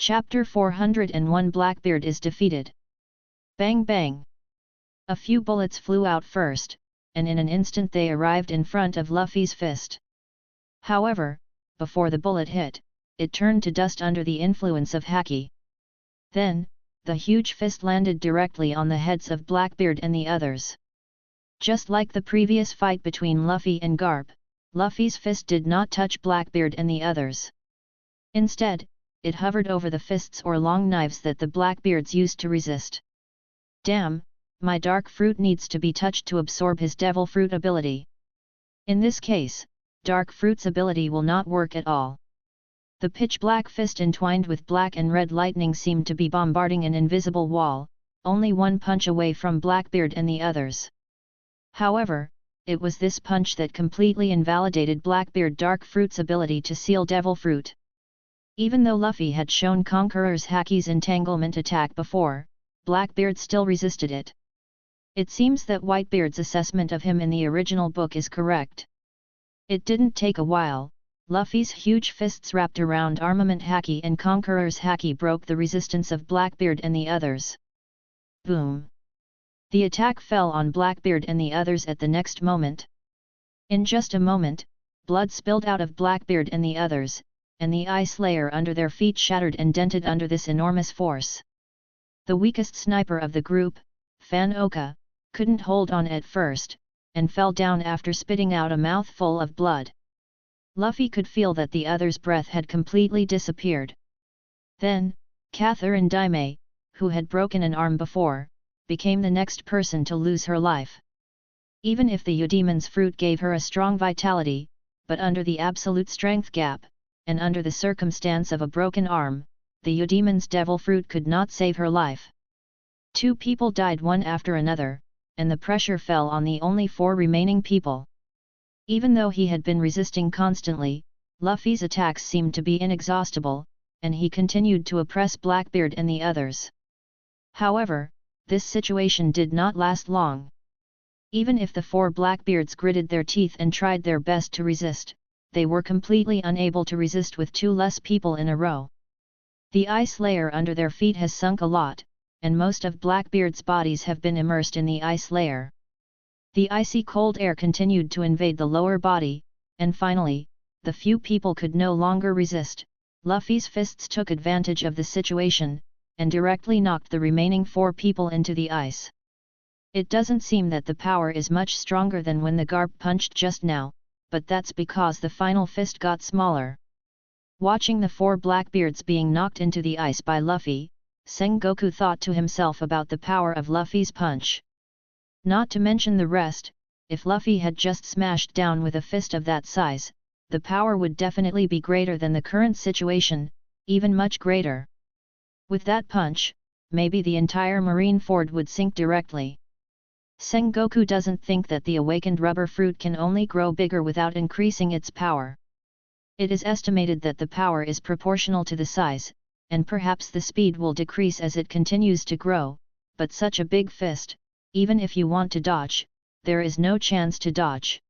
Chapter 401 Blackbeard is defeated. Bang bang! A few bullets flew out first, and in an instant they arrived in front of Luffy's fist. However, before the bullet hit, it turned to dust under the influence of haki. Then, the huge fist landed directly on the heads of Blackbeard and the others. Just like the previous fight between Luffy and Garp, Luffy's fist did not touch Blackbeard and the others. Instead, it hovered over the fists or long knives that the Blackbeards used to resist. Damn, my dark fruit needs to be touched to absorb his devil fruit ability. In this case, dark fruit's ability will not work at all. The pitch-black fist entwined with black and red lightning seemed to be bombarding an invisible wall, only one punch away from Blackbeard and the others. However, it was this punch that completely invalidated Blackbeard dark fruit's ability to seal devil fruit. Even though Luffy had shown Conqueror's Haki's entanglement attack before, Blackbeard still resisted it. It seems that Whitebeard's assessment of him in the original book is correct. It didn't take a while, Luffy's huge fists wrapped around Armament Haki and Conqueror's Haki broke the resistance of Blackbeard and the others. Boom! The attack fell on Blackbeard and the others at the next moment. In just a moment, blood spilled out of Blackbeard and the others, and the ice layer under their feet shattered and dented under this enormous force. The weakest sniper of the group, Fan-Fic, couldn't hold on at first, and fell down after spitting out a mouthful of blood. Luffy could feel that the other's breath had completely disappeared. Then, Catherine Daime, who had broken an arm before, became the next person to lose her life. Even if the Eudemon's fruit gave her a strong vitality, but under the absolute strength gap, and under the circumstance of a broken arm, the Eudemon's devil fruit could not save her life. 2 people died one after another, and the pressure fell on the only 4 remaining people. Even though he had been resisting constantly, Luffy's attacks seemed to be inexhaustible, and he continued to oppress Blackbeard and the others. However, this situation did not last long. Even if the 4 Blackbeards gritted their teeth and tried their best to resist, they were completely unable to resist with 2 less people in a row. The ice layer under their feet has sunk a lot, and most of Blackbeard's bodies have been immersed in the ice layer. The icy cold air continued to invade the lower body, and finally, the few people could no longer resist. Luffy's fists took advantage of the situation, and directly knocked the remaining 4 people into the ice. It doesn't seem that the power is much stronger than when the Garp punched just now, but that's because the final fist got smaller. Watching the 4 Blackbeards being knocked into the ice by Luffy, Sengoku thought to himself about the power of Luffy's punch. Not to mention the rest, if Luffy had just smashed down with a fist of that size, the power would definitely be greater than the current situation, even much greater. With that punch, maybe the entire Marineford would sink directly. Sengoku doesn't think that the awakened rubber fruit can only grow bigger without increasing its power. It is estimated that the power is proportional to the size, and perhaps the speed will decrease as it continues to grow, but such a big fist, even if you want to dodge, there is no chance to dodge.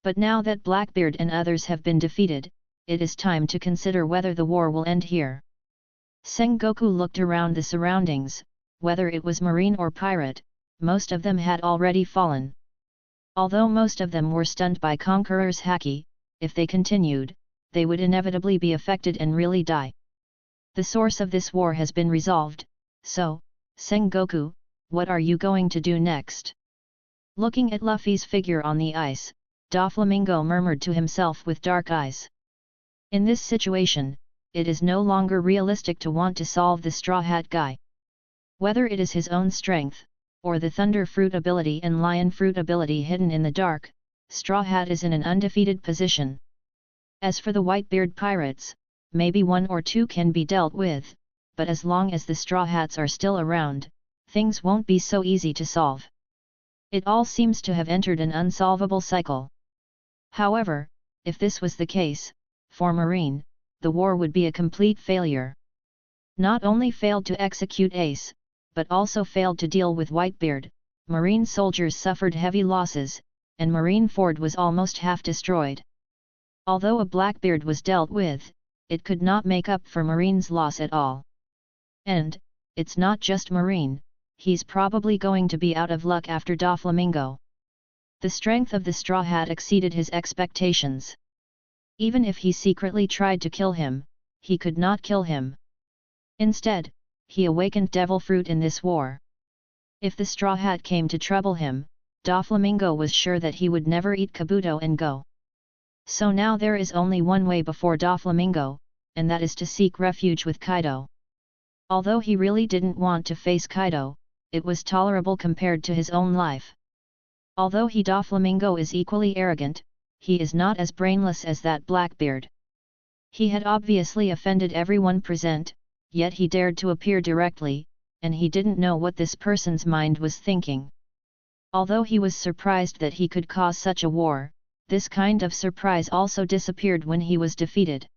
But now that Blackbeard and others have been defeated, it is time to consider whether the war will end here. Sengoku looked around the surroundings, whether it was marine or pirate, most of them had already fallen. Although most of them were stunned by Conqueror's Haki, if they continued, they would inevitably be affected and really die. The source of this war has been resolved, so, Sengoku, what are you going to do next? Looking at Luffy's figure on the ice, Doflamingo murmured to himself with dark eyes. In this situation, it is no longer realistic to want to solve the Straw Hat guy. Whether it is his own strength, or the Thunder Fruit ability and Lion Fruit ability hidden in the dark, Straw Hat is in an undefeated position. As for the Whitebeard pirates, maybe 1 or 2 can be dealt with, but as long as the Straw Hats are still around, things won't be so easy to solve. It all seems to have entered an unsolvable cycle. However, if this was the case, for Marine, the war would be a complete failure. Not only failed to execute Ace, but also failed to deal with Whitebeard, Marine soldiers suffered heavy losses, and Marineford was almost half destroyed. Although a Blackbeard was dealt with, it could not make up for Marine's loss at all. And, it's not just Marine, he's probably going to be out of luck after Doflamingo. The strength of the Straw Hat exceeded his expectations. Even if he secretly tried to kill him, he could not kill him. Instead, he awakened devil fruit in this war. If the Straw Hat came to trouble him, Doflamingo was sure that he would never eat Kabuto and go. So now there is only one way before Doflamingo, and that is to seek refuge with Kaido. Although he really didn't want to face Kaido, it was tolerable compared to his own life. Although Doflamingo is equally arrogant, he is not as brainless as that Blackbeard. He had obviously offended everyone present, yet he dared to appear directly, and he didn't know what this person's mind was thinking. Although he was surprised that he could cause such a war, this kind of surprise also disappeared when he was defeated.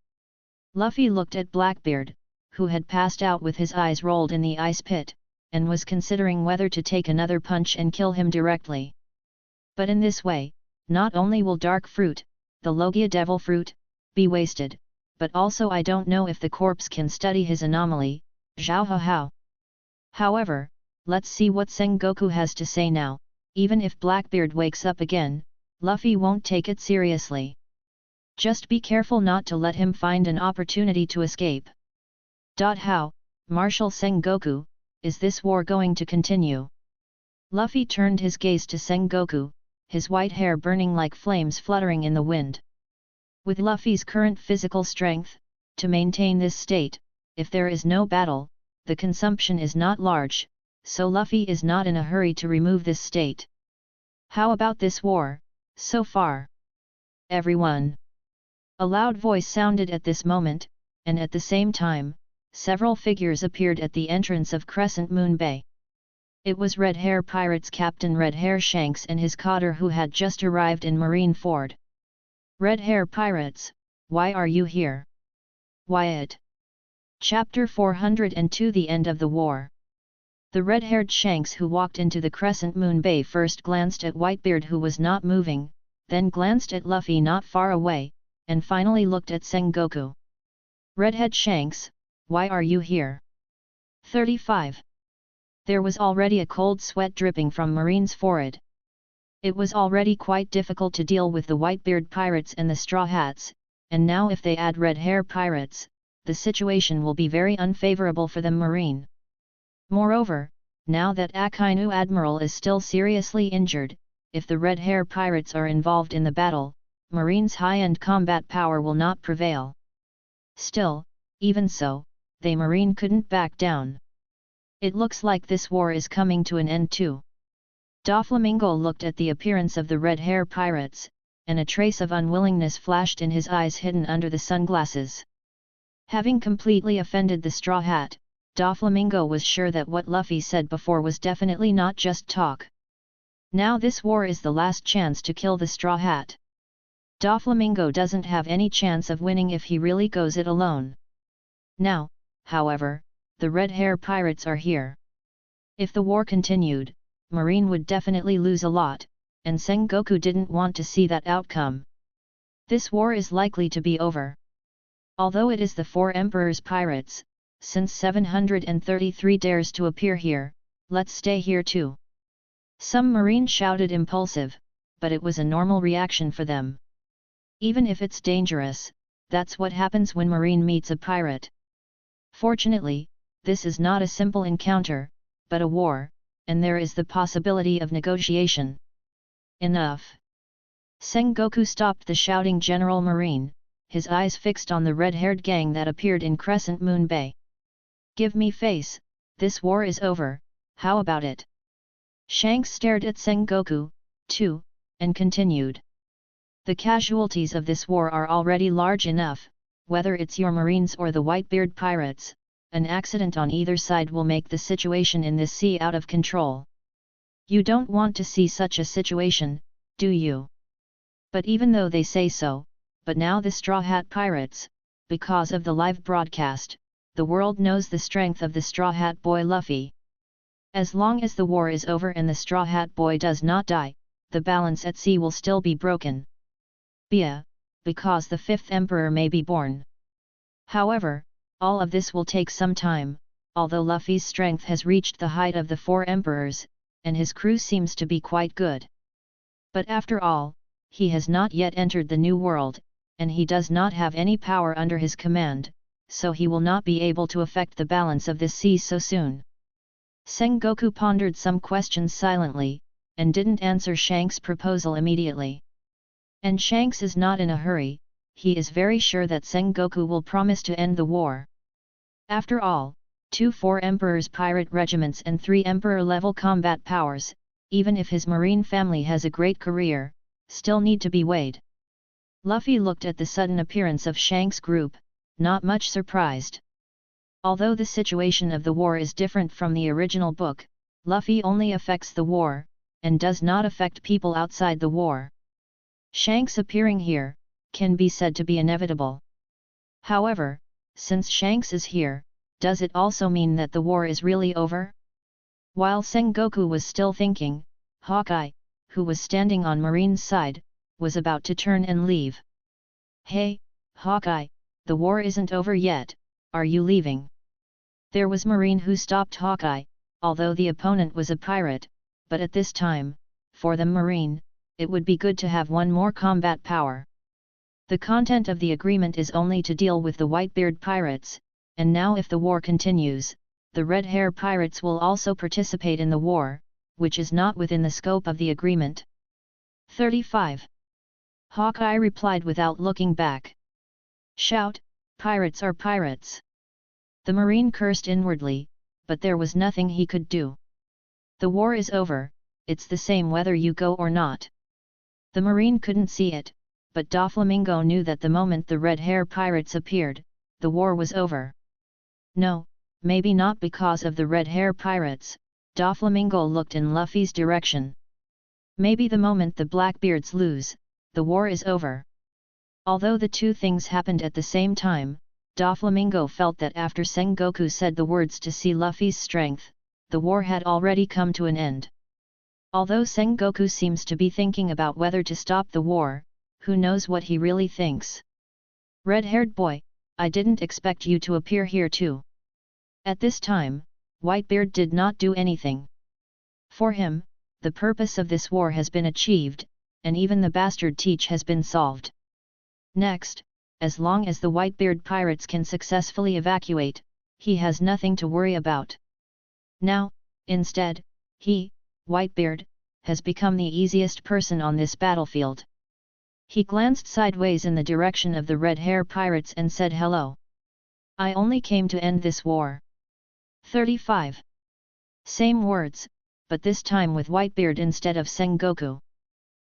Luffy looked at Blackbeard, who had passed out with his eyes rolled in the ice pit, and was considering whether to take another punch and kill him directly. But in this way, not only will dark fruit, the Logia devil fruit, be wasted, but also I don't know if the corpse can study his anomaly, Zhao Hao. However, let's see what Sengoku has to say now. Even if Blackbeard wakes up again, Luffy won't take it seriously. Just be careful not to let him find an opportunity to escape. How, Marshal Sengoku, is this war going to continue? Luffy turned his gaze to Sengoku, his white hair burning like flames fluttering in the wind. With Luffy's current physical strength, to maintain this state, if there is no battle, the consumption is not large, so Luffy is not in a hurry to remove this state. How about this war, so far? Everyone! A loud voice sounded at this moment, and at the same time, several figures appeared at the entrance of Crescent Moon Bay. It was Red Hair Pirates Captain Red Hair Shanks and his cotter who had just arrived in Marine Ford. Red Hair Pirates, why are you here? Wyatt. Chapter 402 The End of the War. The red-haired Shanks who walked into the Crescent Moon Bay first glanced at Whitebeard who was not moving, then glanced at Luffy not far away, and finally looked at Sengoku. Redhead Shanks, why are you here? 35. There was already a cold sweat dripping from Marine's forehead. It was already quite difficult to deal with the Whitebeard pirates and the Straw Hats, and now if they add Red Hair Pirates, the situation will be very unfavorable for them Marine. Moreover, now that Akainu Admiral is still seriously injured, if the Red Hair Pirates are involved in the battle, Marine's high-end combat power will not prevail. Still, even so, they Marine couldn't back down. It looks like this war is coming to an end too. Doflamingo looked at the appearance of the Red Hair Pirates, and a trace of unwillingness flashed in his eyes hidden under the sunglasses. Having completely offended the Straw Hat, Doflamingo was sure that what Luffy said before was definitely not just talk. Now this war is the last chance to kill the Straw Hat. Doflamingo doesn't have any chance of winning if he really goes it alone. Now, however, the Red Hair Pirates are here. If the war continued, Marine would definitely lose a lot, and Sengoku didn't want to see that outcome. This war is likely to be over. Although it is the Four Emperors Pirates, since 733 dares to appear here, let's stay here too. Some Marine shouted impulsive, but it was a normal reaction for them. Even if it's dangerous, that's what happens when Marine meets a pirate. Fortunately, this is not a simple encounter, but a war, and there is the possibility of negotiation. Enough! Sengoku stopped the shouting General Marine, his eyes fixed on the red-haired gang that appeared in Crescent Moon Bay. Give me face, this war is over, how about it? Shanks stared at Sengoku, too, and continued. The casualties of this war are already large enough, whether it's your Marines or the Whitebeard Pirates, an accident on either side will make the situation in this sea out of control. You don't want to see such a situation, do you? But even though they say so, but now the Straw Hat Pirates, because of the live broadcast, the world knows the strength of the Straw Hat Boy Luffy. As long as the war is over and the Straw Hat Boy does not die, the balance at sea will still be broken. Because the fifth emperor may be born. However, all of this will take some time, although Luffy's strength has reached the height of the 4 emperors, and his crew seems to be quite good. But after all, he has not yet entered the New World, and he does not have any power under his command, so he will not be able to affect the balance of this sea so soon. Sengoku pondered some questions silently, and didn't answer Shanks' proposal immediately. And Shanks is not in a hurry, he is very sure that Sengoku will promise to end the war. After all, 2 4 Emperor's pirate regiments and 3 Emperor-level combat powers, even if his marine family has a great career, still need to be weighed. Luffy looked at the sudden appearance of Shanks' group, not much surprised. Although the situation of the war is different from the original book, Luffy only affects the war, and does not affect people outside the war. Shanks appearing here can be said to be inevitable. However, since Shanks is here, does it also mean that the war is really over? While Sengoku was still thinking, Hawkeye, who was standing on Marine's side, was about to turn and leave. "Hey, Hawkeye, the war isn't over yet, are you leaving?" There was Marine who stopped Hawkeye, although the opponent was a pirate, but at this time, for the Marine, it would be good to have one more combat power. The content of the agreement is only to deal with the Whitebeard pirates, and now if the war continues, the Red Hair pirates will also participate in the war, which is not within the scope of the agreement. 35. Hawkeye replied without looking back. "Shout, pirates are pirates." The Marine cursed inwardly, but there was nothing he could do. "The war is over, it's the same whether you go or not." The Marine couldn't see it, but Doflamingo knew that the moment the Red Hair pirates appeared, the war was over. No, maybe not because of the Red Hair pirates. Doflamingo looked in Luffy's direction. Maybe the moment the Blackbeards lose, the war is over. Although the two things happened at the same time, Doflamingo felt that after Sengoku said the words to see Luffy's strength, the war had already come to an end. Although Sengoku seems to be thinking about whether to stop the war, who knows what he really thinks. "Red-haired boy, I didn't expect you to appear here too." At this time, Whitebeard did not do anything. For him, the purpose of this war has been achieved, and even the bastard teach has been solved. Next, as long as the Whitebeard pirates can successfully evacuate, he has nothing to worry about. Now, instead, he, Whitebeard, has become the easiest person on this battlefield. He glanced sideways in the direction of the Red Hair pirates and said hello. "I only came to end this war." 35. Same words, but this time with Whitebeard instead of Sengoku.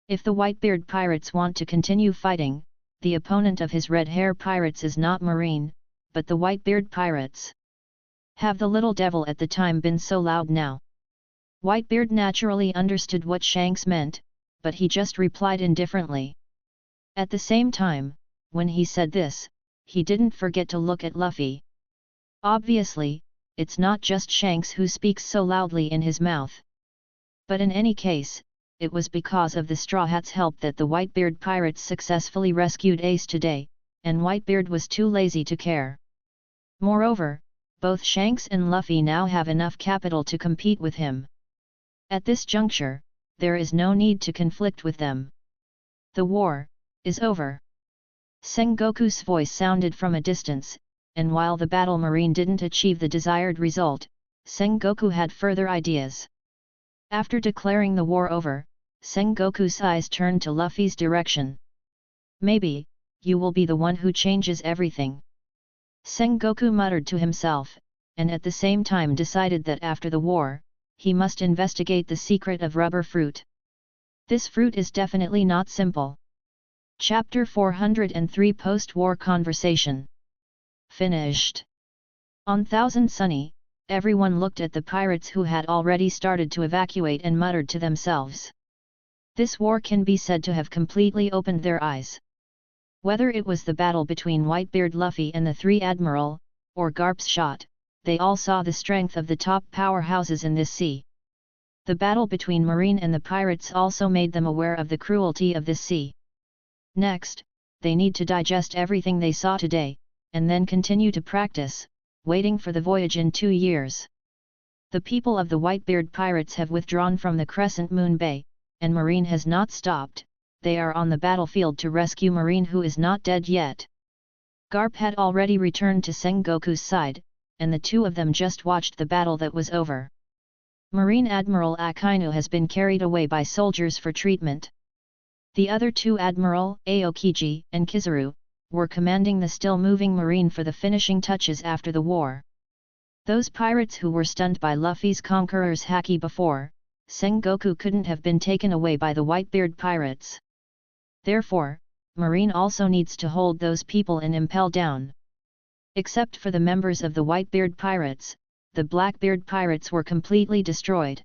If the Whitebeard pirates want to continue fighting, the opponent of his Red Hair pirates is not Marine, but the Whitebeard pirates. Have the little devil at the time been so loud now? Whitebeard naturally understood what Shanks meant, but he just replied indifferently. At the same time, when he said this, he didn't forget to look at Luffy. Obviously, it's not just Shanks who speaks so loudly in his mouth. But in any case, it was because of the Straw Hat's help that the Whitebeard pirates successfully rescued Ace today, and Whitebeard was too lazy to care. Moreover, both Shanks and Luffy now have enough capital to compete with him. At this juncture, there is no need to conflict with them. The war is over. Sengoku's voice sounded from a distance, and while the battle marine didn't achieve the desired result, Sengoku had further ideas. After declaring the war over, Sengoku's eyes turned to Luffy's direction. "Maybe, you will be the one who changes everything." Sengoku muttered to himself, and at the same time decided that after the war, he must investigate the secret of rubber fruit. This fruit is definitely not simple. Chapter 403 Post-War Conversation. Finished. On Thousand Sunny, everyone looked at the pirates who had already started to evacuate and muttered to themselves. This war can be said to have completely opened their eyes. Whether it was the battle between Whitebeard Luffy and the Three Admiral, or Garp's shot, they all saw the strength of the top powerhouses in this sea. The battle between Marine and the pirates also made them aware of the cruelty of this sea. Next, they need to digest everything they saw today, and then continue to practice, waiting for the voyage in 2 years. The people of the Whitebeard pirates have withdrawn from the Crescent Moon Bay, and Marine has not stopped. They are on the battlefield to rescue Marine, who is not dead yet. Garp had already returned to Sengoku's side, and the two of them just watched the battle that was over. Marine Admiral Akainu has been carried away by soldiers for treatment. The other two, Admiral Aokiji and Kizaru, were commanding the still-moving Marine for the finishing touches after the war. Those pirates who were stunned by Luffy's conqueror's haki before, Sengoku couldn't have been taken away by the Whitebeard pirates. Therefore, Marine also needs to hold those people and impel down. Except for the members of the Whitebeard pirates, the Blackbeard pirates were completely destroyed.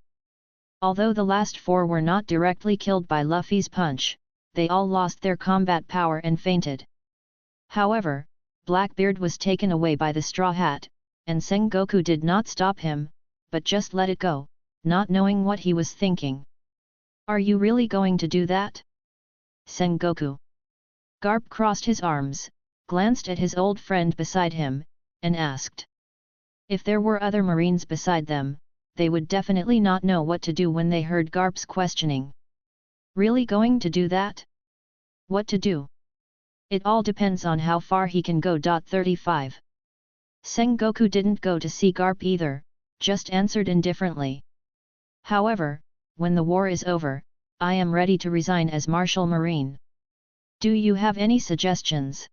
Although the last 4 were not directly killed by Luffy's punch, they all lost their combat power and fainted. However, Blackbeard was taken away by the Straw Hat, and Sengoku did not stop him, but just let it go, not knowing what he was thinking. "Are you really going to do that, Sengoku?" Garp crossed his arms, glanced at his old friend beside him, and asked. If there were other Marines beside them, they would definitely not know what to do when they heard Garp's questioning. "Really going to do that? What to do? It all depends on how far he can go." 35. Sengoku didn't go to see Garp either, just answered indifferently. "However, when the war is over, I am ready to resign as Marshal Marine. Do you have any suggestions?"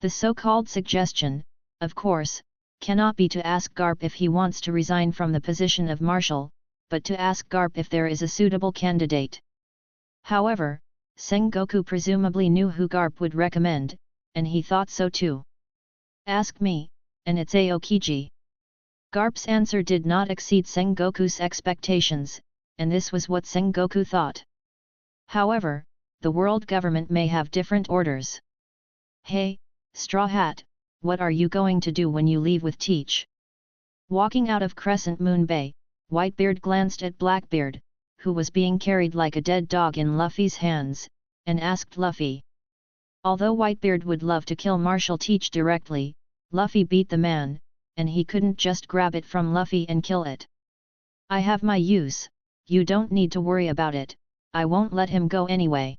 The so-called suggestion, of course, cannot be to ask Garp if he wants to resign from the position of Marshal, but to ask Garp if there is a suitable candidate. However, Sengoku presumably knew who Garp would recommend, and he thought so too. "Ask me, and it's Aokiji." Garp's answer did not exceed Sengoku's expectations, and this was what Sengoku thought. However, the world government may have different orders. "Hey, Straw Hat, what are you going to do when you leave with Teach?" Walking out of Crescent Moon Bay, Whitebeard glanced at Blackbeard, who was being carried like a dead dog in Luffy's hands, and asked Luffy. Although Whitebeard would love to kill Marshal Teach directly, Luffy beat the man, and he couldn't just grab it from Luffy and kill it. "I have my use, you don't need to worry about it, I won't let him go anyway."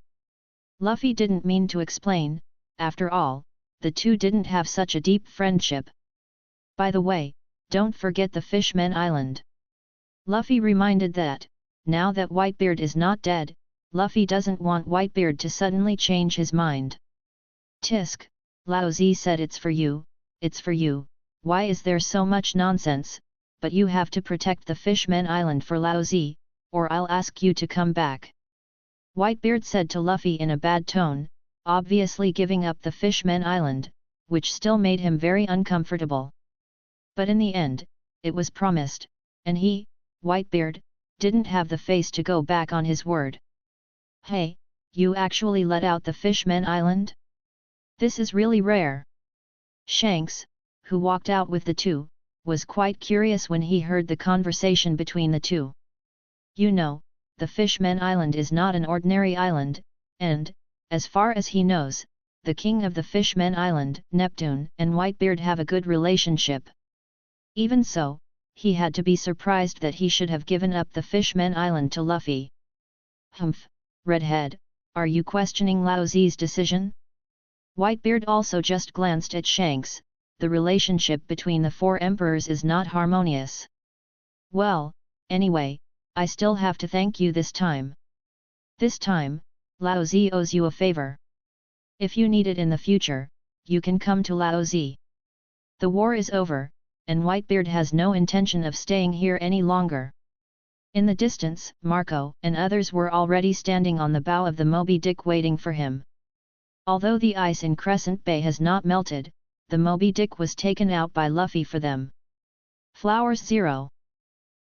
Luffy didn't mean to explain, after all, the two didn't have such a deep friendship. "By the way, don't forget the Fishmen Island." Luffy reminded that, now that Whitebeard is not dead, Luffy doesn't want Whitebeard to suddenly change his mind. "Tisk, Lao Zi said it's for you, why is there so much nonsense, but you have to protect the Fishmen Island for Lao Zi, or I'll ask you to come back." Whitebeard said to Luffy in a bad tone, obviously giving up the Fishmen Island, which still made him very uncomfortable. But in the end, it was promised, and he, Whitebeard, didn't have the face to go back on his word. "Hey, you actually let out the Fishmen Island? This is really rare." Shanks, who walked out with the two, was quite curious when he heard the conversation between the two. "You know, the Fishmen Island is not an ordinary island, and, as far as he knows, the king of the Fishmen Island, Neptune, and Whitebeard have a good relationship. Even so, he had to be surprised that he should have given up the Fishmen Island to Luffy. "Humph, Redhead, are you questioning Lao Zi's decision?" Whitebeard also just glanced at Shanks. The relationship between the 4 emperors is not harmonious. "Well, anyway, I still have to thank you this time. This time, Lao Zi owes you a favor. If you need it in the future, you can come to Lao Zi. The war is over, and Whitebeard has no intention of staying here any longer." In the distance, Marco and others were already standing on the bow of the Moby Dick waiting for him. Although the ice in Crescent Bay has not melted, the Moby Dick was taken out by Luffy for them. Flowers 0.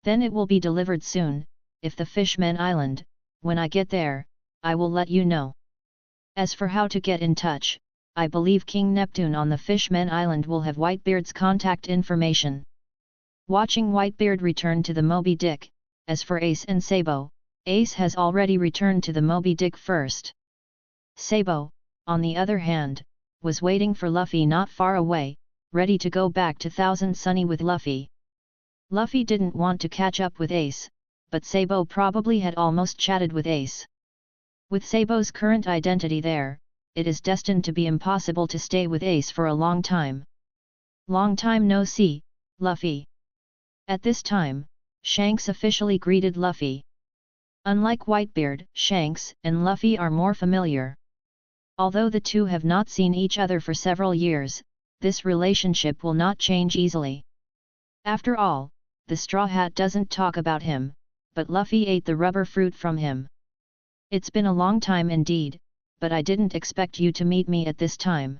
Then it will be delivered soon. If the Fishmen Island, when I get there, I will let you know. As for how to get in touch, I believe King Neptune on the Fishmen Island will have Whitebeard's contact information. Watching Whitebeard return to the Moby Dick, as for Ace and Sabo, Ace has already returned to the Moby Dick first. Sabo, on the other hand, was waiting for Luffy not far away, ready to go back to Thousand Sunny with Luffy. Luffy didn't want to catch up with Ace, but Sabo probably had almost chatted with Ace. With Sabo's current identity there, it is destined to be impossible to stay with Ace for a long time. Long time no see, Luffy. At this time, Shanks officially greeted Luffy. Unlike Whitebeard, Shanks and Luffy are more familiar. Although the two have not seen each other for several years, this relationship will not change easily. After all, the Straw Hat doesn't talk about him, but Luffy ate the rubber fruit from him. It's been a long time indeed, but I didn't expect you to meet me at this time.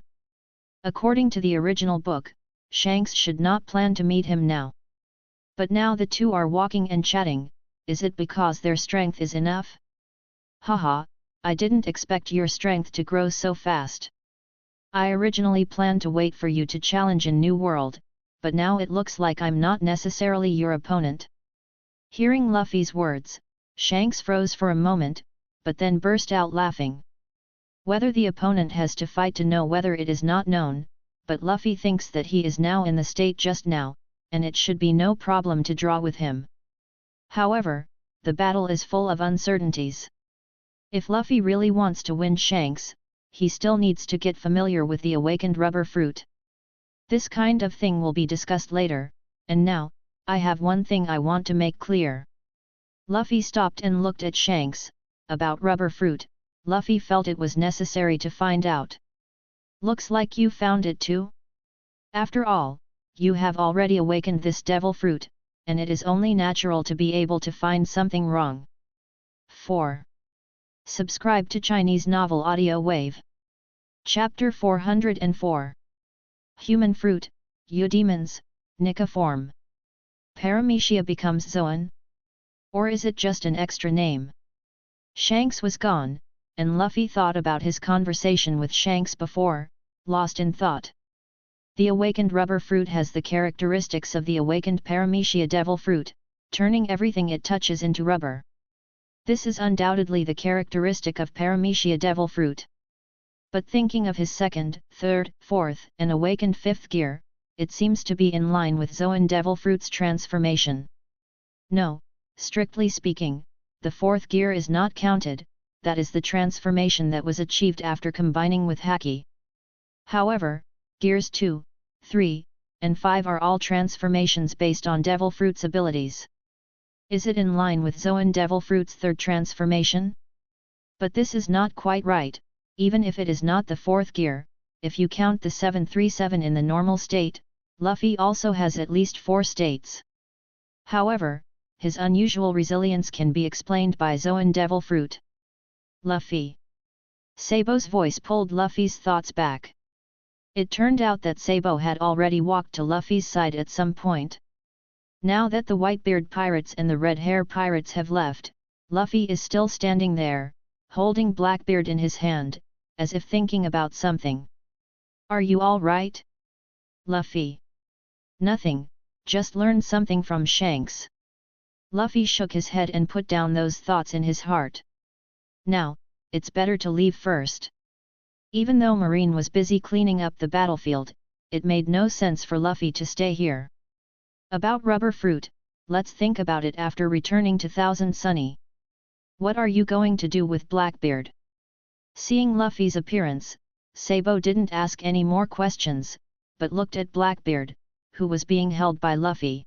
According to the original book, Shanks should not plan to meet him now. But now the two are walking and chatting, is it because their strength is enough? Haha, I didn't expect your strength to grow so fast. I originally planned to wait for you to challenge in New World, but now it looks like I'm not necessarily your opponent. Hearing Luffy's words, Shanks froze for a moment, but then burst out laughing. Whether the opponent has to fight to know whether it is not known, but Luffy thinks that he is now in the state just now, and it should be no problem to draw with him. However, the battle is full of uncertainties. If Luffy really wants to win Shanks, he still needs to get familiar with the awakened rubber fruit. This kind of thing will be discussed later, and now, I have one thing I want to make clear. Luffy stopped and looked at Shanks. About rubber fruit, Luffy felt it was necessary to find out. Looks like you found it too? After all, you have already awakened this devil fruit, and it is only natural to be able to find something wrong. 4. Subscribe to Chinese Novel Audiowave. Chapter 404. Human Fruit, Eudemons, Nika form. Paramecia becomes Zoan? Or is it just an extra name? Shanks was gone, and Luffy thought about his conversation with Shanks before, lost in thought. The awakened rubber fruit has the characteristics of the awakened Paramecia devil fruit, turning everything it touches into rubber. This is undoubtedly the characteristic of Paramecia devil fruit. But thinking of his second, third, fourth, and awakened fifth gear, it seems to be in line with Zoan devil fruit's transformation. No, strictly speaking, the fourth gear is not counted, that is the transformation that was achieved after combining with Haki. However, gears 2, 3, and 5 are all transformations based on devil fruit's abilities. Is it in line with Zoan devil fruit's third transformation? But this is not quite right, even if it is not the fourth gear. If you count the 737 in the normal state, Luffy also has at least 4 states. However, his unusual resilience can be explained by Zoan devil fruit. Luffy. Sabo's voice pulled Luffy's thoughts back. It turned out that Sabo had already walked to Luffy's side at some point. Now that the Whitebeard pirates and the Red Hair pirates have left, Luffy is still standing there, holding Blackbeard in his hand, as if thinking about something. Are you all right? Luffy. Nothing, just learned something from Shanks. Luffy shook his head and put down those thoughts in his heart. Now, it's better to leave first. Even though Marine was busy cleaning up the battlefield, it made no sense for Luffy to stay here. About rubber fruit, let's think about it after returning to Thousand Sunny. What are you going to do with Blackbeard? Seeing Luffy's appearance, Sabo didn't ask any more questions, but looked at Blackbeard, who was being held by Luffy.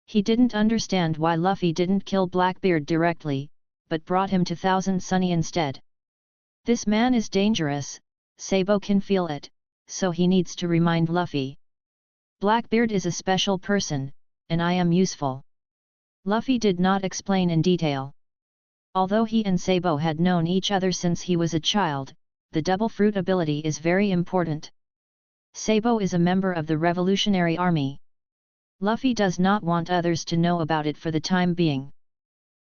He didn't understand why Luffy didn't kill Blackbeard directly, but brought him to Thousand Sunny instead. This man is dangerous, Sabo can feel it, so he needs to remind Luffy. Blackbeard is a special person, and I am useful. Luffy did not explain in detail. Although he and Sabo had known each other since he was a child, the double fruit ability is very important. Sabo is a member of the Revolutionary Army. Luffy does not want others to know about it for the time being.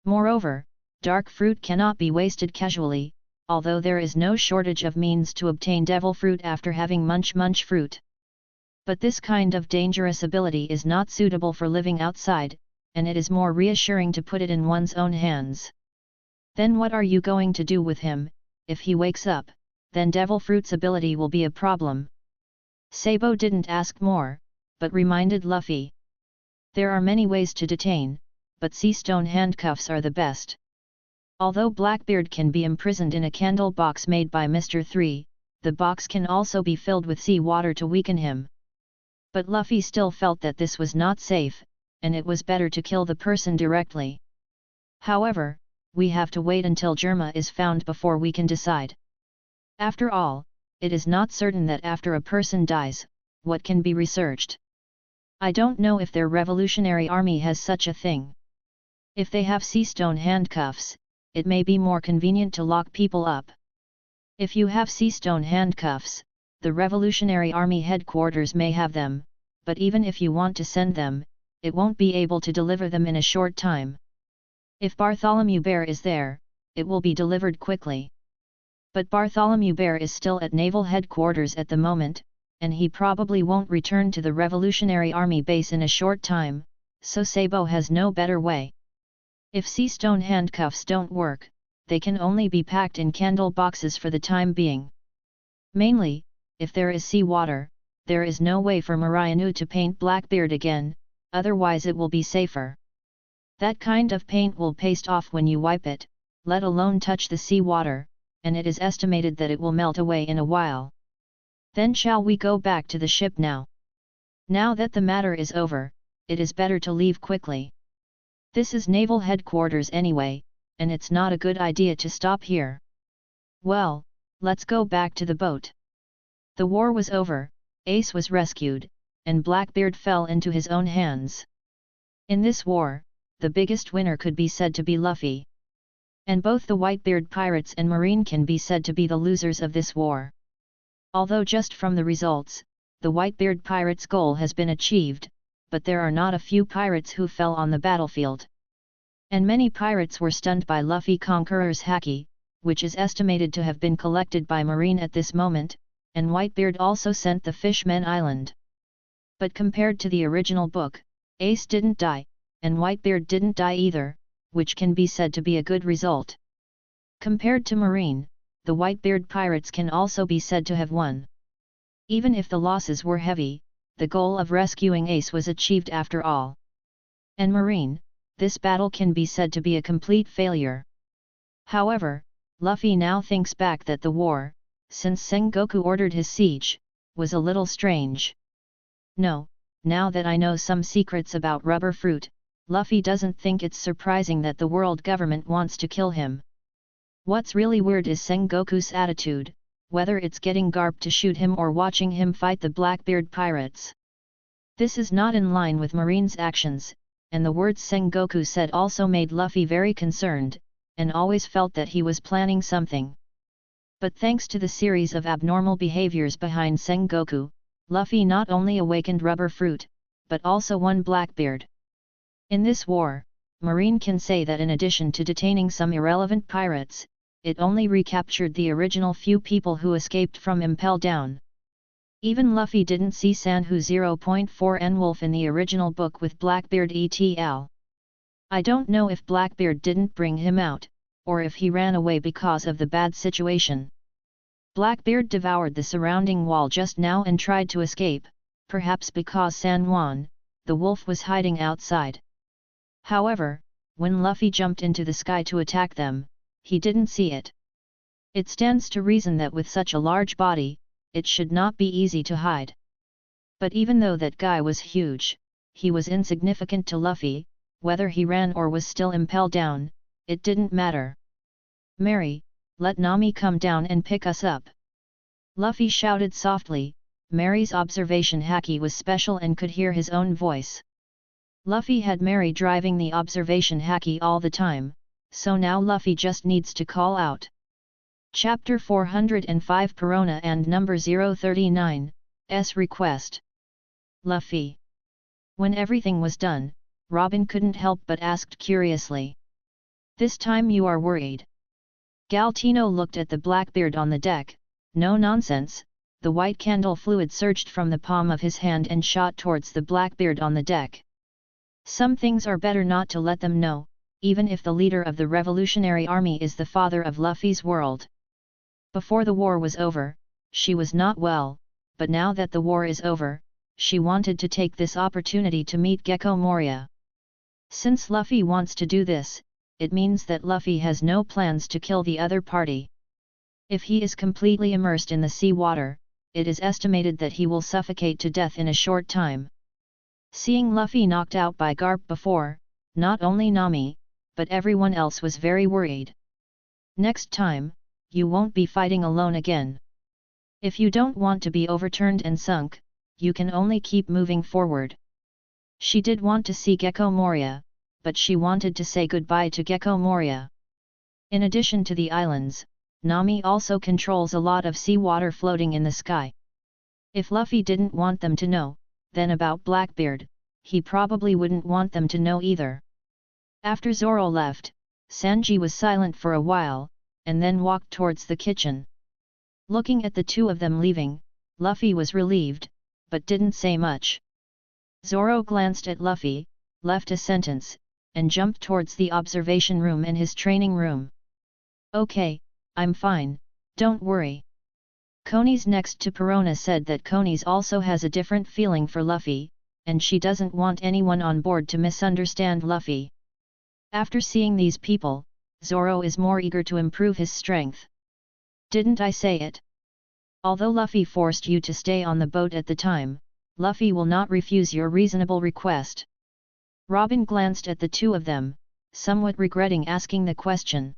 Moreover, dark fruit cannot be wasted casually, although there is no shortage of means to obtain devil fruit after having munch fruit. But this kind of dangerous ability is not suitable for living outside, and it is more reassuring to put it in one's own hands. Then what are you going to do with him, if he wakes up, then Devil Fruit's ability will be a problem. Sabo didn't ask more, but reminded Luffy. There are many ways to detain, but sea stone handcuffs are the best. Although Blackbeard can be imprisoned in a candle box made by Mr. 3, the box can also be filled with sea water to weaken him. But Luffy still felt that this was not safe, and it was better to kill the person directly. However, we have to wait until Germa is found before we can decide. After all, it is not certain that after a person dies, what can be researched. I don't know if their revolutionary army has such a thing. If they have sea stone handcuffs, it may be more convenient to lock people up. If you have sea stone handcuffs, the revolutionary army headquarters may have them, but even if you want to send them, it won't be able to deliver them in a short time. If Bartholomew Bear is there, it will be delivered quickly. But Bartholomew Bear is still at naval headquarters at the moment, and he probably won't return to the Revolutionary Army base in a short time, so Sabo has no better way. If sea stone handcuffs don't work, they can only be packed in candle boxes for the time being. Mainly, if there is sea water, there is no way for Marianu to paint Blackbeard again, otherwise it will be safer. That kind of paint will paste off when you wipe it, let alone touch the sea water, and it is estimated that it will melt away in a while. Then shall we go back to the ship now? Now that the matter is over, it is better to leave quickly. This is naval headquarters anyway, and it's not a good idea to stop here. Well, let's go back to the boat. The war was over, Ace was rescued, and Blackbeard fell into his own hands. In this war, the biggest winner could be said to be Luffy. And both the Whitebeard pirates and Marine can be said to be the losers of this war. Although just from the results, the Whitebeard pirates' goal has been achieved, but there are not a few pirates who fell on the battlefield. And many pirates were stunned by Luffy Conqueror's haki, which is estimated to have been collected by Marine at this moment, and Whitebeard also sent the Fishmen Island. But compared to the original book, Ace didn't die, and Whitebeard didn't die either, which can be said to be a good result. Compared to Marine, the Whitebeard pirates can also be said to have won. Even if the losses were heavy, the goal of rescuing Ace was achieved after all. And Marine, this battle can be said to be a complete failure. However, Luffy now thinks back that the war, since Sengoku ordered his siege, was a little strange. No, now that I know some secrets about rubber fruit, Luffy doesn't think it's surprising that the world government wants to kill him. What's really weird is Sengoku's attitude, whether it's getting Garp to shoot him or watching him fight the Blackbeard pirates. This is not in line with Marine's actions, and the words Sengoku said also made Luffy very concerned, and always felt that he was planning something. But thanks to the series of abnormal behaviors behind Sengoku, Luffy not only awakened rubber fruit, but also won Blackbeard. In this war, Marine can say that in addition to detaining some irrelevant pirates, it only recaptured the original few people who escaped from Impel Down. Even Luffy didn't see Sanhu 0.4 N-Wolf in the original book with Blackbeard etc. I don't know if Blackbeard didn't bring him out, or if he ran away because of the bad situation. Blackbeard devoured the surrounding wall just now and tried to escape, perhaps because San Juan, the wolf, was hiding outside. However, when Luffy jumped into the sky to attack them, he didn't see it. It stands to reason that with such a large body, it should not be easy to hide. But even though that guy was huge, he was insignificant to Luffy, whether he ran or was still impelled down, it didn't matter. "Mary, let Nami come down and pick us up." Luffy shouted softly. Mary's observation haki was special and could hear his own voice. Luffy had Mary driving the observation haki all the time, so now Luffy just needs to call out. Chapter 405 Perona and number 039, S request. Luffy. When everything was done, Robin couldn't help but asked curiously. "This time you are worried?" Galtino looked at the Blackbeard on the deck. No nonsense. The white candle fluid surged from the palm of his hand and shot towards the Blackbeard on the deck. Some things are better not to let them know, even if the leader of the Revolutionary Army is the father of Luffy's world. Before the war was over, she was not well, but now that the war is over, she wanted to take this opportunity to meet Gecko Moria. Since Luffy wants to do this, it means that Luffy has no plans to kill the other party. If he is completely immersed in the sea water, it is estimated that he will suffocate to death in a short time. Seeing Luffy knocked out by Garp before, not only Nami, but everyone else was very worried. Next time, you won't be fighting alone again. If you don't want to be overturned and sunk, you can only keep moving forward. She did want to see Gecko Moria, but she wanted to say goodbye to Gecko Moria. In addition to the islands, Nami also controls a lot of seawater floating in the sky. If Luffy didn't want them to know, then about Blackbeard, he probably wouldn't want them to know either. After Zoro left, Sanji was silent for a while, and then walked towards the kitchen. Looking at the two of them leaving, Luffy was relieved, but didn't say much. Zoro glanced at Luffy, left a sentence, and jumped towards the observation room and his training room. "Okay, I'm fine, don't worry." Koni's next to Perona said that Koni's also has a different feeling for Luffy, and she doesn't want anyone on board to misunderstand Luffy. After seeing these people, Zoro is more eager to improve his strength. "Didn't I say it? Although Luffy forced you to stay on the boat at the time, Luffy will not refuse your reasonable request." Robin glanced at the two of them, somewhat regretting asking the question.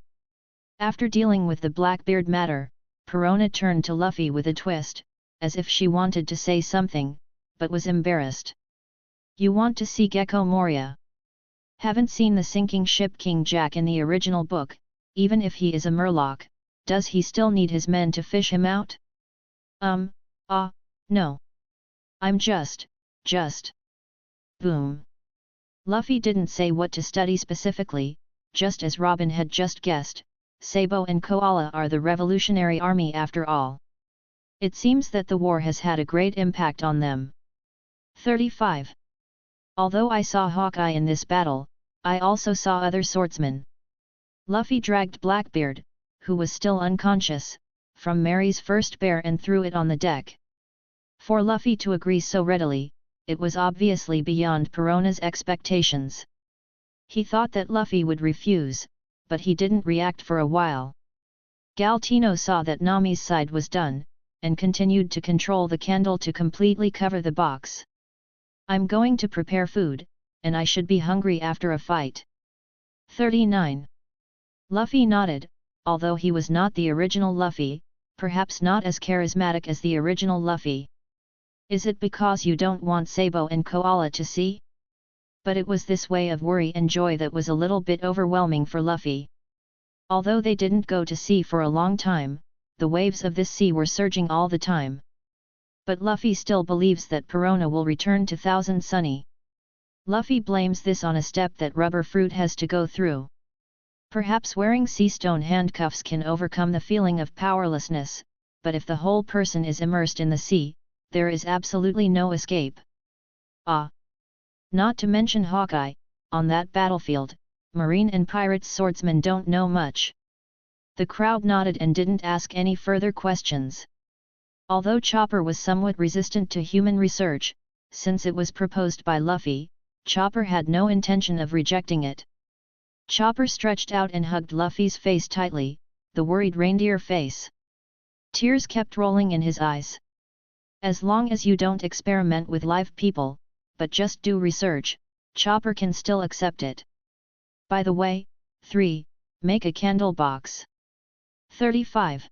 After dealing with the Blackbeard matter, Perona turned to Luffy with a twist, as if she wanted to say something, but was embarrassed. "You want to see Gecko Moria? Haven't seen the sinking ship King Jack in the original book, even if he is a Murloc, does he still need his men to fish him out?" No. I'm just. Boom. Luffy didn't say what to study specifically, just as Robin had just guessed, Sabo and Koala are the Revolutionary Army after all. It seems that the war has had a great impact on them. 35. Although I saw Hawkeye in this battle, I also saw other swordsmen. Luffy dragged Blackbeard, who was still unconscious, from Mary's first bear and threw it on the deck. For Luffy to agree so readily, it was obviously beyond Perona's expectations. He thought that Luffy would refuse, but he didn't react for a while. Galtino saw that Nami's side was done, and continued to control the candle to completely cover the box. "I'm going to prepare food, and I should be hungry after a fight." 39. Luffy nodded, although he was not the original Luffy, perhaps not as charismatic as the original Luffy. "Is it because you don't want Sabo and Koala to see?" But it was this way of worry and joy that was a little bit overwhelming for Luffy. Although they didn't go to sea for a long time, the waves of this sea were surging all the time. But Luffy still believes that Perona will return to Thousand Sunny. Luffy blames this on a step that Rubber Fruit has to go through. Perhaps wearing sea stone handcuffs can overcome the feeling of powerlessness, but if the whole person is immersed in the sea, there is absolutely no escape. Not to mention Hawkeye, on that battlefield, Marine and pirate swordsmen don't know much. The crowd nodded and didn't ask any further questions. Although Chopper was somewhat resistant to human research, since it was proposed by Luffy, Chopper had no intention of rejecting it. Chopper stretched out and hugged Luffy's face tightly, the worried reindeer face. Tears kept rolling in his eyes. "As long as you don't experiment with live people, but just do research, Chopper can still accept it. By the way, 3. Make a candle box." 35.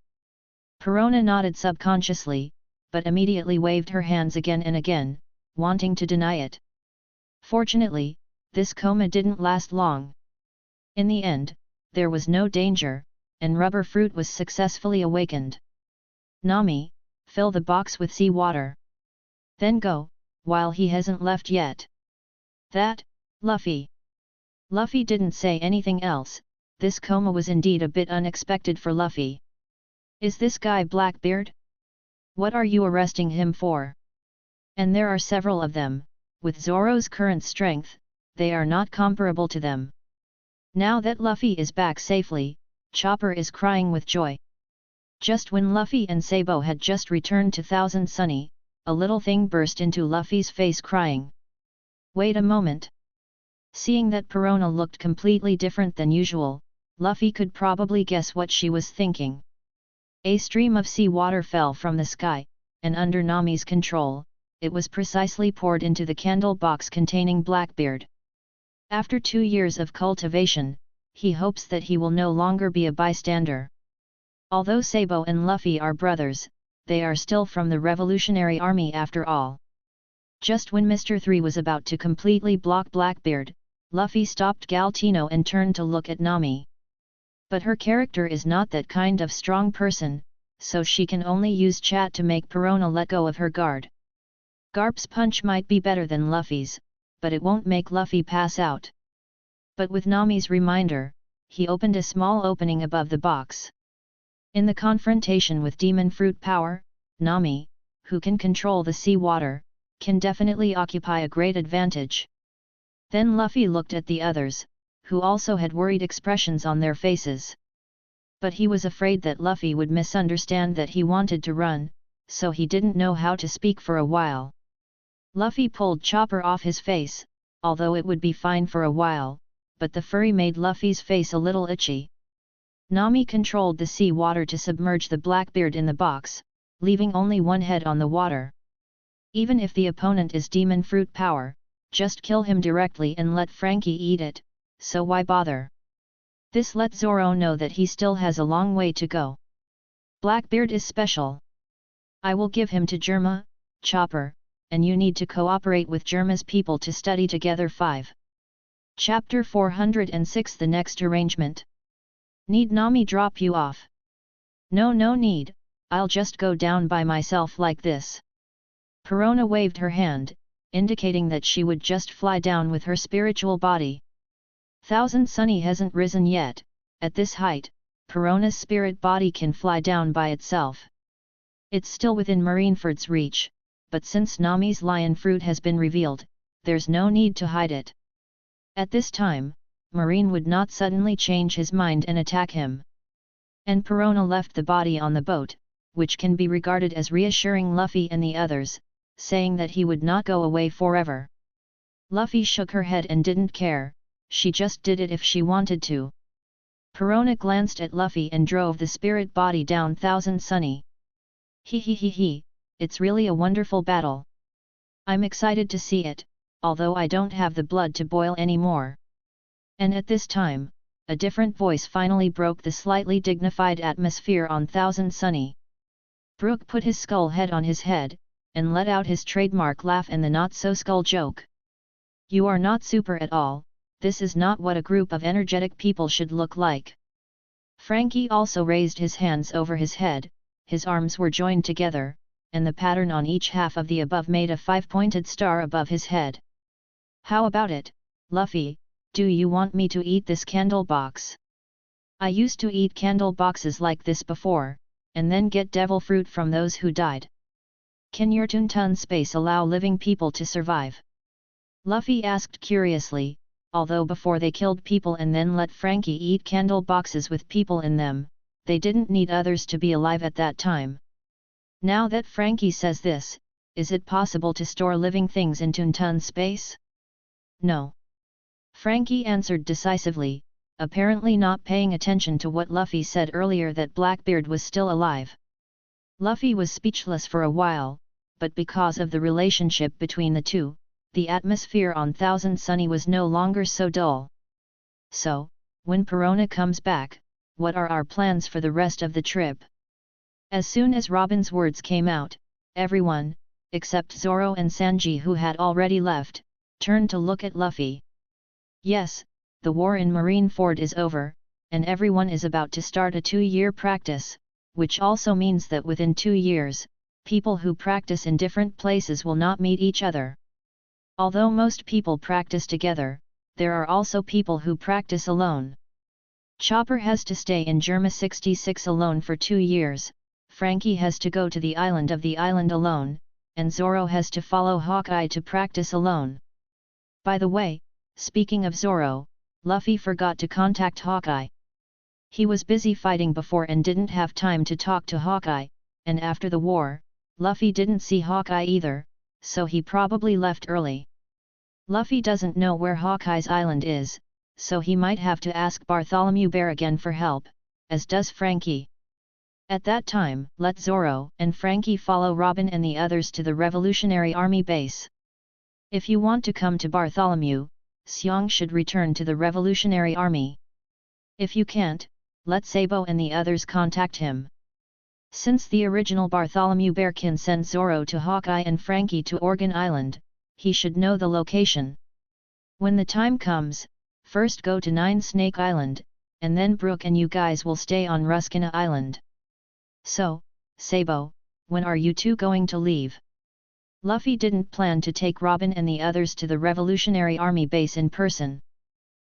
Perona nodded subconsciously, but immediately waved her hands again and again, wanting to deny it. Fortunately, this coma didn't last long. In the end, there was no danger, and Rubber Fruit was successfully awakened. "Nami, fill the box with seawater. Then go, while he hasn't left yet." "That, Luffy." Luffy didn't say anything else. This coma was indeed a bit unexpected for Luffy. "Is this guy Blackbeard? What are you arresting him for?" And there are several of them. With Zoro's current strength, they are not comparable to them. Now that Luffy is back safely, Chopper is crying with joy. Just when Luffy and Sabo had just returned to Thousand Sunny, a little thing burst into Luffy's face crying. Wait a moment. Seeing that Perona looked completely different than usual, Luffy could probably guess what she was thinking. A stream of sea water fell from the sky, and under Nami's control, it was precisely poured into the candle box containing Blackbeard. After 2 years of cultivation, he hopes that he will no longer be a bystander. Although Sabo and Luffy are brothers, they are still from the Revolutionary Army after all. Just when Mr. 3 was about to completely block Blackbeard, Luffy stopped Galtino and turned to look at Nami. But her character is not that kind of strong person, so she can only use chat to make Perona let go of her guard. Garp's punch might be better than Luffy's, but it won't make Luffy pass out. But with Nami's reminder, he opened a small opening above the box. In the confrontation with Demon Fruit Power, Nami, who can control the sea water, can definitely occupy a great advantage. Then Luffy looked at the others, who also had worried expressions on their faces. But he was afraid that Luffy would misunderstand that he wanted to run, so he didn't know how to speak for a while. Luffy pulled Chopper off his face, although it would be fine for a while, but the furry made Luffy's face a little itchy. Nami controlled the sea water to submerge the Blackbeard in the box, leaving only one head on the water. Even if the opponent is Demon Fruit Power, just kill him directly and let Frankie eat it, so why bother? This let Zoro know that he still has a long way to go. Blackbeard is special. I will give him to Germa, Chopper, and you need to cooperate with Germa's people to study together. 5. Chapter 406 The next arrangement. Need Nami drop you off? No need, I'll just go down by myself like this. Perona waved her hand, indicating that she would just fly down with her spiritual body. Thousand Sunny hasn't risen yet. At this height, Perona's spirit body can fly down by itself. It's still within Marineford's reach, but since Nami's lion fruit has been revealed, there's no need to hide it. At this time, Marine would not suddenly change his mind and attack him. And Perona left the body on the boat, which can be regarded as reassuring Luffy and the others, saying that he would not go away forever. Luffy shook her head and didn't care, she just did it if she wanted to. Perona glanced at Luffy and drove the spirit body down Thousand Sunny. He, it's really a wonderful battle. I'm excited to see it, although I don't have the blood to boil anymore. And at this time, a different voice finally broke the slightly dignified atmosphere on Thousand Sunny. Brook put his skull head on his head, and let out his trademark laugh and the not-so-skull joke. You are not super at all, this is not what a group of energetic people should look like. Frankie also raised his hands over his head, his arms were joined together, and the pattern on each half of the above made a 5-pointed star above his head. How about it, Luffy? Do you want me to eat this candle box? I used to eat candle boxes like this before, and then get devil fruit from those who died. Can your Toonton space allow living people to survive? Luffy asked curiously, although before they killed people and then let Frankie eat candle boxes with people in them, they didn't need others to be alive at that time. Now that Frankie says this, is it possible to store living things in Toonton space? No. Frankie answered decisively, apparently not paying attention to what Luffy said earlier that Blackbeard was still alive. Luffy was speechless for a while, but because of the relationship between the two, the atmosphere on Thousand Sunny was no longer so dull. So, when Perona comes back, what are our plans for the rest of the trip? As soon as Robin's words came out, everyone, except Zoro and Sanji who had already left, turned to look at Luffy. Yes, the war in Marineford is over, and everyone is about to start a 2-year practice, which also means that within 2 years, people who practice in different places will not meet each other. Although most people practice together, there are also people who practice alone. Chopper has to stay in Germa 66 alone for 2 years, Frankie has to go to the island alone, and Zoro has to follow Hawkeye to practice alone. By the way, speaking of Zoro, Luffy forgot to contact Hawkeye. He was busy fighting before and didn't have time to talk to Hawkeye, and after the war, Luffy didn't see Hawkeye either, so he probably left early. Luffy doesn't know where Hawkeye's island is, so he might have to ask Bartholomew Bear again for help, as does Frankie. At that time, let Zoro and Frankie follow Robin and the others to the Revolutionary Army base. If you want to come to Bartholomew, Xiong should return to the Revolutionary Army. If you can't, let Sabo and the others contact him. Since the original Bartholomew Bear can send Zoro to Hawkeye and Frankie to Organ Island, he should know the location. When the time comes, first go to Nine Snake Island, and then Brook and you guys will stay on Ruskina Island. So, Sabo, when are you two going to leave? Luffy didn't plan to take Robin and the others to the Revolutionary Army base in person.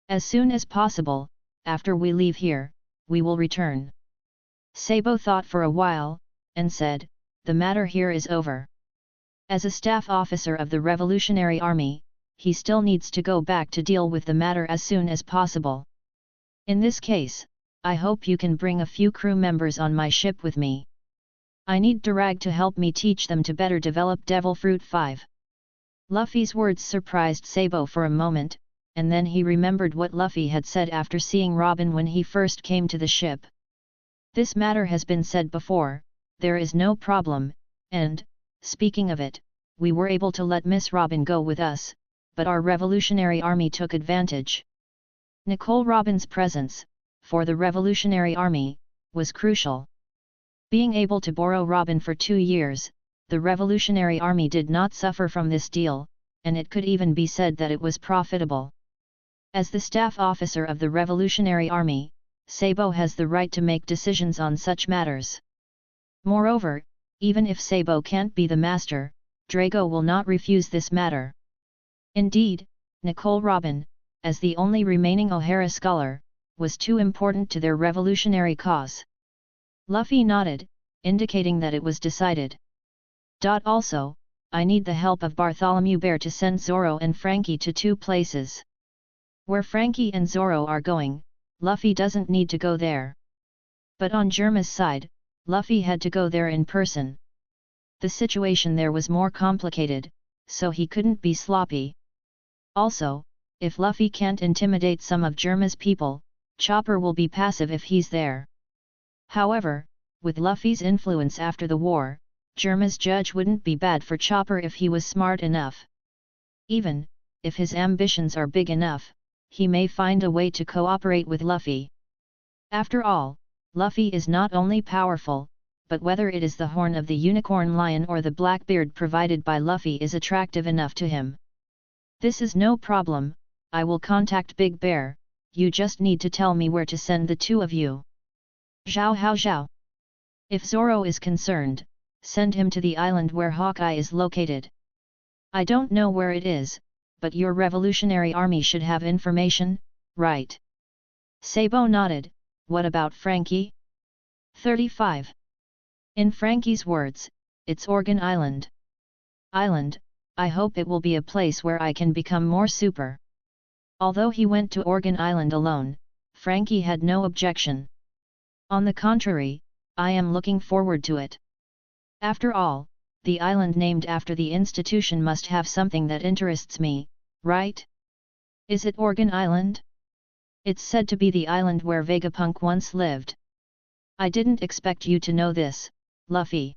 As soon as possible, after we leave here, we will return. Sabo thought for a while, and said, the matter here is over. As a staff officer of the Revolutionary Army, he still needs to go back to deal with the matter as soon as possible. In this case, I hope you can bring a few crew members on my ship with me. I need Durag to help me teach them to better develop Devil Fruit 5. Luffy's words surprised Sabo for a moment, and then he remembered what Luffy had said after seeing Robin when he first came to the ship. This matter has been said before, there is no problem, and, speaking of it, we were able to let Miss Robin go with us, but our Revolutionary Army took advantage. Nicole Robin's presence, for the Revolutionary Army, was crucial. Being able to borrow Robin for 2 years, the Revolutionary Army did not suffer from this deal, and it could even be said that it was profitable. As the staff officer of the Revolutionary Army, Sabo has the right to make decisions on such matters. Moreover, even if Sabo can't be the master, Drago will not refuse this matter. Indeed, Nicole Robin, as the only remaining O'Hara scholar, was too important to their revolutionary cause. Luffy nodded, indicating that it was decided. Also, I need the help of Bartholomew Bear to send Zoro and Frankie to 2 places. Where Frankie and Zoro are going, Luffy doesn't need to go there. But on Germa's side, Luffy had to go there in person. The situation there was more complicated, so he couldn't be sloppy. Also, if Luffy can't intimidate some of Germa's people, Chopper will be passive if he's there. However, with Luffy's influence after the war, Germa's judge wouldn't be bad for Chopper if he was smart enough. Even, if his ambitions are big enough, he may find a way to cooperate with Luffy. After all, Luffy is not only powerful, but whether it is the horn of the unicorn lion or the black beard provided by Luffy is attractive enough to him. This is no problem, I will contact Big Bear, you just need to tell me where to send the 2 of you. Zhao Hao Zhao. If Zoro is concerned, send him to the island where Hawkeye is located. I don't know where it is, but your Revolutionary Army should have information, right? Sabo nodded, what about Frankie? 35. In Frankie's words, it's Organ Island. Island, I hope it will be a place where I can become more super. Although he went to Organ Island alone, Frankie had no objection. On the contrary, I am looking forward to it. After all, the island named after the institution must have something that interests me, right? Is it Organ Island? It's said to be the island where Vegapunk once lived. I didn't expect you to know this, Luffy.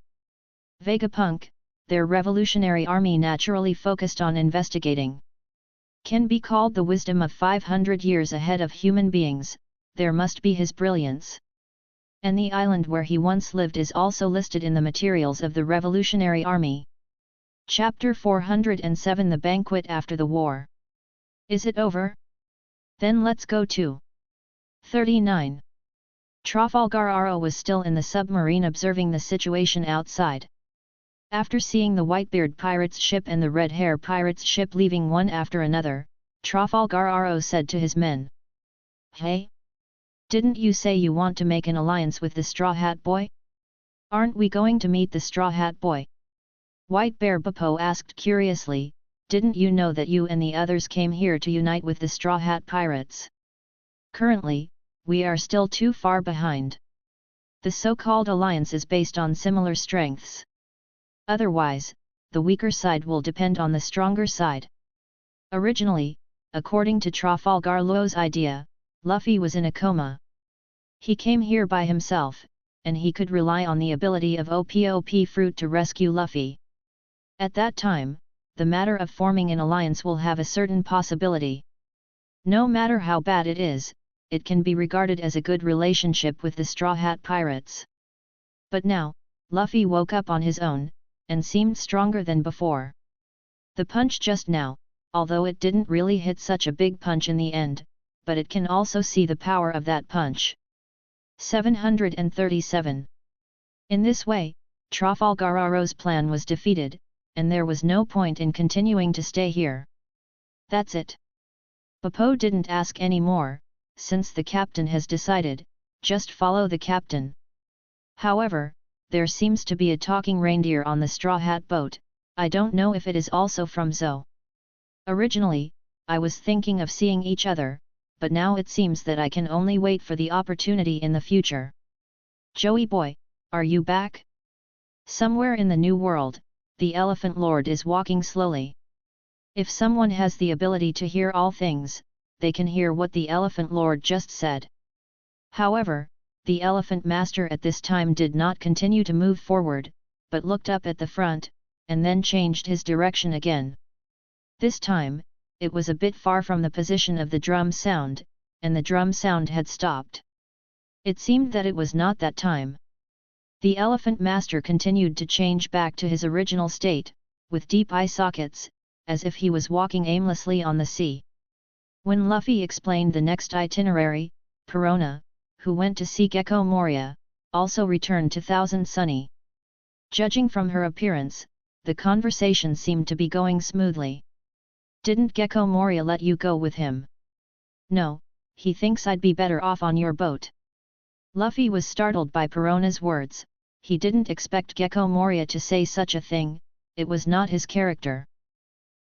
Vegapunk, their Revolutionary Army naturally focused on investigating. Can be called the wisdom of 500 years ahead of human beings, there must be his brilliance. And the island where he once lived is also listed in the materials of the Revolutionary Army. Chapter 407 The Banquet After the War. Is it over? Then let's go to 39. Trafalgar Aro was still in the submarine observing the situation outside. After seeing the Whitebeard pirate's ship and the Red Hair pirate's ship leaving one after another, Trafalgar Aro said to his men. Hey? Didn't you say you want to make an alliance with the Straw Hat Boy? Aren't we going to meet the Straw Hat Boy? White Bear Beppo asked curiously, didn't you know that you and the others came here to unite with the Straw Hat Pirates? Currently, we are still too far behind. The so-called alliance is based on similar strengths. Otherwise, the weaker side will depend on the stronger side. Originally, according to Trafalgar Lawy's idea, Luffy was in a coma. He came here by himself, and he could rely on the ability of OPOP Fruit to rescue Luffy. At that time, the matter of forming an alliance will have a certain possibility. No matter how bad it is, it can be regarded as a good relationship with the Straw Hat Pirates. But now, Luffy woke up on his own, and seemed stronger than before. The punch just now, although it didn't really hit such a big punch in the end, but it can also see the power of that punch. 737. In this way, Trafalgar's plan was defeated, and there was no point in continuing to stay here. That's it. Popo didn't ask any more, since the captain has decided, just follow the captain. However, there seems to be a talking reindeer on the Straw Hat boat. I don't know if it is also from Zou. Originally, I was thinking of seeing each other, but now it seems that I can only wait for the opportunity in the future. Joey boy, are you back? Somewhere in the New World, the Elephant Lord is walking slowly. If someone has the ability to hear all things, they can hear what the Elephant Lord just said. However, the Elephant Master at this time did not continue to move forward, but looked up at the front, and then changed his direction again. This time, it was a bit far from the position of the drum sound, and the drum sound had stopped. It seemed that it was not that time. The Elephant Master continued to change back to his original state, with deep eye sockets, as if he was walking aimlessly on the sea. When Luffy explained the next itinerary, Perona, who went to see Gecko Moria, also returned to Thousand Sunny. Judging from her appearance, the conversation seemed to be going smoothly. Didn't Gecko Moria let you go with him? No, he thinks I'd be better off on your boat. Luffy was startled by Perona's words. He didn't expect Gecko Moria to say such a thing, it was not his character.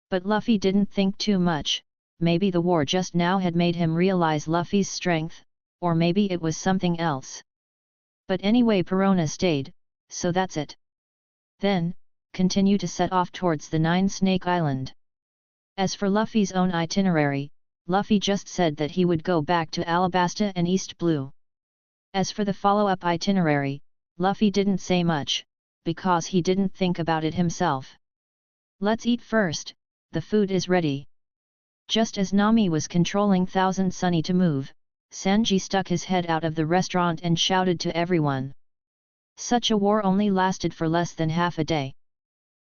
But Luffy didn't think too much. Maybe the war just now had made him realize Luffy's strength, or maybe it was something else. But anyway, Perona stayed, so that's it. Then, continue to set off towards the Nine Snake Island. As for Luffy's own itinerary, Luffy just said that he would go back to Alabasta and East Blue. As for the follow-up itinerary, Luffy didn't say much, because he didn't think about it himself. Let's eat first, the food is ready. Just as Nami was controlling Thousand Sunny to move, Sanji stuck his head out of the restaurant and shouted to everyone. Such a war only lasted for less than half a day.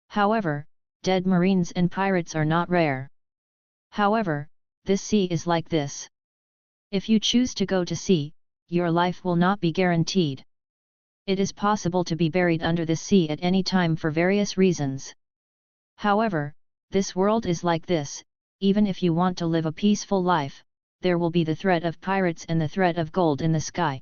However, dead marines and pirates are not rare. However, this sea is like this. If you choose to go to sea, your life will not be guaranteed. It is possible to be buried under the sea at any time for various reasons. However, this world is like this. Even if you want to live a peaceful life, there will be the threat of pirates and the threat of gold in the sky.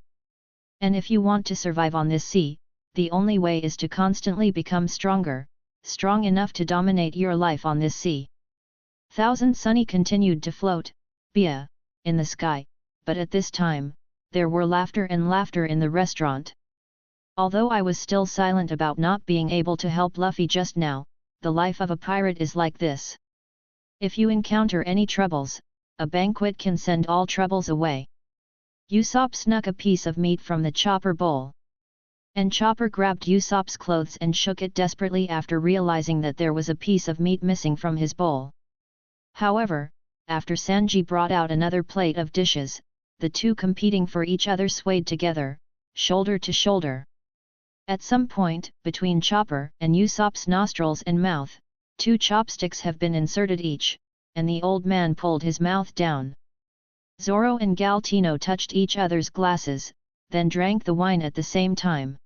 And if you want to survive on this sea, the only way is to constantly become stronger, strong enough to dominate your life on this sea. Thousand Sunny continued to float, in the sky, but at this time, there were laughter and laughter in the restaurant. Although I was still silent about not being able to help Luffy just now, the life of a pirate is like this. If you encounter any troubles, a banquet can send all troubles away. Usopp snuck a piece of meat from the Chopper bowl. And Chopper grabbed Usopp's clothes and shook it desperately after realizing that there was a piece of meat missing from his bowl. However, after Sanji brought out another plate of dishes, the two competing for each other swayed together, shoulder to shoulder. At some point, between Chopper and Usopp's nostrils and mouth, 2 chopsticks have been inserted each, and the old man pulled his mouth down. Zoro and Galtino touched each other's glasses, then drank the wine at the same time.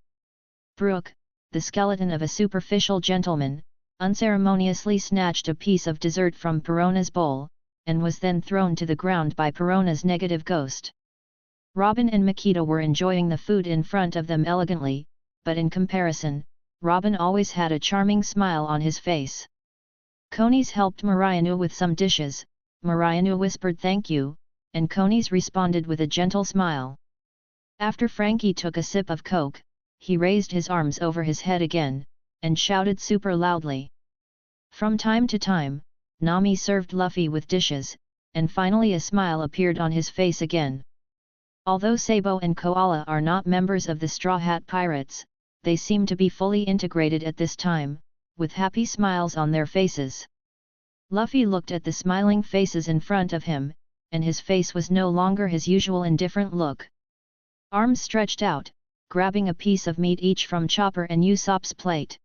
Brook, the skeleton of a superficial gentleman, unceremoniously snatched a piece of dessert from Perona's bowl, and was then thrown to the ground by Perona's negative ghost. Robin and Makita were enjoying the food in front of them elegantly, but in comparison, Robin always had a charming smile on his face. Konis helped Marianu with some dishes. Marianu whispered thank you, and Konis responded with a gentle smile. After Frankie took a sip of Coke, he raised his arms over his head again, and shouted super loudly. From time to time, Nami served Luffy with dishes, and finally a smile appeared on his face again. Although Sabo and Koala are not members of the Straw Hat Pirates, they seem to be fully integrated at this time, with happy smiles on their faces. Luffy looked at the smiling faces in front of him, and his face was no longer his usual indifferent look. Arms stretched out, grabbing a piece of meat each from Chopper and Usopp's plate.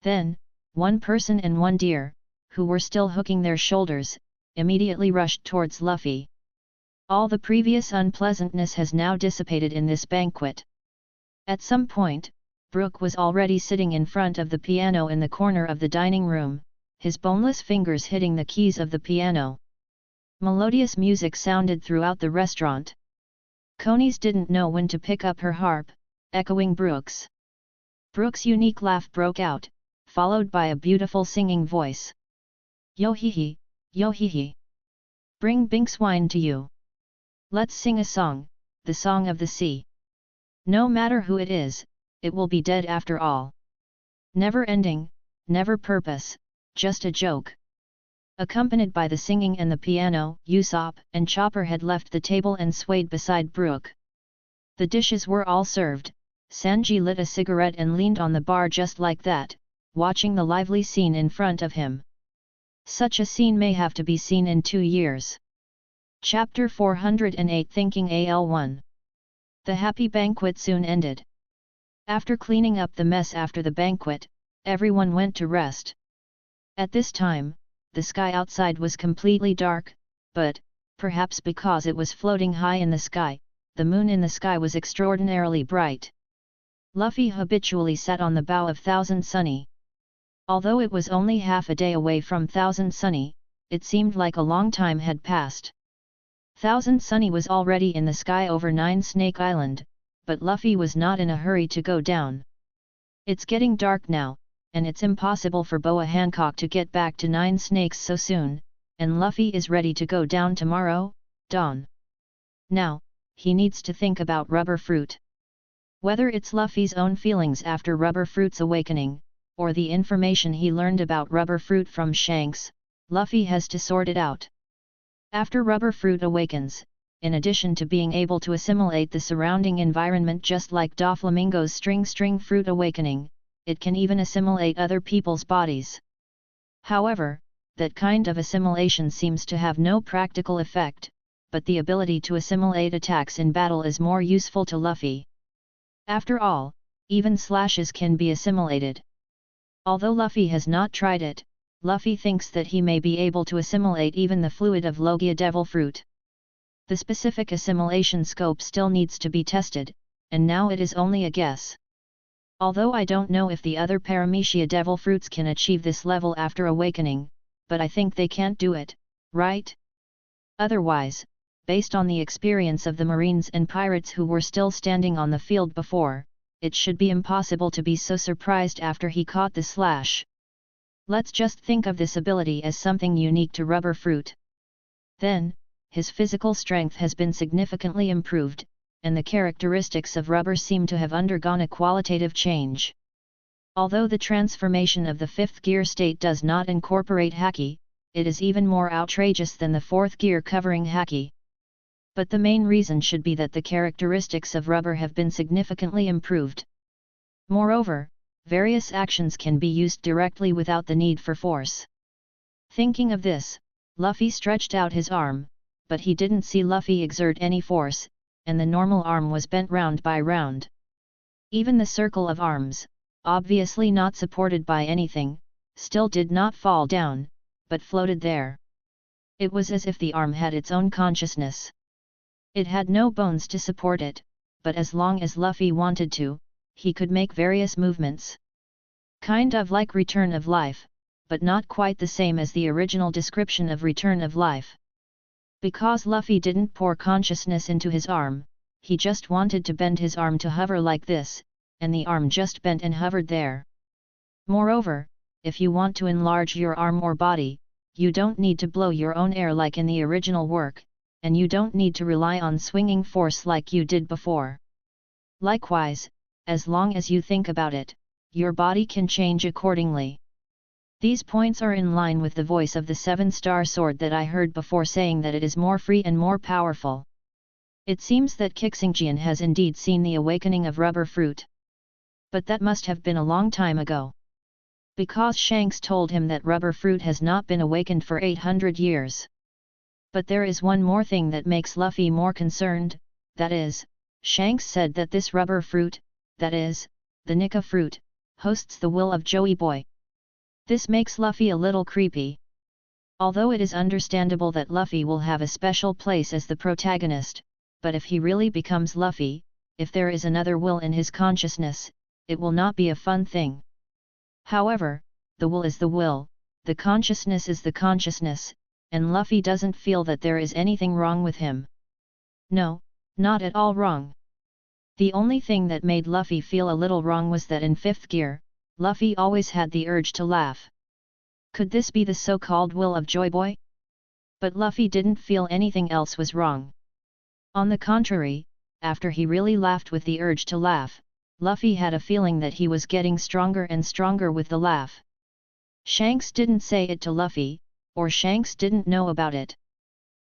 Then, one person and one deer, who were still hooking their shoulders, immediately rushed towards Luffy. All the previous unpleasantness has now dissipated in this banquet. At some point, Brook was already sitting in front of the piano in the corner of the dining room, his boneless fingers hitting the keys of the piano. Melodious music sounded throughout the restaurant. Coney's didn't know when to pick up her harp, echoing Brook's. Brook's unique laugh broke out, followed by a beautiful singing voice. Yo hee hee, yo hee hee. Bring Binks wine to you. Let's sing a song, the song of the sea. No matter who it is, it will be dead after all. Never ending, never purpose, just a joke. Accompanied by the singing and the piano, Usopp and Chopper had left the table and swayed beside Brook. The dishes were all served. Sanji lit a cigarette and leaned on the bar just like that, watching the lively scene in front of him. Such a scene may have to be seen in 2 years. Chapter 408 Thinking AL1. The happy banquet soon ended. After cleaning up the mess after the banquet, everyone went to rest. At this time, the sky outside was completely dark, but, perhaps because it was floating high in the sky, the moon in the sky was extraordinarily bright. Luffy habitually sat on the bow of Thousand Sunny. Although it was only half a day away from Thousand Sunny, it seemed like a long time had passed. Thousand Sunny was already in the sky over Nine Snake Island, but Luffy was not in a hurry to go down. It's getting dark now, and it's impossible for Boa Hancock to get back to Nine Snakes so soon, and Luffy is ready to go down tomorrow, dawn. Now, he needs to think about Rubber Fruit. Whether it's Luffy's own feelings after Rubber Fruit's awakening, or the information he learned about Rubber Fruit from Shanks, Luffy has to sort it out. After Rubber Fruit awakens, in addition to being able to assimilate the surrounding environment just like Doflamingo's String Fruit awakening, it can even assimilate other people's bodies. However, that kind of assimilation seems to have no practical effect, but the ability to assimilate attacks in battle is more useful to Luffy. After all, even slashes can be assimilated. Although Luffy has not tried it, Luffy thinks that he may be able to assimilate even the fluid of Logia Devil Fruit. The specific assimilation scope still needs to be tested, and now it is only a guess. Although I don't know if the other Paramecia Devil Fruits can achieve this level after awakening, but I think they can't do it, right? Otherwise, based on the experience of the Marines and pirates who were still standing on the field before, it should be impossible to be so surprised after he caught the slash. Let's just think of this ability as something unique to Rubber Fruit. Then, his physical strength has been significantly improved, and the characteristics of Rubber seem to have undergone a qualitative change. Although the transformation of the 5th gear state does not incorporate Haki, it is even more outrageous than the 4th gear covering Haki. But the main reason should be that the characteristics of Rubber have been significantly improved. Moreover, various actions can be used directly without the need for force. Thinking of this, Luffy stretched out his arm, but he didn't see Luffy exert any force, and the normal arm was bent round by round. Even the circle of arms, obviously not supported by anything, still did not fall down, but floated there. It was as if the arm had its own consciousness. It had no bones to support it, but as long as Luffy wanted to, he could make various movements. Kind of like Return of Life, but not quite the same as the original description of Return of Life. Because Luffy didn't pour consciousness into his arm, he just wanted to bend his arm to hover like this, and the arm just bent and hovered there. Moreover, if you want to enlarge your arm or body, you don't need to blow your own air like in the original work, and you don't need to rely on swinging force like you did before. Likewise, as long as you think about it, your body can change accordingly. These points are in line with the voice of the 7-star sword that I heard before saying that it is more free and more powerful. It seems that Qingxuan has indeed seen the awakening of rubber fruit. But that must have been a long time ago. Because Shanks told him that rubber fruit has not been awakened for 800 years. But there is one more thing that makes Luffy more concerned, that is, Shanks said that this rubber fruit, that is, the Nika fruit, hosts the will of Joey Boy. This makes Luffy a little creepy. Although it is understandable that Luffy will have a special place as the protagonist, but if he really becomes Luffy, if there is another will in his consciousness, it will not be a fun thing. However, the will is the will, the consciousness is the consciousness, and Luffy doesn't feel that there is anything wrong with him. No, not at all wrong. The only thing that made Luffy feel a little wrong was that in 5th gear, Luffy always had the urge to laugh. Could this be the so-called will of Joy Boy? But Luffy didn't feel anything else was wrong. On the contrary, after he really laughed with the urge to laugh, Luffy had a feeling that he was getting stronger and stronger with the laugh. Shanks didn't say it to Luffy, or Shanks didn't know about it.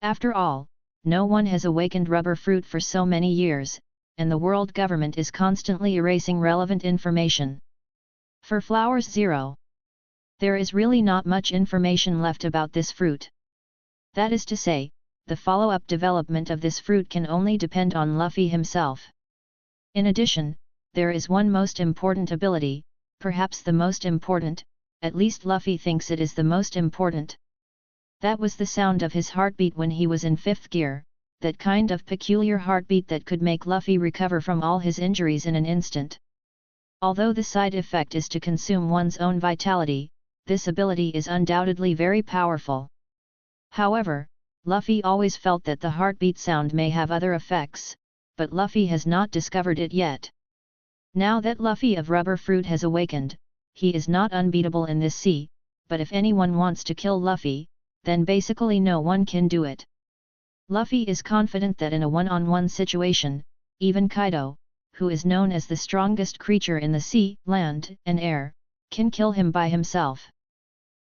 After all, no one has awakened rubber fruit for so many years, and the world government is constantly erasing relevant information. For Flowers 0, there is really not much information left about this fruit. That is to say, the follow-up development of this fruit can only depend on Luffy himself. In addition, there is one most important ability, perhaps the most important, at least Luffy thinks it is the most important. That was the sound of his heartbeat when he was in 5th gear, that kind of peculiar heartbeat that could make Luffy recover from all his injuries in an instant. Although the side effect is to consume one's own vitality, this ability is undoubtedly very powerful. However, Luffy always felt that the heartbeat sound may have other effects, but Luffy has not discovered it yet. Now that Luffy of Rubber Fruit has awakened, he is not unbeatable in this sea, but if anyone wants to kill Luffy, then basically no one can do it. Luffy is confident that in a one-on-one situation, even Kaido, who is known as the strongest creature in the sea, land, and air, can kill him by himself.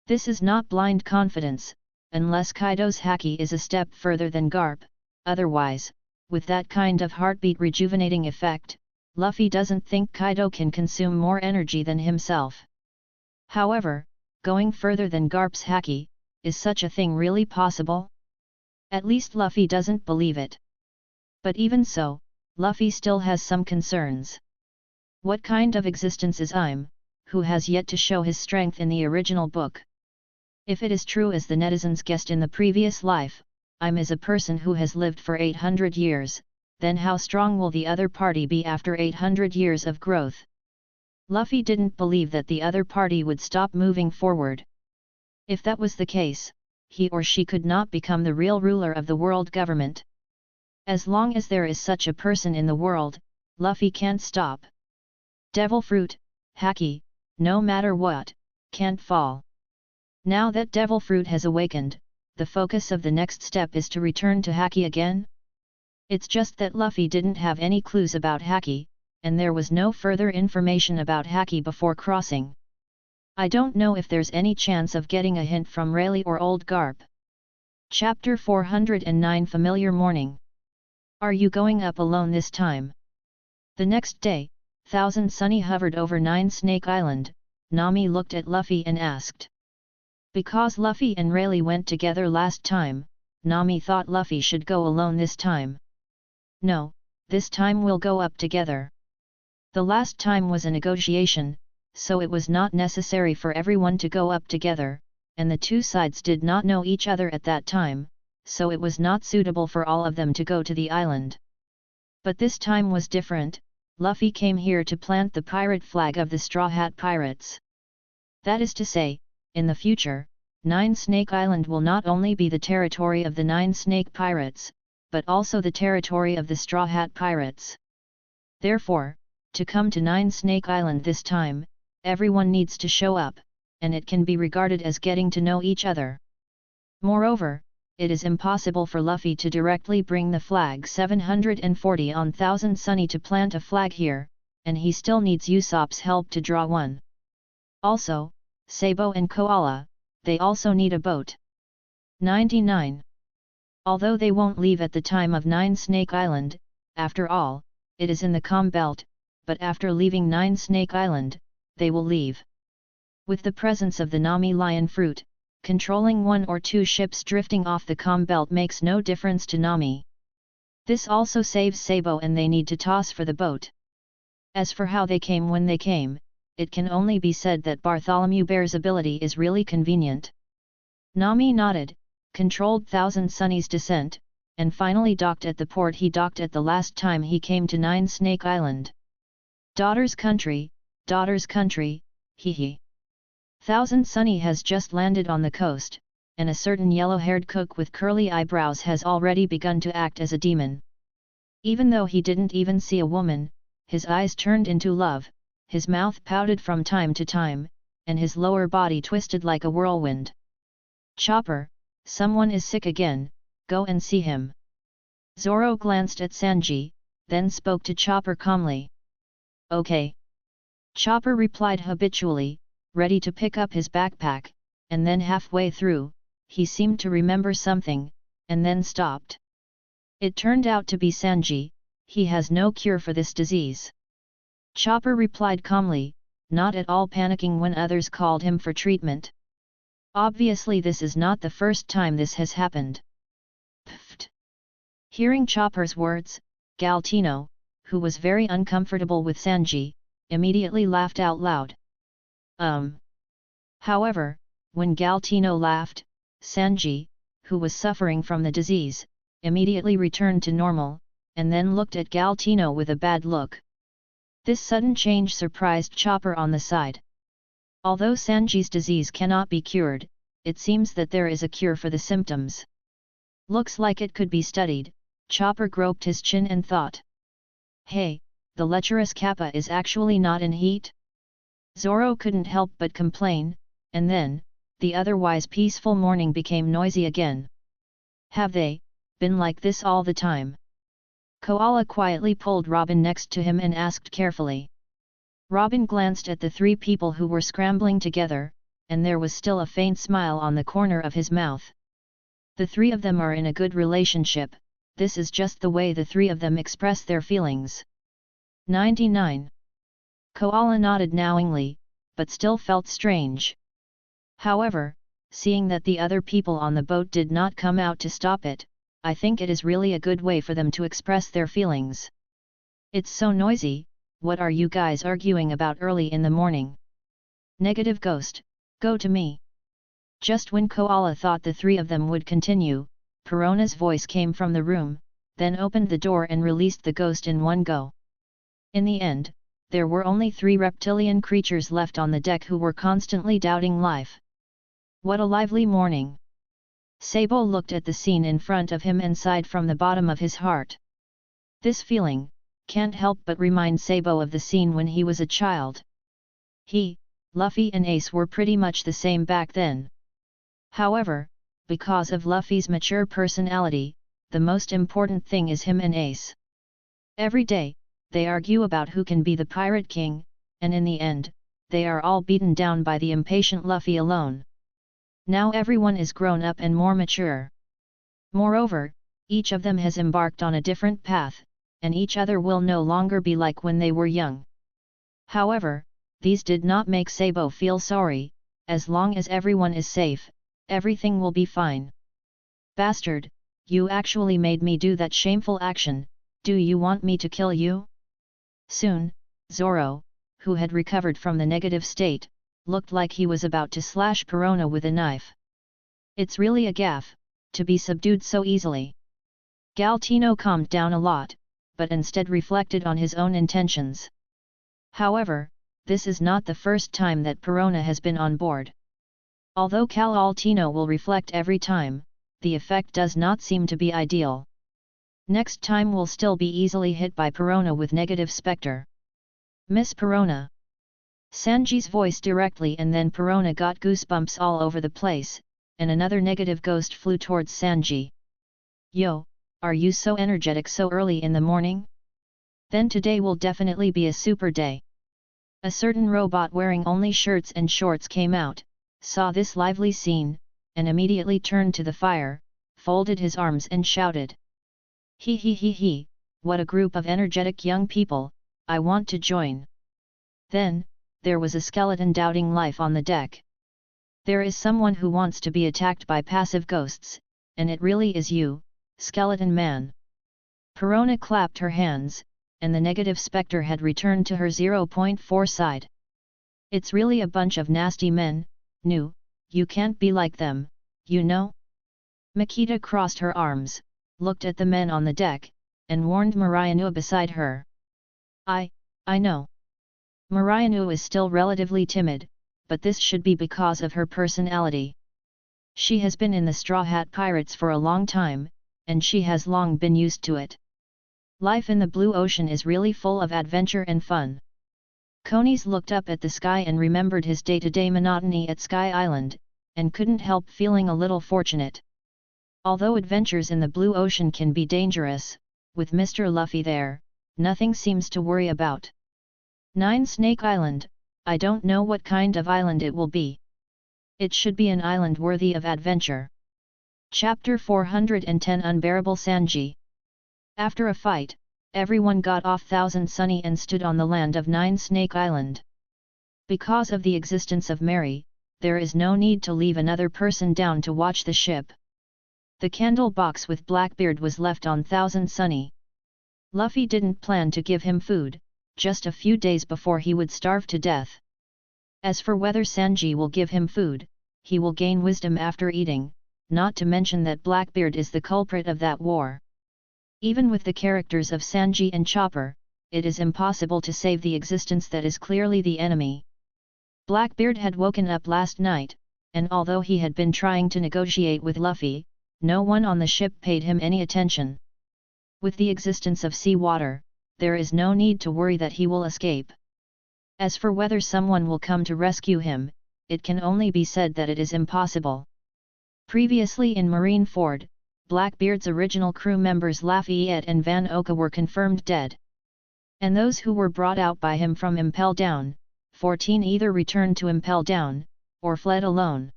This is not blind confidence, unless Kaido's haki is a step further than Garp, otherwise, with that kind of heartbeat rejuvenating effect, Luffy doesn't think Kaido can consume more energy than himself. However, going further than Garp's haki, is such a thing really possible? At least Luffy doesn't believe it. But even so, Luffy still has some concerns. What kind of existence is I'm, who has yet to show his strength in the original book? If it is true as the netizens guessed in the previous life, I'm is a person who has lived for 800 years, then how strong will the other party be after 800 years of growth? Luffy didn't believe that the other party would stop moving forward. If that was the case, he or she could not become the real ruler of the world government. As long as there is such a person in the world, Luffy can't stop. Devil Fruit, haki, no matter what, can't fall. Now that Devil Fruit has awakened, the focus of the next step is to return to haki again? It's just that Luffy didn't have any clues about haki, and there was no further information about haki before crossing. I don't know if there's any chance of getting a hint from Rayleigh or Old Garp. Chapter 409 Familiar Morning. Are you going up alone this time? The next day, Thousand Sunny hovered over Nine Snake Island. Nami looked at Luffy and asked. Because Luffy and Rayleigh went together last time, Nami thought Luffy should go alone this time. No, this time we'll go up together. The last time was a negotiation, so it was not necessary for everyone to go up together, and the two sides did not know each other at that time, so it was not suitable for all of them to go to the island. But this time was different. Luffy came here to plant the pirate flag of the Straw Hat Pirates. That is to say, in the future, Nine Snake Island will not only be the territory of the Nine Snake Pirates, but also the territory of the Straw Hat Pirates. Therefore, to come to Nine Snake Island this time, everyone needs to show up, and it can be regarded as getting to know each other. Moreover, it is impossible for Luffy to directly bring the flag 740 on Thousand Sunny to plant a flag here, and he still needs Usopp's help to draw one. Also, Sabo and Koala, they also need a boat. 99. Although they won't leave at the time of Nine Snake Island, after all, it is in the calm belt, but after leaving Nine Snake Island, they will leave. With the presence of the Nami lion fruit, controlling one or two ships drifting off the calm belt makes no difference to Nami. This also saves Sabo and they need to toss for the boat. As for how they came when they came, it can only be said that Bartholomew Bear's ability is really convenient. Nami nodded, controlled Thousand Sunny's descent, and finally docked at the port he docked at the last time he came to Nine Snake Island. Daughter's country, hee hee. Thousand Sunny has just landed on the coast, and a certain yellow-haired cook with curly eyebrows has already begun to act as a demon. Even though he didn't even see a woman, his eyes turned into love, his mouth pouted from time to time, and his lower body twisted like a whirlwind. Chopper, someone is sick again, go and see him. Zoro glanced at Sanji, then spoke to Chopper calmly. Okay. Chopper replied habitually, ready to pick up his backpack, and then halfway through, he seemed to remember something, and then stopped. It turned out to be Sanji, he has no cure for this disease. Chopper replied calmly, not at all panicking when others called him for treatment. Obviously this is not the first time this has happened. Pfft. Hearing Chopper's words, Galtino, who was very uncomfortable with Sanji, immediately laughed out loud. However, when Galtino laughed, Sanji, who was suffering from the disease, immediately returned to normal, and then looked at Galtino with a bad look. This sudden change surprised Chopper on the side. Although Sanji's disease cannot be cured, it seems that there is a cure for the symptoms. Looks like it could be studied, Chopper groped his chin and thought. Hey, the lecherous Kappa is actually not in heat? Zoro couldn't help but complain, and then, the otherwise peaceful morning became noisy again. Have they been like this all the time? Koala quietly pulled Robin next to him and asked carefully. Robin glanced at the three people who were scrambling together, and there was still a faint smile on the corner of his mouth. The three of them are in a good relationship, this is just the way the three of them express their feelings. 99. Koala nodded knowingly, but still felt strange. However, seeing that the other people on the boat did not come out to stop it, I think it is really a good way for them to express their feelings. It's so noisy, what are you guys arguing about early in the morning? Negative ghost, go to me. Just when Koala thought the three of them would continue, Perona's voice came from the room, then opened the door and released the ghost in one go. In the end, there were only 3 reptilian creatures left on the deck who were constantly doubting life. What a lively morning! Sabo looked at the scene in front of him and sighed from the bottom of his heart. This feeling can't help but remind Sabo of the scene when he was a child. He, Luffy and Ace were pretty much the same back then. However, because of Luffy's mature personality, the most important thing is him and Ace. Every day, they argue about who can be the Pirate King, and in the end, they are all beaten down by the impatient Luffy alone. Now everyone is grown up and more mature. Moreover, each of them has embarked on a different path, and each other will no longer be like when they were young. However, these did not make Sabo feel sorry, as long as everyone is safe, everything will be fine. Bastard, you actually made me do that shameful action, do you want me to kill you? Soon, Zoro, who had recovered from the negative state, looked like he was about to slash Perona with a knife. It's really a gaffe, to be subdued so easily. Galtino calmed down a lot, but instead reflected on his own intentions. However, this is not the first time that Perona has been on board. Although Galtino will reflect every time, the effect does not seem to be ideal. Next time will still be easily hit by Perona with negative spectre. Miss Perona. Sanji's voice directly, and then Perona got goosebumps all over the place, and another negative ghost flew towards Sanji. Yo, are you so energetic so early in the morning? Then today will definitely be a super day. A certain robot wearing only shirts and shorts came out, saw this lively scene, and immediately turned to the fire, folded his arms and shouted. He, what a group of energetic young people, I want to join. Then, there was a skeleton doubting life on the deck. There is someone who wants to be attacked by passive ghosts, and it really is you, Skeleton Man. Perona clapped her hands, and the negative spectre had returned to her 0.4 side. It's really a bunch of nasty men, Nu, you can't be like them, you know? Makita crossed her arms, looked at the men on the deck, and warned Marianu beside her. I know. Marianu is still relatively timid, but this should be because of her personality. She has been in the Straw Hat Pirates for a long time, and she has long been used to it. Life in the blue ocean is really full of adventure and fun. Konis looked up at the sky and remembered his day-to-day monotony at Sky Island, and couldn't help feeling a little fortunate. Although adventures in the blue ocean can be dangerous, with Mr. Luffy there, nothing seems to worry about. 9 Snake Island, I don't know what kind of island it will be. It should be an island worthy of adventure. Chapter 410 Unbearable Sanji. After a fight, everyone got off Thousand Sunny and stood on the land of 9 Snake Island. Because of the existence of Mary, there is no need to leave another person down to watch the ship. The candle box with Blackbeard was left on Thousand Sunny. Luffy didn't plan to give him food, just a few days before he would starve to death. As for whether Sanji will give him food, he will gain wisdom after eating, not to mention that Blackbeard is the culprit of that war. Even with the characters of Sanji and Chopper, it is impossible to save the existence that is clearly the enemy. Blackbeard had woken up last night, and although he had been trying to negotiate with Luffy, no one on the ship paid him any attention. With the existence of sea water, there is no need to worry that he will escape. As for whether someone will come to rescue him, it can only be said that it is impossible. Previously in Marineford, Blackbeard's original crew members Lafayette and Van Oka were confirmed dead. And those who were brought out by him from Impel Down, 14 either returned to Impel Down, or fled alone.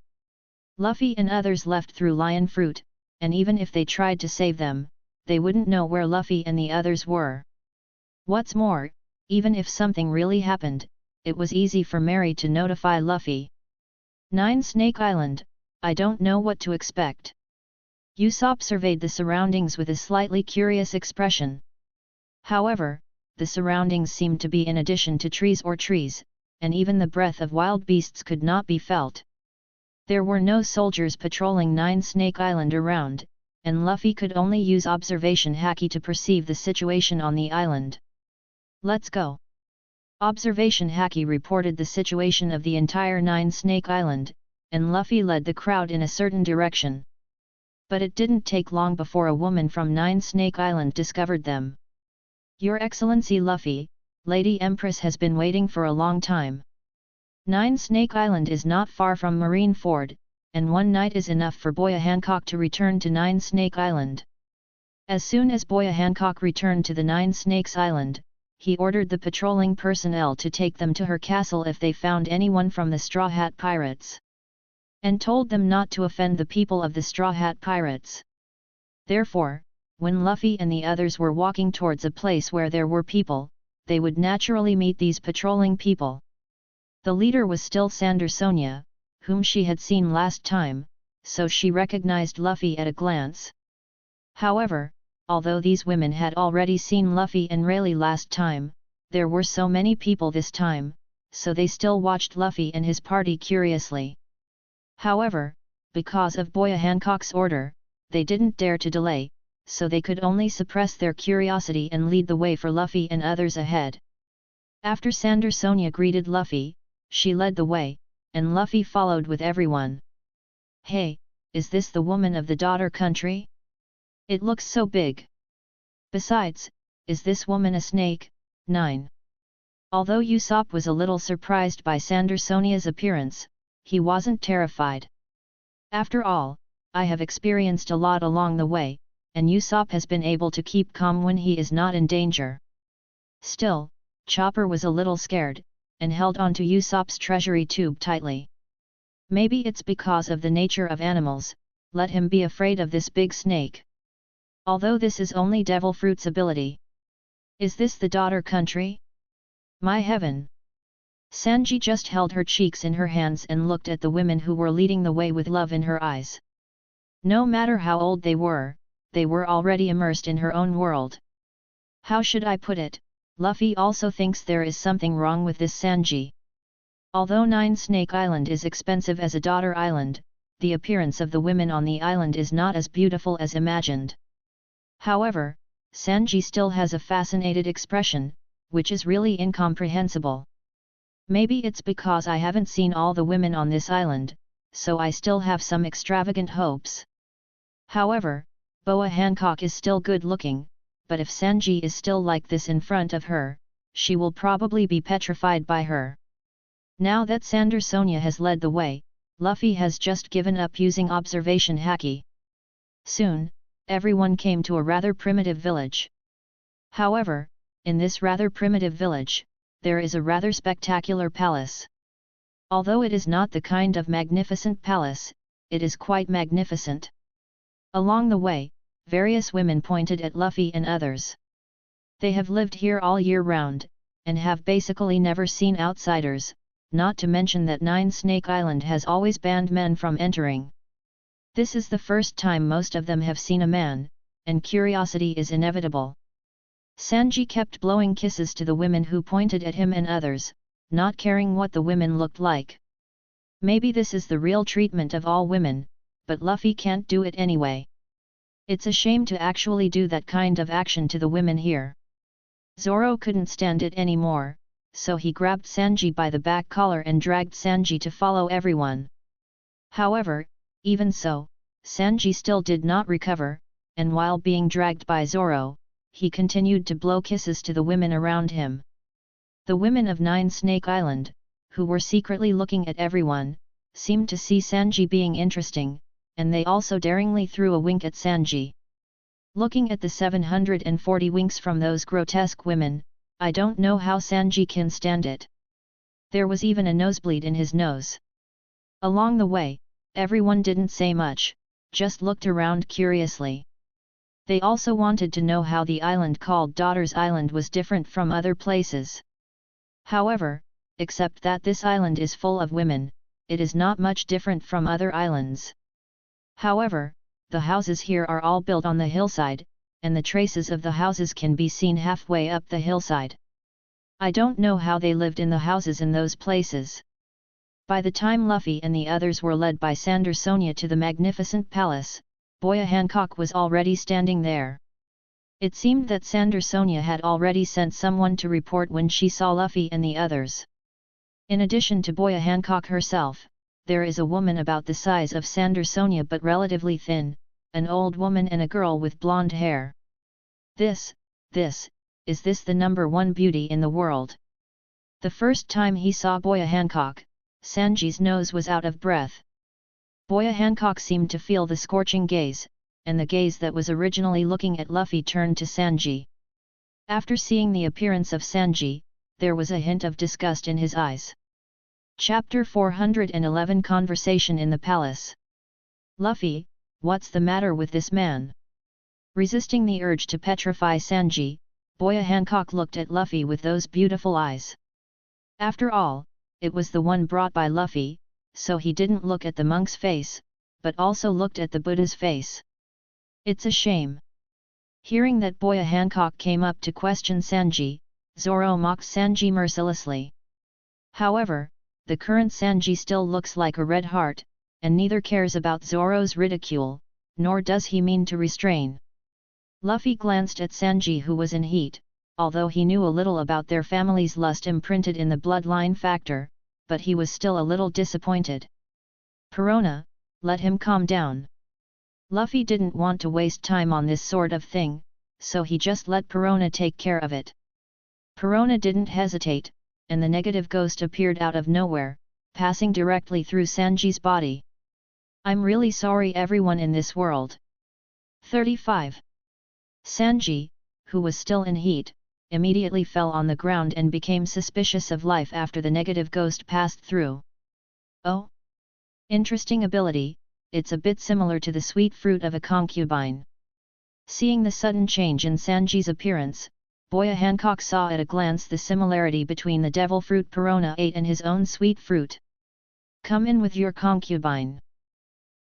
Luffy and others left through Lion Fruit, and even if they tried to save them, they wouldn't know where Luffy and the others were. What's more, even if something really happened, it was easy for Mary to notify Luffy. 9 Snake Island, I don't know what to expect. Usopp surveyed the surroundings with a slightly curious expression. However, the surroundings seemed to be in addition to trees, and even the breath of wild beasts could not be felt. There were no soldiers patrolling 9 Snake Island around, and Luffy could only use observation haki to perceive the situation on the island. Let's go! Observation haki reported the situation of the entire 9 Snake Island, and Luffy led the crowd in a certain direction. But it didn't take long before a woman from 9 Snake Island discovered them. Your Excellency Luffy, Lady Empress has been waiting for a long time. 9 Snake Island is not far from Marineford, and one night is enough for Boya Hancock to return to 9 Snake Island. As soon as Boya Hancock returned to the 9 Snakes Island, he ordered the patrolling personnel to take them to her castle if they found anyone from the Straw Hat Pirates. And told them not to offend the people of the Straw Hat Pirates. Therefore, when Luffy and the others were walking towards a place where there were people, they would naturally meet these patrolling people. The leader was still Sandersonia, whom she had seen last time, so she recognized Luffy at a glance. However, although these women had already seen Luffy and Rayleigh last time, there were so many people this time, so they still watched Luffy and his party curiously. However, because of Boya Hancock's order, they didn't dare to delay, so they could only suppress their curiosity and lead the way for Luffy and others ahead. After Sandersonia greeted Luffy, she led the way, and Luffy followed with everyone. Hey, is this the woman of the daughter country? It looks so big. Besides, is this woman a snake? 9. Although Usopp was a little surprised by Sandersonia's appearance, he wasn't terrified. After all, I have experienced a lot along the way, and Usopp has been able to keep calm when he is not in danger. Still, Chopper was a little scared, and held onto Usopp's treasury tube tightly. Maybe it's because of the nature of animals, let him be afraid of this big snake. Although this is only Devil Fruit's ability. Is this the daughter country? My heaven! Sanji just held her cheeks in her hands and looked at the women who were leading the way with love in her eyes. No matter how old they were already immersed in her own world. How should I put it, Luffy also thinks there is something wrong with this Sanji. Although Nine Snake Island is expensive as a daughter island, the appearance of the women on the island is not as beautiful as imagined. However, Sanji still has a fascinated expression, which is really incomprehensible. Maybe it's because I haven't seen all the women on this island, so I still have some extravagant hopes. However, Boa Hancock is still good looking, but if Sanji is still like this in front of her, she will probably be petrified by her. Now that Sander Sonia has led the way, Luffy has just given up using observation haki. Soon, everyone came to a rather primitive village. However, in this rather primitive village, there is a rather spectacular palace. Although it is not the kind of magnificent palace, it is quite magnificent. Along the way, various women pointed at Luffy and others. They have lived here all year round, and have basically never seen outsiders, not to mention that Nine Snake Island has always banned men from entering. This is the first time most of them have seen a man, and curiosity is inevitable. Sanji kept blowing kisses to the women who pointed at him and others, not caring what the women looked like. Maybe this is the real treatment of all women, but Luffy can't do it anyway. It's a shame to actually do that kind of action to the women here. Zoro couldn't stand it anymore, so he grabbed Sanji by the back collar and dragged Sanji to follow everyone. However, even so, Sanji still did not recover, and while being dragged by Zoro, he continued to blow kisses to the women around him. The women of Nine Snake Island, who were secretly looking at everyone, seemed to see Sanji being interesting, and they also daringly threw a wink at Sanji. Looking at the 740 winks from those grotesque women, I don't know how Sanji can stand it. There was even a nosebleed in his nose. Along the way, everyone didn't say much, just looked around curiously. They also wanted to know how the island called Daughter's Island was different from other places. However, except that this island is full of women, it is not much different from other islands. However, the houses here are all built on the hillside, and the traces of the houses can be seen halfway up the hillside. I don't know how they lived in the houses in those places. By the time Luffy and the others were led by Sander Sonia to the magnificent palace, Boya Hancock was already standing there. It seemed that Sander Sonia had already sent someone to report when she saw Luffy and the others. In addition to Boya Hancock herself, there is a woman about the size of Sander Sonia but relatively thin, an old woman and a girl with blonde hair. Is this the number one beauty in the world? The first time he saw Boya Hancock, Sanji's nose was out of breath. Boya Hancock seemed to feel the scorching gaze, and the gaze that was originally looking at Luffy turned to Sanji. After seeing the appearance of Sanji, there was a hint of disgust in his eyes. Chapter 411 Conversation in the Palace. Luffy, what's the matter with this man? Resisting the urge to petrify Sanji, Boya Hancock looked at Luffy with those beautiful eyes. After all, it was the one brought by Luffy, so he didn't look at the monk's face, but also looked at the Buddha's face. It's a shame. Hearing that Boya Hancock came up to question Sanji, Zoro mocked Sanji mercilessly. However, the current Sanji still looks like a red heart, and neither cares about Zoro's ridicule, nor does he mean to restrain. Luffy glanced at Sanji, who was in heat, although he knew a little about their family's lust imprinted in the bloodline factor, but he was still a little disappointed. Perona, let him calm down. Luffy didn't want to waste time on this sort of thing, so he just let Perona take care of it. Perona didn't hesitate, and the negative ghost appeared out of nowhere, passing directly through Sanji's body. I'm really sorry everyone in this world. 35. Sanji, who was still in heat, immediately fell on the ground and became suspicious of life after the negative ghost passed through. Oh! Interesting ability, it's a bit similar to the sweet fruit of a concubine. Seeing the sudden change in Sanji's appearance, Boya Hancock saw at a glance the similarity between the devil fruit Perona ate and his own sweet fruit. Come in with your concubine.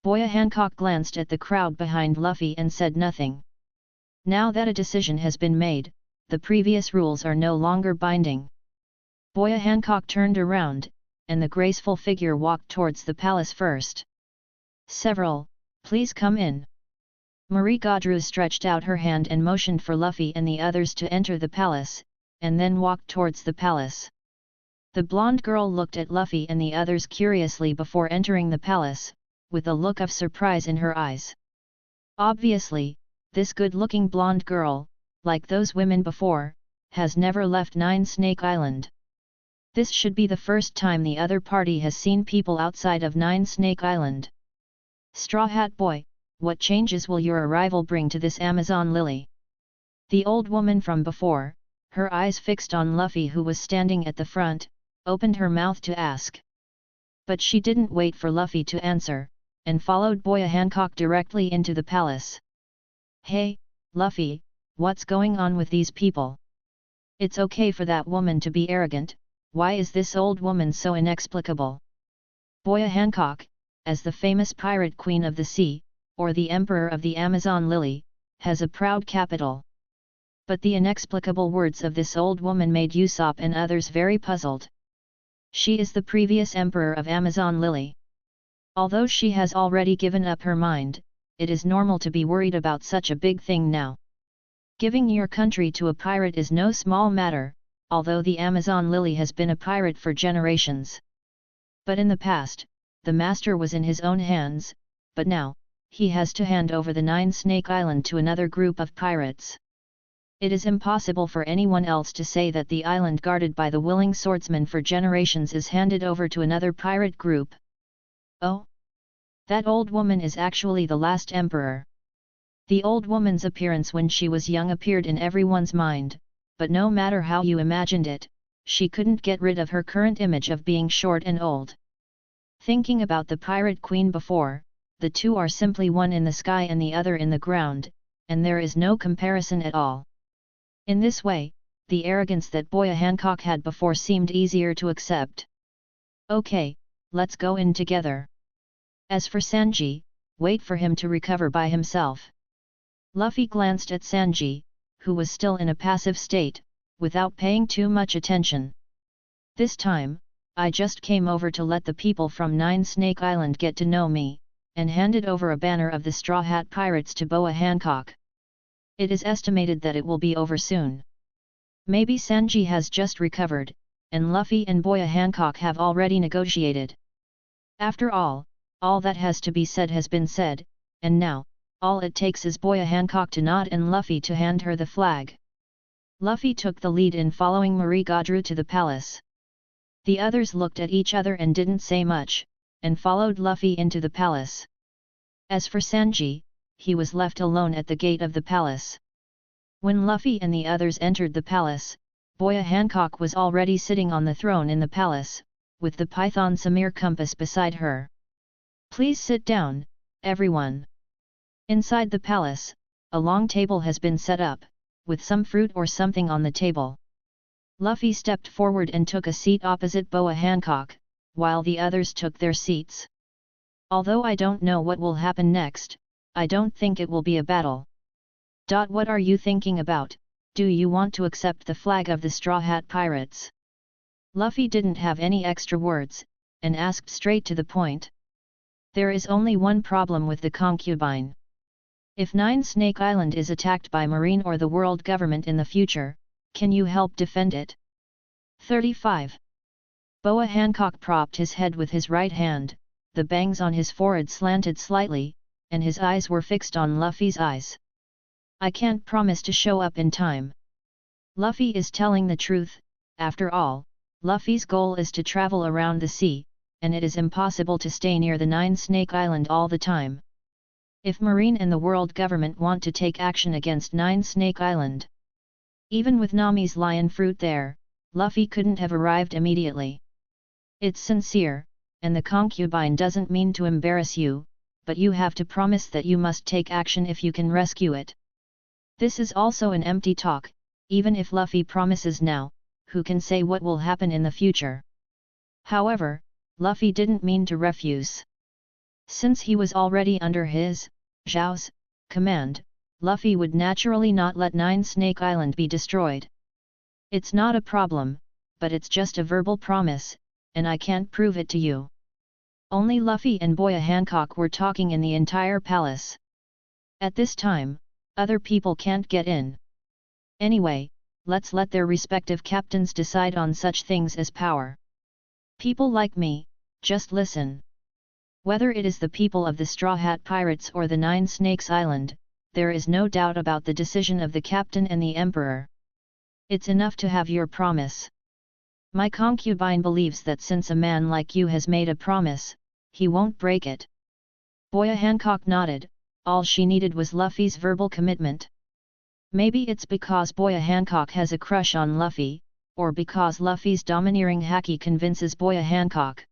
Boya Hancock glanced at the crowd behind Luffy and said nothing. Now that a decision has been made, the previous rules are no longer binding. Boya Hancock turned around, and the graceful figure walked towards the palace first. Several, please come in. Marie Gaudreau stretched out her hand and motioned for Luffy and the others to enter the palace, and then walked towards the palace. The blonde girl looked at Luffy and the others curiously before entering the palace, with a look of surprise in her eyes. Obviously, this good-looking blonde girl, like those women before, has never left Nine Snake Island. This should be the first time the other party has seen people outside of Nine Snake Island. Straw Hat Boy, what changes will your arrival bring to this Amazon lily? The old woman from before, her eyes fixed on Luffy who was standing at the front, opened her mouth to ask. But she didn't wait for Luffy to answer, and followed Boya Hancock directly into the palace. Hey, Luffy, what's going on with these people? It's okay for that woman to be arrogant, why is this old woman so inexplicable? Boya Hancock, as the famous pirate queen of the sea, or the emperor of the Amazon lily, has a proud capital. But the inexplicable words of this old woman made Usopp and others very puzzled. She is the previous emperor of Amazon lily. Although she has already given up her mind, it is normal to be worried about such a big thing now. Giving your country to a pirate is no small matter, although the Amazon lily has been a pirate for generations. But in the past, the master was in his own hands, but now, he has to hand over the Nine Snake Island to another group of pirates. It is impossible for anyone else to say that the island guarded by the willing swordsman for generations is handed over to another pirate group. Oh! That old woman is actually the last emperor. The old woman's appearance when she was young appeared in everyone's mind, but no matter how you imagined it, she couldn't get rid of her current image of being short and old. Thinking about the pirate queen before, the two are simply one in the sky and the other in the ground, and there is no comparison at all. In this way, the arrogance that Boya Hancock had before seemed easier to accept. Okay, let's go in together. As for Sanji, wait for him to recover by himself. Luffy glanced at Sanji, who was still in a passive state, without paying too much attention. This time, I just came over to let the people from Nine Snake Island get to know me, and handed over a banner of the Straw Hat Pirates to Boya Hancock. It is estimated that it will be over soon. Maybe Sanji has just recovered, and Luffy and Boya Hancock have already negotiated. After all that has to be said has been said, and now, all it takes is Boya Hancock to nod and Luffy to hand her the flag. Luffy took the lead in following Marie Gaudreau to the palace. The others looked at each other and didn't say much, and followed Luffy into the palace. As for Sanji, he was left alone at the gate of the palace. When Luffy and the others entered the palace, Boya Hancock was already sitting on the throne in the palace, with the python Samir compass beside her. Please sit down, everyone. Inside the palace, a long table has been set up, with some fruit or something on the table. Luffy stepped forward and took a seat opposite Boya Hancock, while the others took their seats. Although I don't know what will happen next, I don't think it will be a battle. What are you thinking about? Do you want to accept the flag of the Straw Hat Pirates? Luffy didn't have any extra words, and asked straight to the point. There is only one problem with the concubine. If Nine Snake Island is attacked by Marine or the world government in the future, can you help defend it? 35. Boya Hancock propped his head with his right hand, the bangs on his forehead slanted slightly, and his eyes were fixed on Luffy's eyes. I can't promise to show up in time. Luffy is telling the truth, after all, Luffy's goal is to travel around the sea, and it is impossible to stay near the Nine-Snake Island all the time. If Marine and the world government want to take action against Nine-Snake Island, even with Nami's lion fruit there, Luffy couldn't have arrived immediately. It's sincere, and the concubine doesn't mean to embarrass you, but you have to promise that you must take action if you can rescue it. This is also an empty talk, even if Luffy promises now, who can say what will happen in the future. However, Luffy didn't mean to refuse. Since he was already under his, Zhao's, command, Luffy would naturally not let Nine-Snake Island be destroyed. It's not a problem, but it's just a verbal promise, and I can't prove it to you. Only Luffy and Boya Hancock were talking in the entire palace. At this time, other people can't get in. Anyway, let's let their respective captains decide on such things as power. People like me, just listen. Whether it is the people of the Straw Hat Pirates or the Nine Snakes Island, there is no doubt about the decision of the captain and the emperor. It's enough to have your promise. My concubine believes that since a man like you has made a promise, he won't break it. Boya Hancock nodded, all she needed was Luffy's verbal commitment. Maybe it's because Boya Hancock has a crush on Luffy, or because Luffy's domineering haki convinces Boya Hancock.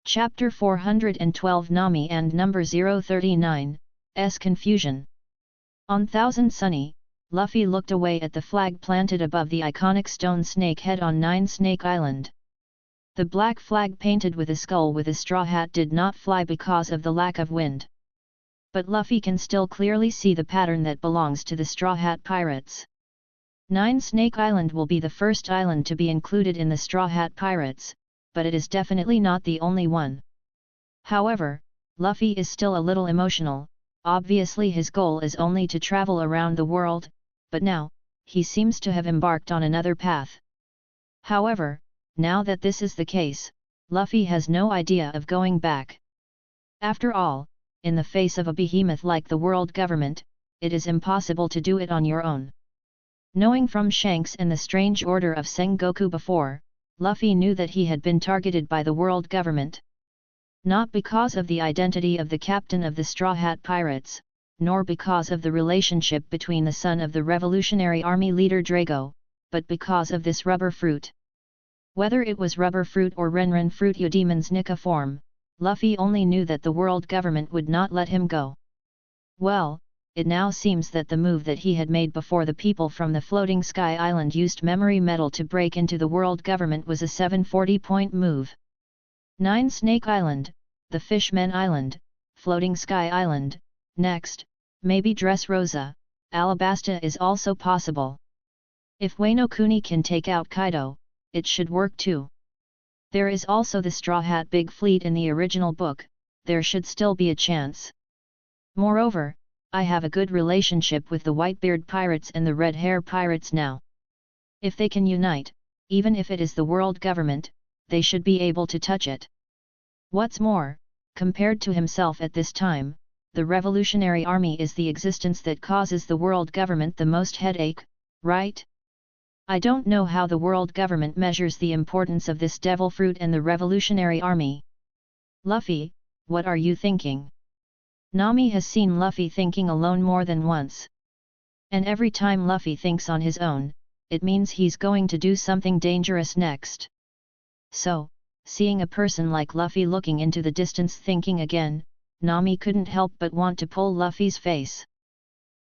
Chapter 412 Nami and Number 039, S Confusion. On Thousand Sunny, Luffy looked away at the flag planted above the iconic stone snake head on Nine Snake Island. The black flag painted with a skull with a straw hat did not fly because of the lack of wind. But Luffy can still clearly see the pattern that belongs to the Straw Hat Pirates. Nine Snake Island will be the first island to be included in the Straw Hat Pirates, but it is definitely not the only one. However, Luffy is still a little emotional. Obviously his goal is only to travel around the world, but now, he seems to have embarked on another path. However, now that this is the case, Luffy has no idea of going back. After all, in the face of a behemoth like the world government, it is impossible to do it on your own. Knowing from Shanks and the strange order of Sengoku before, Luffy knew that he had been targeted by the world government. Not because of the identity of the captain of the Straw Hat Pirates, nor because of the relationship between the son of the Revolutionary Army leader Drago, but because of this rubber fruit. Whether it was rubber fruit or Renren fruit Udemon's Nika form, Luffy only knew that the world government would not let him go. Well, it now seems that the move that he had made before the people from the Floating Sky Island used memory metal to break into the world government was a 740-point move. Nine Snake Island, the Fishmen Island, Floating Sky Island, next, maybe Dressrosa, Alabasta is also possible. If Wano Kuni can take out Kaido, it should work too. There is also the Straw Hat Big Fleet in the original book, there should still be a chance. Moreover, I have a good relationship with the Whitebeard Pirates and the Red Hair Pirates now. If they can unite, even if it is the world government, they should be able to touch it. What's more, compared to himself at this time, the Revolutionary Army is the existence that causes the world government the most headache, right? I don't know how the world government measures the importance of this devil fruit and the Revolutionary Army. Luffy, what are you thinking? Nami has seen Luffy thinking alone more than once. And every time Luffy thinks on his own, it means he's going to do something dangerous next. So, seeing a person like Luffy looking into the distance thinking again, Nami couldn't help but want to pull Luffy's face.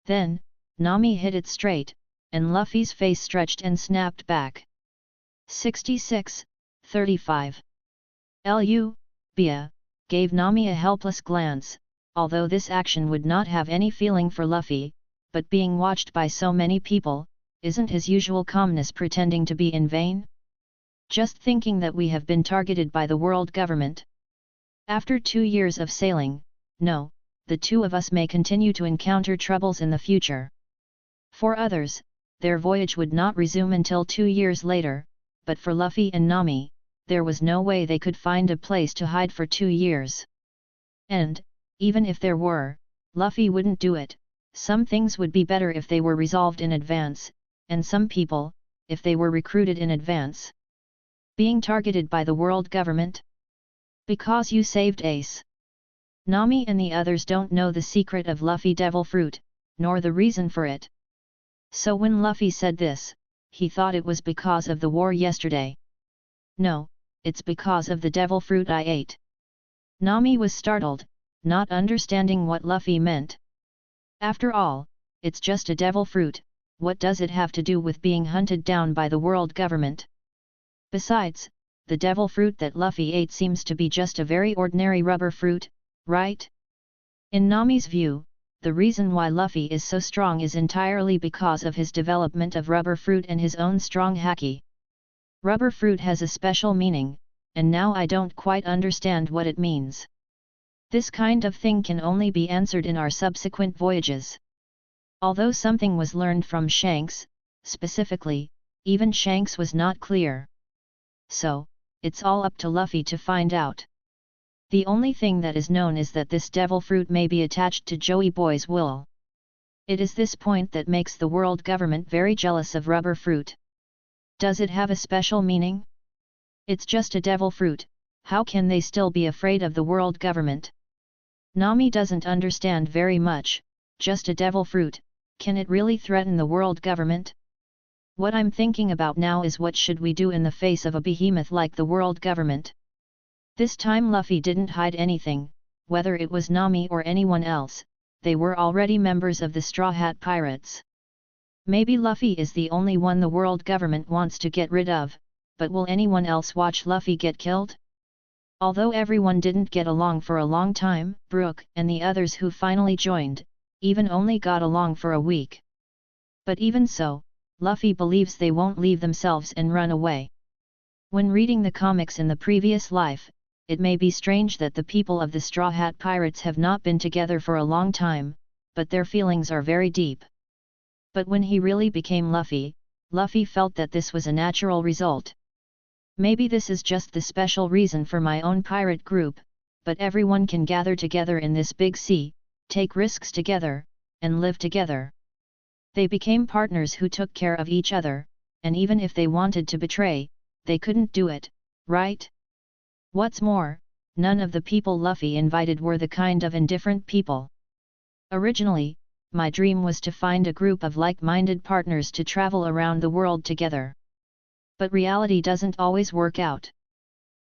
Then, Nami hit it straight, and Luffy's face stretched and snapped back. 66:35. Bia gave Nami a helpless glance. Although this action would not have any feeling for Luffy, but being watched by so many people, isn't his usual calmness pretending to be in vain? Just thinking that we have been targeted by the world government. After 2 years of sailing, no, the two of us may continue to encounter troubles in the future. For others, their voyage would not resume until 2 years later, but for Luffy and Nami, there was no way they could find a place to hide for 2 years. And, even if there were, Luffy wouldn't do it. Some things would be better if they were resolved in advance, and some people, if they were recruited in advance. Being targeted by the world government? Because you saved Ace. Nami and the others don't know the secret of Luffy Devil Fruit, nor the reason for it. So when Luffy said this, he thought it was because of the war yesterday. No, it's because of the devil fruit I ate. Nami was startled, not understanding what Luffy meant. After all, it's just a devil fruit, what does it have to do with being hunted down by the world government? Besides, the devil fruit that Luffy ate seems to be just a very ordinary rubber fruit, right? In Nami's view, the reason why Luffy is so strong is entirely because of his development of rubber fruit and his own strong haki. Rubber fruit has a special meaning, and now I don't quite understand what it means. This kind of thing can only be answered in our subsequent voyages. Although something was learned from Shanks, specifically, even Shanks was not clear. So, it's all up to Luffy to find out. The only thing that is known is that this devil fruit may be attached to Joey Boy's wool. It is this point that makes the world government very jealous of rubber fruit. Does it have a special meaning? It's just a devil fruit, how can they still be afraid of the world government? Nami doesn't understand very much, just a devil fruit, can it really threaten the world government? What I'm thinking about now is what should we do in the face of a behemoth like the world government? This time Luffy didn't hide anything, whether it was Nami or anyone else, they were already members of the Straw Hat Pirates. Maybe Luffy is the only one the world government wants to get rid of, but will anyone else watch Luffy get killed? Although everyone didn't get along for a long time, Brook and the others who finally joined, even only got along for a week. But even so, Luffy believes they won't leave themselves and run away. When reading the comics in the previous life, it may be strange that the people of the Straw Hat Pirates have not been together for a long time, but their feelings are very deep. But when he really became Luffy, Luffy felt that this was a natural result. Maybe this is just the special reason for my own pirate group, but everyone can gather together in this big sea, take risks together, and live together. They became partners who took care of each other, and even if they wanted to betray, they couldn't do it, right? What's more, none of the people Luffy invited were the kind of indifferent people. Originally, my dream was to find a group of like-minded partners to travel around the world together. But reality doesn't always work out.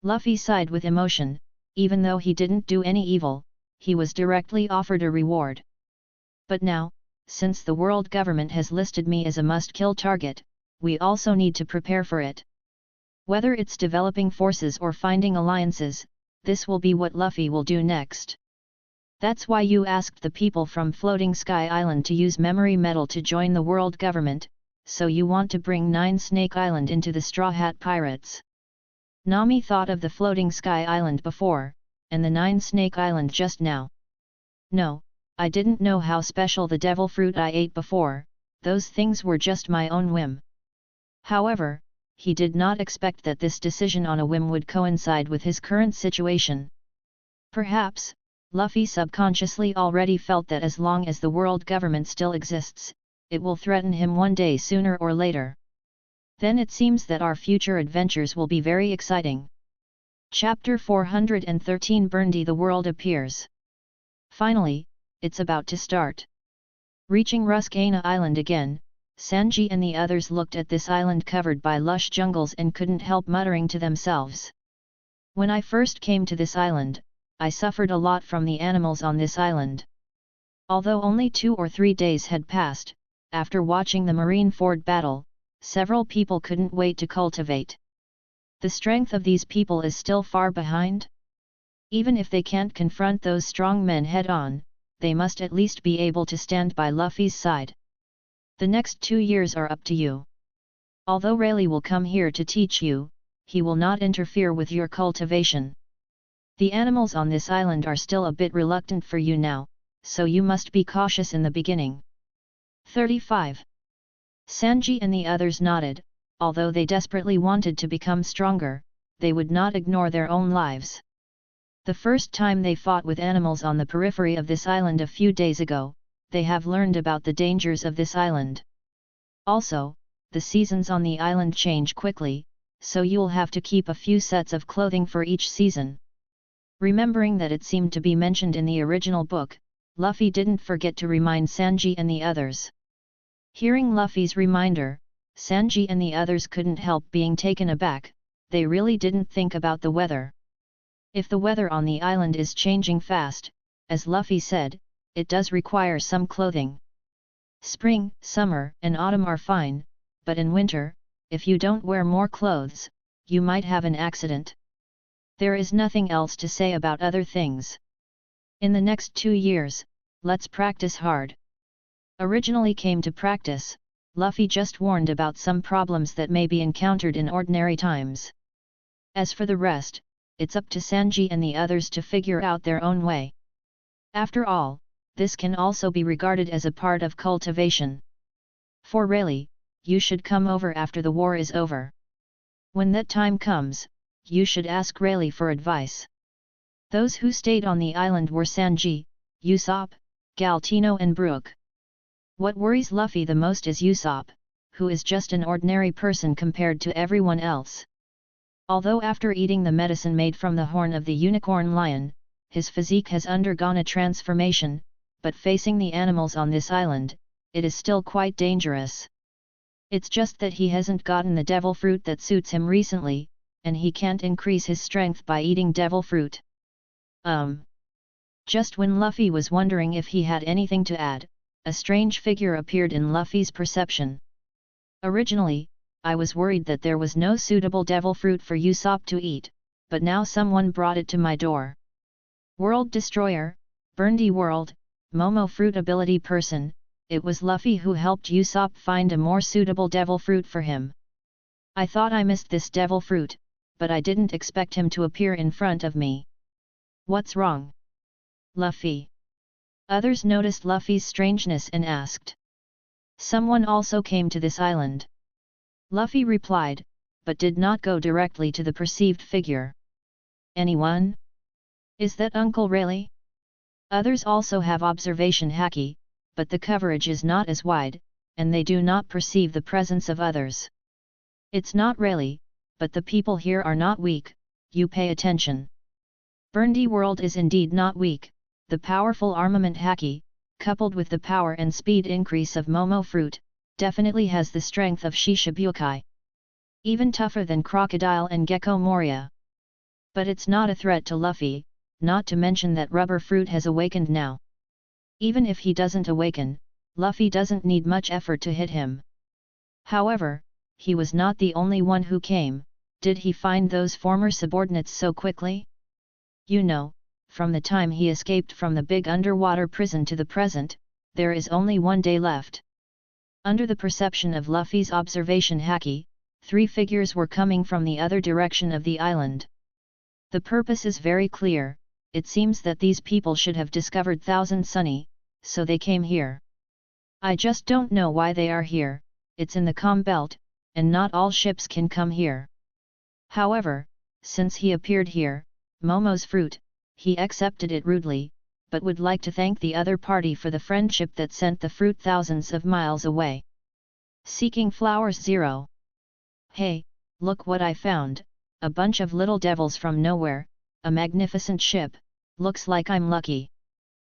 Luffy sighed with emotion, even though he didn't do any evil, he was directly offered a reward. But now, since the world government has listed me as a must-kill target, we also need to prepare for it. Whether it's developing forces or finding alliances, this will be what Luffy will do next. That's why you asked the people from Floating Sky Island to use memory metal to join the world government, so you want to bring 9 Snake Island into the Straw Hat Pirates. Nami thought of the Floating Sky Island before, and the 9 Snake Island just now. No, I didn't know how special the devil fruit I ate before, those things were just my own whim. However, he did not expect that this decision on a whim would coincide with his current situation. Perhaps, Luffy subconsciously already felt that as long as the world government still exists, it will threaten him one day sooner or later. Then it seems that our future adventures will be very exciting. Chapter 413 Burndy the World Appears. Finally, it's about to start. Reaching Ruscana Island again, Sanji and the others looked at this island covered by lush jungles and couldn't help muttering to themselves. When I first came to this island, I suffered a lot from the animals on this island. Although only 2 or 3 days had passed, after watching the Marineford battle, several people couldn't wait to cultivate. The strength of these people is still far behind. Even if they can't confront those strong men head-on, they must at least be able to stand by Luffy's side. The next 2 years are up to you. Although Rayleigh will come here to teach you, he will not interfere with your cultivation. The animals on this island are still a bit reluctant for you now, so you must be cautious in the beginning. 35. Sanji and the others nodded, although they desperately wanted to become stronger, they would not ignore their own lives. The first time they fought with animals on the periphery of this island a few days ago, they have learned about the dangers of this island. Also, the seasons on the island change quickly, so you'll have to keep a few sets of clothing for each season. Remembering that it seemed to be mentioned in the original book, Luffy didn't forget to remind Sanji and the others. Hearing Luffy's reminder, Sanji and the others couldn't help being taken aback. They really didn't think about the weather. If the weather on the island is changing fast, as Luffy said, it does require some clothing. Spring, summer, and autumn are fine, but in winter, if you don't wear more clothes, you might have an accident. There is nothing else to say about other things. In the next 2 years, let's practice hard. Originally came to practice, Luffy just warned about some problems that may be encountered in ordinary times. As for the rest, it's up to Sanji and the others to figure out their own way. After all, this can also be regarded as a part of cultivation. For Rayleigh, you should come over after the war is over. When that time comes, you should ask Rayleigh for advice. Those who stayed on the island were Sanji, Usopp, Galtino and Brook. What worries Luffy the most is Usopp, who is just an ordinary person compared to everyone else. Although after eating the medicine made from the horn of the unicorn lion, his physique has undergone a transformation, but facing the animals on this island, it is still quite dangerous. It's just that he hasn't gotten the devil fruit that suits him recently, and he can't increase his strength by eating devil fruit. Just when Luffy was wondering if he had anything to add, a strange figure appeared in Luffy's perception. Originally, I was worried that there was no suitable devil fruit for Usopp to eat, but now someone brought it to my door. World Destroyer, Burndy World, Momo Fruit Ability Person, it was Luffy who helped Usopp find a more suitable devil fruit for him. I thought I missed this devil fruit, but I didn't expect him to appear in front of me. What's wrong? Luffy. Others noticed Luffy's strangeness and asked. Someone also came to this island. Luffy replied, but did not go directly to the perceived figure. Anyone? Is that Uncle Rayleigh? Others also have observation haki, but the coverage is not as wide, and they do not perceive the presence of others. It's not Rayleigh, but the people here are not weak, you pay attention. Burndy World is indeed not weak, the powerful armament haki, coupled with the power and speed increase of Momo Fruit, definitely has the strength of Shishibukai. Even tougher than Crocodile and Gecko Moria. But it's not a threat to Luffy, not to mention that Rubber Fruit has awakened now. Even if he doesn't awaken, Luffy doesn't need much effort to hit him. However, he was not the only one who came. Did he find those former subordinates so quickly? You know, from the time he escaped from the big underwater prison to the present, there is only 1 day left. Under the perception of Luffy's observation haki, 3 figures were coming from the other direction of the island. The purpose is very clear. It seems that these people should have discovered Thousand Sunny, so they came here. I just don't know why they are here. It's in the calm belt, and not all ships can come here. However, since he appeared here, Momo's fruit, he accepted it rudely, but would like to thank the other party for the friendship that sent the fruit thousands of miles away. Seeking Flowers 0. Hey, look what I found, a bunch of little devils from nowhere, a magnificent ship, looks like I'm lucky.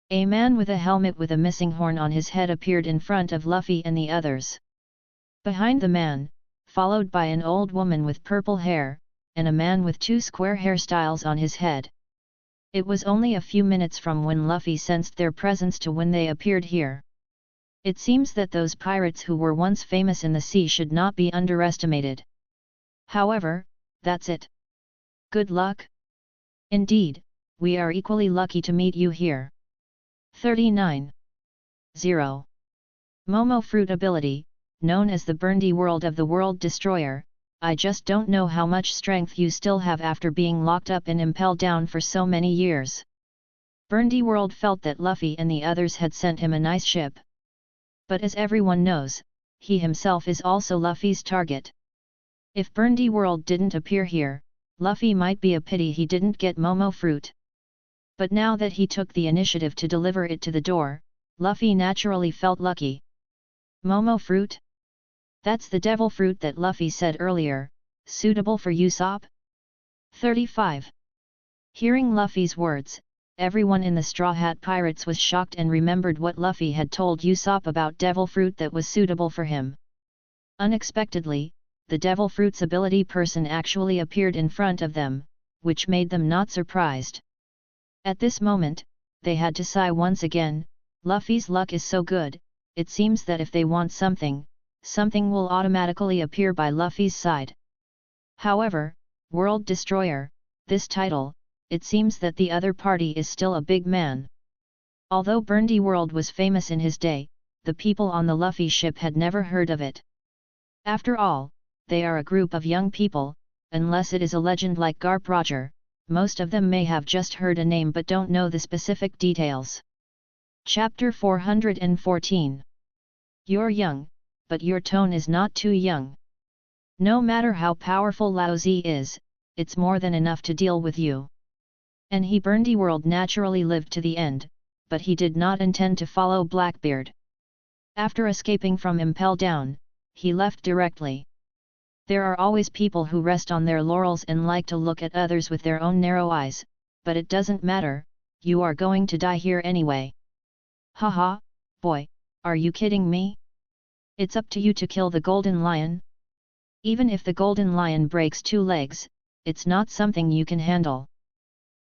A man with a helmet with a missing horn on his head appeared in front of Luffy and the others. Behind the man, followed by an old woman with purple hair, and a man with 2 square hairstyles on his head. It was only a few minutes from when Luffy sensed their presence to when they appeared here. It seems that those pirates who were once famous in the sea should not be underestimated. However, that's it. Good luck? Indeed, we are equally lucky to meet you here. 39. 0. Momo Fruit Ability, known as the Burndy World of the World Destroyer. I just don't know how much strength you still have after being locked up and impelled down for so many years. Burndy World felt that Luffy and the others had sent him a nice ship. But as everyone knows, he himself is also Luffy's target. If Burndy World didn't appear here, Luffy might be a pity he didn't get Momo Fruit. But now that he took the initiative to deliver it to the door, Luffy naturally felt lucky. Momo Fruit? That's the devil fruit that Luffy said earlier, suitable for Usopp? 35. Hearing Luffy's words, everyone in the Straw Hat Pirates was shocked and remembered what Luffy had told Usopp about devil fruit that was suitable for him. Unexpectedly, the devil fruit's ability person actually appeared in front of them, which made them not surprised. At this moment, they had to sigh once again. Luffy's luck is so good, it seems that if they want something, something will automatically appear by Luffy's side. However, World Destroyer, this title, it seems that the other party is still a big man. Although Burndy World was famous in his day, the people on the Luffy ship had never heard of it. After all, they are a group of young people, unless it is a legend like Garp Roger, most of them may have just heard a name but don't know the specific details. Chapter 414. You're young, but your tone is not too young. No matter how powerful Laozi is, it's more than enough to deal with you. And he Burndy World naturally lived to the end, but he did not intend to follow Blackbeard. After escaping from Impel Down, he left directly. There are always people who rest on their laurels and like to look at others with their own narrow eyes, but it doesn't matter, you are going to die here anyway. Haha, boy, are you kidding me? It's up to you to kill the Golden Lion? Even if the Golden Lion breaks 2 legs, it's not something you can handle.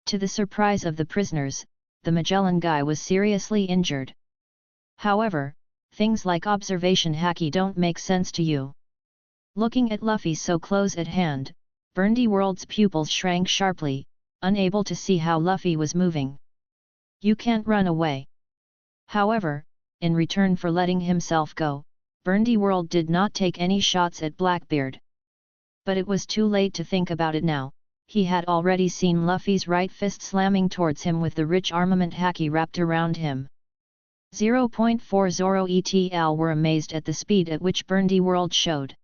To the surprise of the prisoners, the Magellan guy was seriously injured. However, things like observation haki don't make sense to you. Looking at Luffy so close at hand, Burndy World's pupils shrank sharply, unable to see how Luffy was moving. You can't run away. However, in return for letting himself go, Burndy World did not take any shots at Blackbeard. But it was too late to think about it now. He had already seen Luffy's right fist slamming towards him with the rich armament haki wrapped around him. 0.40 ETL were amazed at the speed at which Burndy World showed.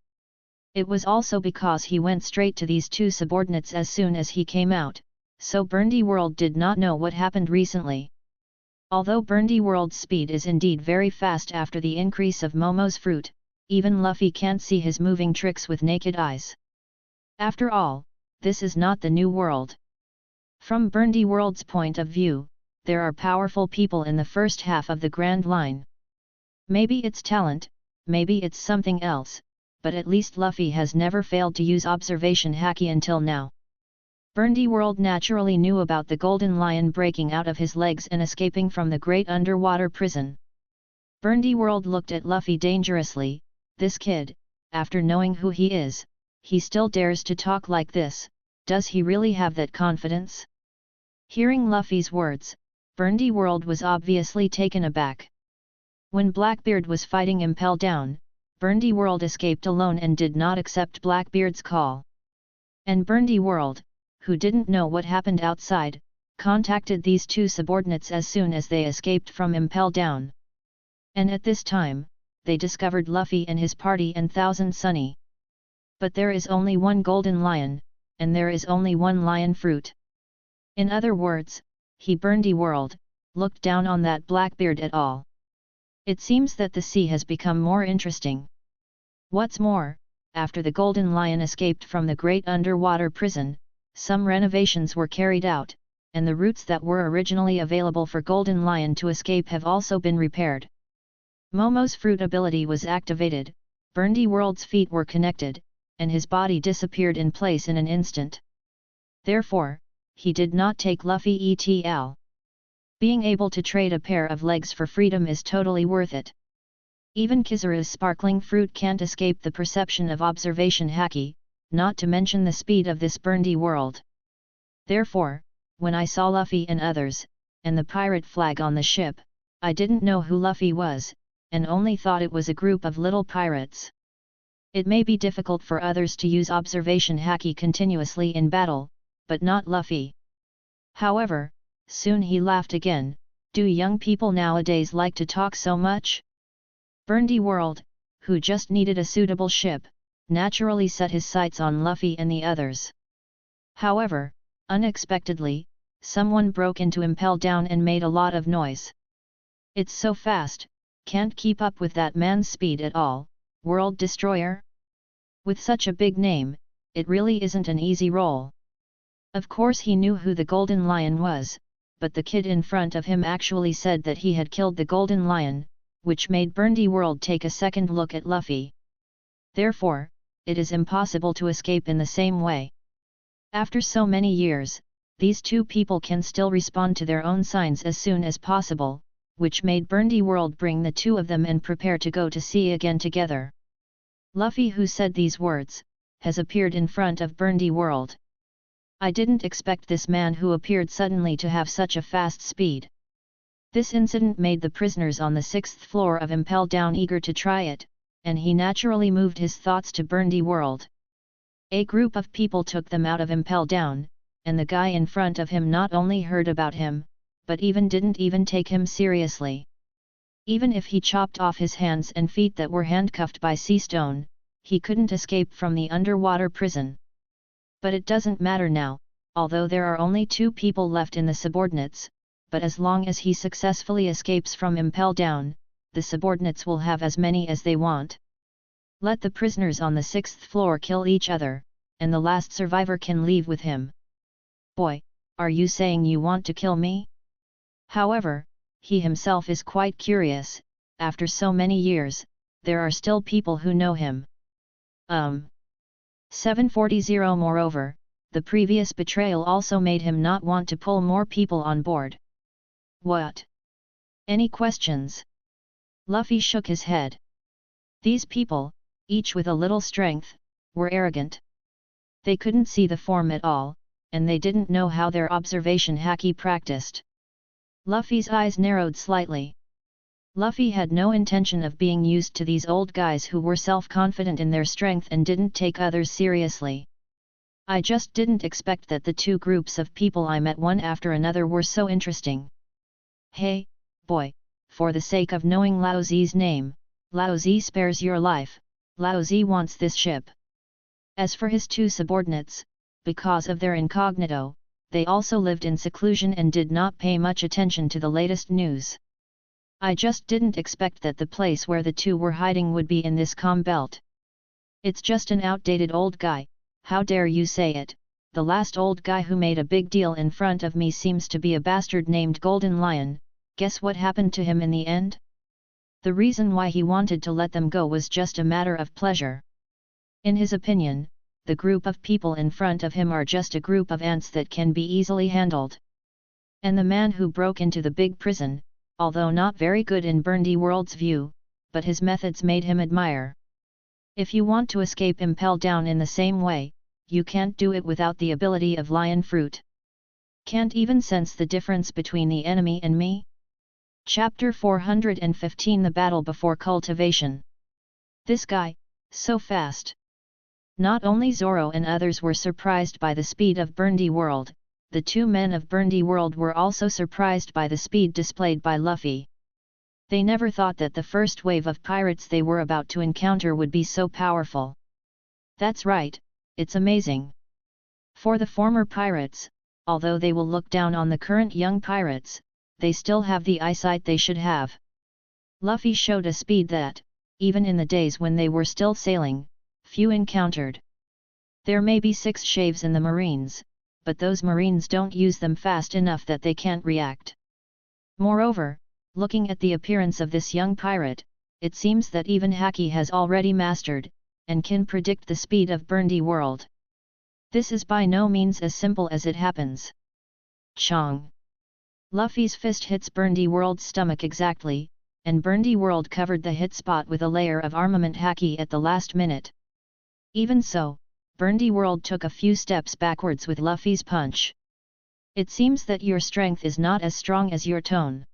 It was also because he went straight to these 2 subordinates as soon as he came out, so Burndy World did not know what happened recently. Although Burndy World's speed is indeed very fast after the increase of Momo's fruit, even Luffy can't see his moving tricks with naked eyes. After all, this is not the new world. From Burndy World's point of view, there are powerful people in the first half of the Grand Line. Maybe it's talent, maybe it's something else, but at least Luffy has never failed to use observation haki until now. Burndy World naturally knew about the Golden Lion breaking out of his legs and escaping from the great underwater prison. Burndy World looked at Luffy dangerously. This kid, after knowing who he is, he still dares to talk like this. Does he really have that confidence? Hearing Luffy's words, Burndy World was obviously taken aback. When Blackbeard was fighting Impel Down, Burndy World escaped alone and did not accept Blackbeard's call. And Burndy World, who didn't know what happened outside, contacted these 2 subordinates as soon as they escaped from Impel Down. And at this time, they discovered Luffy and his party and Thousand Sunny. But there is only one Golden Lion, and there is only one lion fruit. In other words, he Burndy World, looked down on that Blackbeard at all. It seems that the sea has become more interesting. What's more, after the Golden Lion escaped from the great underwater prison, some renovations were carried out, and the routes that were originally available for Golden Lion to escape have also been repaired. Momo's fruit ability was activated, Burndy World's feet were connected, and his body disappeared in place in an instant. Therefore, he did not take Luffy ETL. Being able to trade a pair of legs for freedom is totally worth it. Even Kizaru's sparkling fruit can't escape the perception of observation haki, not to mention the speed of this Burndy World. Therefore, when I saw Luffy and others, and the pirate flag on the ship, I didn't know who Luffy was, and only thought it was a group of little pirates. It may be difficult for others to use observation haki continuously in battle, but not Luffy. However, soon he laughed again. Do young people nowadays like to talk so much? Burndy World, who just needed a suitable ship, naturally set his sights on Luffy and the others. However, unexpectedly, someone broke into Impel Down and made a lot of noise. It's so fast, can't keep up with that man's speed at all. World Destroyer? With such a big name, it really isn't an easy role. Of course he knew who the Golden Lion was, but the kid in front of him actually said that he had killed the Golden Lion, which made Burndy World take a second look at Luffy. Therefore, it is impossible to escape in the same way. After so many years, these two people can still respond to their own signs as soon as possible, which made Burndy World bring the two of them and prepare to go to sea again together. Luffy, who said these words, has appeared in front of Burndy World. I didn't expect this man who appeared suddenly to have such a fast speed. This incident made the prisoners on the 6th floor of Impel Down eager to try it, and he naturally moved his thoughts to Burndy World. A group of people took them out of Impel Down, and the guy in front of him not only heard about him, but didn't even take him seriously. Even if he chopped off his hands and feet that were handcuffed by sea stone, he couldn't escape from the underwater prison. But it doesn't matter now, although there are only 2 people left in the subordinates, but as long as he successfully escapes from Impel Down, the subordinates will have as many as they want. Let the prisoners on the 6th floor kill each other, and the last survivor can leave with him. Boy, are you saying you want to kill me? However, he himself is quite curious. After so many years, there are still people who know him. 740. Moreover, the previous betrayal also made him not want to pull more people on board. What? Any questions? Luffy shook his head. These people, each with a little strength, were arrogant. They couldn't see the form at all, and they didn't know how their observation haki practiced. Luffy's eyes narrowed slightly. Luffy had no intention of being used to these old guys who were self-confident in their strength and didn't take others seriously. I just didn't expect that the 2 groups of people I met one after another were so interesting. Hey, boy, for the sake of knowing Lao Zi's name, Lao Zi spares your life, Lao Zi wants this ship. As for his 2 subordinates, because of their incognito, they also lived in seclusion and did not pay much attention to the latest news. I just didn't expect that the place where the 2 were hiding would be in this calm belt. It's just an outdated old guy, how dare you say it? The last old guy who made a big deal in front of me seems to be a bastard named Golden Lion. Guess what happened to him in the end? The reason why he wanted to let them go was just a matter of pleasure. In his opinion, the group of people in front of him are just a group of ants that can be easily handled. And the man who broke into the big prison, although not very good in Burndy World's view, but his methods made him admire. If you want to escape Impel Down in the same way, you can't do it without the ability of Lion Fruit. Can't even sense the difference between the enemy and me? Chapter 415. The Battle Before Cultivation. This guy, so fast. Not only Zoro and others were surprised by the speed of Burndy World, the 2 men of Burndy World were also surprised by the speed displayed by Luffy. They never thought that the first wave of pirates they were about to encounter would be so powerful. That's right, it's amazing. For the former pirates, although they will look down on the current young pirates, they still have the eyesight they should have. Luffy showed a speed that, even in the days when they were still sailing, few encountered. There may be 6 shaves in the Marines, but those Marines don't use them fast enough that they can't react. Moreover, looking at the appearance of this young pirate, it seems that even Haki has already mastered, and can predict the speed of Burndy World. This is by no means as simple as it happens. Chong! Luffy's fist hits Burndy World's stomach exactly, and Burndy World covered the hit spot with a layer of armament Haki at the last minute. Even so, Burndy World took a few steps backwards with Luffy's punch. It seems that your strength is not as strong as your tone.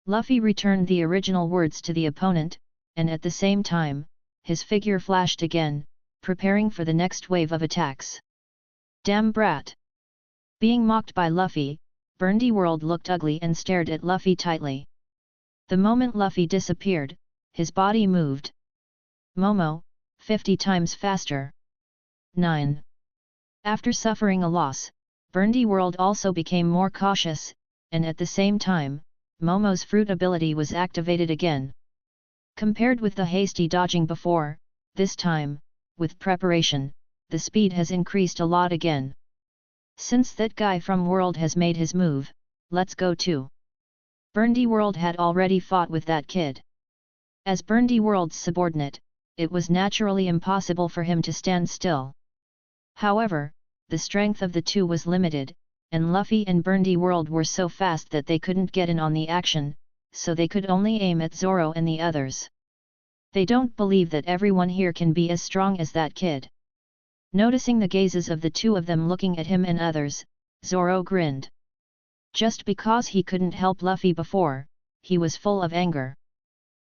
Luffy returned the original words to the opponent, and at the same time, his figure flashed again, preparing for the next wave of attacks. Damn brat! Being mocked by Luffy, Burndy World looked ugly and stared at Luffy tightly. The moment Luffy disappeared, his body moved. Momo, 50 times faster. 9. After suffering a loss, Burndy World also became more cautious, and at the same time, Momo's fruit ability was activated again. Compared with the hasty dodging before, this time, with preparation, the speed has increased a lot again. Since that guy from World has made his move, let's go too. Burndy World had already fought with that kid. As Burndy World's subordinate, it was naturally impossible for him to stand still. However, the strength of the two was limited, and Luffy and Burndy World were so fast that they couldn't get in on the action, so they could only aim at Zoro and the others. They don't believe that everyone here can be as strong as that kid. Noticing the gazes of the two of them looking at him and others, Zoro grinned. Just because he couldn't help Luffy before, he was full of anger.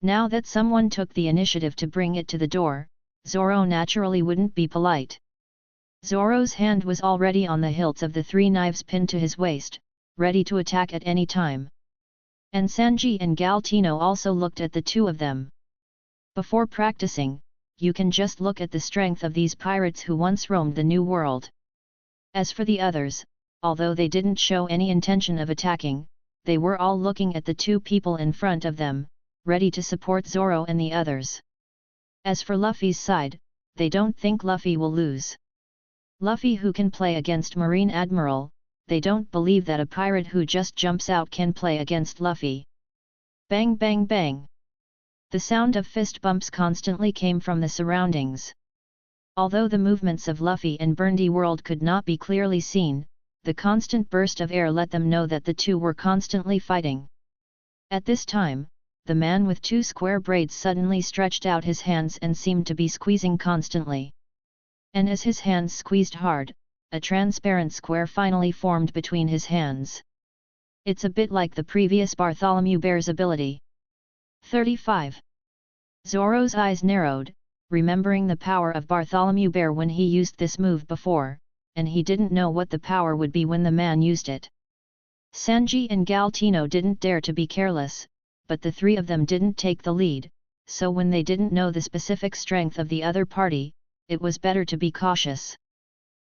Now that someone took the initiative to bring it to the door, Zoro naturally wouldn't be polite. Zoro's hand was already on the hilts of the 3 knives pinned to his waist, ready to attack at any time. And Sanji and Galtino also looked at the two of them. Before practicing, you can just look at the strength of these pirates who once roamed the New World. As for the others, although they didn't show any intention of attacking, they were all looking at the two people in front of them, ready to support Zoro and the others. As for Luffy's side, they don't think Luffy will lose. Luffy who can play against Marine Admiral, they don't believe that a pirate who just jumps out can play against Luffy. Bang bang bang! The sound of fist bumps constantly came from the surroundings. Although the movements of Luffy and Burndy World could not be clearly seen, the constant burst of air let them know that the two were constantly fighting. At this time, the man with 2 square braids suddenly stretched out his hands and seemed to be squeezing constantly. And as his hands squeezed hard, a transparent square finally formed between his hands. It's a bit like the previous Bartholomew Bear's ability. 35. Zoro's eyes narrowed, remembering the power of Bartholomew Bear when he used this move before, and he didn't know what the power would be when the man used it. Sanji and Galtino didn't dare to be careless, but the 3 of them didn't take the lead, so when they didn't know the specific strength of the other party, it was better to be cautious.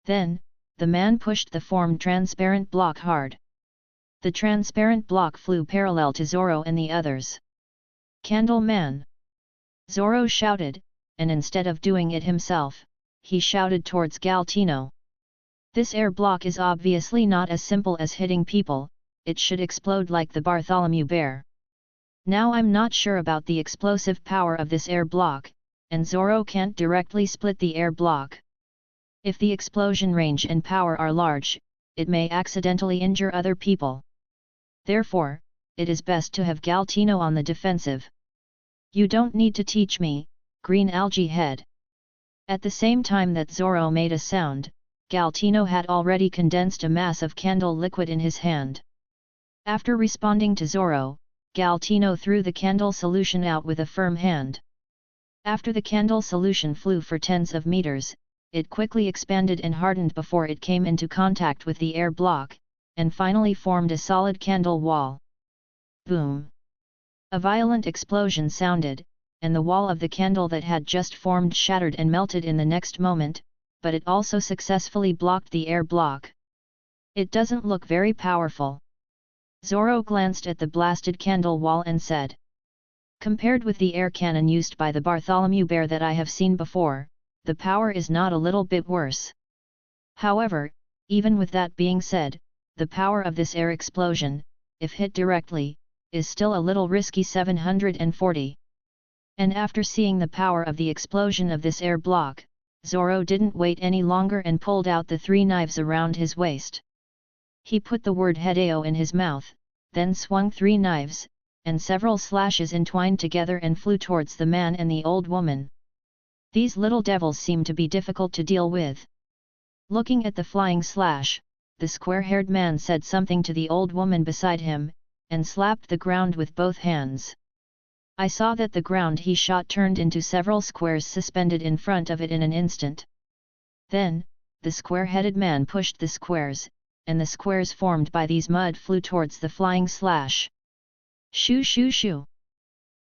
Then, the man pushed the formed transparent block hard. The transparent block flew parallel to Zoro and the others. Candle Man! Zoro shouted, and instead of doing it himself, he shouted towards Galtino. This air block is obviously not as simple as hitting people, it should explode like the Bartholomew Bear. Now I'm not sure about the explosive power of this air block, and Zoro can't directly split the air block. If the explosion range and power are large, it may accidentally injure other people. Therefore, it is best to have Galtino on the defensive. You don't need to teach me, Green Algae Head. At the same time that Zoro made a sound, Galtino had already condensed a mass of candle liquid in his hand. After responding to Zoro, Galtino threw the candle solution out with a firm hand. After the candle solution flew for tens of meters, it quickly expanded and hardened before it came into contact with the air block, and finally formed a solid candle wall. Boom! A violent explosion sounded, and the wall of the candle that had just formed shattered and melted in the next moment, but it also successfully blocked the air block. It doesn't look very powerful. Zoro glanced at the blasted candle wall and said. Compared with the air cannon used by the Bartholomew Bear that I have seen before, the power is not a little bit worse. However, even with that being said, the power of this air explosion, if hit directly, is still a little risky. 740. And after seeing the power of the explosion of this air block, Zoro didn't wait any longer and pulled out the 3 knives around his waist. He put the word Hedeo in his mouth, then swung 3 knives, and several slashes entwined together and flew towards the man and the old woman. These little devils seem to be difficult to deal with. Looking at the flying slash, the square-haired man said something to the old woman beside him, and slapped the ground with both hands. I saw that the ground he shot turned into several squares suspended in front of it in an instant. Then, the square-headed man pushed the squares, and the squares formed by these mud flew towards the flying slash. Shoo shoo shoo!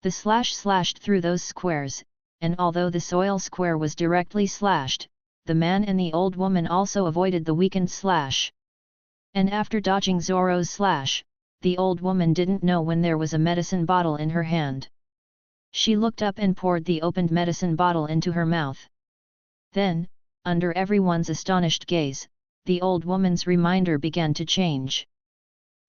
The slash slashed through those squares, and although the soil square was directly slashed, the man and the old woman also avoided the weakened slash. And after dodging Zoro's slash, the old woman didn't know when there was a medicine bottle in her hand. She looked up and poured the opened medicine bottle into her mouth. Then, under everyone's astonished gaze, the old woman's reminder began to change.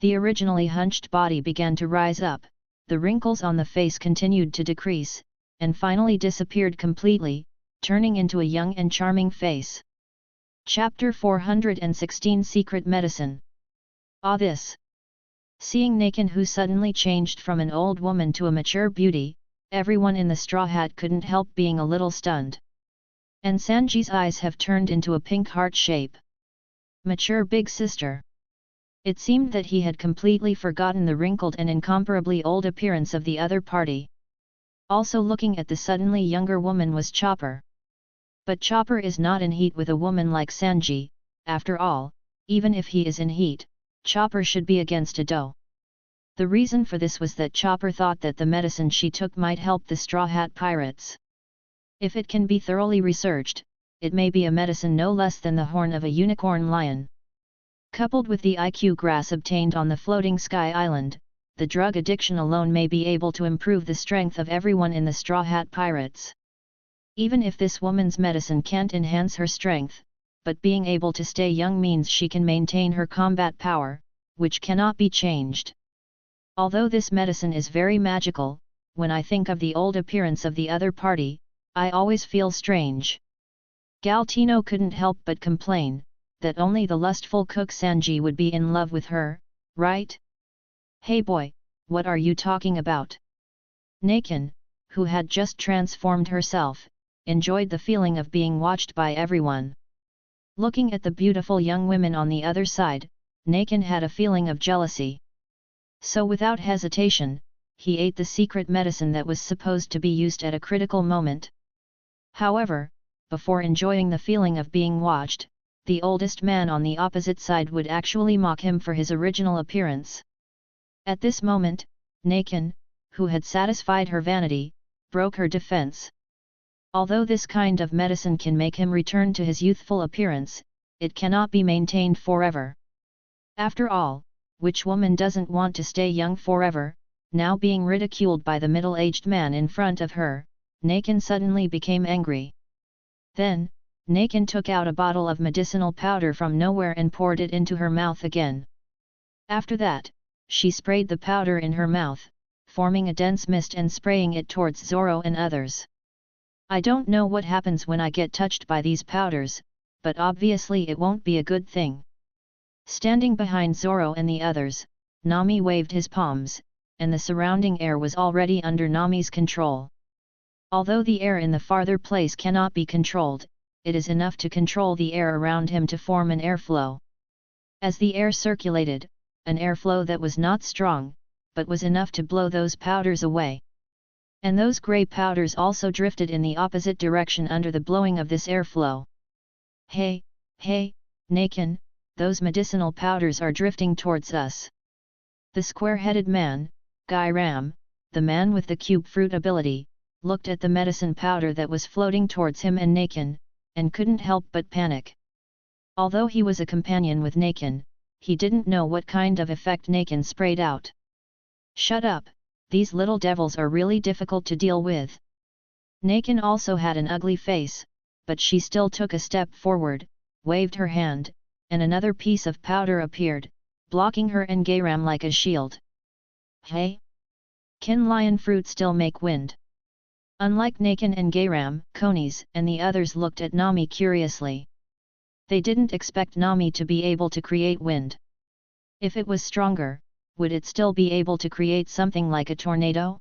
The originally hunched body began to rise up, the wrinkles on the face continued to decrease, and finally disappeared completely, turning into a young and charming face. Chapter 416 Secret Medicine. Ah, this! Seeing Nakin, who suddenly changed from an old woman to a mature beauty, everyone in the straw hat couldn't help being a little stunned. And Sanji's eyes have turned into a pink heart shape. Mature big sister. It seemed that he had completely forgotten the wrinkled and incomparably old appearance of the other party. Also looking at the suddenly younger woman was Chopper. But Chopper is not in heat with a woman like Sanji. After all, even if he is in heat, Chopper should be against a doe. The reason for this was that Chopper thought that the medicine she took might help the Straw Hat Pirates. If it can be thoroughly researched, it may be a medicine no less than the horn of a unicorn lion. Coupled with the IQ grass obtained on the floating sky island, the drug addiction alone may be able to improve the strength of everyone in the Straw Hat Pirates. Even if this woman's medicine can't enhance her strength, but being able to stay young means she can maintain her combat power, which cannot be changed. Although this medicine is very magical, when I think of the old appearance of the other party, I always feel strange. Galtino couldn't help but complain, that only the lustful cook Sanji would be in love with her, right? Hey boy, what are you talking about? Nakin, who had just transformed herself, enjoyed the feeling of being watched by everyone. Looking at the beautiful young women on the other side, Nakin had a feeling of jealousy. So without hesitation, he ate the secret medicine that was supposed to be used at a critical moment. However, before enjoying the feeling of being watched, the oldest man on the opposite side would actually mock him for his original appearance. At this moment, Nakin, who had satisfied her vanity, broke her defense. Although this kind of medicine can make him return to his youthful appearance, it cannot be maintained forever. After all, which woman doesn't want to stay young forever? Now being ridiculed by the middle-aged man in front of her, Nakin suddenly became angry. Then, Nakin took out a bottle of medicinal powder from nowhere and poured it into her mouth again. After that, she sprayed the powder in her mouth, forming a dense mist and spraying it towards Zoro and others. I don't know what happens when I get touched by these powders, but obviously it won't be a good thing. Standing behind Zoro and the others, Nami waved his palms, and the surrounding air was already under Nami's control. Although the air in the farther place cannot be controlled, it is enough to control the air around him to form an airflow. As the air circulated, an airflow that was not strong, but was enough to blow those powders away. And those grey powders also drifted in the opposite direction under the blowing of this airflow. Hey, Nakin, those medicinal powders are drifting towards us. The square-headed man, Guy Ram, the man with the cube fruit ability, looked at the medicine powder that was floating towards him and Nakin, and couldn't help but panic. Although he was a companion with Nakin, he didn't know what kind of effect Nakin sprayed out. Shut up, these little devils are really difficult to deal with. Nakin also had an ugly face, but she still took a step forward, waved her hand, and another piece of powder appeared, blocking her and Gayram like a shield. Hey? Can lion fruit still make wind? Unlike Nakin and Gayram, Konis and the others looked at Nami curiously. They didn't expect Nami to be able to create wind. If it was stronger, would it still be able to create something like a tornado?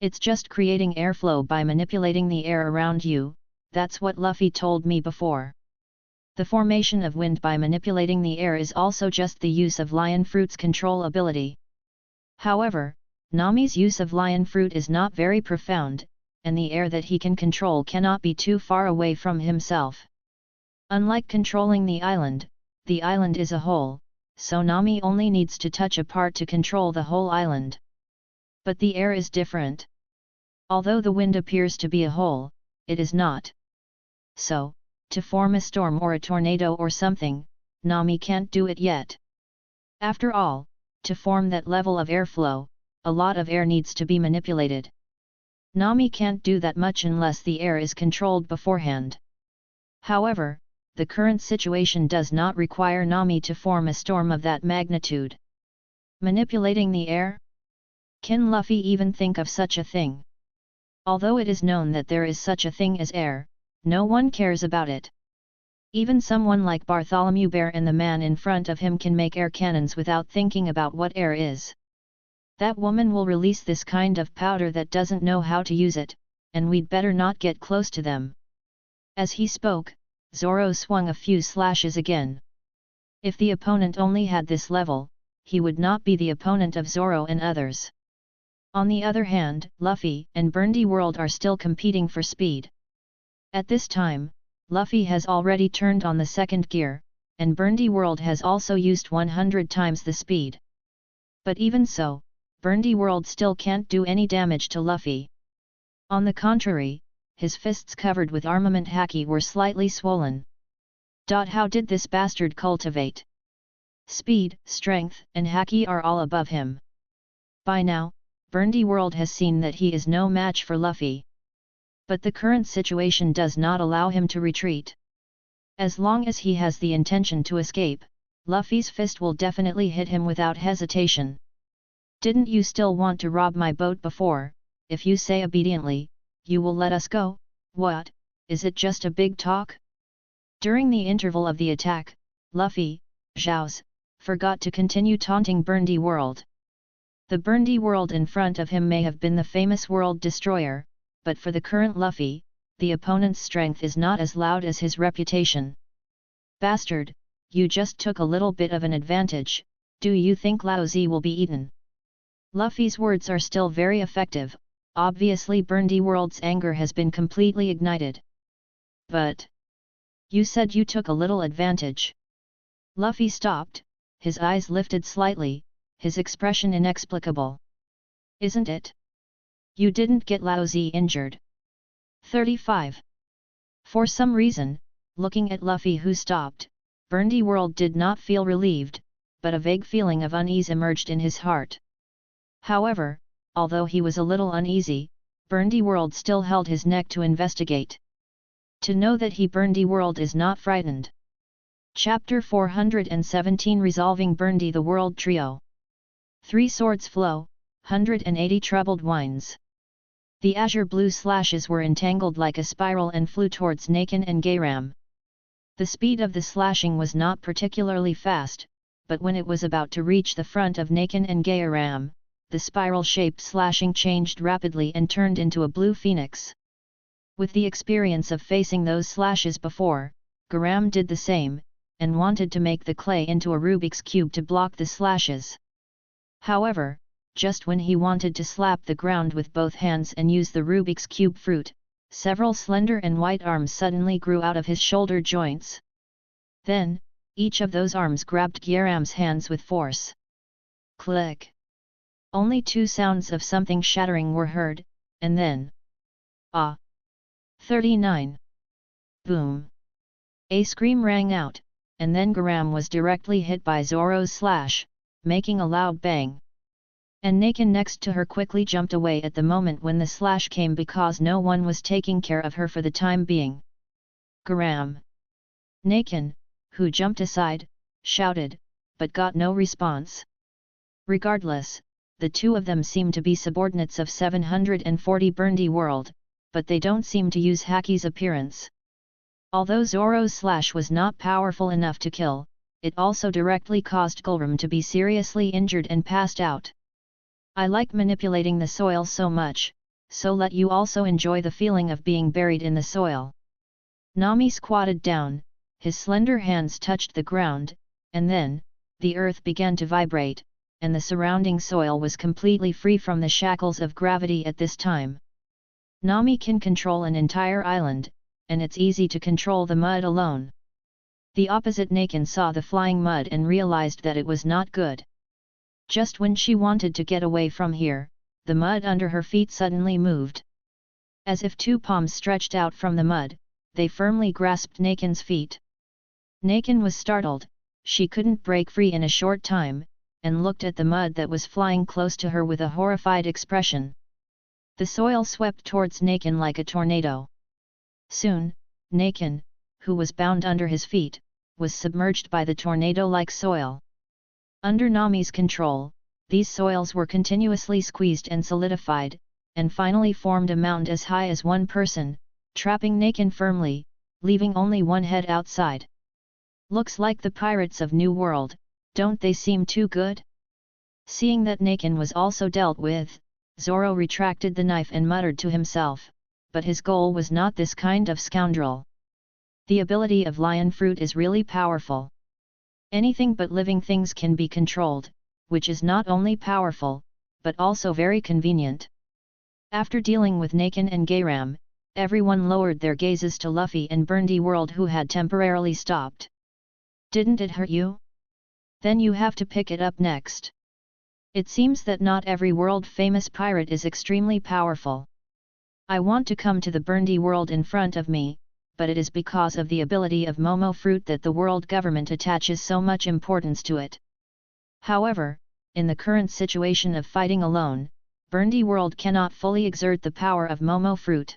It's just creating airflow by manipulating the air around you, that's what Luffy told me before. The formation of wind by manipulating the air is also just the use of lion fruit's control ability. However, Nami's use of lion fruit is not very profound, and the air that he can control cannot be too far away from himself. Unlike controlling the island is a whole, so Nami only needs to touch a part to control the whole island. But the air is different. Although the wind appears to be a whole, it is not. So, to form a storm or a tornado or something, Nami can't do it yet. After all, to form that level of airflow, a lot of air needs to be manipulated. Nami can't do that much unless the air is controlled beforehand. However, the current situation does not require Nami to form a storm of that magnitude. Manipulating the air? Can Luffy even think of such a thing? Although it is known that there is such a thing as air, no one cares about it. Even someone like Bartholomew Bear and the man in front of him can make air cannons without thinking about what air is. That woman will release this kind of powder that doesn't know how to use it, and we'd better not get close to them. As he spoke, Zoro swung a few slashes again. If the opponent only had this level, he would not be the opponent of Zoro and others. On the other hand, Luffy and Burndy World are still competing for speed. At this time, Luffy has already turned on the second gear, and Burndy World has also used 100 times the speed. But even so, Burndy World still can't do any damage to Luffy. On the contrary, his fists covered with armament haki were slightly swollen. How did this bastard cultivate? Speed, strength, and haki are all above him. By now, Burndy World has seen that he is no match for Luffy. But the current situation does not allow him to retreat. As long as he has the intention to escape, Luffy's fist will definitely hit him without hesitation. Didn't you still want to rob my boat before? If you say obediently, you will let us go. What, is it just a big talk? During the interval of the attack, Luffy, Zhao's, forgot to continue taunting Burndy World. The Burndy World in front of him may have been the famous World Destroyer, but for the current Luffy, the opponent's strength is not as loud as his reputation. Bastard, you just took a little bit of an advantage, do you think Lao Zi will be eaten? Luffy's words are still very effective, obviously Burndy World's anger has been completely ignited. But you said you took a little advantage. Luffy stopped, his eyes lifted slightly, his expression inexplicable. Isn't it? You didn't get Lao Zi injured. 35. For some reason, looking at Luffy who stopped, Burndy World did not feel relieved, but a vague feeling of unease emerged in his heart. However, although he was a little uneasy, Burndy World still held his neck to investigate. To know that he Burndy World is not frightened. Chapter 417 Resolving Burndy the World Trio. 3 swords flow, 180 troubled winds. The azure blue slashes were entangled like a spiral and flew towards Nakin and Gayram. The speed of the slashing was not particularly fast, but when it was about to reach the front of Nakin and Gayram, the spiral-shaped slashing changed rapidly and turned into a blue phoenix. With the experience of facing those slashes before, Garam did the same, and wanted to make the clay into a Rubik's Cube to block the slashes. However, just when he wanted to slap the ground with both hands and use the Rubik's Cube fruit, several slender and white arms suddenly grew out of his shoulder joints. Then, each of those arms grabbed Garam's hands with force. Click! Only 2 sounds of something shattering were heard, and then... Ah! 39. Boom! A scream rang out, and then Garam was directly hit by Zoro's slash, making a loud bang. And Nakin next to her quickly jumped away at the moment when the slash came because no one was taking care of her for the time being. Garam! Nakin, who jumped aside, shouted, but got no response. Regardless, the two of them seem to be subordinates of 740 Burndy World, but they don't seem to use Haki's appearance. Although Zoro's slash was not powerful enough to kill, it also directly caused Gulram to be seriously injured and passed out. I like manipulating the soil so much, so let you also enjoy the feeling of being buried in the soil. Nami squatted down, his slender hands touched the ground, and then, the earth began to vibrate, and the surrounding soil was completely free from the shackles of gravity at this time. Nami can control an entire island, and it's easy to control the mud alone. The opposite Nakin saw the flying mud and realized that it was not good. Just when she wanted to get away from here, the mud under her feet suddenly moved. As if 2 palms stretched out from the mud, they firmly grasped Nakin's feet. Nakin was startled, she couldn't break free in a short time, and looked at the mud that was flying close to her with a horrified expression. The soil swept towards Nakin like a tornado. Soon, Nakin, who was bound under his feet, was submerged by the tornado-like soil. Under Nami's control, these soils were continuously squeezed and solidified, and finally formed a mound as high as one person, trapping Nakin firmly, leaving only one head outside. Looks like the pirates of New World, don't they seem too good? Seeing that Nakin was also dealt with, Zoro retracted the knife and muttered to himself, but his goal was not this kind of scoundrel. The ability of lion fruit is really powerful. Anything but living things can be controlled, which is not only powerful, but also very convenient. After dealing with Nakin and Gayram, everyone lowered their gazes to Luffy and Burndy World, who had temporarily stopped. Didn't it hurt you? Then you have to pick it up next. It seems that not every world-famous pirate is extremely powerful. I want to come to the Burndy World in front of me, but it is because of the ability of Momo fruit that the world government attaches so much importance to it. However, in the current situation of fighting alone, Burndy World cannot fully exert the power of Momo fruit.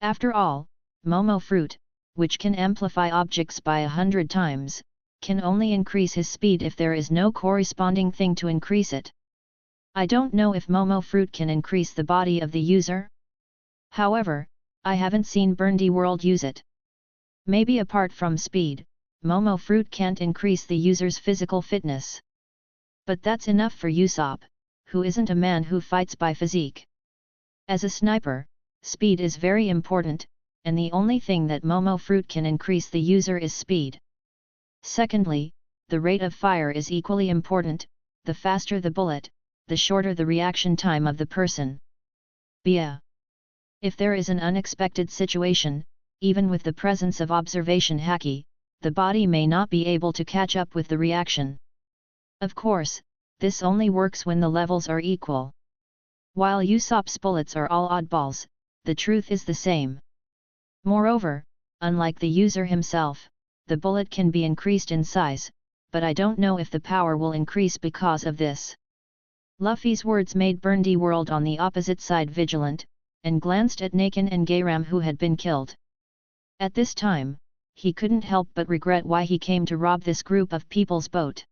After all, Momo fruit, which can amplify objects by 100 times, can only increase his speed if there is no corresponding thing to increase it. I don't know if Momo fruit can increase the body of the user. However, I haven't seen Burndy World use it. Maybe apart from speed, Momo fruit can't increase the user's physical fitness. But that's enough for Usopp, who isn't a man who fights by physique. As a sniper, speed is very important, and the only thing that Momo fruit can increase the user is speed. Secondly, the rate of fire is equally important. The faster the bullet, the shorter the reaction time of the person. If there is an unexpected situation, even with the presence of observation haki, the body may not be able to catch up with the reaction. Of course, this only works when the levels are equal. While Usopp's bullets are all oddballs, the truth is the same. Moreover, unlike the user himself, the bullet can be increased in size, but I don't know if the power will increase because of this. Luffy's words made Burndy World on the opposite side vigilant, and glanced at Nakin and Gayram, who had been killed. At this time, he couldn't help but regret why he came to rob this group of people's boat.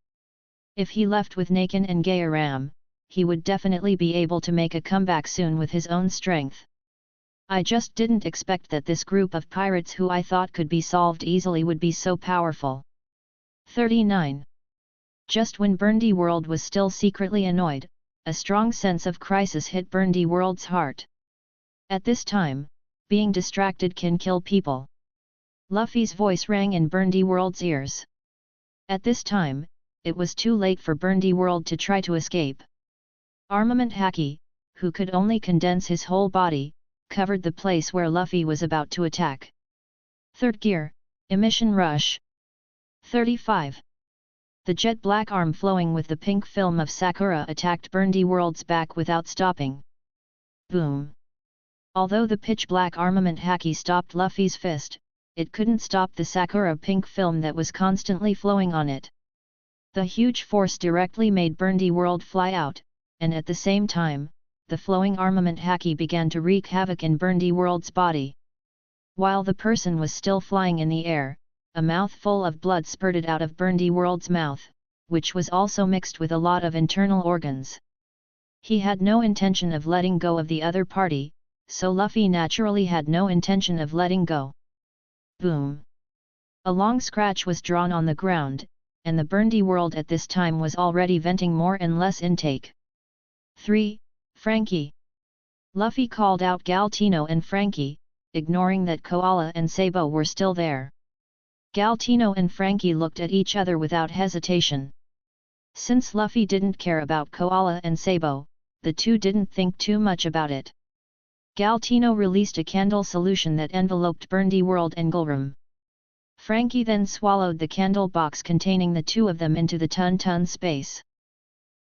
If he left with Nakin and Gayram, he would definitely be able to make a comeback soon with his own strength. I just didn't expect that this group of pirates who I thought could be solved easily would be so powerful. 39. Just when Burndy World was still secretly annoyed, a strong sense of crisis hit Burndy World's heart. At this time, being distracted can kill people. Luffy's voice rang in Burndy World's ears. At this time, it was too late for Burndy World to try to escape. Armament Haki, who could only condense his whole body, covered the place where Luffy was about to attack. Third gear, emission rush. 35. The jet black arm flowing with the pink film of Sakura attacked Burndy World's back without stopping. Boom! Although the pitch black armament haki stopped Luffy's fist, it couldn't stop the Sakura pink film that was constantly flowing on it. The huge force directly made Burndy World fly out, and at the same time, the flowing armament haki began to wreak havoc in Burndy World's body. While the person was still flying in the air, a mouthful of blood spurted out of Burndy World's mouth, which was also mixed with a lot of internal organs. He had no intention of letting go of the other party, so Luffy naturally had no intention of letting go. Boom! A long scratch was drawn on the ground, and the Burndy World at this time was already venting more and less intake. 3. Frankie. Luffy called out Galtino and Frankie, ignoring that Koala and Sabo were still there. Galtino and Frankie looked at each other without hesitation. Since Luffy didn't care about Koala and Sabo, the two didn't think too much about it. Galtino released a candle solution that enveloped Burndy World and Gulrum. Frankie then swallowed the candle box containing the two of them into the Tun-Tun space.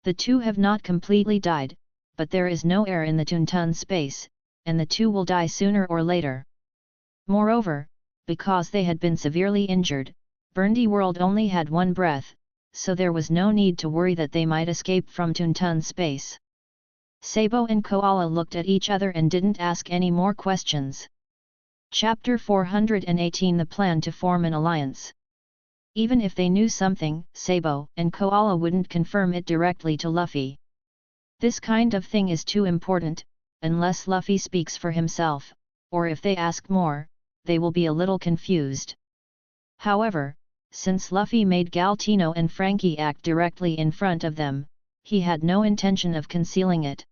The two have not completely died, but there is no air in the Tun-Tun space, and the two will die sooner or later. Moreover, because they had been severely injured, Burndy World only had one breath, so there was no need to worry that they might escape from Tun-Tun space. Sabo and Koala looked at each other and didn't ask any more questions. Chapter 418 The Plan to Form an Alliance. Even if they knew something, Sabo and Koala wouldn't confirm it directly to Luffy. This kind of thing is too important, unless Luffy speaks for himself, or if they ask more, they will be a little confused. However, since Luffy made Galtino and Frankie act directly in front of them, he had no intention of concealing it.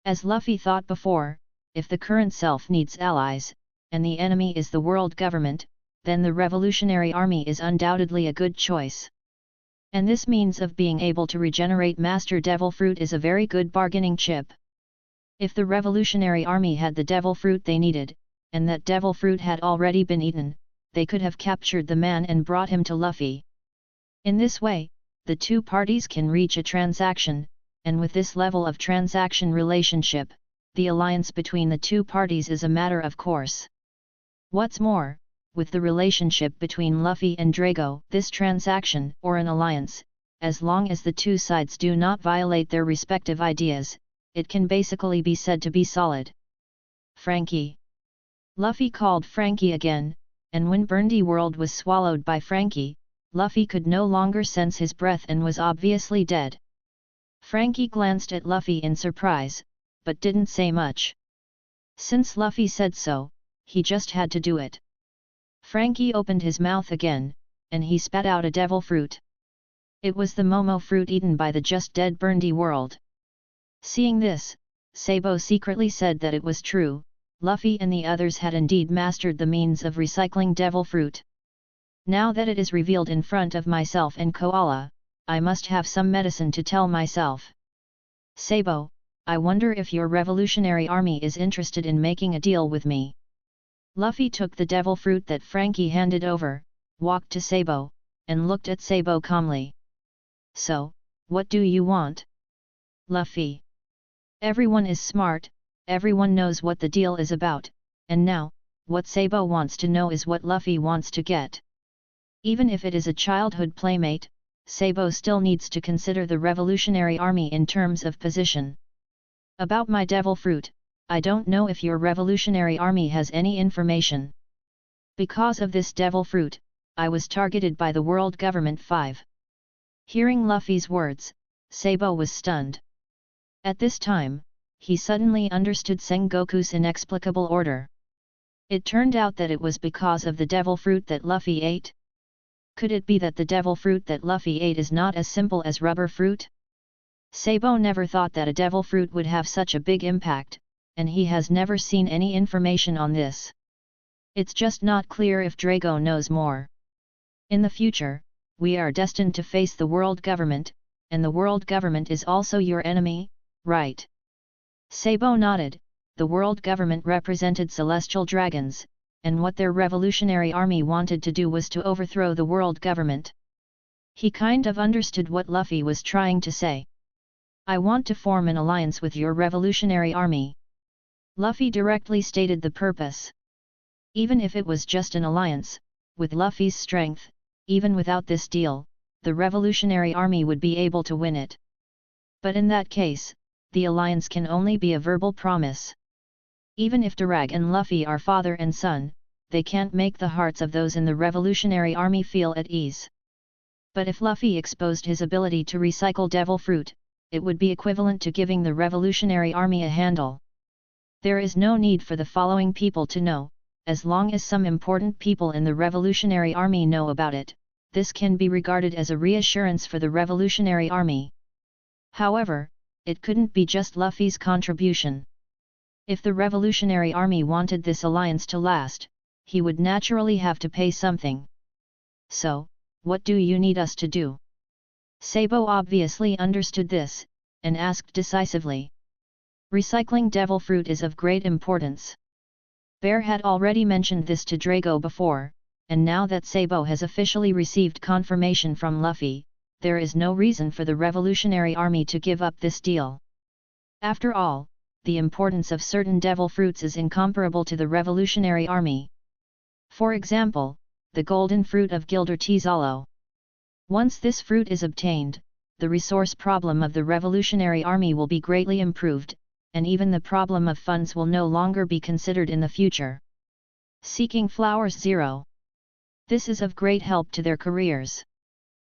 As Luffy thought before, if the current self needs allies, and the enemy is the world government, then the Revolutionary Army is undoubtedly a good choice. And this means of being able to regenerate Master Devil Fruit is a very good bargaining chip. If the Revolutionary Army had the Devil Fruit they needed, and that Devil Fruit had already been eaten, they could have captured the man and brought him to Luffy. In this way, the two parties can reach a transaction, and with this level of transaction relationship, the alliance between the two parties is a matter of course. What's more, with the relationship between Luffy and Drago, this transaction, or an alliance, as long as the two sides do not violate their respective ideas, it can basically be said to be solid. Frankie. Luffy called Frankie again, and when Burndy World was swallowed by Frankie, Luffy could no longer sense his breath and was obviously dead. Frankie glanced at Luffy in surprise, but didn't say much. Since Luffy said so, he just had to do it. Frankie opened his mouth again, and he spat out a devil fruit. It was the Momo fruit eaten by the just dead Burndy World. Seeing this, Sabo secretly said that it was true, Luffy and the others had indeed mastered the means of recycling devil fruit. Now that it is revealed in front of myself and Koala, I must have some medicine to tell myself. Sabo, I wonder if your Revolutionary Army is interested in making a deal with me. Luffy took the devil fruit that Frankie handed over, walked to Sabo, and looked at Sabo calmly. So, what do you want? Luffy. Everyone is smart, everyone knows what the deal is about, and now, what Sabo wants to know is what Luffy wants to get. Even if it is a childhood playmate, Sabo still needs to consider the Revolutionary Army in terms of position. About my devil fruit, I don't know if your Revolutionary Army has any information. Because of this devil fruit, I was targeted by the World Government 5. Hearing Luffy's words, Sabo was stunned. At this time, he suddenly understood Sengoku's inexplicable order. It turned out that it was because of the devil fruit that Luffy ate. Could it be that the devil fruit that Luffy ate is not as simple as rubber fruit? Sabo never thought that a devil fruit would have such a big impact, and he has never seen any information on this. It's just not clear if Drago knows more. In the future, we are destined to face the world government, and the world government is also your enemy, right? Sabo nodded. The world government represented celestial dragons, and what their Revolutionary Army wanted to do was to overthrow the world government. He kind of understood what Luffy was trying to say. I want to form an alliance with your Revolutionary Army. Luffy directly stated the purpose. Even if it was just an alliance, with Luffy's strength, even without this deal, the Revolutionary Army would be able to win it. But in that case, the alliance can only be a verbal promise. Even if Durag and Luffy are father and son, they can't make the hearts of those in the Revolutionary Army feel at ease. But if Luffy exposed his ability to recycle devil fruit, it would be equivalent to giving the Revolutionary Army a handle. There is no need for the following people to know, as long as some important people in the Revolutionary Army know about it, this can be regarded as a reassurance for the Revolutionary Army. However, it couldn't be just Luffy's contribution. If the Revolutionary Army wanted this alliance to last, he would naturally have to pay something. So, what do you need us to do? Sabo obviously understood this, and asked decisively. Recycling devil fruit is of great importance. Bear had already mentioned this to Drago before, and now that Sabo has officially received confirmation from Luffy, there is no reason for the Revolutionary Army to give up this deal. After all, the importance of certain devil fruits is incomparable to the Revolutionary Army. For example, the golden fruit of Gilder Tizalo. Once this fruit is obtained, the resource problem of the Revolutionary Army will be greatly improved, and even the problem of funds will no longer be considered in the future. Seeking flowers 0. This is of great help to their careers.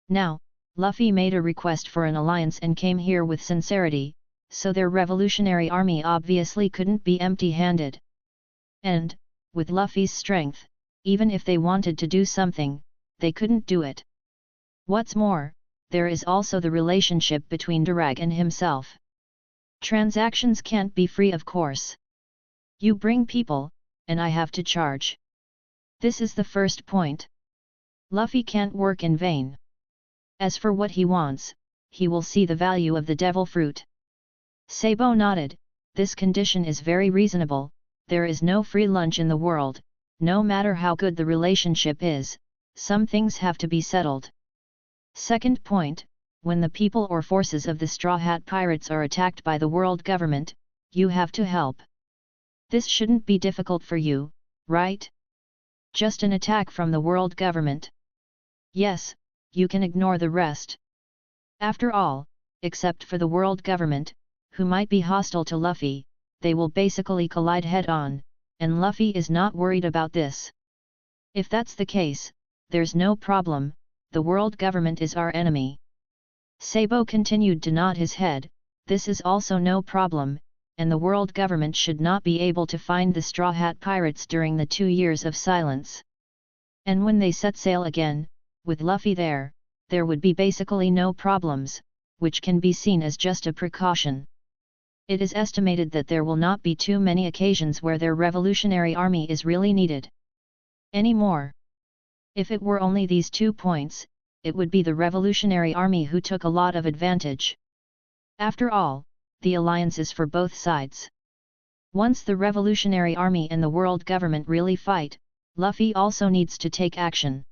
Now, Luffy made a request for an alliance and came here with sincerity, so their revolutionary army obviously couldn't be empty-handed. And, with Luffy's strength, even if they wanted to do something, they couldn't do it. What's more, there is also the relationship between Durag and himself. Transactions can't be free, of course. You bring people, and I have to charge. This is the first point. Luffy can't work in vain. As for what he wants, he will see the value of the devil fruit. Sabo nodded. This condition is very reasonable. There is no free lunch in the world, no matter how good the relationship is, some things have to be settled. Second point, when the people or forces of the Straw Hat Pirates are attacked by the world government, you have to help. This shouldn't be difficult for you, right? Just an attack from the world government. Yes, you can ignore the rest. After all, except for the world government, who might be hostile to Luffy, they will basically collide head-on, and Luffy is not worried about this. If that's the case, there's no problem, the world government is our enemy. Sabo continued to nod his head. This is also no problem, and the world government should not be able to find the Straw Hat Pirates during the 2 years of silence. And when they set sail again, with Luffy there would be basically no problems, which can be seen as just a precaution. It is estimated that there will not be too many occasions where their revolutionary army is really needed anymore. If it were only these 2 points, it would be the revolutionary army who took a lot of advantage. After all, the alliance is for both sides. Once the revolutionary army and the world government really fight, Luffy also needs to take action.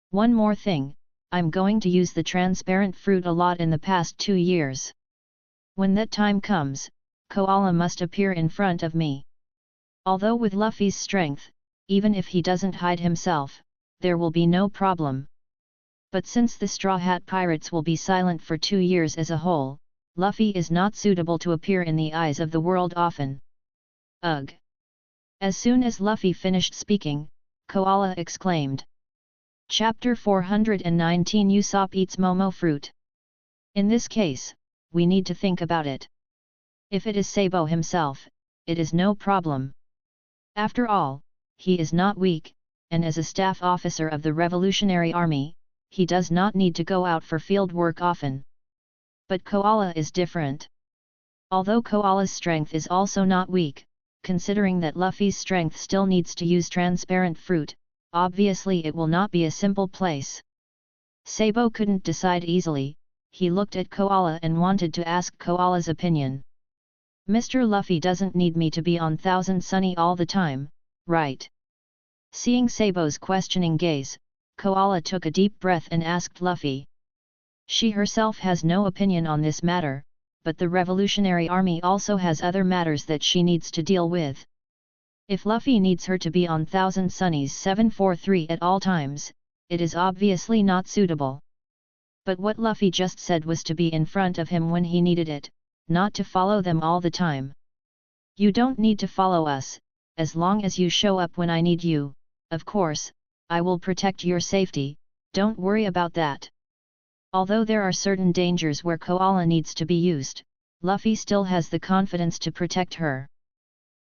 One more thing, I'm going to use the transparent fruit a lot in the past 2 years. When that time comes, Koala must appear in front of me. Although with Luffy's strength, even if he doesn't hide himself, there will be no problem. But since the Straw Hat Pirates will be silent for 2 years as a whole, Luffy is not suitable to appear in the eyes of the world often. Ugh! As soon as Luffy finished speaking, Koala exclaimed. Chapter 419 Usopp eats Momo fruit. In this case, we need to think about it. If it is Sabo himself, it is no problem. After all, he is not weak, and as a staff officer of the Revolutionary Army, he does not need to go out for field work often. But Koala is different. Although Koala's strength is also not weak, considering that Luffy's strength still needs to use transparent fruit, obviously it will not be a simple place. Sabo couldn't decide easily. He looked at Koala and wanted to ask Koala's opinion. Mr. Luffy doesn't need me to be on Thousand Sunny all the time, right? Seeing Sabo's questioning gaze, Koala took a deep breath and asked Luffy. She herself has no opinion on this matter, but the Revolutionary Army also has other matters that she needs to deal with. If Luffy needs her to be on Thousand Sunny's 743 at all times, it is obviously not suitable. But what Luffy just said was to be in front of him when he needed it, not to follow them all the time. You don't need to follow us, as long as you show up when I need you. Of course, I will protect your safety, don't worry about that. Although there are certain dangers where Koala needs to be used, Luffy still has the confidence to protect her.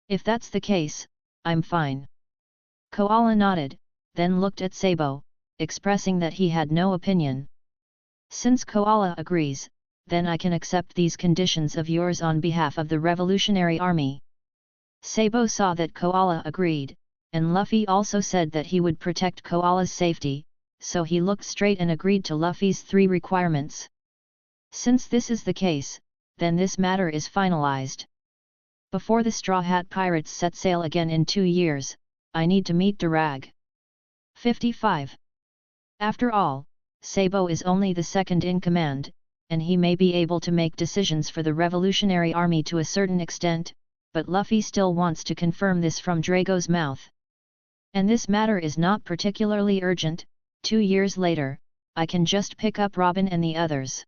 If that's the case, I'm fine. Koala nodded, then looked at Sabo, expressing that he had no opinion. Since Koala agrees, then I can accept these conditions of yours on behalf of the Revolutionary Army. Sabo saw that Koala agreed, and Luffy also said that he would protect Koala's safety, so he looked straight and agreed to Luffy's 3 requirements. Since this is the case, then this matter is finalized. Before the Straw Hat Pirates set sail again in 2 years, I need to meet Durag. 55. After all, Sabo is only the second in command, and he may be able to make decisions for the Revolutionary Army to a certain extent, but Luffy still wants to confirm this from Drago's mouth. And this matter is not particularly urgent. 2 years later, I can just pick up Robin and the others.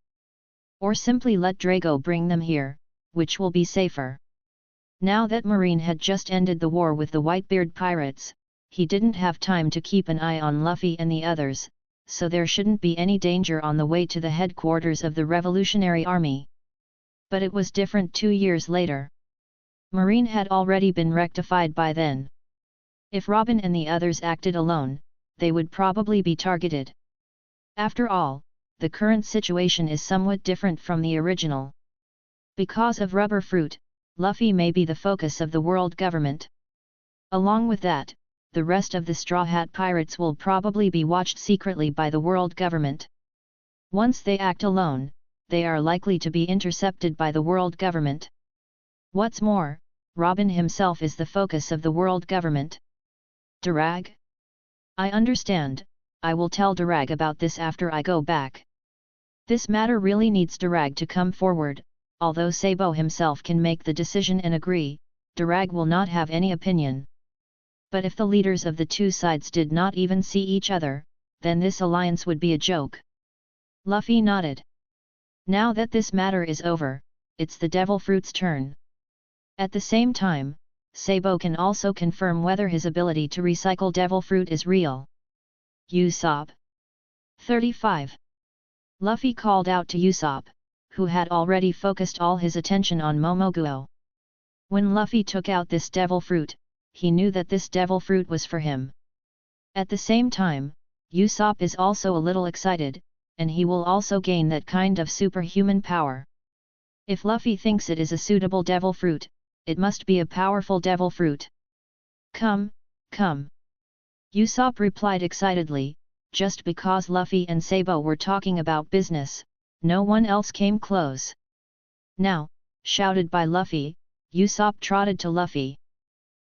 Or simply let Drago bring them here, which will be safer. Now that Marine had just ended the war with the Whitebeard pirates, he didn't have time to keep an eye on Luffy and the others, so there shouldn't be any danger on the way to the headquarters of the Revolutionary Army. But it was different 2 years later. Marine had already been rectified by then. If Robin and the others acted alone, they would probably be targeted. After all, the current situation is somewhat different from the original. Because of Rubber Fruit, Luffy may be the focus of the world government. Along with that, the rest of the Straw Hat Pirates will probably be watched secretly by the world government. Once they act alone, they are likely to be intercepted by the world government. What's more, Robin himself is the focus of the world government. Durag? I understand, I will tell Durag about this after I go back. This matter really needs Durag to come forward, although Sabo himself can make the decision and agree, Durag will not have any opinion. But if the leaders of the two sides did not even see each other, then this alliance would be a joke. Luffy nodded. Now that this matter is over, it's the Devil Fruit's turn. At the same time, Sabo can also confirm whether his ability to recycle Devil Fruit is real. Usopp. 35. Luffy called out to Usopp, who had already focused all his attention on Momoguo. When Luffy took out this Devil Fruit, he knew that this Devil Fruit was for him. At the same time, Usopp is also a little excited, and he will also gain that kind of superhuman power. If Luffy thinks it is a suitable Devil Fruit, it must be a powerful Devil Fruit. Come, come. Usopp replied excitedly, just because Luffy and Sabo were talking about business, no one else came close. Now, shouted by Luffy, Usopp trotted to Luffy.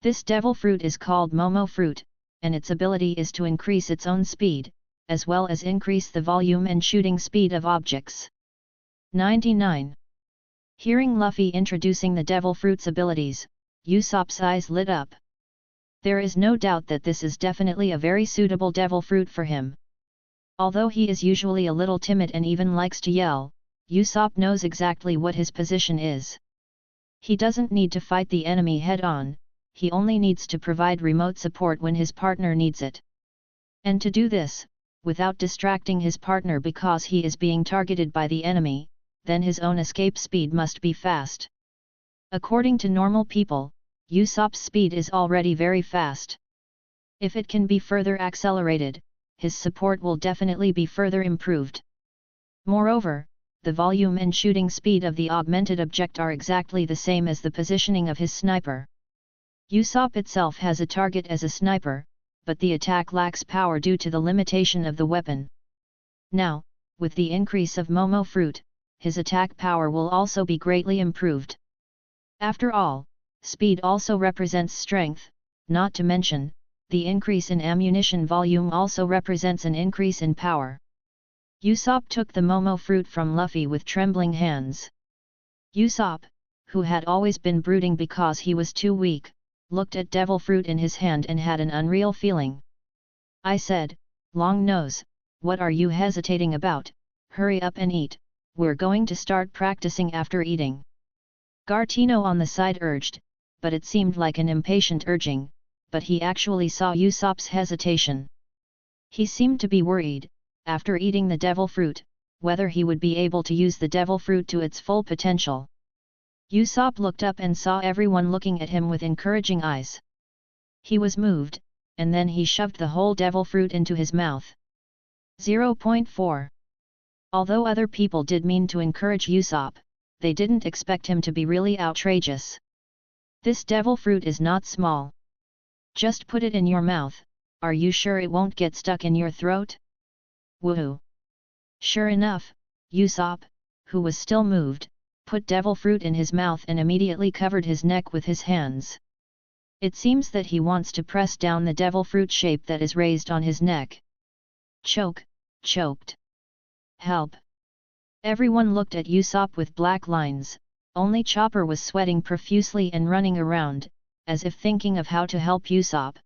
This Devil Fruit is called Momo Fruit, and its ability is to increase its own speed, as well as increase the volume and shooting speed of objects. 99. Hearing Luffy introducing the Devil Fruit's abilities, Usopp's eyes lit up. There is no doubt that this is definitely a very suitable Devil Fruit for him. Although he is usually a little timid and even likes to yell, Usopp knows exactly what his position is. He doesn't need to fight the enemy head-on, he only needs to provide remote support when his partner needs it. And to do this, without distracting his partner because he is being targeted by the enemy, then his own escape speed must be fast. According to normal people, Usopp's speed is already very fast. If it can be further accelerated, his support will definitely be further improved. Moreover, the volume and shooting speed of the augmented object are exactly the same as the positioning of his sniper. Usopp itself has a target as a sniper, but the attack lacks power due to the limitation of the weapon. Now, with the increase of Momo Fruit, his attack power will also be greatly improved. After all, speed also represents strength, not to mention, the increase in ammunition volume also represents an increase in power. Usopp took the Momo Fruit from Luffy with trembling hands. Usopp, who had always been brooding because he was too weak, looked at Devil Fruit in his hand and had an unreal feeling. I said, Long Nose, what are you hesitating about? Hurry up and eat, we're going to start practicing after eating. Gartino on the side urged, but it seemed like an impatient urging, but he actually saw Usopp's hesitation. He seemed to be worried, after eating the Devil Fruit, whether he would be able to use the Devil Fruit to its full potential. Usopp looked up and saw everyone looking at him with encouraging eyes. He was moved, and then he shoved the whole Devil Fruit into his mouth. 0.4. Although other people did mean to encourage Usopp, they didn't expect him to be really outrageous. This Devil Fruit is not small. Just put it in your mouth, are you sure it won't get stuck in your throat? Woohoo! Sure enough, Usopp, who was still moved, put Devil Fruit in his mouth and immediately covered his neck with his hands. It seems that he wants to press down the Devil Fruit shape that is raised on his neck. Choke, choked. Help! Everyone looked at Usopp with black lines, only Chopper was sweating profusely and running around, as if thinking of how to help Usopp.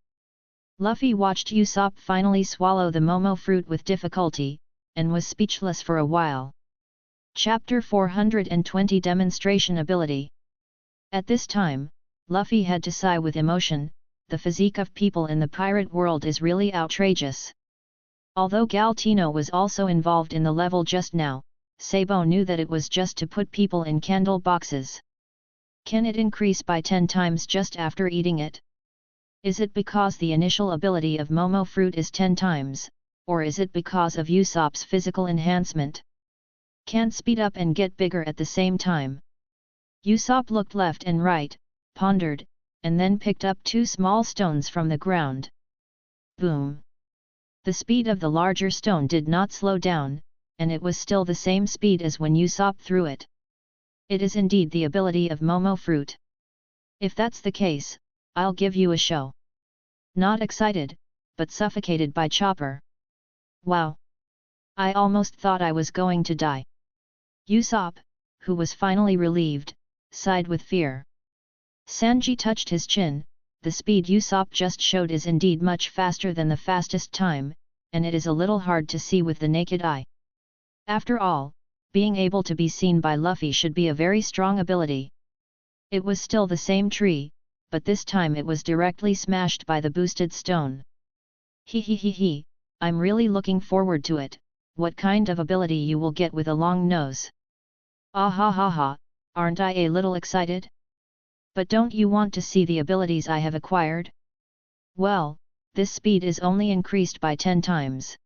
Luffy watched Usopp finally swallow the Momo Fruit with difficulty, and was speechless for a while. Chapter 420 Demonstration Ability. At this time, Luffy had to sigh with emotion, the physique of people in the pirate world is really outrageous. Although Galtino was also involved in the level just now, Sabo knew that it was just to put people in candle boxes. Can it increase by 10 times just after eating it? Is it because the initial ability of Momo fruit is 10 times, or is it because of Usopp's physical enhancement? Can't speed up and get bigger at the same time. Usopp looked left and right, pondered, and then picked up 2 small stones from the ground. Boom! The speed of the larger stone did not slow down, and it was still the same speed as when Usopp threw it. It is indeed the ability of Momo fruit. If that's the case, I'll give you a show. Not excited, but suffocated by Chopper. Wow! I almost thought I was going to die. Usopp, who was finally relieved, sighed with fear. Sanji touched his chin. The speed Usopp just showed is indeed much faster than the fastest time, and it is a little hard to see with the naked eye. After all, being able to be seen by Luffy should be a very strong ability. It was still the same tree, but this time it was directly smashed by the boosted stone. He, I'm really looking forward to it. What kind of ability you will get with a long nose? Ah ha ha ha, aren't I a little excited? But don't you want to see the abilities I have acquired? Well, this speed is only increased by 10 times.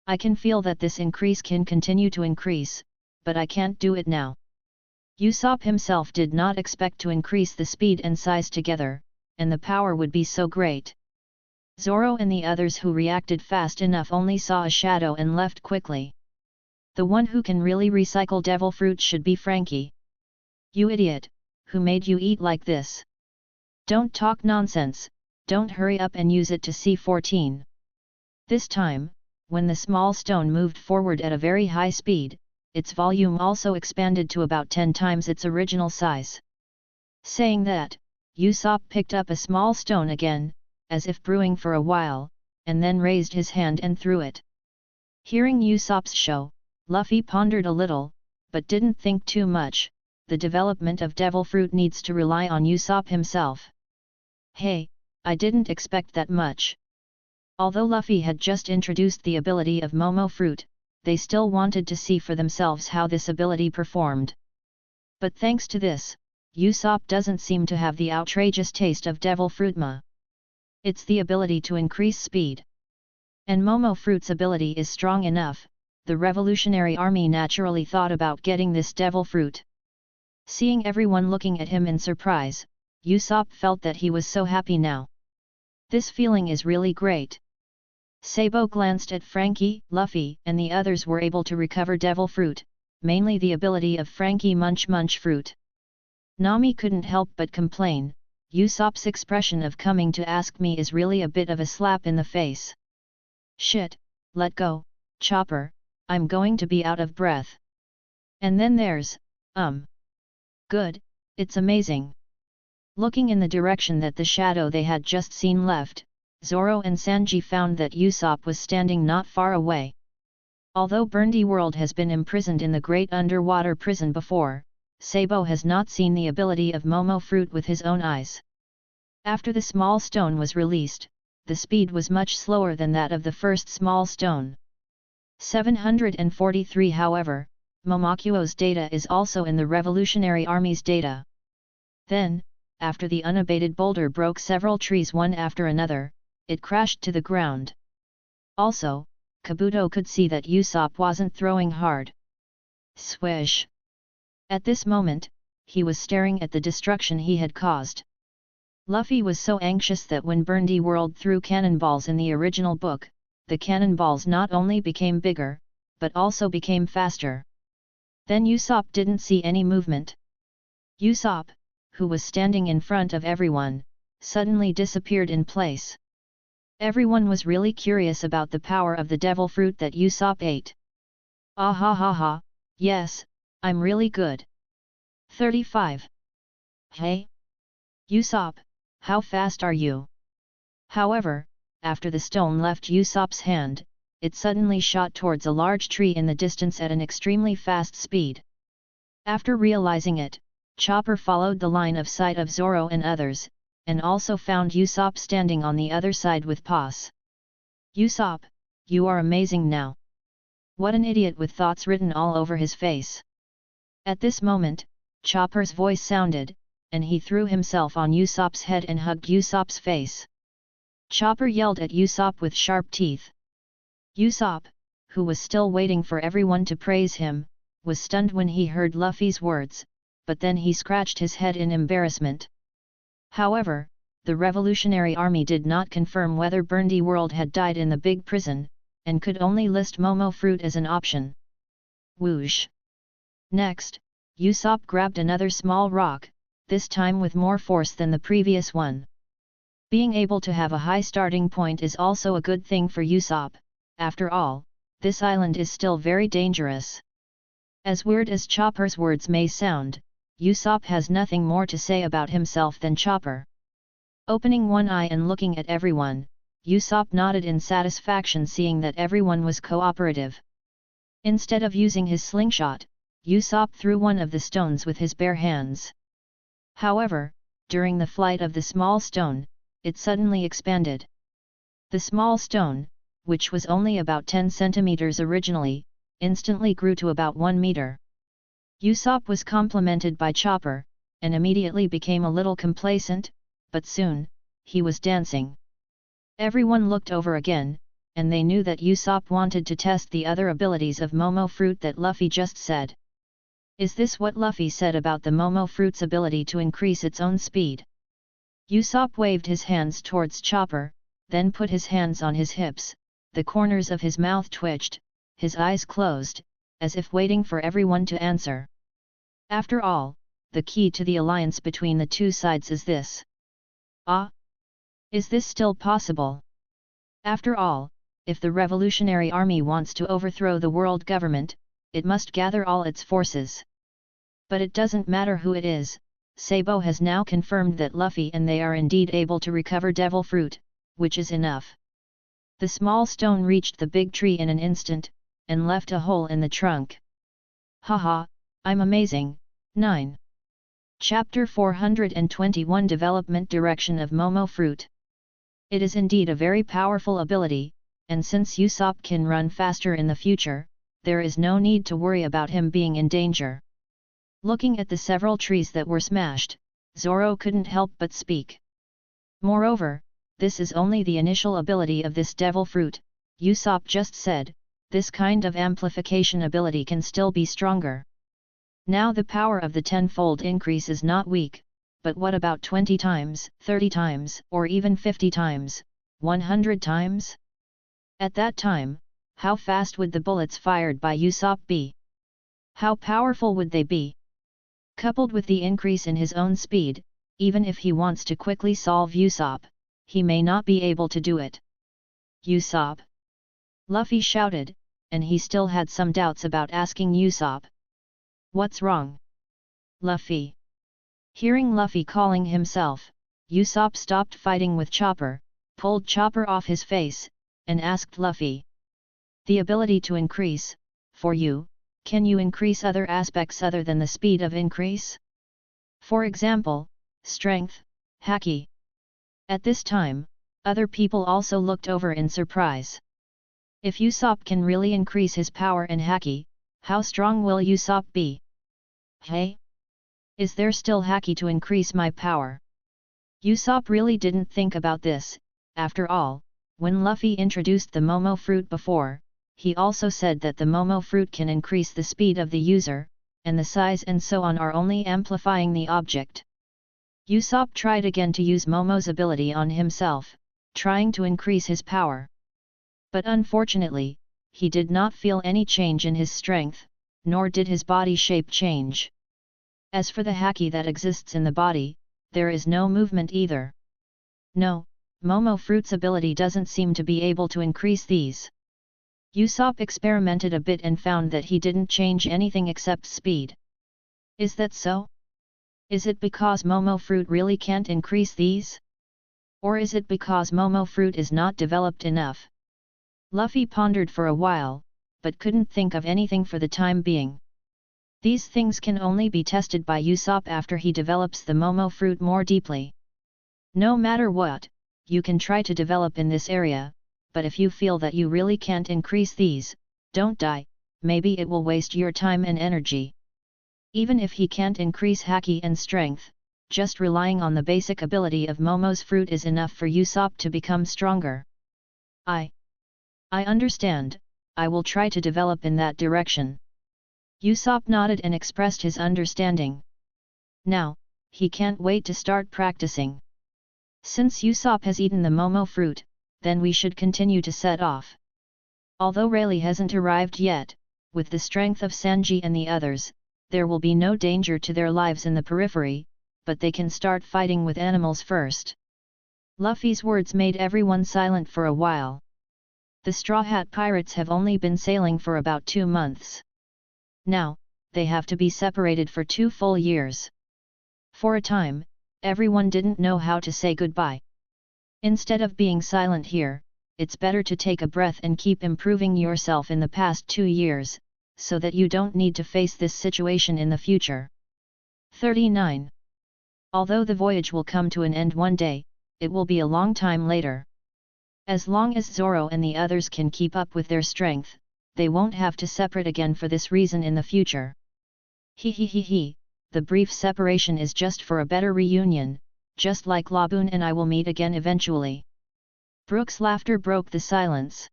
I can feel that this increase can continue to increase, but I can't do it now. Usopp himself did not expect to increase the speed and size together, and the power would be so great. Zoro and the others who reacted fast enough only saw a shadow and left quickly. The one who can really recycle devil fruit should be Frankie. You idiot! Who made you eat like this? Don't talk nonsense, don't hurry up and use it to C14. This time, when the small stone moved forward at a very high speed, its volume also expanded to about 10 times its original size. Saying that, Usopp picked up a small stone again, as if brewing for a while, and then raised his hand and threw it. Hearing Usopp's show, Luffy pondered a little, but didn't think too much. The development of devil fruit needs to rely on Usopp himself. Hey, I didn't expect that much. Although Luffy had just introduced the ability of Momo fruit, they still wanted to see for themselves how this ability performed. But thanks to this, Usopp doesn't seem to have the outrageous taste of devil fruitma. It's the ability to increase speed. And Momo fruit's ability is strong enough. The Revolutionary Army naturally thought about getting this devil fruit. Seeing everyone looking at him in surprise, Usopp felt that he was so happy now. This feeling is really great. Sabo glanced at Frankie, Luffy, and the others were able to recover devil fruit, mainly the ability of Frankie munch fruit. Nami couldn't help but complain, Usopp's expression of coming to ask me is really a bit of a slap in the face. Shit, let go, Chopper, I'm going to be out of breath. And then there's, Good, it's amazing. Looking in the direction that the shadow they had just seen left, Zoro and Sanji found that Usopp was standing not far away. Although Burndy World has been imprisoned in the great underwater prison before, Sabo has not seen the ability of Momo fruit with his own eyes. After the small stone was released, the speed was much slower than that of the first small stone. 743 However, Momokuo's data is also in the Revolutionary Army's data. Then, after the unabated boulder broke several trees one after another, it crashed to the ground. Also, Kabuto could see that Usopp wasn't throwing hard. Swish! At this moment, he was staring at the destruction he had caused. Luffy was so anxious that when Burndy World threw cannonballs in the original book, the cannonballs not only became bigger, but also became faster. Then Usopp didn't see any movement. Usopp, who was standing in front of everyone, suddenly disappeared in place. Everyone was really curious about the power of the devil fruit that Usopp ate. Ah ha ha ha, yes, I'm really good. 35. Hey? Usopp, how fast are you? However, after the stone left Usopp's hand, it suddenly shot towards a large tree in the distance at an extremely fast speed. After realizing it, Chopper followed the line of sight of Zoro and others, and also found Usopp standing on the other side with Pos. Usopp, you are amazing now. What an idiot, with thoughts written all over his face. At this moment, Chopper's voice sounded, and he threw himself on Usopp's head and hugged Usopp's face. Chopper yelled at Usopp with sharp teeth. Usopp, who was still waiting for everyone to praise him, was stunned when he heard Luffy's words, but then he scratched his head in embarrassment. However, the Revolutionary Army did not confirm whether Burndy World had died in the big prison, and could only list Momo fruit as an option. Whoosh! Next, Usopp grabbed another small rock, this time with more force than the previous one. Being able to have a high starting point is also a good thing for Usopp. After all, this island is still very dangerous. As weird as Chopper's words may sound, Usopp has nothing more to say about himself than Chopper. Opening one eye and looking at everyone, Usopp nodded in satisfaction, seeing that everyone was cooperative. Instead of using his slingshot, Usopp threw one of the stones with his bare hands. However, during the flight of the small stone, it suddenly expanded. The small stone, which was only about 10 centimeters originally, instantly grew to about 1 meter. Usopp was complimented by Chopper, and immediately became a little complacent, but soon, he was dancing. Everyone looked over again, and they knew that Usopp wanted to test the other abilities of Momo fruit that Luffy just said. Is this what Luffy said about the Momo fruit's ability to increase its own speed? Usopp waved his hands towards Chopper, then put his hands on his hips, the corners of his mouth twitched, his eyes closed, as if waiting for everyone to answer. After all, the key to the alliance between the two sides is this. Ah! Is this still possible? After all, if the Revolutionary Army wants to overthrow the world government, it must gather all its forces. But it doesn't matter who it is, Sabo has now confirmed that Luffy and they are indeed able to recover Devil Fruit, which is enough. The small stone reached the big tree in an instant, and left a hole in the trunk. Haha, I'm amazing. 9. Chapter 421 Development Direction of Momo Fruit. It is indeed a very powerful ability, and since Usopp can run faster in the future, there is no need to worry about him being in danger. Looking at the several trees that were smashed, Zoro couldn't help but speak. Moreover, this is only the initial ability of this devil fruit, Usopp just said, this kind of amplification ability can still be stronger. Now the power of the tenfold increase is not weak, but what about 20 times, 30 times, or even 50 times, 100 times? At that time, how fast would the bullets fired by Usopp be? How powerful would they be? Coupled with the increase in his own speed, even if he wants to quickly solve Usopp, he may not be able to do it. Usopp! Luffy shouted, and he still had some doubts about asking Usopp. What's wrong? Luffy. Hearing Luffy calling himself, Usopp stopped fighting with Chopper, pulled Chopper off his face, and asked Luffy. The ability to increase, for you, can you increase other aspects other than the speed of increase? For example, strength, haki. At this time, other people also looked over in surprise. If Usopp can really increase his power and haki, how strong will Usopp be? Hey? Is there still haki to increase my power? Usopp really didn't think about this. After all, when Luffy introduced the Momo fruit before, he also said that the Momo fruit can increase the speed of the user, and the size and so on are only amplifying the object. Usopp tried again to use Momo's ability on himself, trying to increase his power. But unfortunately, he did not feel any change in his strength, nor did his body shape change. As for the haki that exists in the body, there is no movement either. No, Momo fruit's ability doesn't seem to be able to increase these. Usopp experimented a bit and found that he didn't change anything except speed. Is that so? Is it because Momo fruit really can't increase these? Or is it because Momo fruit is not developed enough? Luffy pondered for a while, but couldn't think of anything for the time being. These things can only be tested by Usopp after he develops the Momo fruit more deeply. No matter what, you can try to develop in this area, but if you feel that you really can't increase these, don't die, maybe it will waste your time and energy. Even if he can't increase haki and strength, just relying on the basic ability of Momo's fruit is enough for Usopp to become stronger. I understand, I will try to develop in that direction. Usopp nodded and expressed his understanding. Now, he can't wait to start practicing. Since Usopp has eaten the Momo fruit, then we should continue to set off. Although Rayleigh hasn't arrived yet, with the strength of Sanji and the others, there will be no danger to their lives in the periphery, but they can start fighting with animals first. Luffy's words made everyone silent for a while. The Straw Hat Pirates have only been sailing for about 2 months. Now, they have to be separated for 2 full years. For a time, everyone didn't know how to say goodbye. Instead of being silent here, it's better to take a breath and keep improving yourself in the past 2 years, so that you don't need to face this situation in the future. 39. Although the voyage will come to an end one day, it will be a long time later. As long as Zoro and the others can keep up with their strength, they won't have to separate again for this reason in the future. The brief separation is just for a better reunion, just like Laboon and I will meet again eventually. Brook's laughter broke the silence.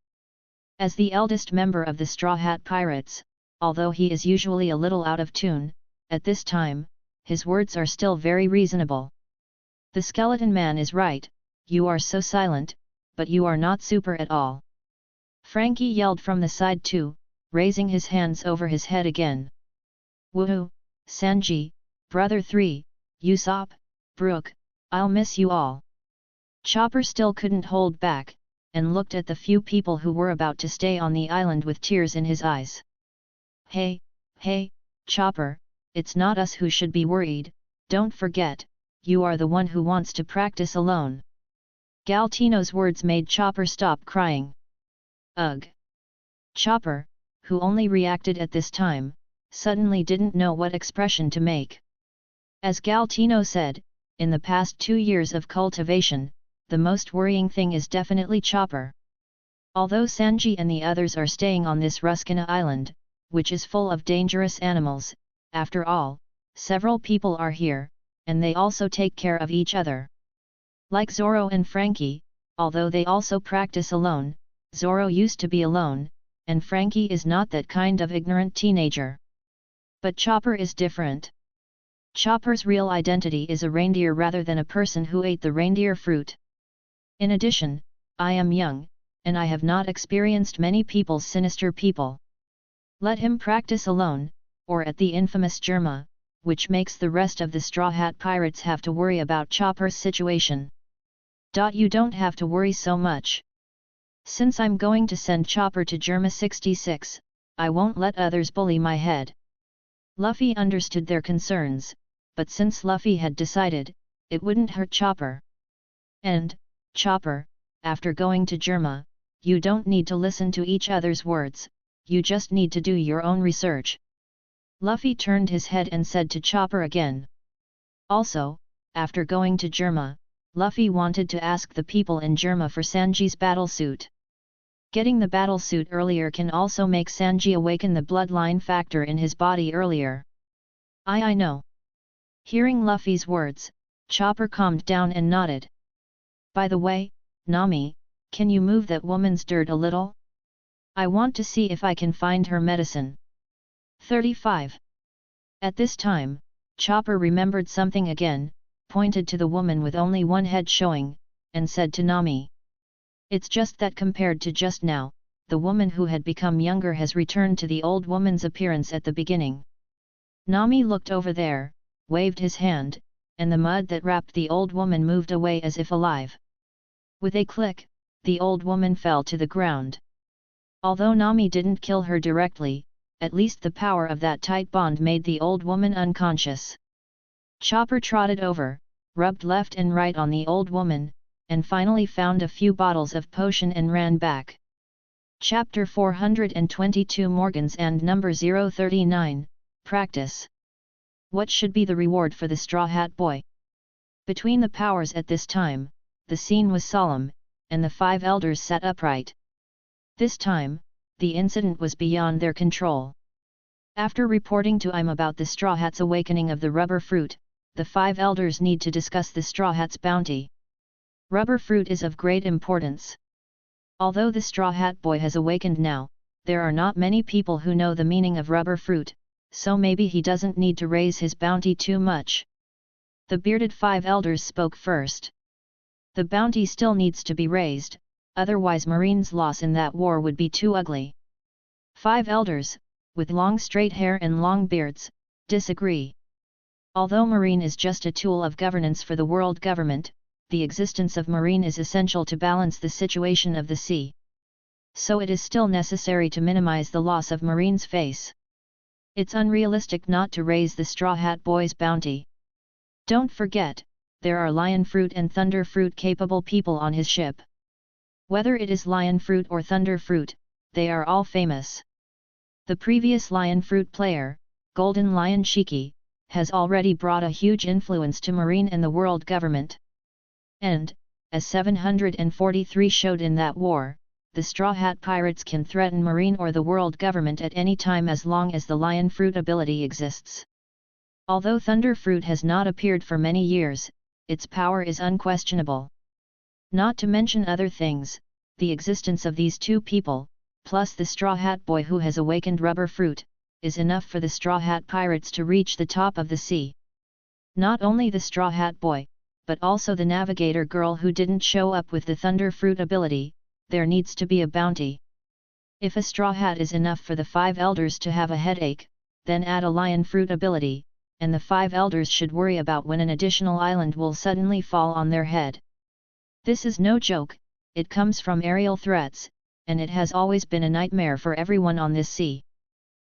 As the eldest member of the Straw Hat Pirates, although he is usually a little out of tune, at this time, his words are still very reasonable. The Skeleton Man is right, you are so silent, but you are not super at all. Frankie yelled from the side too, raising his hands over his head again. Woohoo, Sanji, Brother 3, Usopp, Brook, I'll miss you all. Chopper still couldn't hold back, and looked at the few people who were about to stay on the island with tears in his eyes. Hey, Chopper, it's not us who should be worried, don't forget, you are the one who wants to practice alone. Galtino's words made Chopper stop crying. Ugh! Chopper, who only reacted at this time, suddenly didn't know what expression to make. As Galtino said, in the past 2 years of cultivation, the most worrying thing is definitely Chopper. Although Sanji and the others are staying on this Ruskina island, which is full of dangerous animals, after all, several people are here, and they also take care of each other. Like Zoro and Frankie, although they also practice alone, Zoro used to be alone, and Frankie is not that kind of ignorant teenager. But Chopper is different. Chopper's real identity is a reindeer rather than a person who ate the reindeer fruit. In addition, I am young, and I have not experienced many people's sinister people. Let him practice alone, or at the infamous Germa, which makes the rest of the Straw Hat Pirates have to worry about Chopper's situation. You don't have to worry so much. Since I'm going to send Chopper to Germa 66, I won't let others bully my head. Luffy understood their concerns, but since Luffy had decided, it wouldn't hurt Chopper. And, Chopper, after going to Germa, you don't need to listen to each other's words, you just need to do your own research. Luffy turned his head and said to Chopper again. Also, after going to Germa, Luffy wanted to ask the people in Germa for Sanji's battlesuit. Getting the battlesuit earlier can also make Sanji awaken the bloodline factor in his body earlier. I know. Hearing Luffy's words, Chopper calmed down and nodded. By the way, Nami, can you move that woman's dirt a little? I want to see if I can find her medicine. 35. At this time, Chopper remembered something again, pointed to the woman with only one head showing, and said to Nami. It's just that compared to just now, the woman who had become younger has returned to the old woman's appearance at the beginning. Nami looked over there, waved his hand, and the mud that wrapped the old woman moved away as if alive. With a click, the old woman fell to the ground. Although Nami didn't kill her directly, at least the power of that tight bond made the old woman unconscious. Chopper trotted over, rubbed left and right on the old woman, and finally found a few bottles of potion and ran back. Chapter 422 Morgans and Number 039, Practice. What should be the reward for the Straw Hat Boy? Between the powers at this time, the scene was solemn, and the 5 elders sat upright. This time, the incident was beyond their control. After reporting to Im about the Straw Hat's awakening of the rubber fruit, the 5 elders need to discuss the Straw Hat's bounty. Rubber fruit is of great importance. Although the Straw Hat Boy has awakened now, there are not many people who know the meaning of rubber fruit, so maybe he doesn't need to raise his bounty too much. The bearded 5 elders spoke first. The bounty still needs to be raised, otherwise Marine's loss in that war would be too ugly. 5 elders, with long straight hair and long beards, disagree. Although Marine is just a tool of governance for the world government, the existence of Marine is essential to balance the situation of the sea. So it is still necessary to minimize the loss of Marine's face. It's unrealistic not to raise the Straw Hat Boy's bounty. Don't forget, there are lion fruit and thunder fruit capable people on his ship. Whether it is lion fruit or thunder fruit, they are all famous. The previous lion fruit player, Golden Lion Shiki, has already brought a huge influence to Marine and the world government. And, as 743 showed in that war, the Straw Hat Pirates can threaten Marine or the world government at any time as long as the lion fruit ability exists. Although thunder fruit has not appeared for many years, its power is unquestionable. Not to mention other things, the existence of these two people, plus the Straw Hat Boy who has awakened rubber fruit, is enough for the Straw Hat Pirates to reach the top of the sea. Not only the Straw Hat Boy, but also the navigator girl who didn't show up with the thunder fruit ability, there needs to be a bounty. If a straw hat is enough for the 5 elders to have a headache, then add a lion fruit ability, and the 5 elders should worry about when an additional island will suddenly fall on their head. This is no joke, it comes from aerial threats, and it has always been a nightmare for everyone on this sea.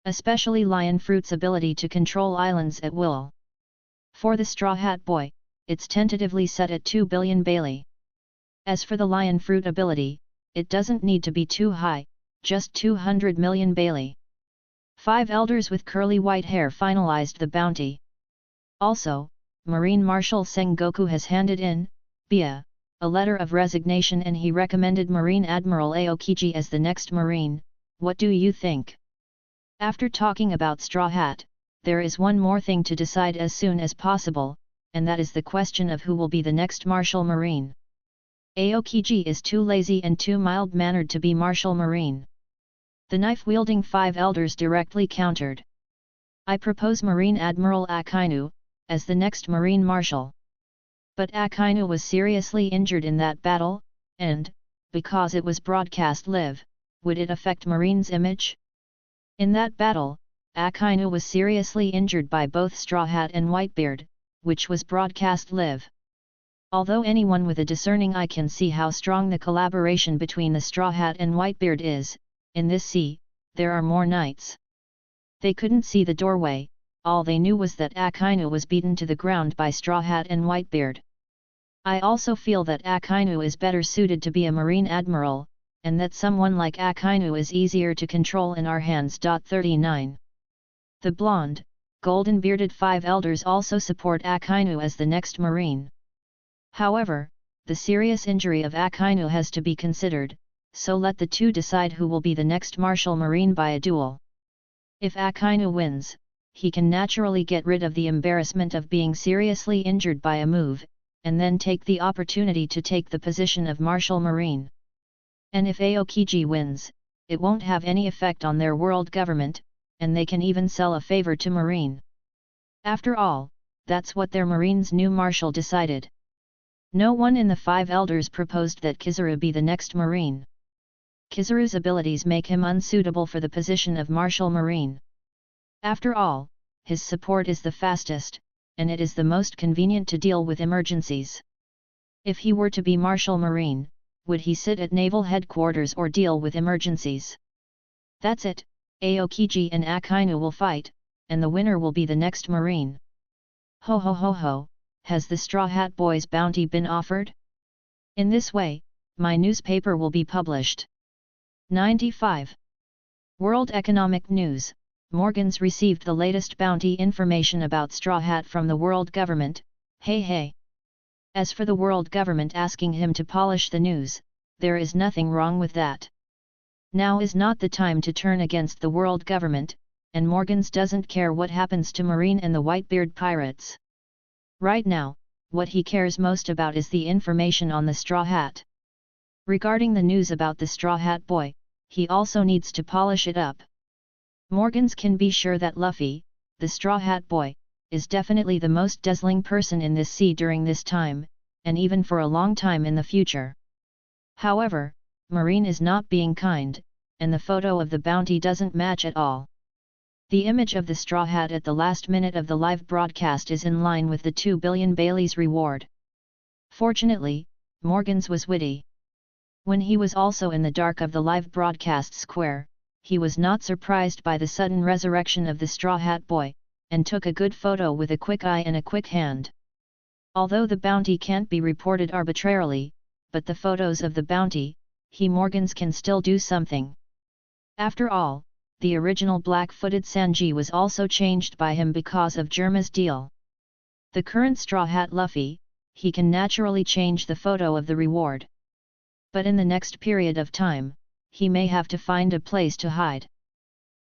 Especially lion fruit's ability to control islands at will. For the Straw Hat Boy, it's tentatively set at 2 billion Bailey. As for the lion fruit ability, it doesn't need to be too high, just 200 million Bailey. 5 elders with curly white hair finalized the bounty. Also, Marine Marshal Sengoku has handed in, via a letter of resignation, and he recommended Marine Admiral Aokiji as the next Marine. What do you think? After talking about Straw Hat, there is one more thing to decide as soon as possible, and that is the question of who will be the next Marshal Marine. Aokiji is too lazy and too mild-mannered to be Marshal Marine. The knife-wielding 5 elders directly countered. I propose Marine Admiral Akainu as the next Marine Marshal. But Akainu was seriously injured in that battle, and, because it was broadcast live, would it affect Marine's image? In that battle, Akainu was seriously injured by both Straw Hat and Whitebeard, which was broadcast live. Although anyone with a discerning eye can see how strong the collaboration between the Straw Hat and Whitebeard is, in this sea, there are more knights. They couldn't see the doorway, all they knew was that Akainu was beaten to the ground by Straw Hat and Whitebeard. I also feel that Akainu is better suited to be a Marine Admiral, and that someone like Akainu is easier to control in our hands. 39. The blonde, golden-bearded 5 elders also support Akainu as the next Marine. However, the serious injury of Akainu has to be considered, so let the two decide who will be the next Marshal Marine by a duel. If Akainu wins, he can naturally get rid of the embarrassment of being seriously injured by a move, and then take the opportunity to take the position of Marshal Marine. And if Aokiji wins, it won't have any effect on their world government, and they can even sell a favor to Marine. After all, that's what their Marine's new Marshal decided. No one in the 5 elders proposed that Kizaru be the next Marine. Kizaru's abilities make him unsuitable for the position of Marshal Marine. After all, his support is the fastest, and it is the most convenient to deal with emergencies. If he were to be Marshal Marine, would he sit at naval headquarters or deal with emergencies? That's it, Aokiji and Akainu will fight, and the winner will be the next Marine. Ho ho ho ho, has the Straw Hat Boy's bounty been offered? In this way, my newspaper will be published. 95. World Economic News. Morgans received the latest bounty information about Straw Hat from the world government. Hey hey! As for the world government asking him to polish the news, there is nothing wrong with that. Now is not the time to turn against the world government, and Morgans doesn't care what happens to Marine and the Whitebeard pirates. Right now, what he cares most about is the information on the Straw Hat. Regarding the news about the Straw Hat Boy, he also needs to polish it up. Morgans can be sure that Luffy, the Straw Hat Boy, is definitely the most dazzling person in this sea during this time, and even for a long time in the future. However, Marine is not being kind, and the photo of the bounty doesn't match at all. The image of the Straw Hat at the last minute of the live broadcast is in line with the 2 billion Bailey's reward. Fortunately, Morgans was witty. When he was also in the dark of the live broadcast square, he was not surprised by the sudden resurrection of the Straw Hat Boy, and took a good photo with a quick eye and a quick hand. Although the bounty can't be reported arbitrarily, but the photos of the bounty, Morgans can still do something. After all, the original black-footed Sanji was also changed by him because of Germa's deal. The current Straw Hat Luffy, he can naturally change the photo of the reward. But in the next period of time, he may have to find a place to hide.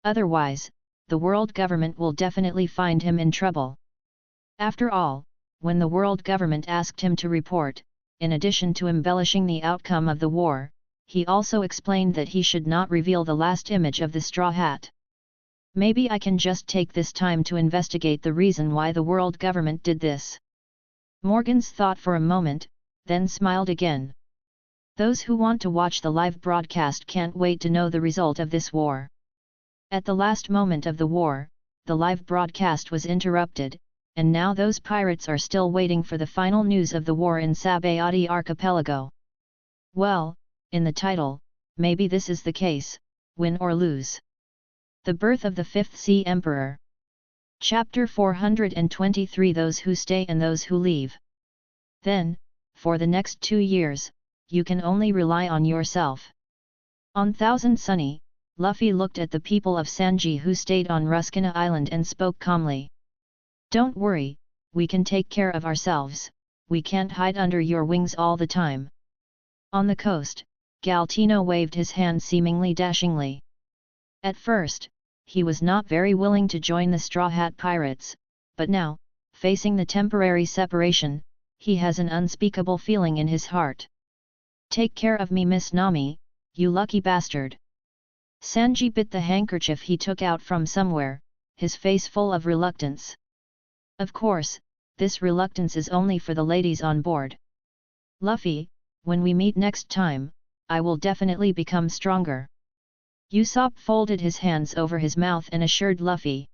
Otherwise, the world government will definitely find him in trouble. After all, when the world government asked him to report, in addition to embellishing the outcome of the war, he also explained that he should not reveal the last image of the Straw Hat. Maybe I can just take this time to investigate the reason why the world government did this. Morgans thought for a moment, then smiled again. Those who want to watch the live broadcast can't wait to know the result of this war. At the last moment of the war, the live broadcast was interrupted, and now those pirates are still waiting for the final news of the war in Sabayati Archipelago. Well, in the title, maybe this is the case, win or lose. The Birth of the Fifth Sea Emperor. Chapter 423 Those Who Stay and Those Who Leave. Then, for the next 2 years, you can only rely on yourself. On Thousand Sunny, Luffy looked at the people of Sanji who stayed on Ruskina Island and spoke calmly. Don't worry, we can take care of ourselves, we can't hide under your wings all the time. On the coast, Galtino waved his hand seemingly dashingly. At first, he was not very willing to join the Straw Hat Pirates, but now, facing the temporary separation, he has an unspeakable feeling in his heart. Take care of me, Miss Nami, you lucky bastard. Sanji bit the handkerchief he took out from somewhere, his face full of reluctance. Of course, this reluctance is only for the ladies on board. Luffy, when we meet next time, I will definitely become stronger. Usopp folded his hands over his mouth and assured Luffy.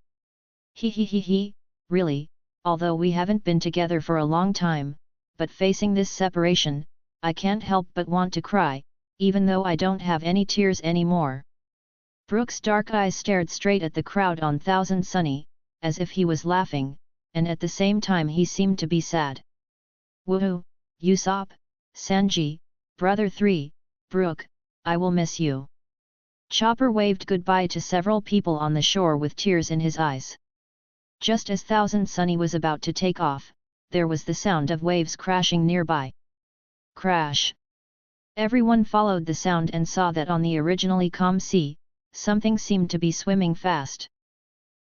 He, really, although we haven't been together for a long time, but facing this separation, I can't help but want to cry, even though I don't have any tears anymore. Brook's dark eyes stared straight at the crowd on Thousand Sunny, as if he was laughing, and at the same time he seemed to be sad. Woohoo, Usopp, Sanji, Brother 3, Brook, I will miss you. Chopper waved goodbye to several people on the shore with tears in his eyes. Just as Thousand Sunny was about to take off, there was the sound of waves crashing nearby. Crash! Everyone followed the sound and saw that on the originally calm sea, something seemed to be swimming fast.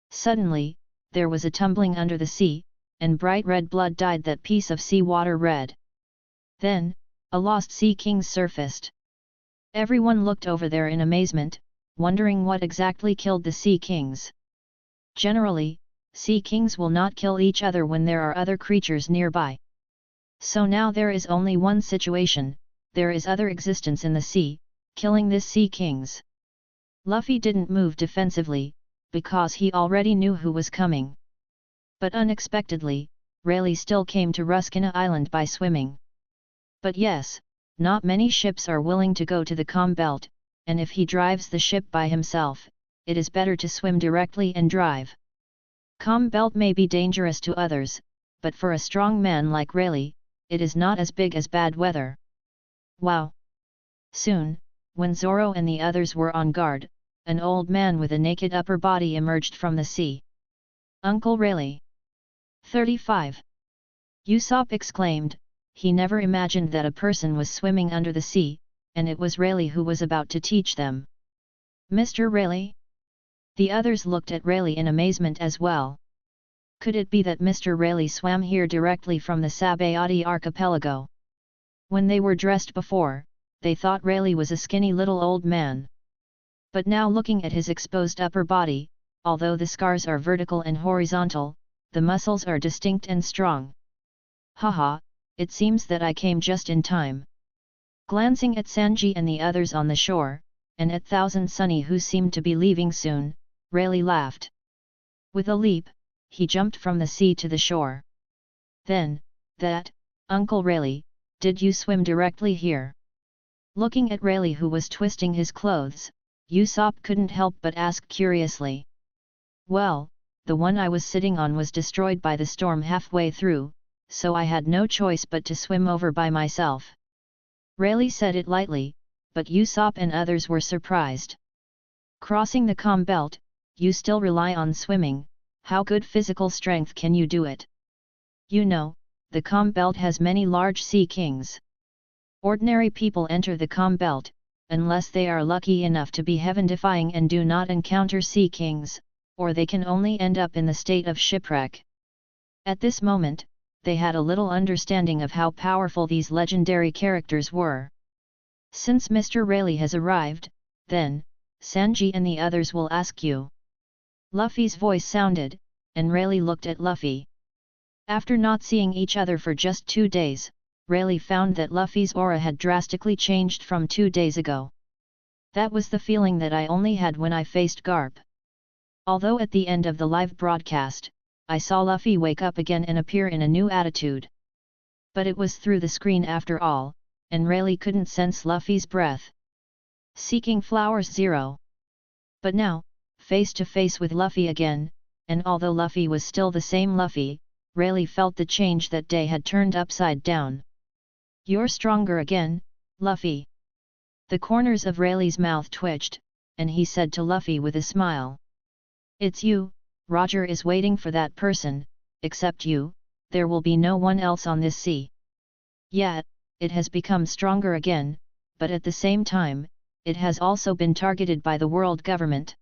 Suddenly, there was a tumbling under the sea, and bright red blood dyed that piece of sea water red. Then, a lost sea king surfaced. Everyone looked over there in amazement, wondering what exactly killed the sea kings. Generally, sea kings will not kill each other when there are other creatures nearby. So now there is only one situation, there is other existence in the sea, killing this sea kings. Luffy didn't move defensively, because he already knew who was coming. But unexpectedly, Rayleigh still came to Ruskina Island by swimming. But yes, not many ships are willing to go to the calm belt, and if he drives the ship by himself, it is better to swim directly and drive. Calm belt may be dangerous to others, but for a strong man like Rayleigh, it is not as big as bad weather. Wow! Soon, when Zoro and the others were on guard, an old man with a naked upper body emerged from the sea. Uncle Rayleigh! 35. Usopp exclaimed, he never imagined that a person was swimming under the sea, and it was Rayleigh who was about to teach them. Mr. Rayleigh? The others looked at Rayleigh in amazement as well. Could it be that Mr. Rayleigh swam here directly from the Sabayati archipelago? When they were dressed before, they thought Rayleigh was a skinny little old man. But now looking at his exposed upper body, although the scars are vertical and horizontal, the muscles are distinct and strong. Haha, it seems that I came just in time. Glancing at Sanji and the others on the shore, and at Thousand Sunny who seemed to be leaving soon, Rayleigh laughed. With a leap, he jumped from the sea to the shore. Then, Uncle Rayleigh, did you swim directly here? Looking at Rayleigh who was twisting his clothes, Usopp couldn't help but ask curiously. Well, the one I was sitting on was destroyed by the storm halfway through, so I had no choice but to swim over by myself. Rayleigh said it lightly, but Usopp and others were surprised. Crossing the calm belt, you still rely on swimming, how good physical strength can you do it? You know, the calm belt has many large sea kings. Ordinary people enter the calm belt, unless they are lucky enough to be heaven-defying and do not encounter sea kings, or they can only end up in the state of shipwreck. At this moment, they had a little understanding of how powerful these legendary characters were. Since Mr. Rayleigh has arrived, then, Sanji and the others will ask you. Luffy's voice sounded, and Rayleigh looked at Luffy. After not seeing each other for just 2 days, Rayleigh found that Luffy's aura had drastically changed from 2 days ago. That was the feeling that I only had when I faced Garp. Although at the end of the live broadcast, I saw Luffy wake up again and appear in a new attitude. But it was through the screen after all, and Rayleigh couldn't sense Luffy's breath. Seeking Flowers 0. But now, face to face with Luffy again, and although Luffy was still the same Luffy, Rayleigh felt the change that day had turned upside down. You're stronger again, Luffy. The corners of Rayleigh's mouth twitched, and he said to Luffy with a smile. It's you, Roger is waiting for that person, except you, there will be no one else on this sea. Yet, it has become stronger again, but at the same time, it has also been targeted by the world government.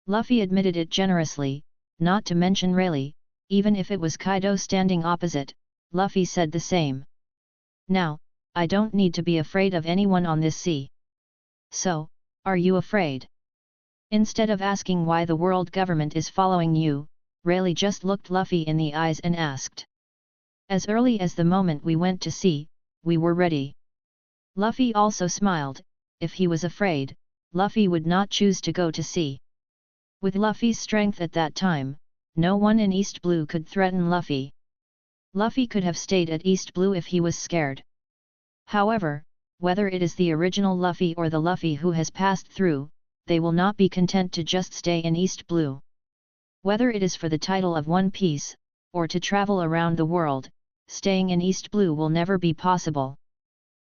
Luffy admitted it generously, not to mention Rayleigh, even if it was Kaido standing opposite, Luffy said the same. Now, I don't need to be afraid of anyone on this sea. So, are you afraid? Instead of asking why the world government is following you, Rayleigh just looked Luffy in the eyes and asked. As early as the moment we went to sea, we were ready. Luffy also smiled. If he was afraid, Luffy would not choose to go to sea. With Luffy's strength at that time, no one in East Blue could threaten Luffy. Luffy could have stayed at East Blue if he was scared. However, whether it is the original Luffy or the Luffy who has passed through, they will not be content to just stay in East Blue. Whether it is for the title of One Piece, or to travel around the world, staying in East Blue will never be possible.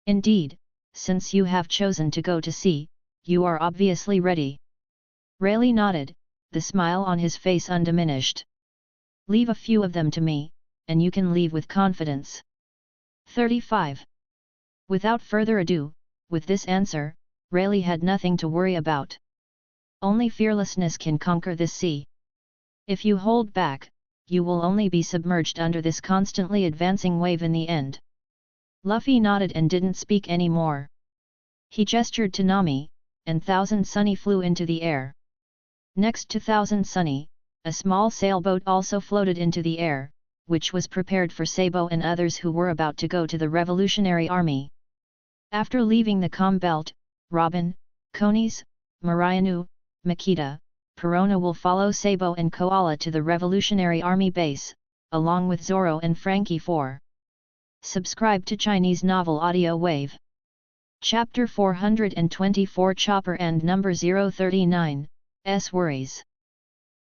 Indeed, since you have chosen to go to sea, you are obviously ready. Rayleigh nodded, the smile on his face undiminished. Leave a few of them to me, and you can leave with confidence. 35. Without further ado, with this answer, Rayleigh had nothing to worry about. Only fearlessness can conquer this sea. If you hold back, you will only be submerged under this constantly advancing wave in the end. Luffy nodded and didn't speak any more. He gestured to Nami, and Thousand Sunny flew into the air. Next to Thousand Sunny, a small sailboat also floated into the air, which was prepared for Sabo and others who were about to go to the Revolutionary Army. After leaving the calm belt, Robin, Konis, Marianu, Makita, Perona will follow Sabo and Koala to the Revolutionary Army base, along with Zoro and Frankie 4. Subscribe to Chinese Novel Audiowave. Chapter 424 Chopper and Number 039, S Worries.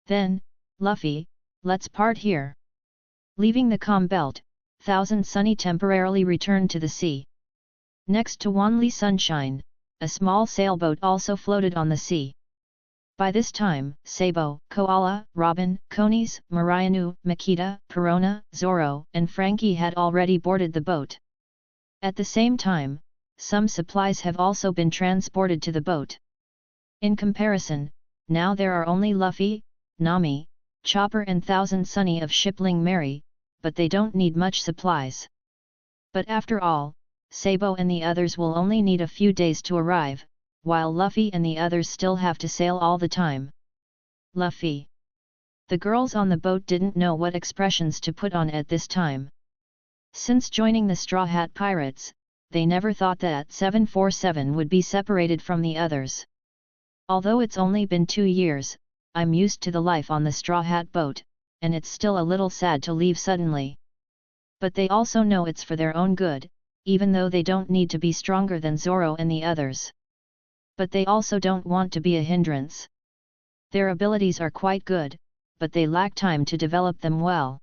Then, Luffy, let's part here. Leaving the calm belt, Thousand Sunny temporarily returned to the sea. Next to Wanli Sunshine, a small sailboat also floated on the sea. By this time, Sabo, Koala, Robin, Konis, Marianu, Makita, Perona, Zoro, and Frankie had already boarded the boat. At the same time, some supplies have also been transported to the boat. In comparison, now there are only Luffy, Nami, Chopper and Thousand Sunny of Shipling Mary, but they don't need much supplies. But after all, Sabo and the others will only need a few days to arrive, while Luffy and the others still have to sail all the time. Luffy. The girls on the boat didn't know what expressions to put on at this time. Since joining the Straw Hat Pirates, they never thought that 747 would be separated from the others. Although it's only been 2 years, I'm used to the life on the Straw Hat boat, and it's still a little sad to leave suddenly. But they also know it's for their own good, even though they don't need to be stronger than Zoro and the others. But they also don't want to be a hindrance. Their abilities are quite good, but they lack time to develop them well.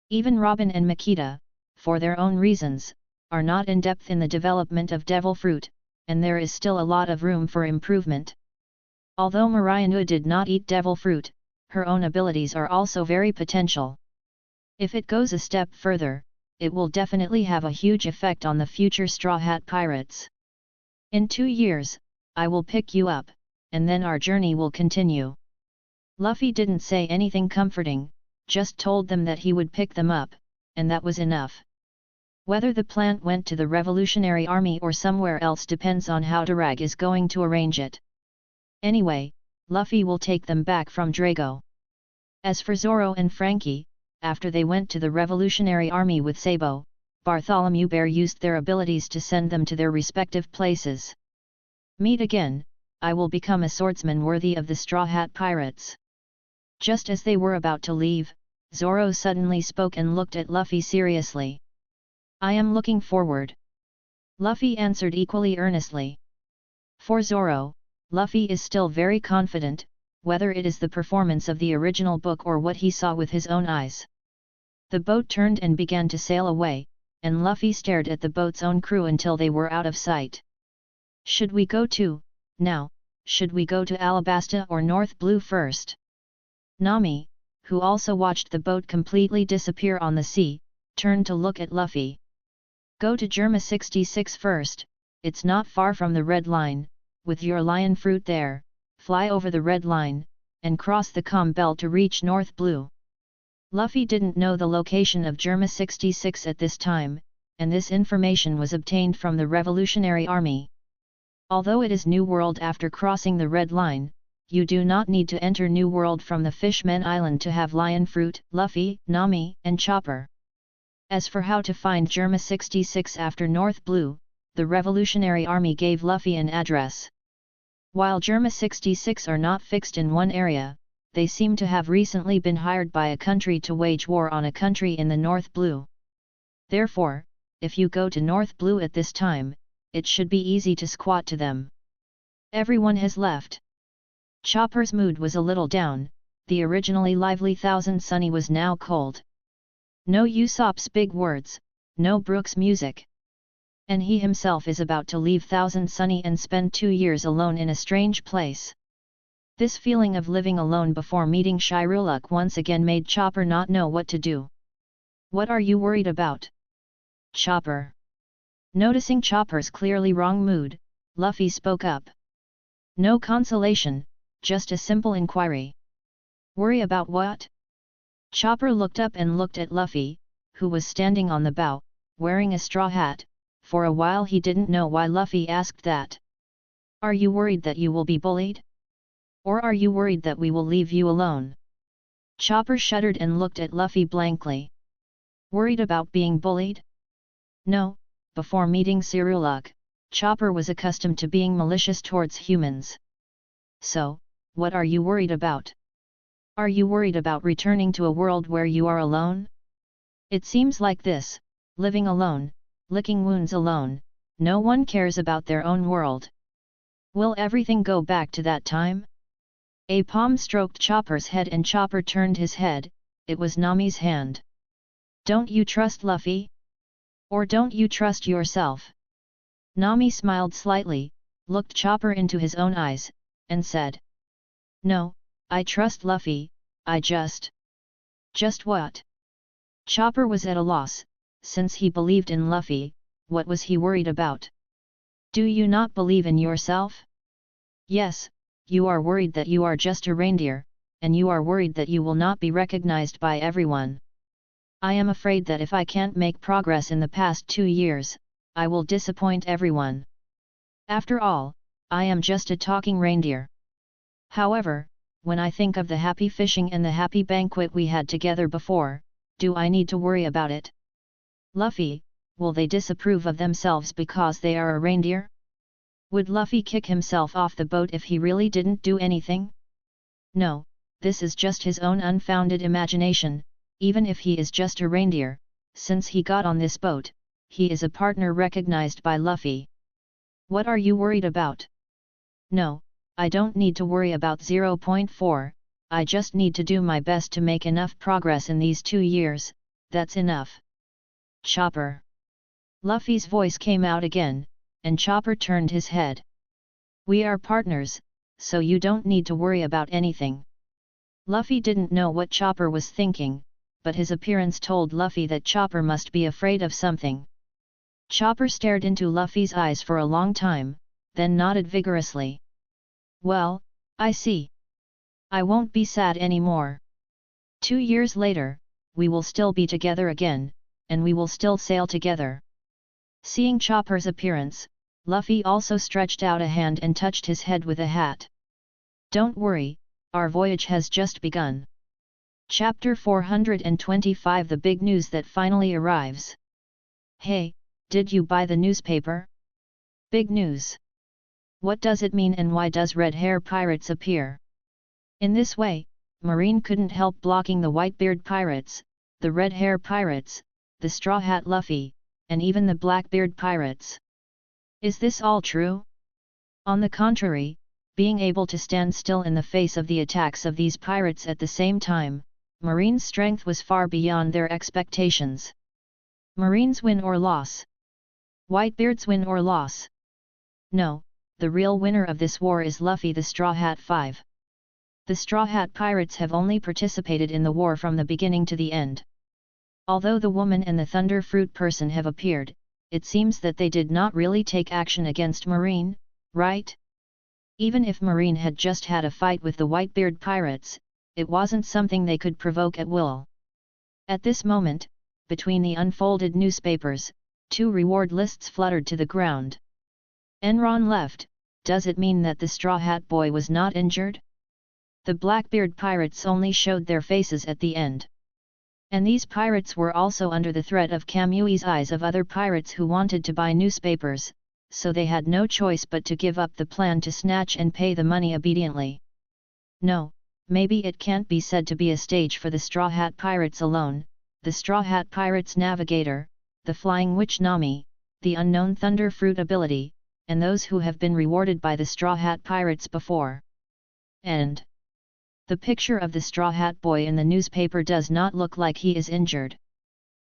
Even Robin and Makita, for their own reasons, are not in depth in the development of Devil Fruit, and there is still a lot of room for improvement. Although Marianu did not eat Devil Fruit, her own abilities are also very potential. If it goes a step further, it will definitely have a huge effect on the future Straw Hat Pirates. In 2 years, I will pick you up, and then our journey will continue. Luffy didn't say anything comforting, just told them that he would pick them up, and that was enough. Whether the plant went to the Revolutionary Army or somewhere else depends on how Durag is going to arrange it. Anyway, Luffy will take them back from Drago. As for Zoro and Frankie, after they went to the Revolutionary Army with Sabo, Bartholomew Bear used their abilities to send them to their respective places. Meet again, I will become a swordsman worthy of the Straw Hat Pirates. Just as they were about to leave, Zoro suddenly spoke and looked at Luffy seriously. I am looking forward. Luffy answered equally earnestly. For Zoro, Luffy is still very confident, whether it is the performance of the original book or what he saw with his own eyes. The boat turned and began to sail away, and Luffy stared at the boat's own crew until they were out of sight. Should we go to, now, should we go to Alabasta or North Blue first? Nami, who also watched the boat completely disappear on the sea, turned to look at Luffy. Go to Germa 66 first, it's not far from the Red Line, with your lion fruit there, fly over the Red Line, and cross the Com Belt to reach North Blue. Luffy didn't know the location of Germa 66 at this time, and this information was obtained from the Revolutionary Army. Although it is New World after crossing the Red Line, you do not need to enter New World from the Fishman Island to have lion fruit, Luffy, Nami, and Chopper. As for how to find Germa 66 after North Blue, the Revolutionary Army gave Luffy an address. While Germa 66 are not fixed in one area, they seem to have recently been hired by a country to wage war on a country in the North Blue. Therefore, if you go to North Blue at this time, it should be easy to squat to them. Everyone has left. Chopper's mood was a little down, the originally lively Thousand Sunny was now cold. No Usopp's big words, no Brook's music. And he himself is about to leave Thousand Sunny and spend 2 years alone in a strange place. This feeling of living alone before meeting Shiruluk once again made Chopper not know what to do. What are you worried about? Chopper. Noticing Chopper's clearly wrong mood, Luffy spoke up. No consolation, just a simple inquiry. Worry about what? Chopper looked up and looked at Luffy, who was standing on the bow, wearing a straw hat. For a while he didn't know why Luffy asked that. Are you worried that you will be bullied? Or are you worried that we will leave you alone? Chopper shuddered and looked at Luffy blankly. Worried about being bullied? No, before meeting Shiruluk, Chopper was accustomed to being malicious towards humans. So, what are you worried about? Are you worried about returning to a world where you are alone? It seems like this, living alone, licking wounds alone, no one cares about their own world. Will everything go back to that time? A palm stroked Chopper's head and Chopper turned his head, it was Nami's hand. Don't you trust Luffy? Or don't you trust yourself? Nami smiled slightly, looked Chopper into his own eyes, and said. No, I trust Luffy, I just... Just what? Chopper was at a loss, since he believed in Luffy, what was he worried about? Do you not believe in yourself? Yes, you are worried that you are just a reindeer, and you are worried that you will not be recognized by everyone. I am afraid that if I can't make progress in the past 2 years, I will disappoint everyone. After all, I am just a talking reindeer. However, when I think of the happy fishing and the happy banquet we had together before, do I need to worry about it? Luffy, will they disapprove of themselves because they are a reindeer? Would Luffy kick himself off the boat if he really didn't do anything? No, this is just his own unfounded imagination. Even if he is just a reindeer, since he got on this boat, he is a partner recognized by Luffy. What are you worried about? No, I don't need to worry about 0.4, I just need to do my best to make enough progress in these 2 years, that's enough. Chopper. Luffy's voice came out again, and Chopper turned his head. We are partners, so you don't need to worry about anything. Luffy didn't know what Chopper was thinking, but his appearance told Luffy that Chopper must be afraid of something. Chopper stared into Luffy's eyes for a long time, then nodded vigorously. Well, I see. I won't be sad anymore. 2 years later, we will still be together again, and we will still sail together. Seeing Chopper's appearance, Luffy also stretched out a hand and touched his head with a hat. Don't worry, our voyage has just begun. Chapter 425 The Big News That Finally Arrives. Hey, did you buy the newspaper? Big news. What does it mean and why does Red Hair Pirates appear? In this way, Marine couldn't help blocking the Whitebeard Pirates, the Red Hair Pirates, the Straw Hat Luffy, and even the Blackbeard Pirates. Is this all true? On the contrary, being able to stand still in the face of the attacks of these pirates at the same time, Marine's strength was far beyond their expectations. Marine's win or loss? Whitebeard's win or loss? No, the real winner of this war is Luffy the Straw Hat 5. The Straw Hat Pirates have only participated in the war from the beginning to the end. Although the woman and the Thunder Fruit person have appeared, it seems that they did not really take action against Marine, right? Even if Marine had just had a fight with the Whitebeard Pirates, it wasn't something they could provoke at will. At this moment, between the unfolded newspapers, 2 reward lists fluttered to the ground. Enron left, does it mean that the Straw Hat Boy was not injured? The Blackbeard Pirates only showed their faces at the end. And these pirates were also under the threat of Kamui's eyes of other pirates who wanted to buy newspapers, so they had no choice but to give up the plan to snatch and pay the money obediently. No, maybe it can't be said to be a stage for the Straw Hat Pirates alone, the Straw Hat Pirates Navigator, the Flying Witch Nami, the unknown Thunder Fruit ability, and those who have been rewarded by the Straw Hat Pirates before. End. The picture of the Straw Hat Boy in the newspaper does not look like he is injured.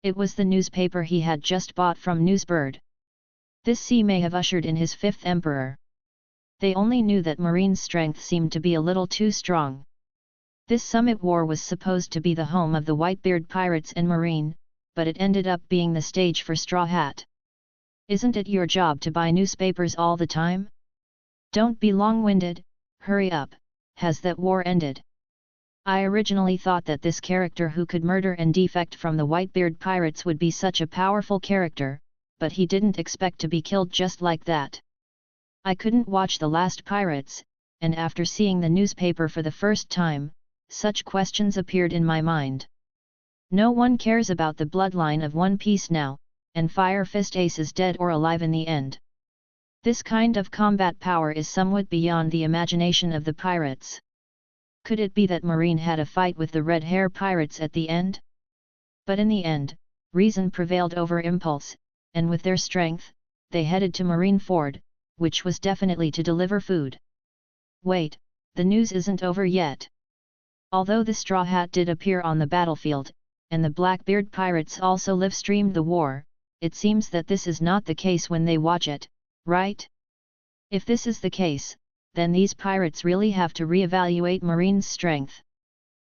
It was the newspaper he had just bought from Newsbird. This sea may have ushered in his 5th emperor. They only knew that Marine's strength seemed to be a little too strong. This summit war was supposed to be the home of the Whitebeard Pirates and Marine, but it ended up being the stage for Straw Hat. Isn't it your job to buy newspapers all the time? Don't be long-winded, hurry up, has that war ended? I originally thought that this character who could murder and defect from the Whitebeard Pirates would be such a powerful character, but he didn't expect to be killed just like that. I couldn't watch The Last Pirates, and after seeing the newspaper for the first time, such questions appeared in my mind. No one cares about the bloodline of One Piece now, and Fire Fist Ace is dead or alive in the end. This kind of combat power is somewhat beyond the imagination of the pirates. Could it be that Marine had a fight with the Red Hair Pirates at the end? But in the end, reason prevailed over impulse, and with their strength, they headed to Marineford, which was definitely to deliver food. Wait, the news isn't over yet. Although the Straw Hat did appear on the battlefield, and the Blackbeard Pirates also live-streamed the war, it seems that this is not the case when they watch it, right? If this is the case, then these pirates really have to re-evaluate Marine's strength.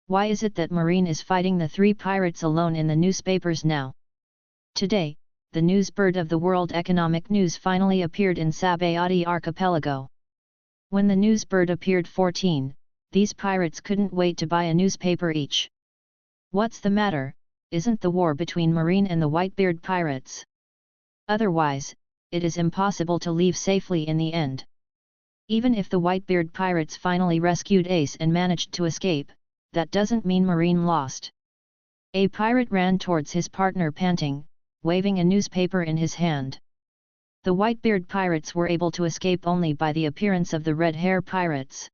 Why is it that Marine is fighting the 3 pirates alone in the newspapers now? Today, the news bird of the World Economic News finally appeared in Sabayati archipelago. When the news bird appeared 14, these pirates couldn't wait to buy a newspaper each. What's the matter, isn't the war between Marine and the Whitebeard pirates? Otherwise, it is impossible to leave safely in the end. Even if the Whitebeard pirates finally rescued Ace and managed to escape, that doesn't mean Marine lost. A pirate ran towards his partner panting, waving a newspaper in his hand. The Whitebeard pirates were able to escape only by the appearance of the Red Hair pirates.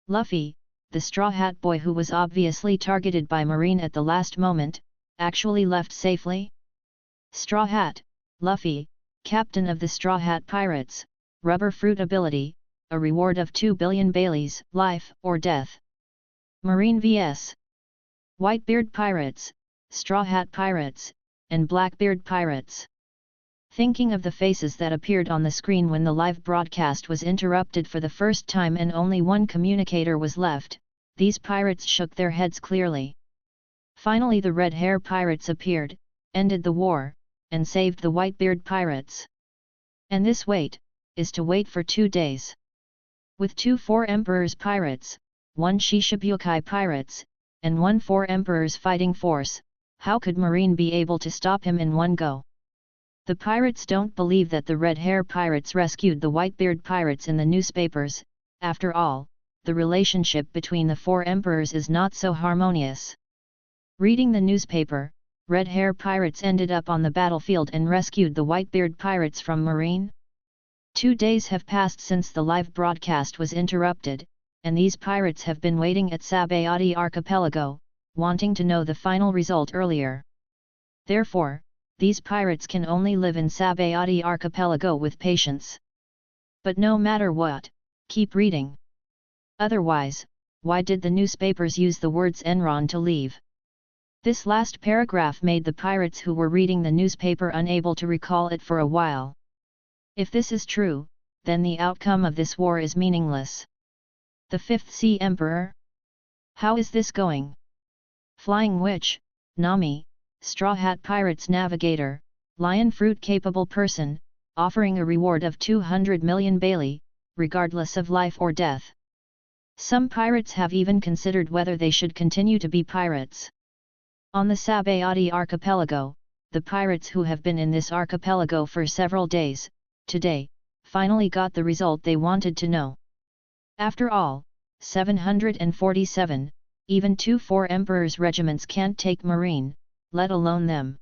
Luffy, the Straw Hat boy who was obviously targeted by Marine at the last moment, actually left safely. Straw Hat, Luffy, captain of the Straw Hat pirates, rubber fruit ability, a reward of 2 billion Baileys, life or death. Marine vs. Whitebeard pirates, Straw Hat pirates, and Blackbeard pirates. Thinking of the faces that appeared on the screen when the live broadcast was interrupted for the first time and only one communicator was left, these pirates shook their heads clearly. Finally the Red Hair pirates appeared, ended the war, and saved the Whitebeard pirates. And this wait, is to wait for 2 days. With 2 Four Emperors pirates, 1 Shishibukai pirates, and 1 Four Emperors fighting force, how could Marine be able to stop him in one go? The pirates don't believe that the Red Hair pirates rescued the Whitebeard pirates in the newspapers. After all, the relationship between the 4 emperors is not so harmonious. Reading the newspaper, Red Hair pirates ended up on the battlefield and rescued the Whitebeard pirates from Marine. 2 days have passed since the live broadcast was interrupted, and these pirates have been waiting at Sabayati archipelago, wanting to know the final result earlier. Therefore, these pirates can only live in Sabayati archipelago with patience. But no matter what, keep reading. Otherwise, why did the newspapers use the words Enron to leave? This last paragraph made the pirates who were reading the newspaper unable to recall it for a while. If this is true, then the outcome of this war is meaningless. The 5th Sea Emperor? How is this going? Flying Witch, Nami, Straw Hat Pirates Navigator, Lion Fruit capable person, offering a reward of 200 million Bailey, regardless of life or death. Some pirates have even considered whether they should continue to be pirates. On the Sabayati archipelago, the pirates who have been in this archipelago for several days, today, finally got the result they wanted to know. After all, 747, even 2 Four Emperors regiments can't take Marine, let alone them.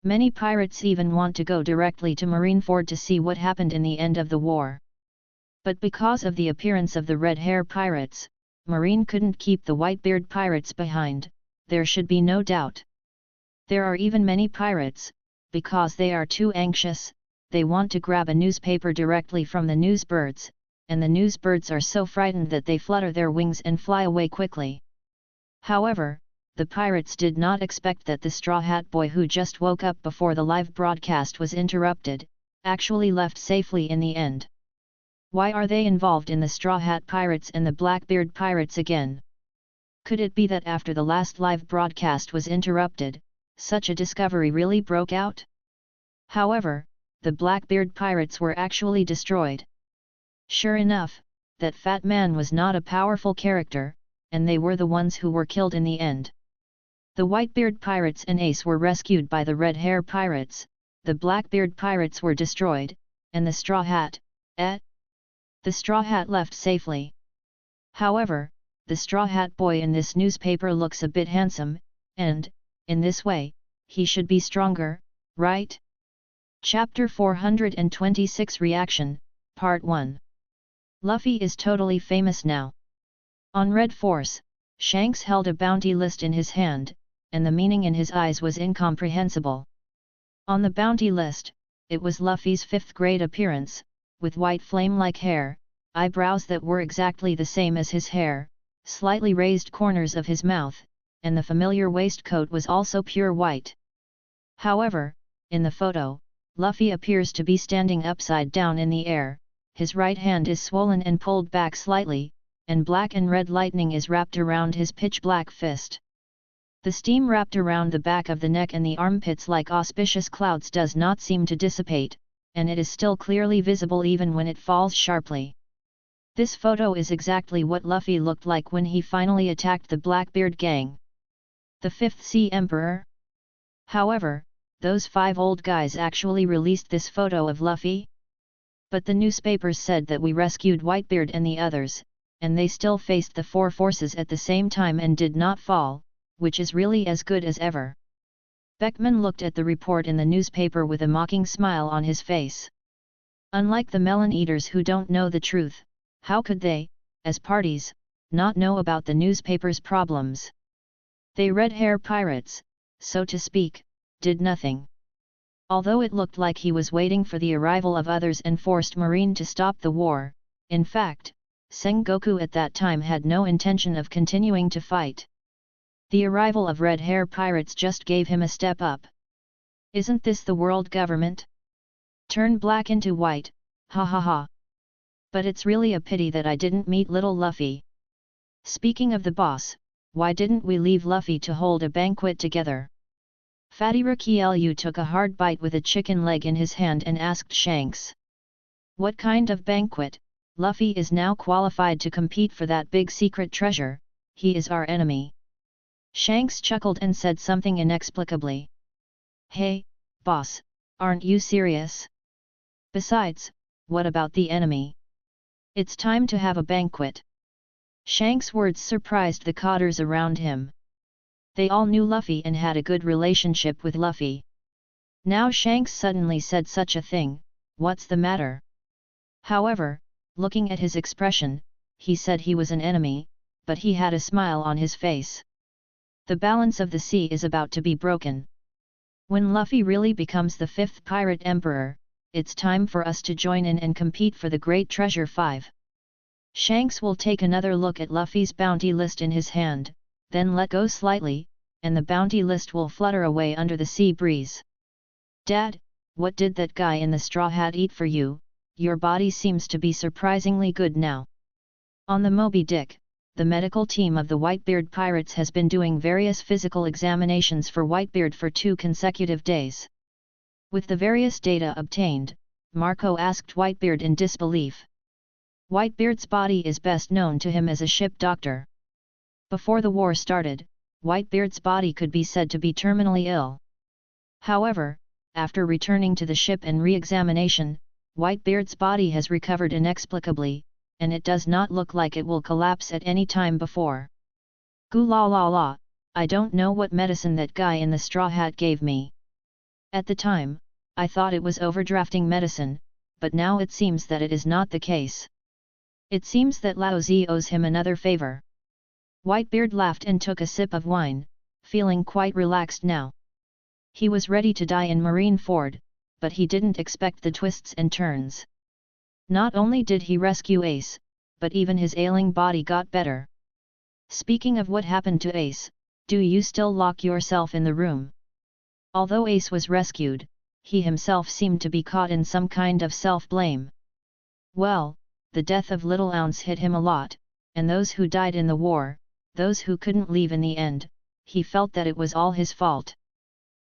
Many pirates even want to go directly to Marineford to see what happened in the end of the war. But because of the appearance of the Red Hair pirates, Marine couldn't keep the Whitebeard pirates behind, there should be no doubt. There are even many pirates, because they are too anxious, they want to grab a newspaper directly from the newsbirds, and the newsbirds are so frightened that they flutter their wings and fly away quickly. However, the pirates did not expect that the Straw Hat boy who just woke up before the live broadcast was interrupted, actually left safely in the end. Why are they involved in the Straw Hat pirates and the Blackbeard pirates again? Could it be that after the last live broadcast was interrupted, such a discovery really broke out? However, the Blackbeard pirates were actually destroyed. Sure enough, that fat man was not a powerful character, and they were the ones who were killed in the end. The Whitebeard pirates and Ace were rescued by the Red Hair pirates, the Blackbeard pirates were destroyed, and the Straw Hat, The Straw Hat left safely. However, the Straw Hat boy in this newspaper looks a bit handsome, and, in this way, he should be stronger, right? Chapter 426 Reaction, Part 1. Luffy is totally famous now. On Red Force, Shanks held a bounty list in his hand, and the meaning in his eyes was incomprehensible. On the bounty list, it was Luffy's 5th grade appearance, with white flame-like hair, eyebrows that were exactly the same as his hair, slightly raised corners of his mouth, and the familiar waistcoat was also pure white. However, in the photo, Luffy appears to be standing upside down in the air, his right hand is swollen and pulled back slightly, and black and red lightning is wrapped around his pitch-black fist. The steam wrapped around the back of the neck and the armpits like auspicious clouds does not seem to dissipate, and it is still clearly visible even when it falls sharply. This photo is exactly what Luffy looked like when he finally attacked the Blackbeard gang. The 5th Sea Emperor? However, those 5 old guys actually released this photo of Luffy? But the newspapers said that we rescued Whitebeard and the others, and they still faced the 4 forces at the same time and did not fall, which is really as good as ever. Beckman looked at the report in the newspaper with a mocking smile on his face. Unlike the melon eaters who don't know the truth, how could they, as parties, not know about the newspaper's problems? They red-hair pirates, so to speak, did nothing. Although it looked like he was waiting for the arrival of others and forced Marine to stop the war, in fact, Sengoku at that time had no intention of continuing to fight. The arrival of red-hair pirates just gave him a step up. Isn't this the world government? Turn black into white, ha ha ha. But it's really a pity that I didn't meet little Luffy. Speaking of the boss, why didn't we leave Luffy to hold a banquet together? Fatty Rikielu took a hard bite with a chicken leg in his hand and asked Shanks. What kind of banquet? Luffy is now qualified to compete for that big secret treasure, he is our enemy. Shanks chuckled and said something inexplicably. Hey, boss, aren't you serious? Besides, what about the enemy? It's time to have a banquet. Shanks' words surprised the cotters around him. They all knew Luffy and had a good relationship with Luffy. Now Shanks suddenly said such a thing, what's the matter? However, looking at his expression, he said he was an enemy, but he had a smile on his face. The balance of the sea is about to be broken. When Luffy really becomes the 5th Pirate Emperor, it's time for us to join in and compete for the Great Treasure 5. Shanks will take another look at Luffy's bounty list in his hand, then let go slightly, and the bounty list will flutter away under the sea breeze. Dad, what did that guy in the straw hat eat for you? Your body seems to be surprisingly good now. On the Moby Dick, the medical team of the Whitebeard pirates has been doing various physical examinations for Whitebeard for 2 consecutive days. With the various data obtained, Marco asked Whitebeard in disbelief. Whitebeard's body is best known to him as a ship doctor. Before the war started, Whitebeard's body could be said to be terminally ill. However, after returning to the ship and re-examination, Whitebeard's body has recovered inexplicably, and it does not look like it will collapse at any time before. Goo la la la, I don't know what medicine that guy in the straw hat gave me. At the time, I thought it was overdrafting medicine, but now it seems that it is not the case. It seems that Lao Zi owes him another favor. Whitebeard laughed and took a sip of wine, feeling quite relaxed now. He was ready to die in Marineford, but he didn't expect the twists and turns. Not only did he rescue Ace, but even his ailing body got better. Speaking of what happened to Ace, do you still lock yourself in the room? Although Ace was rescued, he himself seemed to be caught in some kind of self-blame. Well, the death of Little Ounce hit him a lot, and those who died in the war, those who couldn't leave in the end, he felt that it was all his fault.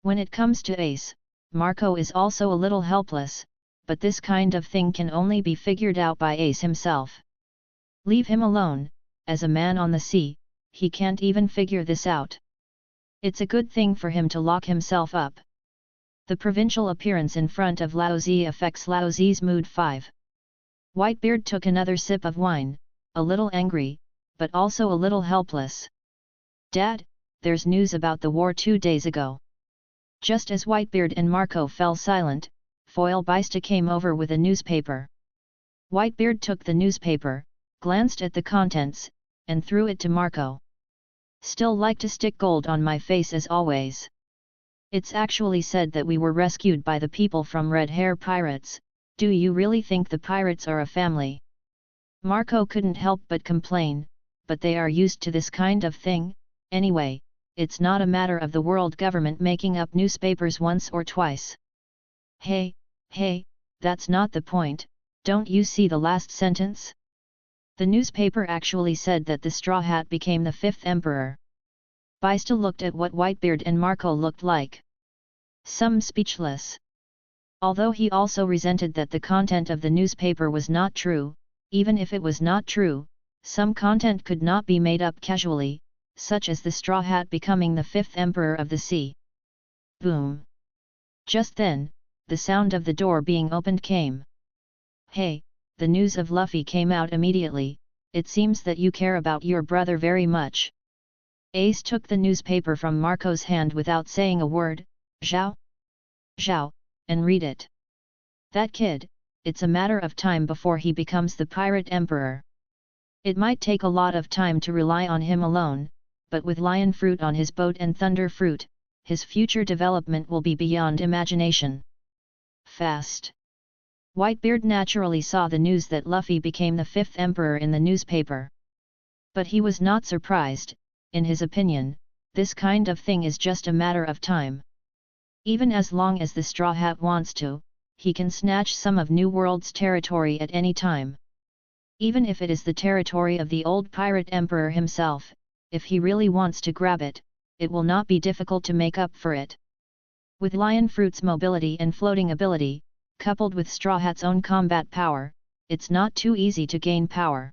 When it comes to Ace, Marco is also a little helpless, but this kind of thing can only be figured out by Ace himself. Leave him alone, as a man on the sea, he can't even figure this out. It's a good thing for him to lock himself up. The provincial appearance in front of Lao Zi affects Lao Zi's mood 5. Whitebeard took another sip of wine, a little angry, but also a little helpless. Dad, there's news about the war 2 days ago. Just as Whitebeard and Marco fell silent, Foil Bista came over with a newspaper. Whitebeard took the newspaper, glanced at the contents, and threw it to Marco. Still like to stick gold on my face as always. It's actually said that we were rescued by the people from Red Hair Pirates. Do you really think the pirates are a family? Marco couldn't help but complain, but they are used to this kind of thing, anyway, it's not a matter of the world government making up newspapers once or twice. Hey, that's not the point, don't you see the last sentence? The newspaper actually said that the Straw Hat became the 5th emperor. Bista looked at what Whitebeard and Marco looked like. Some speechless. Although he also resented that the content of the newspaper was not true, even if it was not true, some content could not be made up casually, such as the Straw Hat becoming the 5th Emperor of the Sea. Boom! Just then, the sound of the door being opened came. Hey, the news of Luffy came out immediately. It seems that you care about your brother very much. Ace took the newspaper from Marco's hand without saying a word. Zhao? Zhao, and read it. That kid, it's a matter of time before he becomes the Pirate Emperor. It might take a lot of time to rely on him alone, but with Lion Fruit on his boat and Thunder Fruit, his future development will be beyond imagination. Fast. Whitebeard naturally saw the news that Luffy became the 5th Emperor in the newspaper. But he was not surprised. In his opinion, this kind of thing is just a matter of time. Even as long as the Straw Hat wants to, he can snatch some of New World's territory at any time. Even if it is the territory of the old Pirate Emperor himself, if he really wants to grab it, it will not be difficult to make up for it. With Lion Fruit's mobility and floating ability, coupled with Straw Hat's own combat power, it's not too easy to gain power.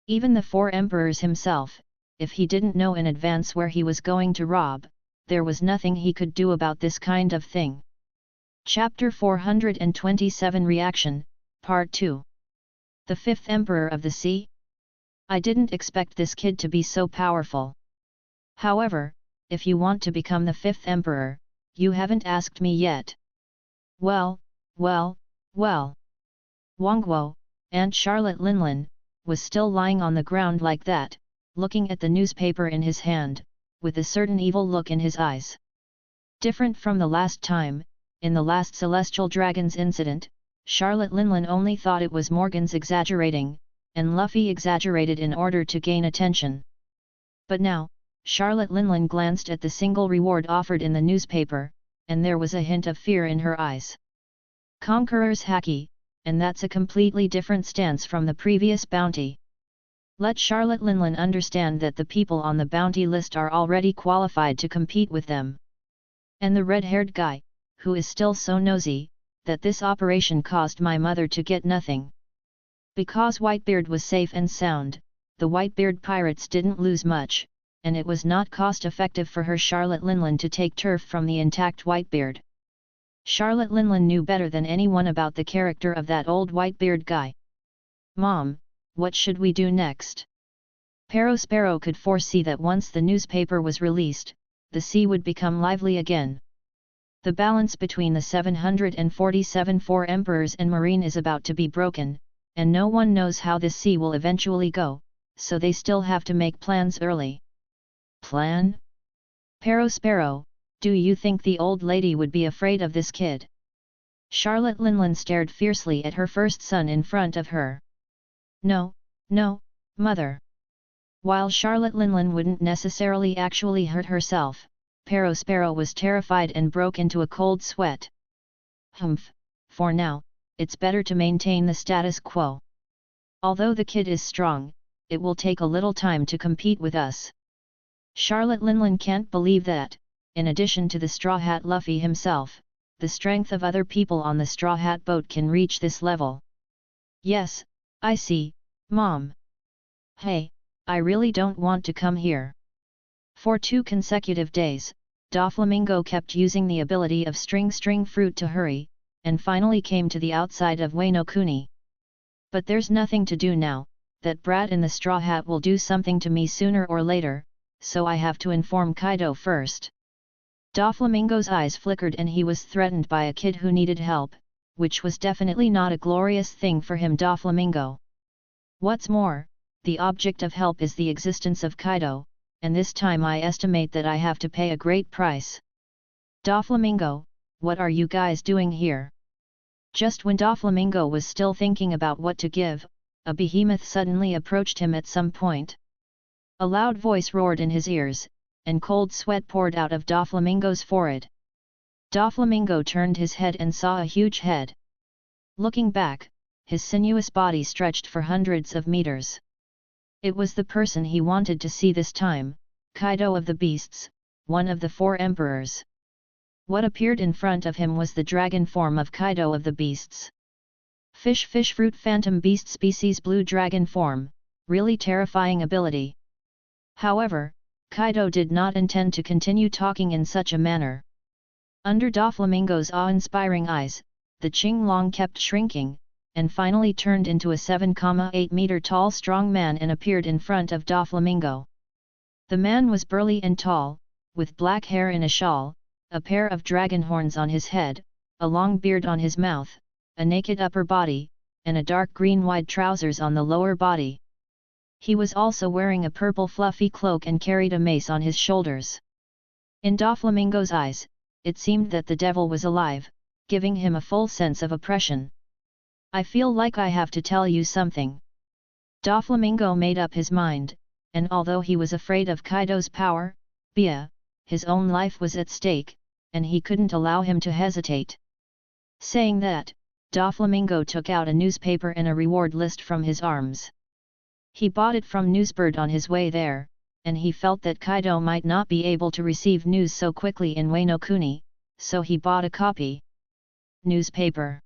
Even the 4 Emperors himself, if he didn't know in advance where he was going to rob, there was nothing he could do about this kind of thing. Chapter 427 Reaction, Part 2. The 5th Emperor of the Sea? I didn't expect this kid to be so powerful. However, if you want to become the 5th Emperor, you haven't asked me yet. Well. Wangguo, Aunt Charlotte Linlin, was still lying on the ground like that, looking at the newspaper in his hand, with a certain evil look in his eyes. Different from the last time, in the last Celestial Dragons incident, Charlotte Linlin only thought it was Morgan's exaggerating, and Luffy exaggerated in order to gain attention. But now, Charlotte Linlin glanced at the single reward offered in the newspaper, and there was a hint of fear in her eyes. Conqueror's Haki, and that's a completely different stance from the previous bounty. Let Charlotte Linlin understand that the people on the bounty list are already qualified to compete with them. And the red-haired guy, who is still so nosy, that this operation caused my mother to get nothing. Because Whitebeard was safe and sound, the Whitebeard pirates didn't lose much, and it was not cost-effective for her Charlotte Linlin to take turf from the intact Whitebeard. Charlotte Linlin knew better than anyone about the character of that old Whitebeard guy. Mom, what should we do next? Sparrow could foresee that once the newspaper was released, the sea would become lively again. The balance between the 747 4 emperors and marine is about to be broken, and no one knows how this sea will eventually go, so they still have to make plans early. Plan? Sparrow, do you think the old lady would be afraid of this kid? Charlotte Linlin stared fiercely at her first son in front of her. No, mother. While Charlotte Linlin wouldn't necessarily actually hurt herself, Sparrow was terrified and broke into a cold sweat. Humph, for now, it's better to maintain the status quo. Although the kid is strong, it will take a little time to compete with us. Charlotte Linlin can't believe that, in addition to the Straw Hat Luffy himself, the strength of other people on the Straw Hat boat can reach this level. Yes, I see, Mom. Hey, I really don't want to come here. For 2 consecutive days, Doflamingo kept using the ability of String Fruit to hurry, and finally came to the outside of Wano Kuni. But there's nothing to do now, that brat in the Straw Hat will do something to me sooner or later, so I have to inform Kaido first. Doflamingo's eyes flickered and he was threatened by a kid who needed help, which was definitely not a glorious thing for him. Doflamingo. What's more, the object of help is the existence of Kaido, and this time I estimate that I have to pay a great price. Doflamingo, what are you guys doing here? Just when Doflamingo was still thinking about what to give, a behemoth suddenly approached him at some point. A loud voice roared in his ears, and cold sweat poured out of Doflamingo's forehead. Doflamingo turned his head and saw a huge head. Looking back, his sinuous body stretched for hundreds of meters. It was the person he wanted to see this time, Kaido of the Beasts, one of the 4 emperors. What appeared in front of him was the dragon form of Kaido of the Beasts. Fish fruit phantom beast species blue dragon form, really terrifying ability. However, Kaido did not intend to continue talking in such a manner. Under Doflamingo's awe-inspiring eyes, the Qingxuan kept shrinking, and finally turned into a 7.8 meter tall strong man and appeared in front of Doflamingo. The man was burly and tall, with black hair in a shawl, a pair of dragon horns on his head, a long beard on his mouth, a naked upper body, and a dark green wide trousers on the lower body. He was also wearing a purple fluffy cloak and carried a mace on his shoulders. In Doflamingo's eyes, it seemed that the devil was alive, giving him a full sense of oppression. I feel like I have to tell you something. Doflamingo made up his mind, and although he was afraid of Kaido's power, his own life was at stake, and he couldn't allow him to hesitate. Saying that, Doflamingo took out a newspaper and a reward list from his arms. He bought it from Newsbird on his way there, and he felt that Kaido might not be able to receive news so quickly in Wano Kuni, so he bought a copy. Newspaper.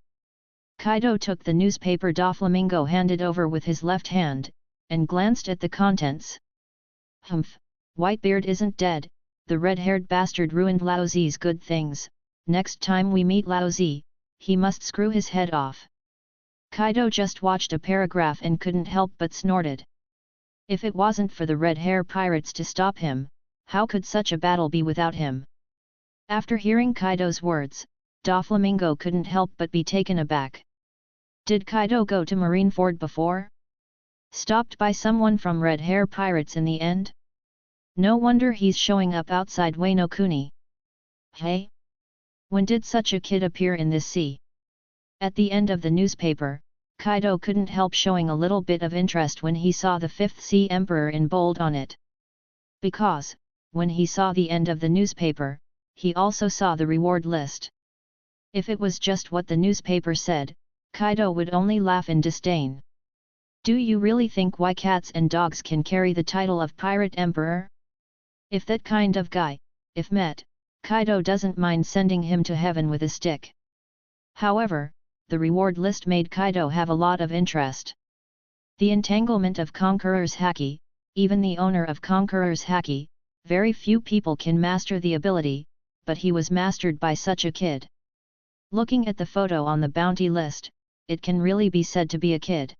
Kaido took the newspaper Doflamingo handed over with his left hand, and glanced at the contents. Humph, Whitebeard isn't dead, the red-haired bastard ruined Laozi's good things, next time we meet Laozi, he must screw his head off. Kaido just watched a paragraph and couldn't help but snorted. If it wasn't for the red hair pirates to stop him, how could such a battle be without him? After hearing Kaido's words, Doflamingo couldn't help but be taken aback. Did Kaido go to Marineford before? Stopped by someone from Red Hair Pirates in the end? No wonder he's showing up outside Wano Kuni. Hey? When did such a kid appear in this sea? At the end of the newspaper, Kaido couldn't help showing a little bit of interest when he saw the 5th Sea Emperor in bold on it. Because, when he saw the end of the newspaper, he also saw the reward list. If it was just what the newspaper said, Kaido would only laugh in disdain. Do you really think why cats and dogs can carry the title of Pirate Emperor? If that kind of guy, if met, Kaido doesn't mind sending him to heaven with a stick. However, the reward list made Kaido have a lot of interest. The entanglement of Conqueror's Haki, even the owner of Conqueror's Haki, very few people can master the ability, but he was mastered by such a kid. Looking at the photo on the bounty list, it can really be said to be a kid.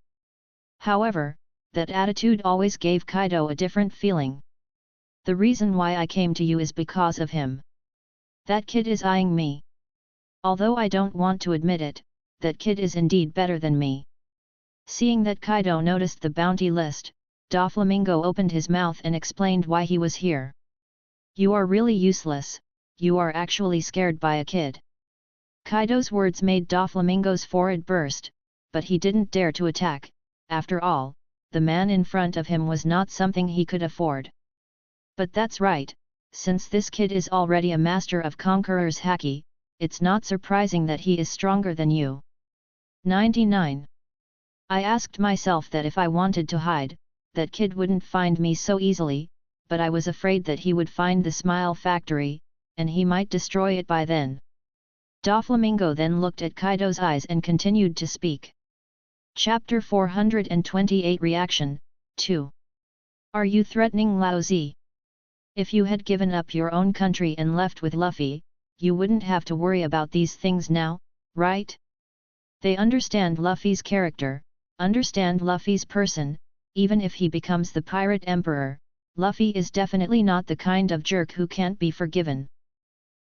However, that attitude always gave Kaido a different feeling. The reason why I came to you is because of him. That kid is eyeing me. Although I don't want to admit it, that kid is indeed better than me. Seeing that Kaido noticed the bounty list, Doflamingo opened his mouth and explained why he was here. You are really useless, you are actually scared by a kid. Kaido's words made Doflamingo's forehead burst, but he didn't dare to attack. After all, the man in front of him was not something he could afford. But that's right, since this kid is already a master of Conqueror's Haki, it's not surprising that he is stronger than you. 99. I asked myself that if I wanted to hide, that kid wouldn't find me so easily, but I was afraid that he would find the Smile Factory, and he might destroy it by then. Doflamingo then looked at Kaido's eyes and continued to speak. Chapter 428 Reaction, 2. Are you threatening Laozi? If you had given up your own country and left with Luffy, you wouldn't have to worry about these things now, right? They understand Luffy's character, understand Luffy's person, even if he becomes the Pirate Emperor, Luffy is definitely not the kind of jerk who can't be forgiven.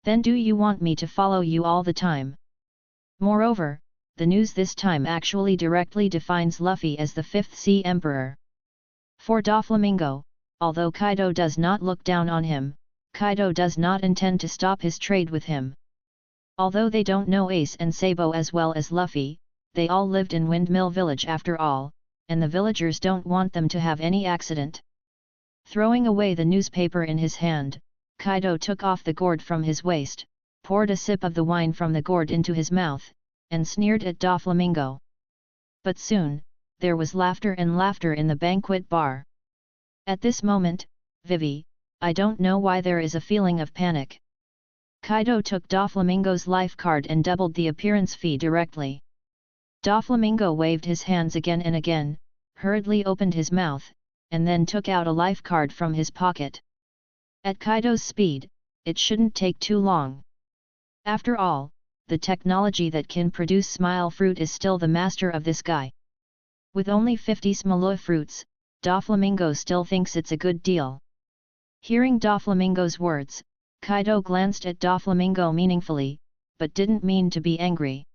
Then do you want me to follow you all the time? Moreover, the news this time actually directly defines Luffy as the 5th Sea Emperor. For Doflamingo, although Kaido does not look down on him, Kaido does not intend to stop his trade with him. Although they don't know Ace and Sabo as well as Luffy, they all lived in Windmill Village after all, and the villagers don't want them to have any accident. Throwing away the newspaper in his hand, Kaido took off the gourd from his waist, poured a sip of the wine from the gourd into his mouth, and sneered at Doflamingo. But soon, there was laughter and laughter in the banquet bar. At this moment, Vivi, I don't know why there is a feeling of panic. Kaido took Doflamingo's life card and doubled the appearance fee directly. Doflamingo waved his hands again and again, hurriedly opened his mouth, and then took out a life card from his pocket. At Kaido's speed, it shouldn't take too long. After all, the technology that can produce smile fruit is still the master of this guy. With only 50 smile fruits, Doflamingo still thinks it's a good deal. Hearing Doflamingo's words, Kaido glanced at Doflamingo meaningfully, but didn't mean to be angry.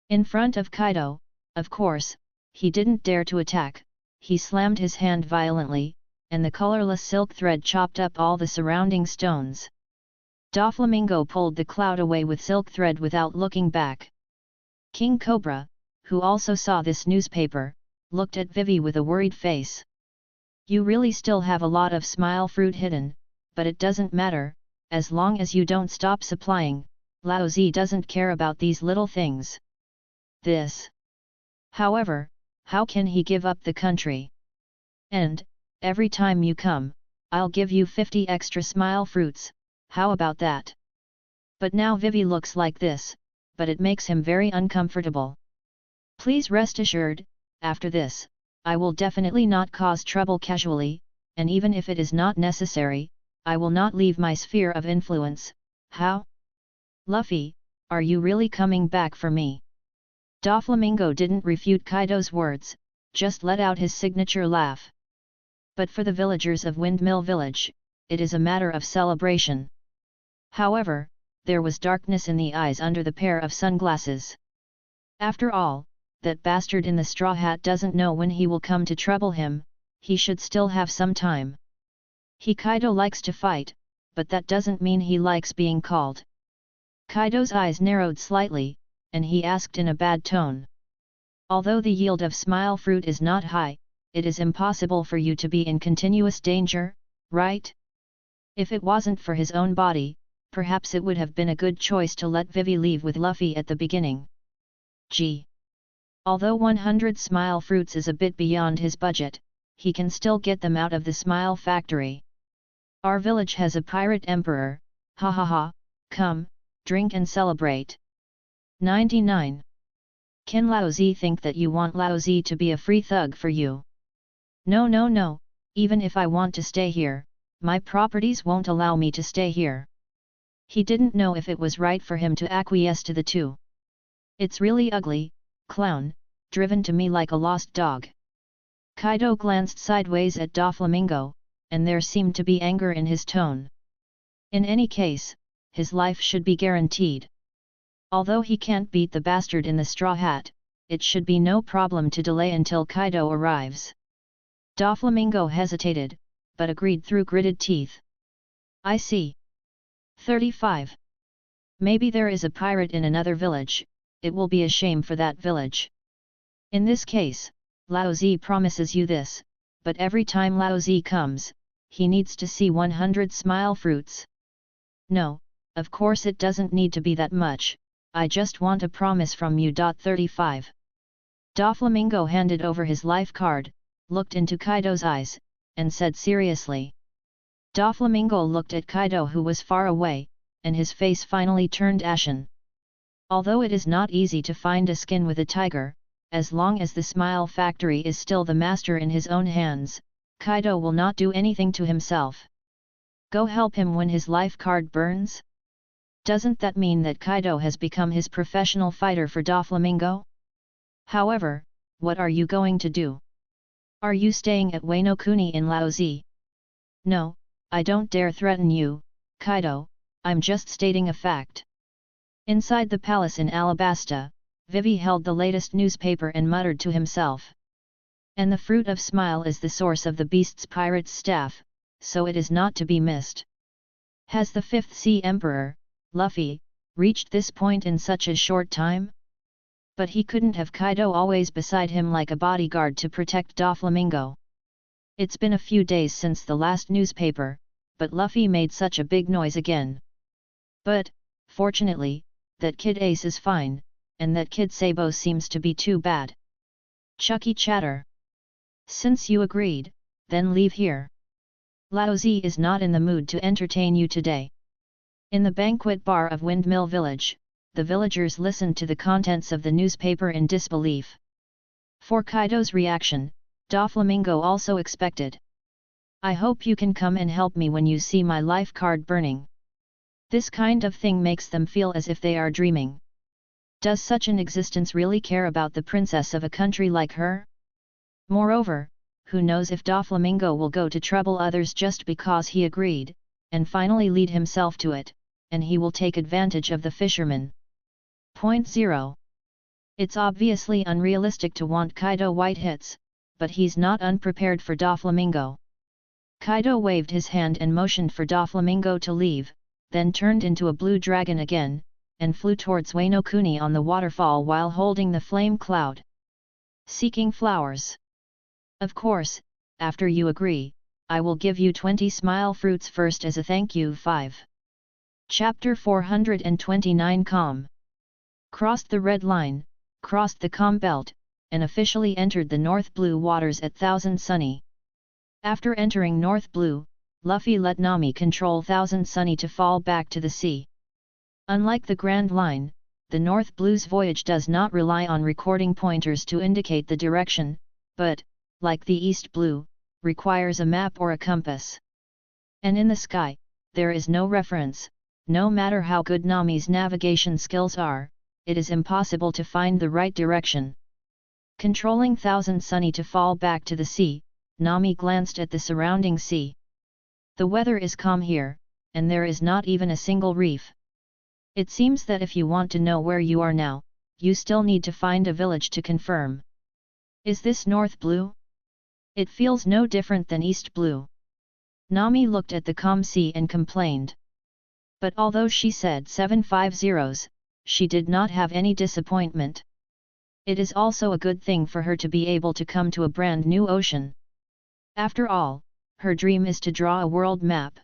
In front of Kaido, of course, he didn't dare to attack. He slammed his hand violently, and the colorless silk thread chopped up all the surrounding stones. Doflamingo pulled the cloud away with silk thread without looking back. King Cobra, who also saw this newspaper, looked at Vivi with a worried face. You really still have a lot of smile fruit hidden, but it doesn't matter, as long as you don't stop supplying. Lao Zi doesn't care about these little things. However, how can he give up the country? And, every time you come, I'll give you 50 extra smile fruits, how about that? But now Vivi looks like this, but it makes him very uncomfortable. Please rest assured, after this, I will definitely not cause trouble casually, and even if it is not necessary, I will not leave my sphere of influence. How? Luffy, are you really coming back for me? Doflamingo didn't refute Kaido's words, just let out his signature laugh. But for the villagers of Windmill Village, it is a matter of celebration. However, there was darkness in the eyes under the pair of sunglasses. After all, that bastard in the straw hat doesn't know when he will come to trouble him, he should still have some time. Kaido likes to fight, but that doesn't mean he likes being called. Kaido's eyes narrowed slightly, and he asked in a bad tone. Although the yield of smile fruit is not high, it is impossible for you to be in continuous danger, right? If it wasn't for his own body, perhaps it would have been a good choice to let Vivi leave with Luffy at the beginning. Although 100 smile fruits is a bit beyond his budget, he can still get them out of the smile factory. Our village has a pirate emperor, ha ha ha, come, drink and celebrate. 99. Can Lao Zi think that you want Lao Zi to be a free thug for you? No, even if I want to stay here, my properties won't allow me to stay here. He didn't know if it was right for him to acquiesce to the two. It's really ugly, clown, driven to me like a lost dog. Kaido glanced sideways at Doflamingo, and there seemed to be anger in his tone. In any case, his life should be guaranteed. Although he can't beat the bastard in the straw hat, it should be no problem to delay until Kaido arrives. Doflamingo hesitated, but agreed through gritted teeth. I see. 35. Maybe there is a pirate in another village, it will be a shame for that village. In this case, Lao Zi promises you this, but every time Lao Zi comes, he needs to see 100 smile fruits. No, of course it doesn't need to be that much, I just want a promise from you. 35. Doflamingo handed over his life card, looked into Kaido's eyes, and said seriously. Doflamingo looked at Kaido, who was far away, and his face finally turned ashen. Although it is not easy to find a skin with a tiger, as long as the smile factory is still the master in his own hands, Kaido will not do anything to himself. Go help him when his life card burns? Doesn't that mean that Kaido has become his professional fighter for Doflamingo? However, what are you going to do? Are you staying at Wano Kuni in Lao Zi? No, I don't dare threaten you, Kaido, I'm just stating a fact. Inside the palace in Alabasta, Vivi held the latest newspaper and muttered to himself. And the fruit of smile is the source of the beast's pirate's staff, so it is not to be missed. Has the 5th Sea Emperor, Luffy, reached this point in such a short time? But he couldn't have Kaido always beside him like a bodyguard to protect Doflamingo. It's been a few days since the last newspaper, but Luffy made such a big noise again. But, fortunately, that Kid Ace is fine, and that Kid Sabo seems to be too bad. Chucky chatter. Since you agreed, then leave here. Laozi is not in the mood to entertain you today. In the banquet bar of Windmill Village, the villagers listened to the contents of the newspaper in disbelief. For Kaido's reaction, Doflamingo also expected. I hope you can come and help me when you see my life card burning. This kind of thing makes them feel as if they are dreaming. Does such an existence really care about the princess of a country like her? Moreover, who knows if Doflamingo will go to trouble others just because he agreed, and finally lead himself to it, and he will take advantage of the fisherman. Point 0. It's obviously unrealistic to want Kaido white hits, but he's not unprepared for Doflamingo. Kaido waved his hand and motioned for Doflamingo to leave, then turned into a blue dragon again, and flew towards Wano Kuni on the waterfall while holding the flame cloud. Seeking flowers. Of course, after you agree, I will give you 20 smile fruits first as a thank you. 5. Chapter 429 Calm. Crossed the red line, crossed the calm belt, and officially entered the North Blue waters at Thousand Sunny. After entering North Blue, Luffy let Nami control Thousand Sunny to fall back to the sea. Unlike the Grand Line, the North Blue's voyage does not rely on recording pointers to indicate the direction, but, like the East Blue, requires a map or a compass. And in the sky, there is no reference. No matter how good Nami's navigation skills are, it is impossible to find the right direction. Controlling Thousand Sunny to fall back to the sea, Nami glanced at the surrounding sea. The weather is calm here, and there is not even a single reef. It seems that if you want to know where you are now, you still need to find a village to confirm. Is this North Blue? It feels no different than East Blue. Nami looked at the calm sea and complained. But although she said 750s, she did not have any disappointment. It is also a good thing for her to be able to come to a brand new ocean. After all, her dream is to draw a world map.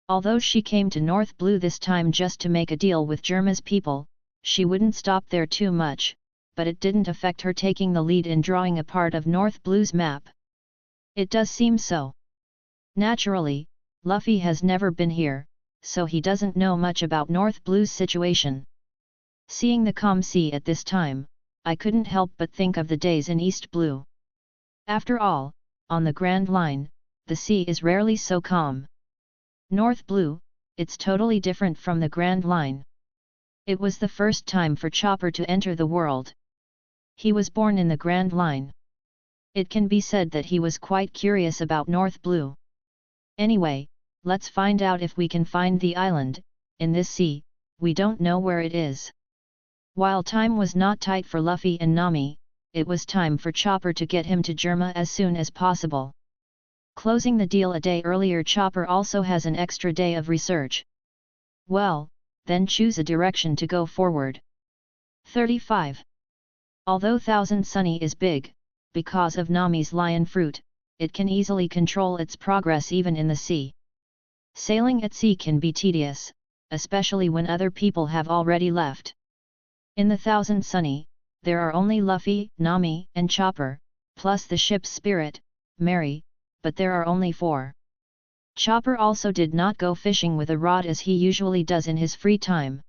Although she came to North Blue this time just to make a deal with Germa's people, she wouldn't stop there too much, but it didn't affect her taking the lead in drawing a part of North Blue's map. It does seem so. Naturally, Luffy has never been here, so he doesn't know much about North Blue's situation. Seeing the calm sea at this time, I couldn't help but think of the days in East Blue. After all, on the Grand Line, the sea is rarely so calm. North Blue, it's totally different from the Grand Line. It was the first time for Chopper to enter the world. He was born in the Grand Line. It can be said that he was quite curious about North Blue. Anyway, let's find out if we can find the island. In this sea, we don't know where it is. While time was not tight for Luffy and Nami, it was time for Chopper to get him to Germa as soon as possible. Closing the deal a day earlier, Chopper also has an extra day of research. Well, then choose a direction to go forward. 35. Although Thousand Sunny is big, because of Nami's lion fruit, it can easily control its progress even in the sea. Sailing at sea can be tedious, especially when other people have already left. In the Thousand Sunny, there are only Luffy, Nami, and Chopper, plus the ship's spirit, Mary, but there are only 4. Chopper also did not go fishing with a rod as he usually does in his free time.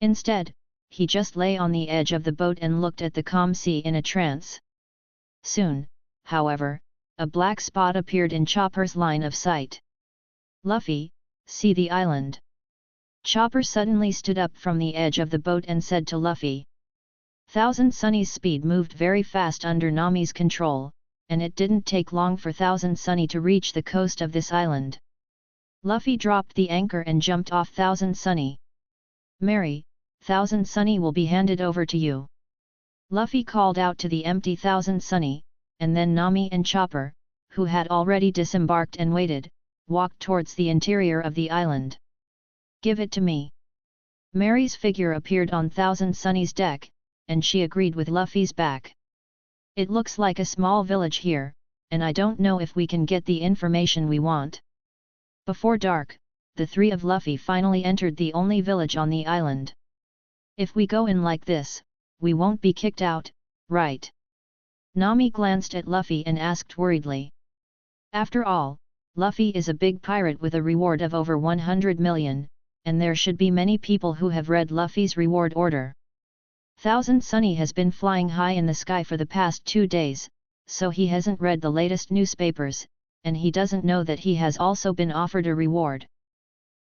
Instead, he just lay on the edge of the boat and looked at the calm sea in a trance. Soon, however, a black spot appeared in Chopper's line of sight. Luffy, see the island. Chopper suddenly stood up from the edge of the boat and said to Luffy. Thousand Sunny's speed moved very fast under Nami's control, and it didn't take long for Thousand Sunny to reach the coast of this island. Luffy dropped the anchor and jumped off Thousand Sunny. Mary, Thousand Sunny will be handed over to you. Luffy called out to the empty Thousand Sunny, and then Nami and Chopper, who had already disembarked and waited, walked towards the interior of the island. Give it to me. Mary's figure appeared on Thousand Sunny's deck, and she agreed with Luffy's back. It looks like a small village here, and I don't know if we can get the information we want. Before dark, the 3 of Luffy finally entered the only village on the island. If we go in like this, we won't be kicked out, right? Nami glanced at Luffy and asked worriedly. After all, Luffy is a big pirate with a reward of over 100 million, and there should be many people who have read Luffy's reward order. Thousand Sunny has been flying high in the sky for the past 2 days, so he hasn't read the latest newspapers, and he doesn't know that he has also been offered a reward.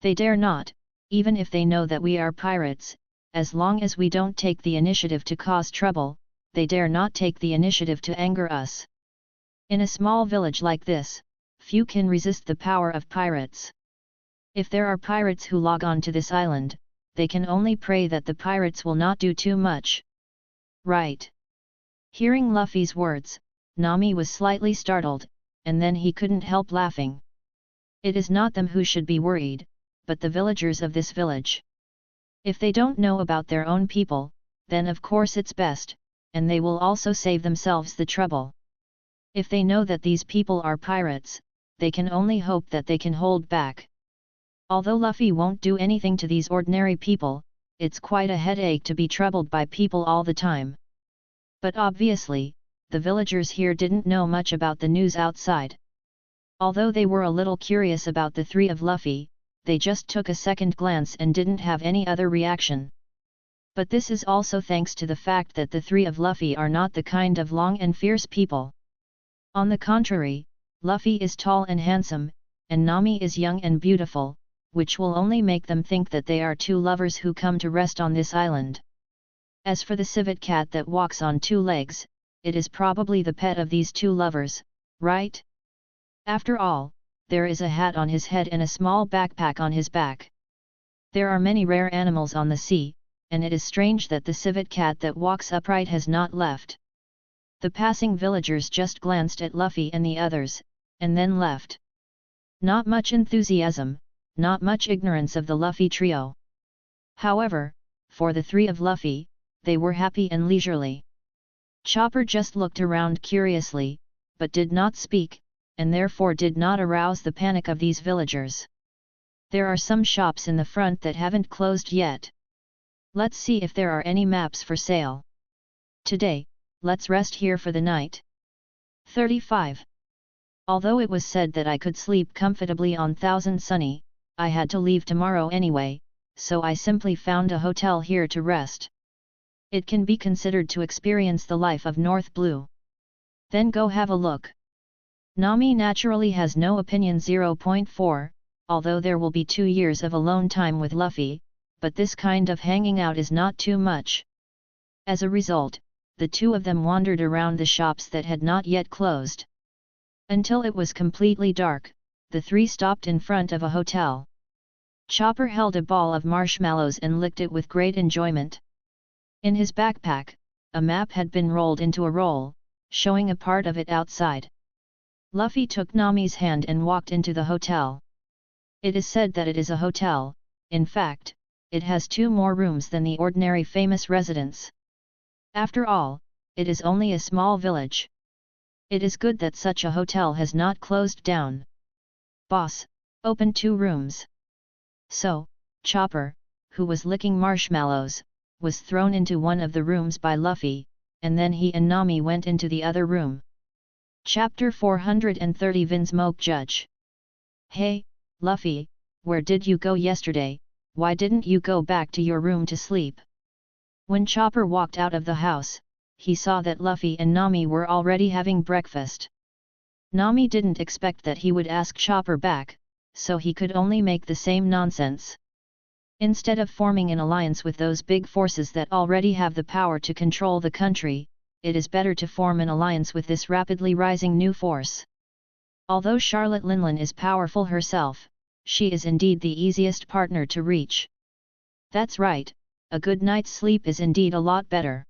They dare not, even if they know that we are pirates, as long as we don't take the initiative to cause trouble, they dare not take the initiative to anger us. In a small village like this, few can resist the power of pirates. If there are pirates who log on to this island, they can only pray that the pirates will not do too much. Right. Hearing Luffy's words, Nami was slightly startled, and then he couldn't help laughing. It is not them who should be worried, but the villagers of this village. If they don't know about their own people, then of course it's best, and they will also save themselves the trouble. If they know that these people are pirates, they can only hope that they can hold back. Although Luffy won't do anything to these ordinary people, it's quite a headache to be troubled by people all the time. But obviously, the villagers here didn't know much about the news outside. Although they were a little curious about the three of Luffy, they just took a second glance and didn't have any other reaction. But this is also thanks to the fact that the three of Luffy are not the kind of long and fierce people. On the contrary, Luffy is tall and handsome, and Nami is young and beautiful, which will only make them think that they are two lovers who come to rest on this island. As for the civet cat that walks on 2 legs, it is probably the pet of these two lovers, right? After all, there is a hat on his head and a small backpack on his back. There are many rare animals on the sea, and it is strange that the civet cat that walks upright has not left. The passing villagers just glanced at Luffy and the others, and then left. Not much enthusiasm, not much ignorance of the Luffy trio. However, for the three of Luffy, they were happy and leisurely. Chopper just looked around curiously, but did not speak, and therefore did not arouse the panic of these villagers. There are some shops in the front that haven't closed yet. Let's see if there are any maps for sale. Today, let's rest here for the night. 35. Although it was said that I could sleep comfortably on Thousand Sunny, I had to leave tomorrow anyway, so I simply found a hotel here to rest. It can be considered to experience the life of North Blue. Then go have a look. Nami naturally has no opinion. 0.4, although there will be 2 years of alone time with Luffy, but this kind of hanging out is not too much. As a result, the two of them wandered around the shops that had not yet closed. Until it was completely dark, the three stopped in front of a hotel. Chopper held a ball of marshmallows and licked it with great enjoyment. In his backpack, a map had been rolled into a roll, showing a part of it outside. Luffy took Nami's hand and walked into the hotel. It is said that it is a hotel. In fact, it has 2 more rooms than the ordinary famous residence. After all, it is only a small village. It is good that such a hotel has not closed down. Boss, open 2 rooms. So, Chopper, who was licking marshmallows, was thrown into one of the rooms by Luffy, and then he and Nami went into the other room. Chapter 430 Vinsmoke Judge. Hey, Luffy, where did you go yesterday? Why didn't you go back to your room to sleep? When Chopper walked out of the house, he saw that Luffy and Nami were already having breakfast. Nami didn't expect that he would ask Chopper back, so he could only make the same nonsense. Instead of forming an alliance with those big forces that already have the power to control the country, it is better to form an alliance with this rapidly rising new force. Although Charlotte Linlin is powerful herself, she is indeed the easiest partner to reach. That's right, a good night's sleep is indeed a lot better.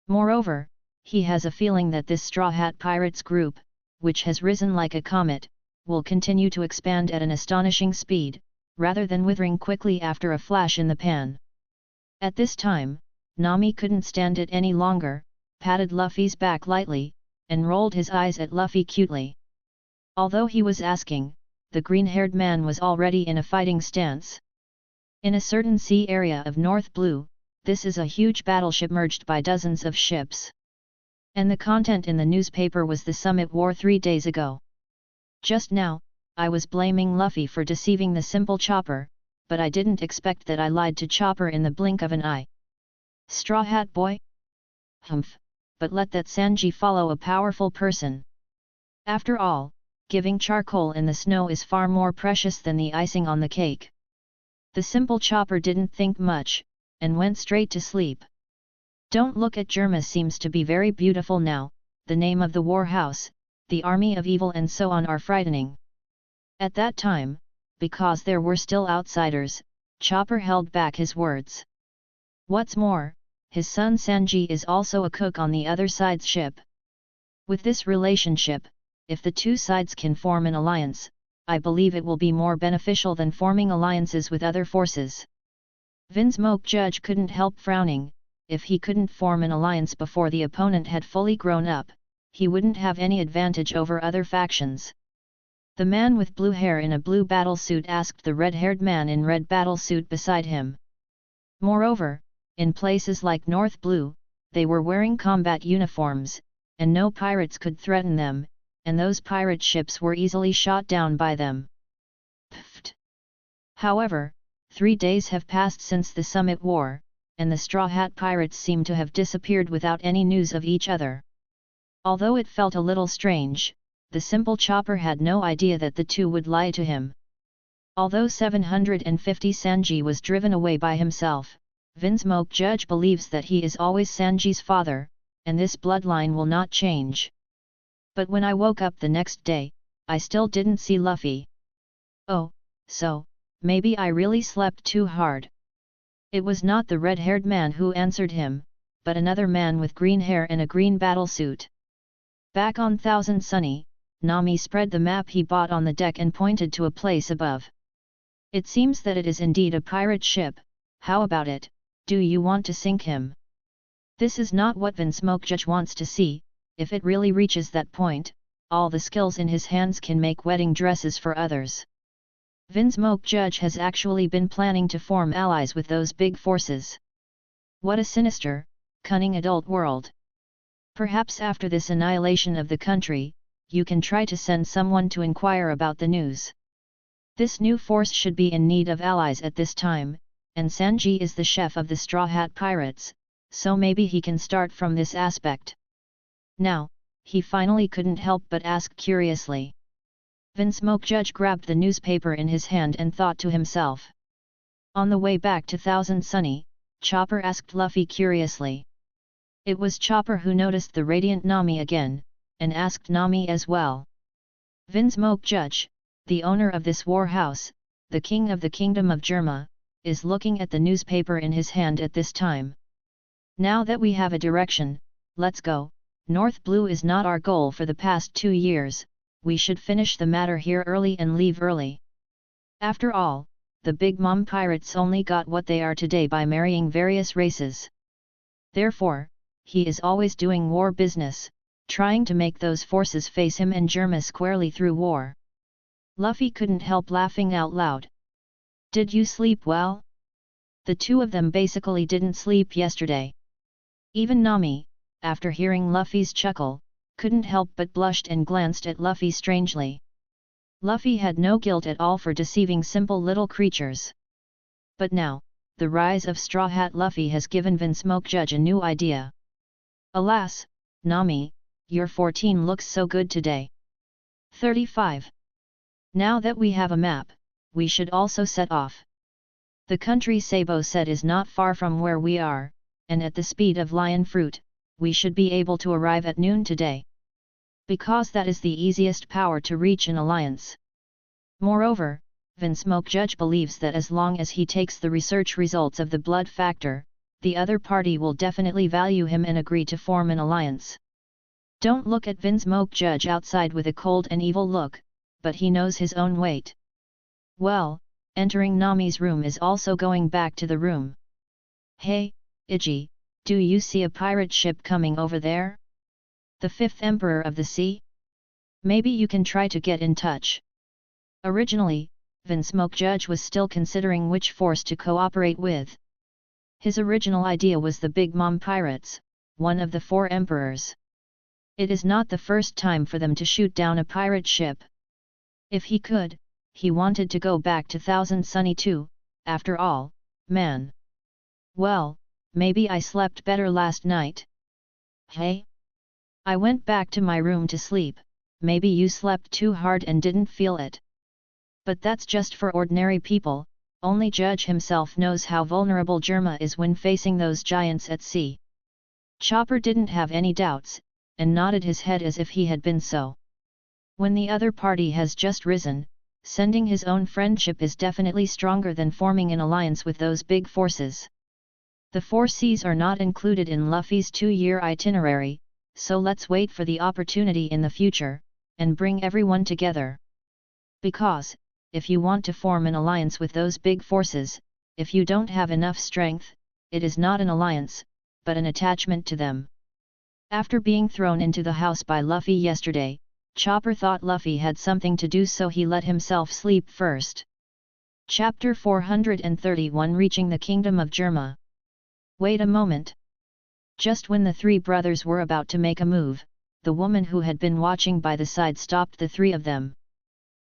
Moreover, he has a feeling that this Straw Hat Pirates group, which has risen like a comet, will continue to expand at an astonishing speed, rather than withering quickly after a flash in the pan. At this time, Nami couldn't stand it any longer, patted Luffy's back lightly, and rolled his eyes at Luffy cutely. Although he was asking, the green-haired man was already in a fighting stance. In a certain sea area of North Blue, this is a huge battleship merged by dozens of ships. And the content in the newspaper was the summit war 3 days ago. Just now, I was blaming Luffy for deceiving the simple Chopper, but I didn't expect that I lied to Chopper in the blink of an eye. Straw Hat Boy? Humph, but let that Sanji follow a powerful person. After all, giving charcoal in the snow is far more precious than the icing on the cake. The simple Chopper didn't think much, and went straight to sleep. Don't look at Germa seems to be very beautiful now, the name of the war house, the army of evil and so on are frightening. At that time, because there were still outsiders, Chopper held back his words. What's more, his son Sanji is also a cook on the other side's ship. With this relationship, if the two sides can form an alliance, I believe it will be more beneficial than forming alliances with other forces. Vinsmoke Judge couldn't help frowning. If he couldn't form an alliance before the opponent had fully grown up, he wouldn't have any advantage over other factions. The man with blue hair in a blue battlesuit asked the red-haired man in red battlesuit beside him. Moreover, in places like North Blue, they were wearing combat uniforms, and no pirates could threaten them, and those pirate ships were easily shot down by them. Pfft. However, 3 days have passed since the Summit War, and the Straw Hat Pirates seem to have disappeared without any news of each other. Although it felt a little strange, the simple Chopper had no idea that the two would lie to him. Although 750 Sanji was driven away by himself, Vinsmoke Judge believes that he is always Sanji's father, and this bloodline will not change. But when I woke up the next day, I still didn't see Luffy. Oh, so, maybe I really slept too hard. It was not the red-haired man who answered him, but another man with green hair and a green battlesuit. Back on Thousand Sunny, Nami spread the map he bought on the deck and pointed to a place above. It seems that it is indeed a pirate ship. How about it, do you want to sink him? This is not what Vinsmoke Judge wants to see. If it really reaches that point, all the skills in his hands can make wedding dresses for others. Vinsmoke Judge has actually been planning to form allies with those big forces. What a sinister, cunning adult world. Perhaps after this annihilation of the country, you can try to send someone to inquire about the news. This new force should be in need of allies at this time, and Sanji is the chef of the Straw Hat Pirates, so maybe he can start from this aspect. Now, he finally couldn't help but ask curiously. Vinsmoke Judge grabbed the newspaper in his hand and thought to himself. On the way back to Thousand Sunny, Chopper asked Luffy curiously. It was Chopper who noticed the radiant Nami again, and asked Nami as well. Vinsmoke Judge, the owner of this war house, the king of the kingdom of Germa, is looking at the newspaper in his hand at this time. Now that we have a direction, let's go. North Blue is not our goal for the past 2 years, we should finish the matter here early and leave early. After all, the Big Mom pirates only got what they are today by marrying various races. Therefore, he is always doing war business, trying to make those forces face him and Germa squarely through war. Luffy couldn't help laughing out loud. Did you sleep well? The two of them basically didn't sleep yesterday. Even Nami, after hearing Luffy's chuckle, couldn't help but blushed and glanced at Luffy strangely. Luffy had no guilt at all for deceiving simple little creatures. But now, the rise of Straw Hat Luffy has given Vinsmoke Judge a new idea. Alas, Nami, your 14 looks so good today. 35. Now that we have a map, we should also set off. The country Sabo said is not far from where we are, and at the speed of lion fruit, we should be able to arrive at noon today. Because that is the easiest power to reach an alliance. Moreover, Vinsmoke Judge believes that as long as he takes the research results of the blood factor, the other party will definitely value him and agree to form an alliance. Don't look at Vinsmoke Judge outside with a cold and evil look, but he knows his own weight. Well, entering Nami's room is also going back to the room. Hey, Iggy, do you see a pirate ship coming over there? The 5th Emperor of the Sea? Maybe you can try to get in touch. Originally, Vinsmoke Judge was still considering which force to cooperate with. His original idea was the Big Mom Pirates, one of the 4 emperors. It is not the first time for them to shoot down a pirate ship. If he could, he wanted to go back to Thousand Sunny too, after all, man. Well, maybe I slept better last night. Hey? I went back to my room to sleep, maybe you slept too hard and didn't feel it. But that's just for ordinary people, only Judge himself knows how vulnerable Germa is when facing those giants at sea. Chopper didn't have any doubts, and nodded his head as if he had been so. When the other party has just risen, sending his own friendship is definitely stronger than forming an alliance with those big forces. The 4 seas are not included in Luffy's 2-year itinerary, so let's wait for the opportunity in the future, and bring everyone together. Because, if you want to form an alliance with those big forces, if you don't have enough strength, it is not an alliance, but an attachment to them. After being thrown into the house by Luffy yesterday, Chopper thought Luffy had something to do, so he let himself sleep first. Chapter 431 Reaching the Kingdom of Germa. Wait a moment. Just when the 3 brothers were about to make a move, the woman who had been watching by the side stopped the 3 of them.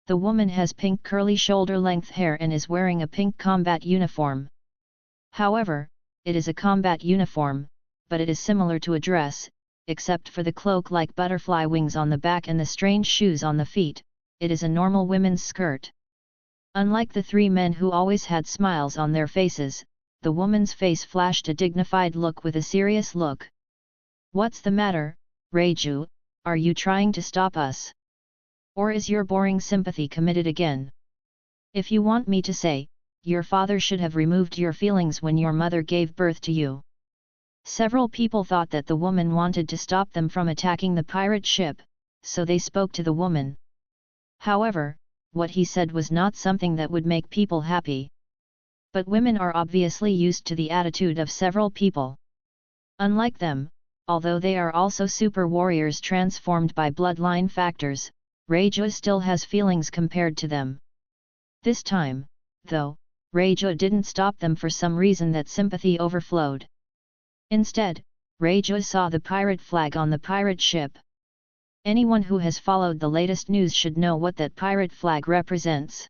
The woman has pink curly shoulder-length hair and is wearing a pink combat uniform. However, it is a combat uniform, but it is similar to a dress, except for the cloak-like butterfly wings on the back and the strange shoes on the feet. It is a normal women's skirt. Unlike the 3 men who always had smiles on their faces, the woman's face flashed a dignified look with a serious look. What's the matter, Reiju? Are you trying to stop us? Or is your boring sympathy committed again? If you want me to say, your father should have removed your feelings when your mother gave birth to you. Several people thought that the woman wanted to stop them from attacking the pirate ship, so they spoke to the woman. However, what he said was not something that would make people happy. But women are obviously used to the attitude of several people. Unlike them, although they are also super warriors transformed by bloodline factors, Reiju still has feelings compared to them. This time, though, Reiju didn't stop them for some reason that sympathy overflowed. Instead, Reiju saw the pirate flag on the pirate ship. Anyone who has followed the latest news should know what that pirate flag represents.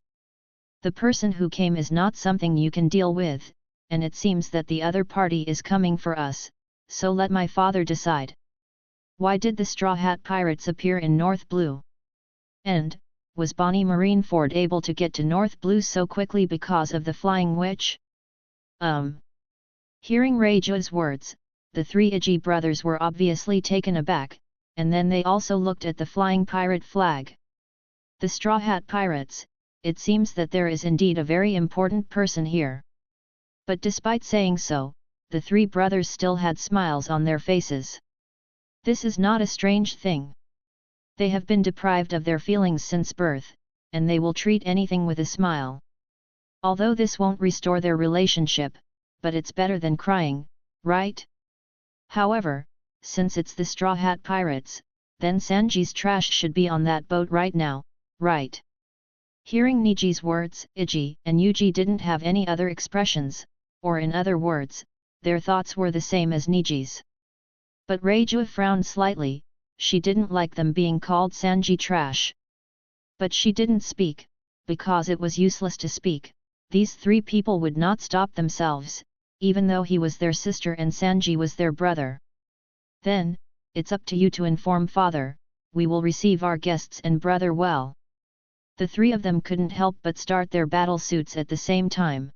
The person who came is not something you can deal with, and it seems that the other party is coming for us, so let my father decide. Why did the Straw Hat Pirates appear in North Blue? And, was Bonnie Marineford able to get to North Blue so quickly because of the Flying Witch? Hearing Reiju's words, the 3 Iji brothers were obviously taken aback, and then they also looked at the flying pirate flag. The Straw Hat Pirates, it seems that there is indeed a very important person here. But despite saying so, the 3 brothers still had smiles on their faces. This is not a strange thing. They have been deprived of their feelings since birth, and they will treat anything with a smile. Although this won't restore their relationship, but it's better than crying, right? However, since it's the Straw Hat Pirates, then Sanji's trash should be on that boat right now, right? Hearing Niji's words, Iji and Yuji didn't have any other expressions, or in other words, their thoughts were the same as Niji's. But Reiju frowned slightly. She didn't like them being called Sanji trash. But she didn't speak, because it was useless to speak. These 3 people would not stop themselves, even though he was their sister and Sanji was their brother. Then, it's up to you to inform father, we will receive our guests and brother well. The 3 of them couldn't help but start their battle suits at the same time.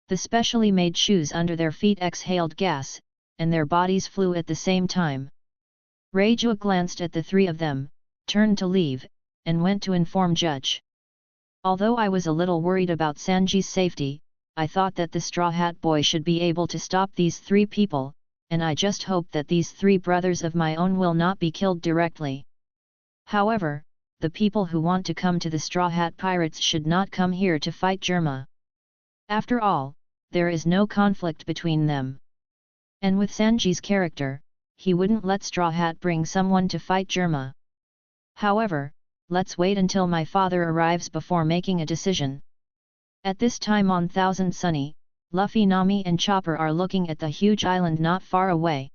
The specially made shoes under their feet exhaled gas, and their bodies flew at the same time. Reiju glanced at the 3 of them, turned to leave, and went to inform Judge. Although I was a little worried about Sanji's safety, I thought that the Straw Hat Boy should be able to stop these 3 people, and I just hope that these 3 brothers of my own will not be killed directly. However, the people who want to come to the Straw Hat Pirates should not come here to fight Germa. After all, there is no conflict between them. And with Sanji's character, he wouldn't let Straw Hat bring someone to fight Germa. However, let's wait until my father arrives before making a decision. At this time on Thousand Sunny, Luffy, Nami and Chopper are looking at the huge island not far away.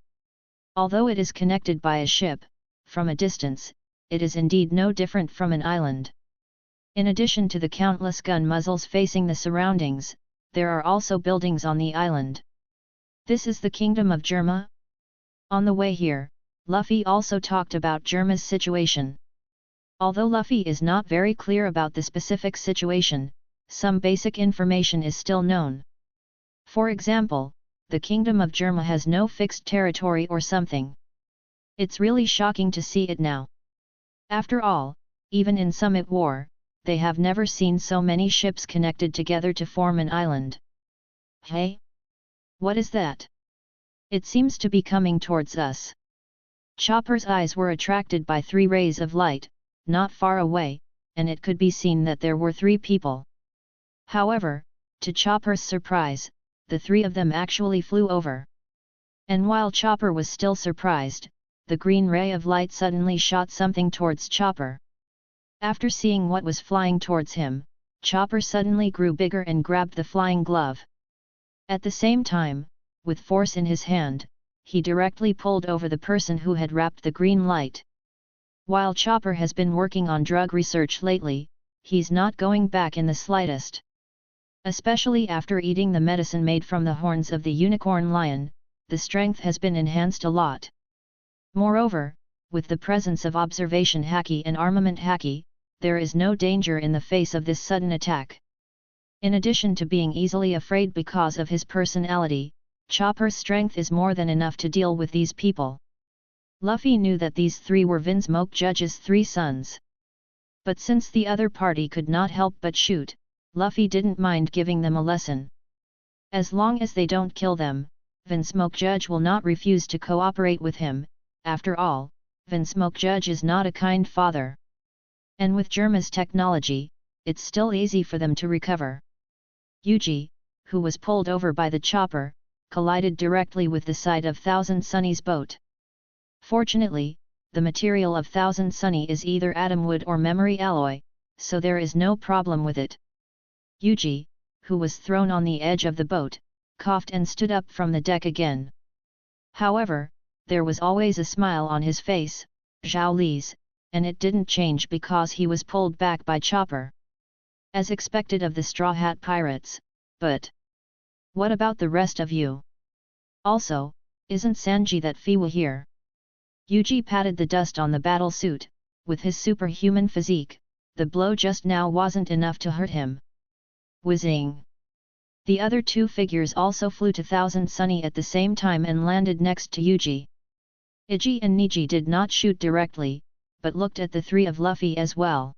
Although it is connected by a ship, from a distance, it is indeed no different from an island. In addition to the countless gun muzzles facing the surroundings, there are also buildings on the island. This is the kingdom of Germa? On the way here, Luffy also talked about Germa's situation. Although Luffy is not very clear about the specific situation, some basic information is still known. For example, the kingdom of Germa has no fixed territory or something. It's really shocking to see it now. After all, even in Summit War, they have never seen so many ships connected together to form an island. Hey? What is that? It seems to be coming towards us. Chopper's eyes were attracted by 3 rays of light, not far away, and it could be seen that there were 3 people. However, to Chopper's surprise, the 3 of them actually flew over. And while Chopper was still surprised, the green ray of light suddenly shot something towards Chopper. After seeing what was flying towards him, Chopper suddenly grew bigger and grabbed the flying glove. At the same time, with force in his hand, he directly pulled over the person who had wrapped the green light. While Chopper has been working on drug research lately, he's not going back in the slightest. Especially after eating the medicine made from the horns of the unicorn lion, the strength has been enhanced a lot. Moreover, with the presence of observation haki and armament haki, there is no danger in the face of this sudden attack. In addition to being easily afraid because of his personality, Chopper's strength is more than enough to deal with these people. Luffy knew that these 3 were Vinsmoke Judge's 3 sons. But since the other party could not help but shoot, Luffy didn't mind giving them a lesson. As long as they don't kill them, Vinsmoke Judge will not refuse to cooperate with him. After all, Vinsmoke Judge is not a kind father. And with Germa's technology, it's still easy for them to recover. Yuji, who was pulled over by the chopper, collided directly with the side of Thousand Sunny's boat. Fortunately, the material of Thousand Sunny is either atom wood or memory alloy, so there is no problem with it. Yuji, who was thrown on the edge of the boat, coughed and stood up from the deck again. However, there was always a smile on his face, Zhao Li's, and it didn't change because he was pulled back by Chopper. As expected of the Straw Hat Pirates, but what about the rest of you? Also, isn't Sanji that Fiwa here? Yuji patted the dust on the battle suit. With his superhuman physique, the blow just now wasn't enough to hurt him. Whizzing! The other 2 figures also flew to Thousand Sunny at the same time and landed next to Yuji. Iji and Niji did not shoot directly, but looked at the 3 of Luffy as well.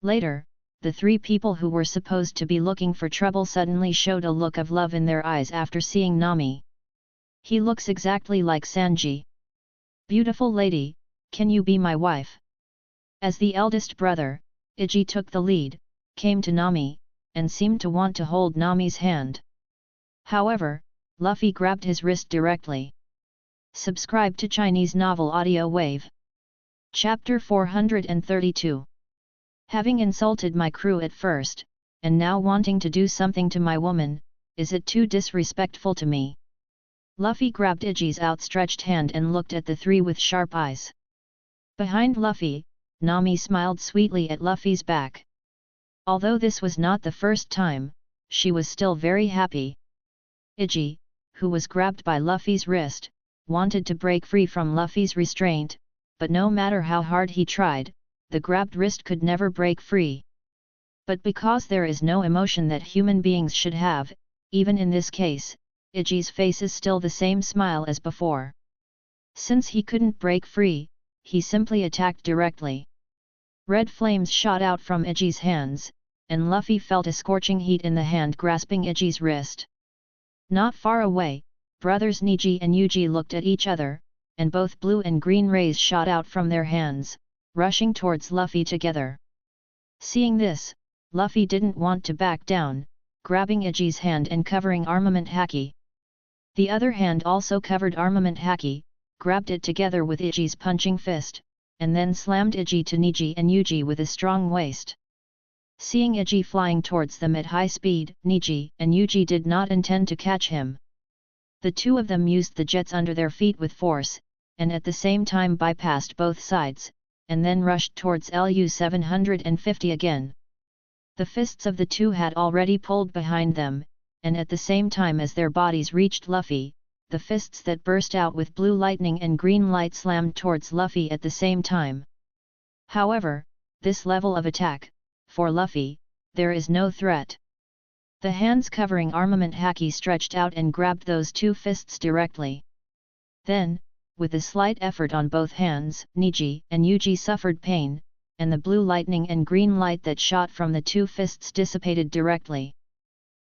Later, the 3 people who were supposed to be looking for trouble suddenly showed a look of love in their eyes after seeing Nami. He looks exactly like Sanji. Beautiful lady, can you be my wife? As the eldest brother, Iji took the lead, came to Nami, and seemed to want to hold Nami's hand. However, Luffy grabbed his wrist directly. Subscribe to Chinese Novel Audiowave. Chapter 432. Having insulted my crew at first, and now wanting to do something to my woman, is it too disrespectful to me? Luffy grabbed Iji's outstretched hand and looked at the 3 with sharp eyes. Behind Luffy, Nami smiled sweetly at Luffy's back. Although this was not the first time, she was still very happy. Iji, who was grabbed by Luffy's wrist, wanted to break free from Luffy's restraint, but no matter how hard he tried, the grabbed wrist could never break free. But because there is no emotion that human beings should have, even in this case, Iji's face is still the same smile as before. Since he couldn't break free, he simply attacked directly. Red flames shot out from Iji's hands, and Luffy felt a scorching heat in the hand grasping Iji's wrist. Not far away, brothers Niji and Yuji looked at each other, and both blue and green rays shot out from their hands, rushing towards Luffy together. Seeing this, Luffy didn't want to back down, grabbing Iji's hand and covering armament haki. The other hand also covered armament haki, grabbed it together with Iji's punching fist, and then slammed Iji to Niji and Yuji with a strong waist. Seeing Iji flying towards them at high speed, Niji and Yuji did not intend to catch him. The 2 of them used the jets under their feet with force, and at the same time bypassed both sides, and then rushed towards Lu-750 again. The fists of the two had already pulled behind them, and at the same time as their bodies reached Luffy, the fists that burst out with blue lightning and green light slammed towards Luffy at the same time. However, this level of attack, for Luffy, there is no threat. The hands covering armament haki stretched out and grabbed those two fists directly. Then, with a slight effort on both hands, Niji and Yuji suffered pain, and the blue lightning and green light that shot from the two fists dissipated directly.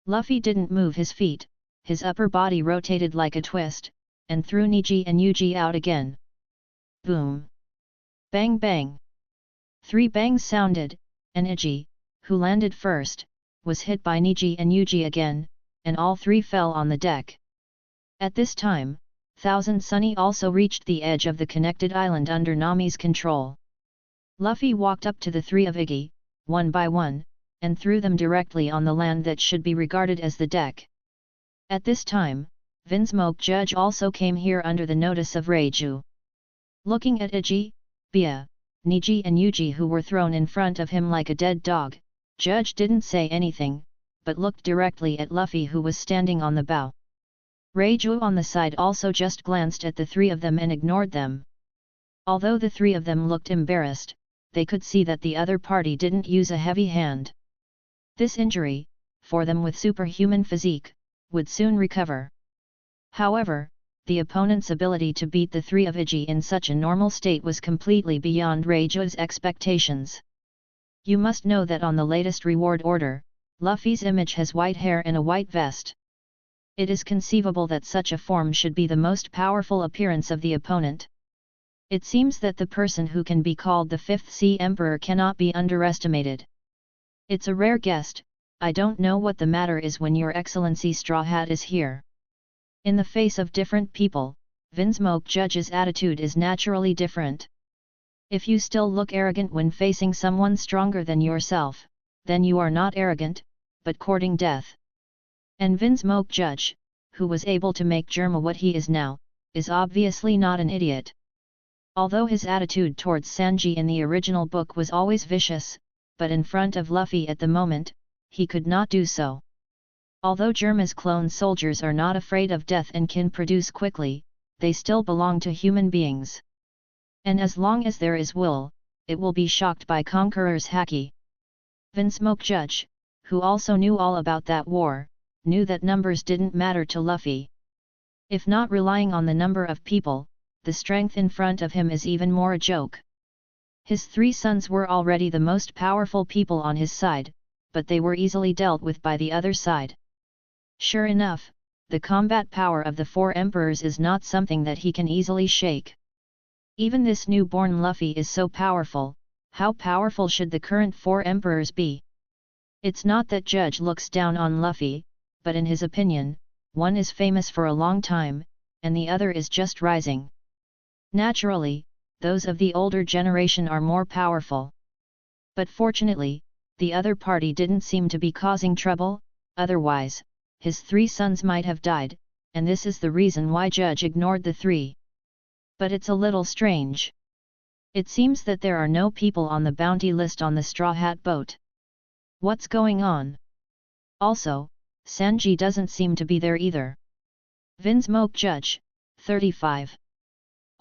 Luffy didn't move his feet, his upper body rotated like a twist, and threw Niji and Yuji out again. Boom! Bang bang! 3 bangs sounded, and Niji, who landed first, was hit by Niji and Yuji again, and all 3 fell on the deck. At this time, Thousand Sunny also reached the edge of the connected island under Nami's control. Luffy walked up to the 3 of Iggy, one by one, and threw them directly on the land that should be regarded as the deck. At this time, Vinsmoke Judge also came here under the notice of Reiju. Looking at Iggy, Bia, Niji and Yuji who were thrown in front of him like a dead dog, Judge didn't say anything, but looked directly at Luffy who was standing on the bow. Reiju on the side also just glanced at the 3 of them and ignored them. Although the 3 of them looked embarrassed, they could see that the other party didn't use a heavy hand. This injury, for them with superhuman physique, would soon recover. However, the opponent's ability to beat the 3 of Iggy in such a normal state was completely beyond Reiju's expectations. You must know that on the latest reward order, Luffy's image has white hair and a white vest. It is conceivable that such a form should be the most powerful appearance of the opponent. It seems that the person who can be called the 5th Sea Emperor cannot be underestimated. It's a rare guest. I don't know what the matter is when Your Excellency Straw Hat is here. In the face of different people, Vinsmoke Judge's attitude is naturally different. If you still look arrogant when facing someone stronger than yourself, then you are not arrogant, but courting death. And Vinsmoke Judge, who was able to make Germa what he is now, is obviously not an idiot. Although his attitude towards Sanji in the original book was always vicious, but in front of Luffy at the moment, he could not do so. Although Germa's clone soldiers are not afraid of death and can produce quickly, they still belong to human beings. And as long as there is will, it will be shocked by Conqueror's haki. Vinsmoke Judge, who also knew all about that war, knew that numbers didn't matter to Luffy. If not relying on the number of people, the strength in front of him is even more a joke. His 3 sons were already the most powerful people on his side, but they were easily dealt with by the other side. Sure enough, the combat power of the 4 emperors is not something that he can easily shake. Even this newborn Luffy is so powerful. How powerful should the current 4 emperors be? It's not that Judge looks down on Luffy, but in his opinion, one is famous for a long time, and the other is just rising. Naturally, those of the older generation are more powerful. But fortunately, the other party didn't seem to be causing trouble, otherwise, his 3 sons might have died, and this is the reason why Judge ignored the 3. But it's a little strange. It seems that there are no people on the bounty list on the Straw Hat boat. What's going on? Also, Sanji doesn't seem to be there either. Vinsmoke Judge, 35.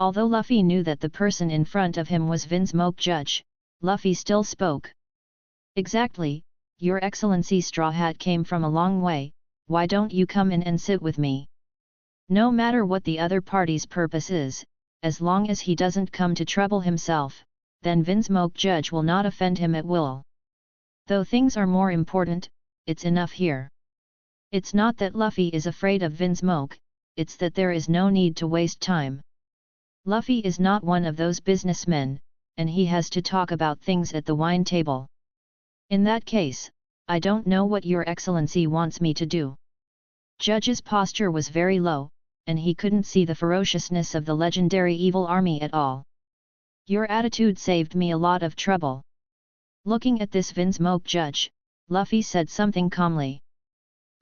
Although Luffy knew that the person in front of him was Vinsmoke Judge, Luffy still spoke. Exactly, Your Excellency Straw Hat came from a long way, why don't you come in and sit with me? No matter what the other party's purpose is, as long as he doesn't come to trouble himself, then Vinsmoke Judge will not offend him at will. Though things are more important, it's enough here. It's not that Luffy is afraid of Vinsmoke, it's that there is no need to waste time. Luffy is not one of those businessmen, and he has to talk about things at the wine table. In that case, I don't know what Your Excellency wants me to do. Judge's posture was very low, and he couldn't see the ferociousness of the legendary evil army at all. Your attitude saved me a lot of trouble. Looking at this Vinsmoke Judge, Luffy said something calmly.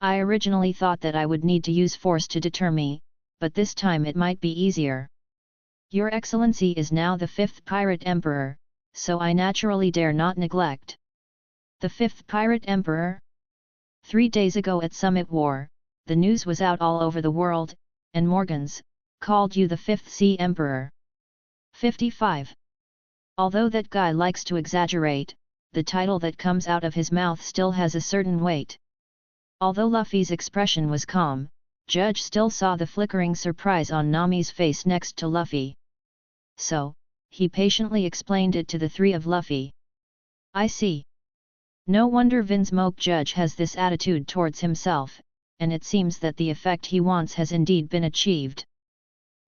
I originally thought that I would need to use force to deter me, but this time it might be easier. Your Excellency is now the 5th Pirate Emperor, so I naturally dare not neglect. The fifth pirate emperor? 3 days ago at Summit War, the news was out all over the world, and Morgans called you the fifth sea emperor. 55. Although that guy likes to exaggerate, the title that comes out of his mouth still has a certain weight. Although Luffy's expression was calm, Judge still saw the flickering surprise on Nami's face next to Luffy. So, he patiently explained it to the three of Luffy. I see. No wonder Vinsmoke Judge has this attitude towards himself, and it seems that the effect he wants has indeed been achieved.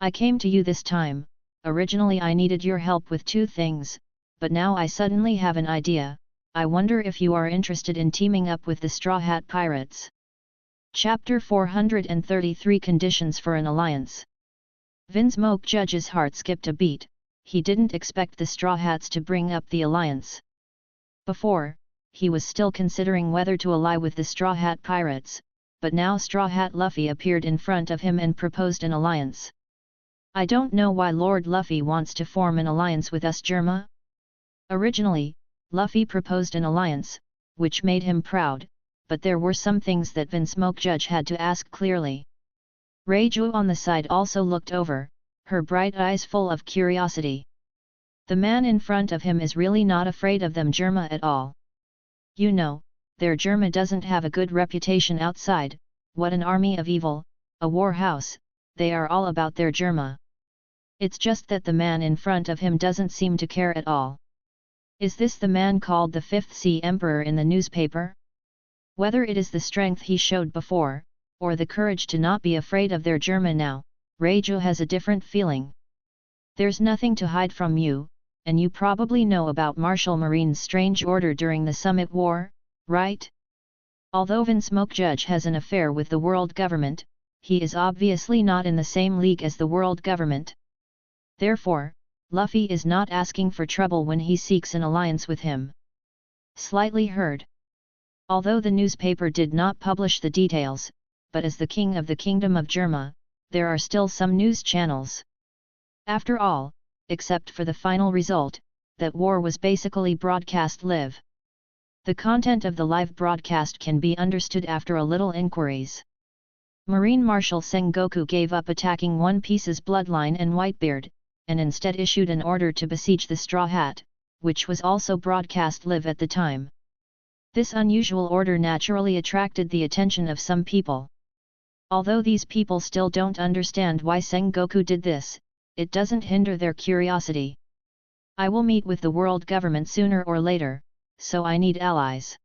I came to you this time. Originally I needed your help with 2 things, but now I suddenly have an idea. I wonder if you are interested in teaming up with the Straw Hat Pirates. Chapter 433 Conditions for an Alliance. Vinsmoke Judge's heart skipped a beat. He didn't expect the Straw Hats to bring up the alliance. Before, he was still considering whether to ally with the Straw Hat Pirates, but now Straw Hat Luffy appeared in front of him and proposed an alliance. I don't know why Lord Luffy wants to form an alliance with us, Germa. Originally, Luffy proposed an alliance, which made him proud, but there were some things that Vinsmoke Judge had to ask clearly. Reiju on the side also looked over, her bright eyes full of curiosity. The man in front of him is really not afraid of them Germa at all. You know, their Germa doesn't have a good reputation outside. What an army of evil, a war house, they are all about their Germa. It's just that the man in front of him doesn't seem to care at all. Is this the man called the Fifth Sea Emperor in the newspaper? Whether it is the strength he showed before, or the courage to not be afraid of their Germa now, Reiju has a different feeling. There's nothing to hide from you, and you probably know about Marshal Marine's strange order during the Summit War, right? Although Vinsmoke Judge has an affair with the world government, he is obviously not in the same league as the world government. Therefore, Luffy is not asking for trouble when he seeks an alliance with him. Slightly heard. Although the newspaper did not publish the details, but as the king of the Kingdom of Germa, there are still some news channels. After all, except for the final result, that war was basically broadcast live. The content of the live broadcast can be understood after a little inquiries. Marine Marshal Sengoku gave up attacking One Piece's bloodline and Whitebeard, and instead issued an order to besiege the Straw Hat, which was also broadcast live at the time. This unusual order naturally attracted the attention of some people. Although these people still don't understand why Sengoku did this, it doesn't hinder their curiosity. I will meet with the world government sooner or later, so I need allies.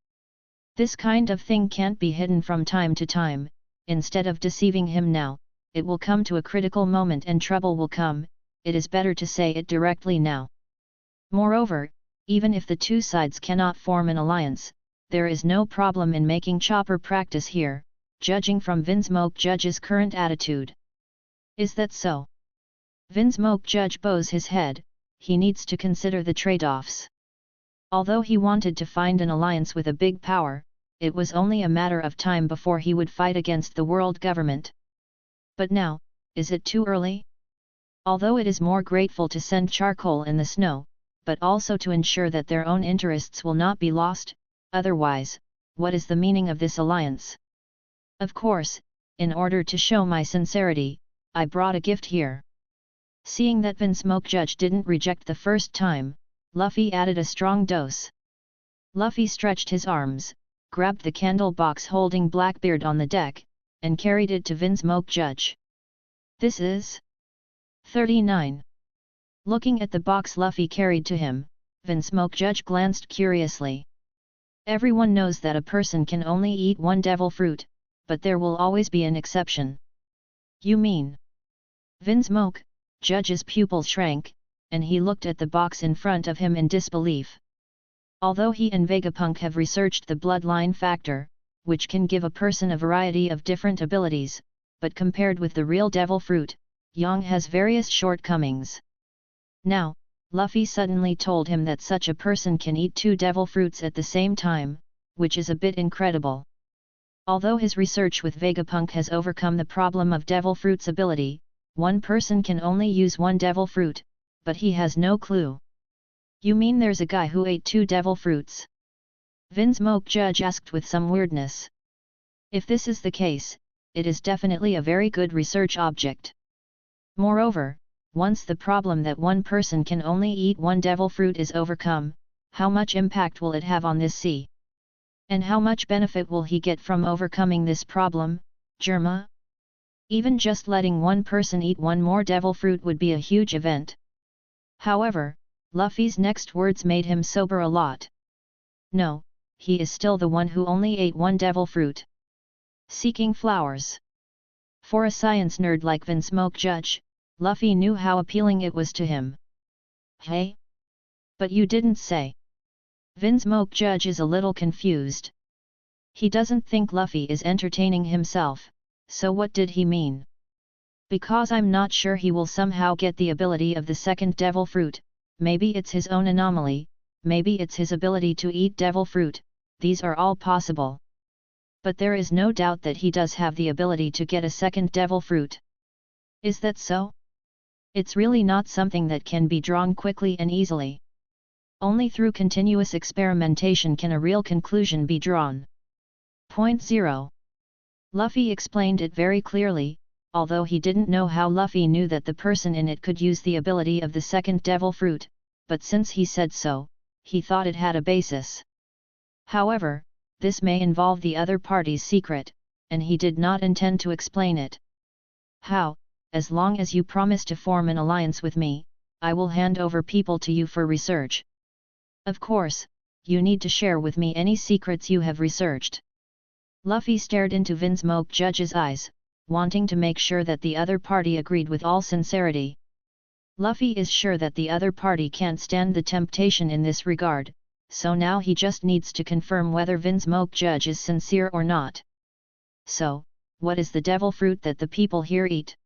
This kind of thing can't be hidden from time to time. Instead of deceiving him now, it will come to a critical moment and trouble will come. It is better to say it directly now. Moreover, even if the two sides cannot form an alliance, there is no problem in making chopper practice here, judging from Vinsmoke Judge's current attitude. Is that so? Vinsmoke Judge bows his head. He needs to consider the trade-offs. Although he wanted to find an alliance with a big power, it was only a matter of time before he would fight against the world government. But now, is it too early? Although it is more grateful to send charcoal in the snow, but also to ensure that their own interests will not be lost, otherwise, what is the meaning of this alliance? Of course, in order to show my sincerity, I brought a gift here. Seeing that Vinsmoke Judge didn't reject the first time, Luffy added a strong dose. Luffy stretched his arms, grabbed the candle box holding Blackbeard on the deck, and carried it to Vinsmoke Judge. This is 39. Looking at the box Luffy carried to him, Vinsmoke Judge glanced curiously. Everyone knows that a person can only eat one devil fruit, but there will always be an exception. You mean? Vinsmoke Judge's pupils shrank, and he looked at the box in front of him in disbelief. Although he and Vegapunk have researched the bloodline factor, which can give a person a variety of different abilities, but compared with the real devil fruit, Yang has various shortcomings. Now, Luffy suddenly told him that such a person can eat 2 devil fruits at the same time, which is a bit incredible. Although his research with Vegapunk has overcome the problem of devil fruit's ability, one person can only use 1 devil fruit, but he has no clue. You mean there's a guy who ate 2 devil fruits? Vin Smoke Judge asked with some weirdness. If this is the case, it is definitely a very good research object. Moreover, once the problem that one person can only eat one devil fruit is overcome, how much impact will it have on this sea? And how much benefit will he get from overcoming this problem, Germa? Even just letting one person eat one more devil fruit would be a huge event. However, Luffy's next words made him sober a lot. No, he is still the one who only ate one devil fruit. Seeking flowers. For a science nerd like Vin Smoke Judge, Luffy knew how appealing it was to him. Hey? But you didn't say. Vin Smoke Judge is a little confused. He doesn't think Luffy is entertaining himself, so what did he mean? Because I'm not sure he will somehow get the ability of the second devil fruit, maybe it's his own anomaly, maybe it's his ability to eat devil fruit, these are all possible. But there is no doubt that he does have the ability to get a second devil fruit. Is that so? It's really not something that can be drawn quickly and easily. Only through continuous experimentation can a real conclusion be drawn. Point 0. Luffy explained it very clearly, although he didn't know how Luffy knew that the person in it could use the ability of the second devil fruit, but since he said so, he thought it had a basis. However, this may involve the other party's secret, and he did not intend to explain it. How? As long as you promise to form an alliance with me, I will hand over people to you for research. Of course, you need to share with me any secrets you have researched. Luffy stared into Vin Smoke Judge's eyes, wanting to make sure that the other party agreed with all sincerity. Luffy is sure that the other party can't stand the temptation in this regard, so now he just needs to confirm whether Vin Smoke Judge is sincere or not. So, what is the devil fruit that the people here eat?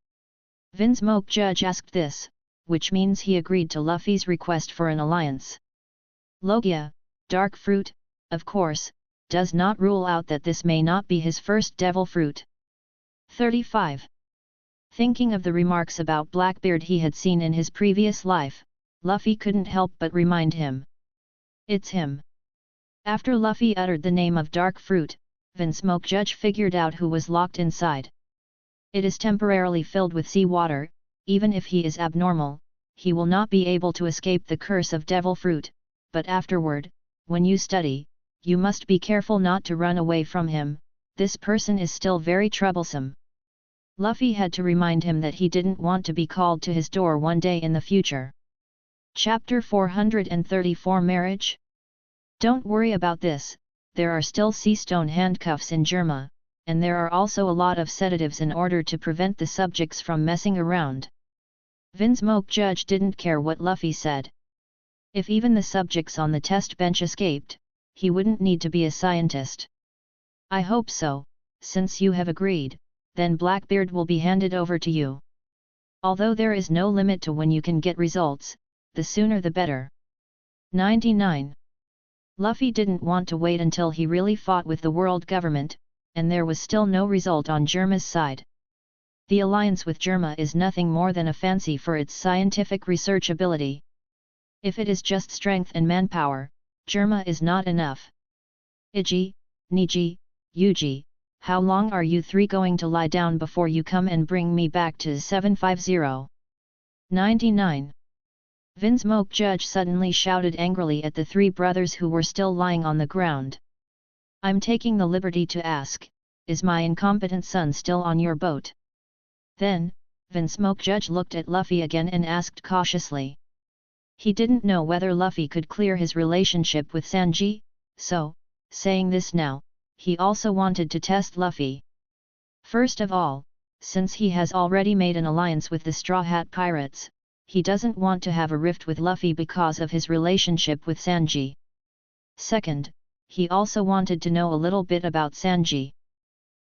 Vin Smoke Judge asked this, which means he agreed to Luffy's request for an alliance. Logia, dark fruit, of course, does not rule out that this may not be his first devil fruit. 35. Thinking of the remarks about Blackbeard he had seen in his previous life, Luffy couldn't help but remind him. It's him. After Luffy uttered the name of dark fruit, Vin Smoke Judge figured out who was locked inside. It is temporarily filled with seawater. Even if he is abnormal, he will not be able to escape the curse of devil fruit, but afterward, when you study, you must be careful not to run away from him, this person is still very troublesome. Luffy had to remind him that he didn't want to be called to his door one day in the future. Chapter 434 Marriage? Don't worry about this, there are still sea stone handcuffs in Germa, and there are also a lot of sedatives in order to prevent the subjects from messing around. Vin Smoke Judge didn't care what Luffy said. If even the subjects on the test bench escaped, he wouldn't need to be a scientist. I hope so, since you have agreed, then Blackbeard will be handed over to you. Although there is no limit to when you can get results, the sooner the better. 99. Luffy didn't want to wait until he really fought with the world government, and there was still no result on Germa's side. The alliance with Germa is nothing more than a fancy for its scientific research ability. If it is just strength and manpower, Germa is not enough. Iji, Niji, Yuji, how long are you three going to lie down before you come and bring me back to 750? 99. Vin Smoke Judge suddenly shouted angrily at the three brothers who were still lying on the ground. I'm taking the liberty to ask, is my incompetent son still on your boat? Then, Vin Smoke Judge looked at Luffy again and asked cautiously. He didn't know whether Luffy could clear his relationship with Sanji, so, saying this now, he also wanted to test Luffy. First of all, since he has already made an alliance with the Straw Hat Pirates, he doesn't want to have a rift with Luffy because of his relationship with Sanji. Second, he also wanted to know a little bit about Sanji.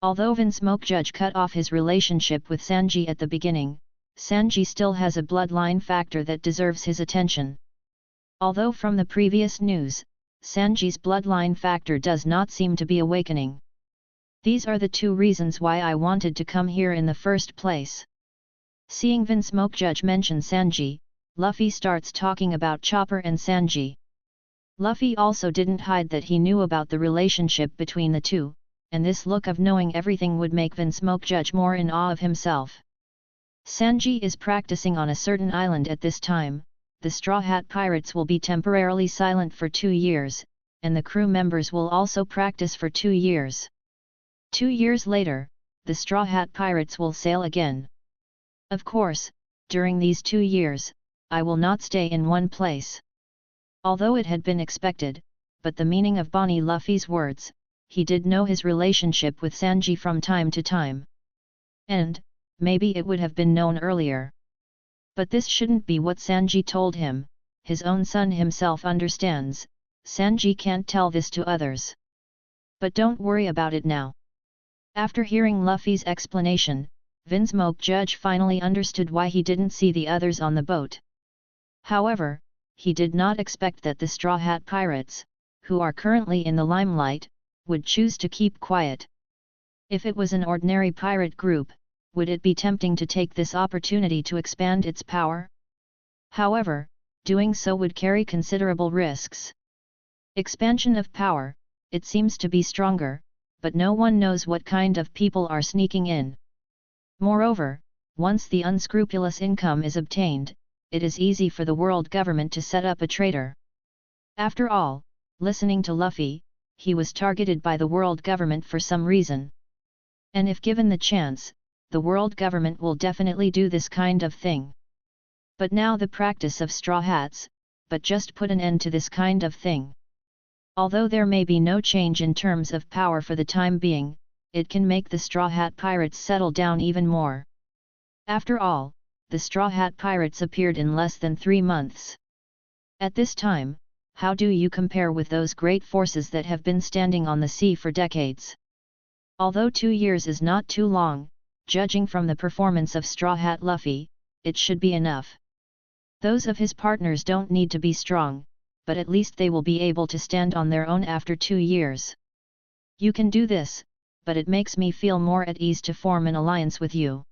Although Vin Smoke Judge cut off his relationship with Sanji at the beginning, Sanji still has a bloodline factor that deserves his attention. Although from the previous news, Sanji's bloodline factor does not seem to be awakening. These are the two reasons why I wanted to come here in the first place. Seeing Vin Smoke Judge mention Sanji, Luffy starts talking about Chopper and Sanji. Luffy also didn't hide that he knew about the relationship between the two, and this look of knowing everything would make Vinsmoke Judge more in awe of himself. Sanji is practicing on a certain island at this time. The Straw Hat Pirates will be temporarily silent for 2 years, and the crew members will also practice for 2 years. 2 years later, the Straw Hat Pirates will sail again. Of course, during these 2 years, I will not stay in one place. Although it had been expected, but the meaning of Bonnie Luffy's words, he did know his relationship with Sanji from time to time. And, maybe it would have been known earlier. But this shouldn't be what Sanji told him, his own son himself understands, Sanji can't tell this to others. But don't worry about it now. After hearing Luffy's explanation, Vinsmoke Judge finally understood why he didn't see the others on the boat. However, he did not expect that the Straw Hat Pirates, who are currently in the limelight, would choose to keep quiet. If it was an ordinary pirate group, would it be tempting to take this opportunity to expand its power? However, doing so would carry considerable risks. Expansion of power, it seems to be stronger, but no one knows what kind of people are sneaking in. Moreover, once the unscrupulous income is obtained, it is easy for the world government to set up a traitor. After all, listening to Luffy, he was targeted by the world government for some reason. And if given the chance, the world government will definitely do this kind of thing. But now the practice of straw hats, but just put an end to this kind of thing. Although there may be no change in terms of power for the time being, it can make the Straw Hat Pirates settle down even more. After all, the Straw Hat Pirates appeared in less than 3 months. At this time, how do you compare with those great forces that have been standing on the sea for decades? Although 2 years is not too long, judging from the performance of Straw Hat Luffy, it should be enough. Those of his partners don't need to be strong, but at least they will be able to stand on their own after 2 years. You can do this, but it makes me feel more at ease to form an alliance with you.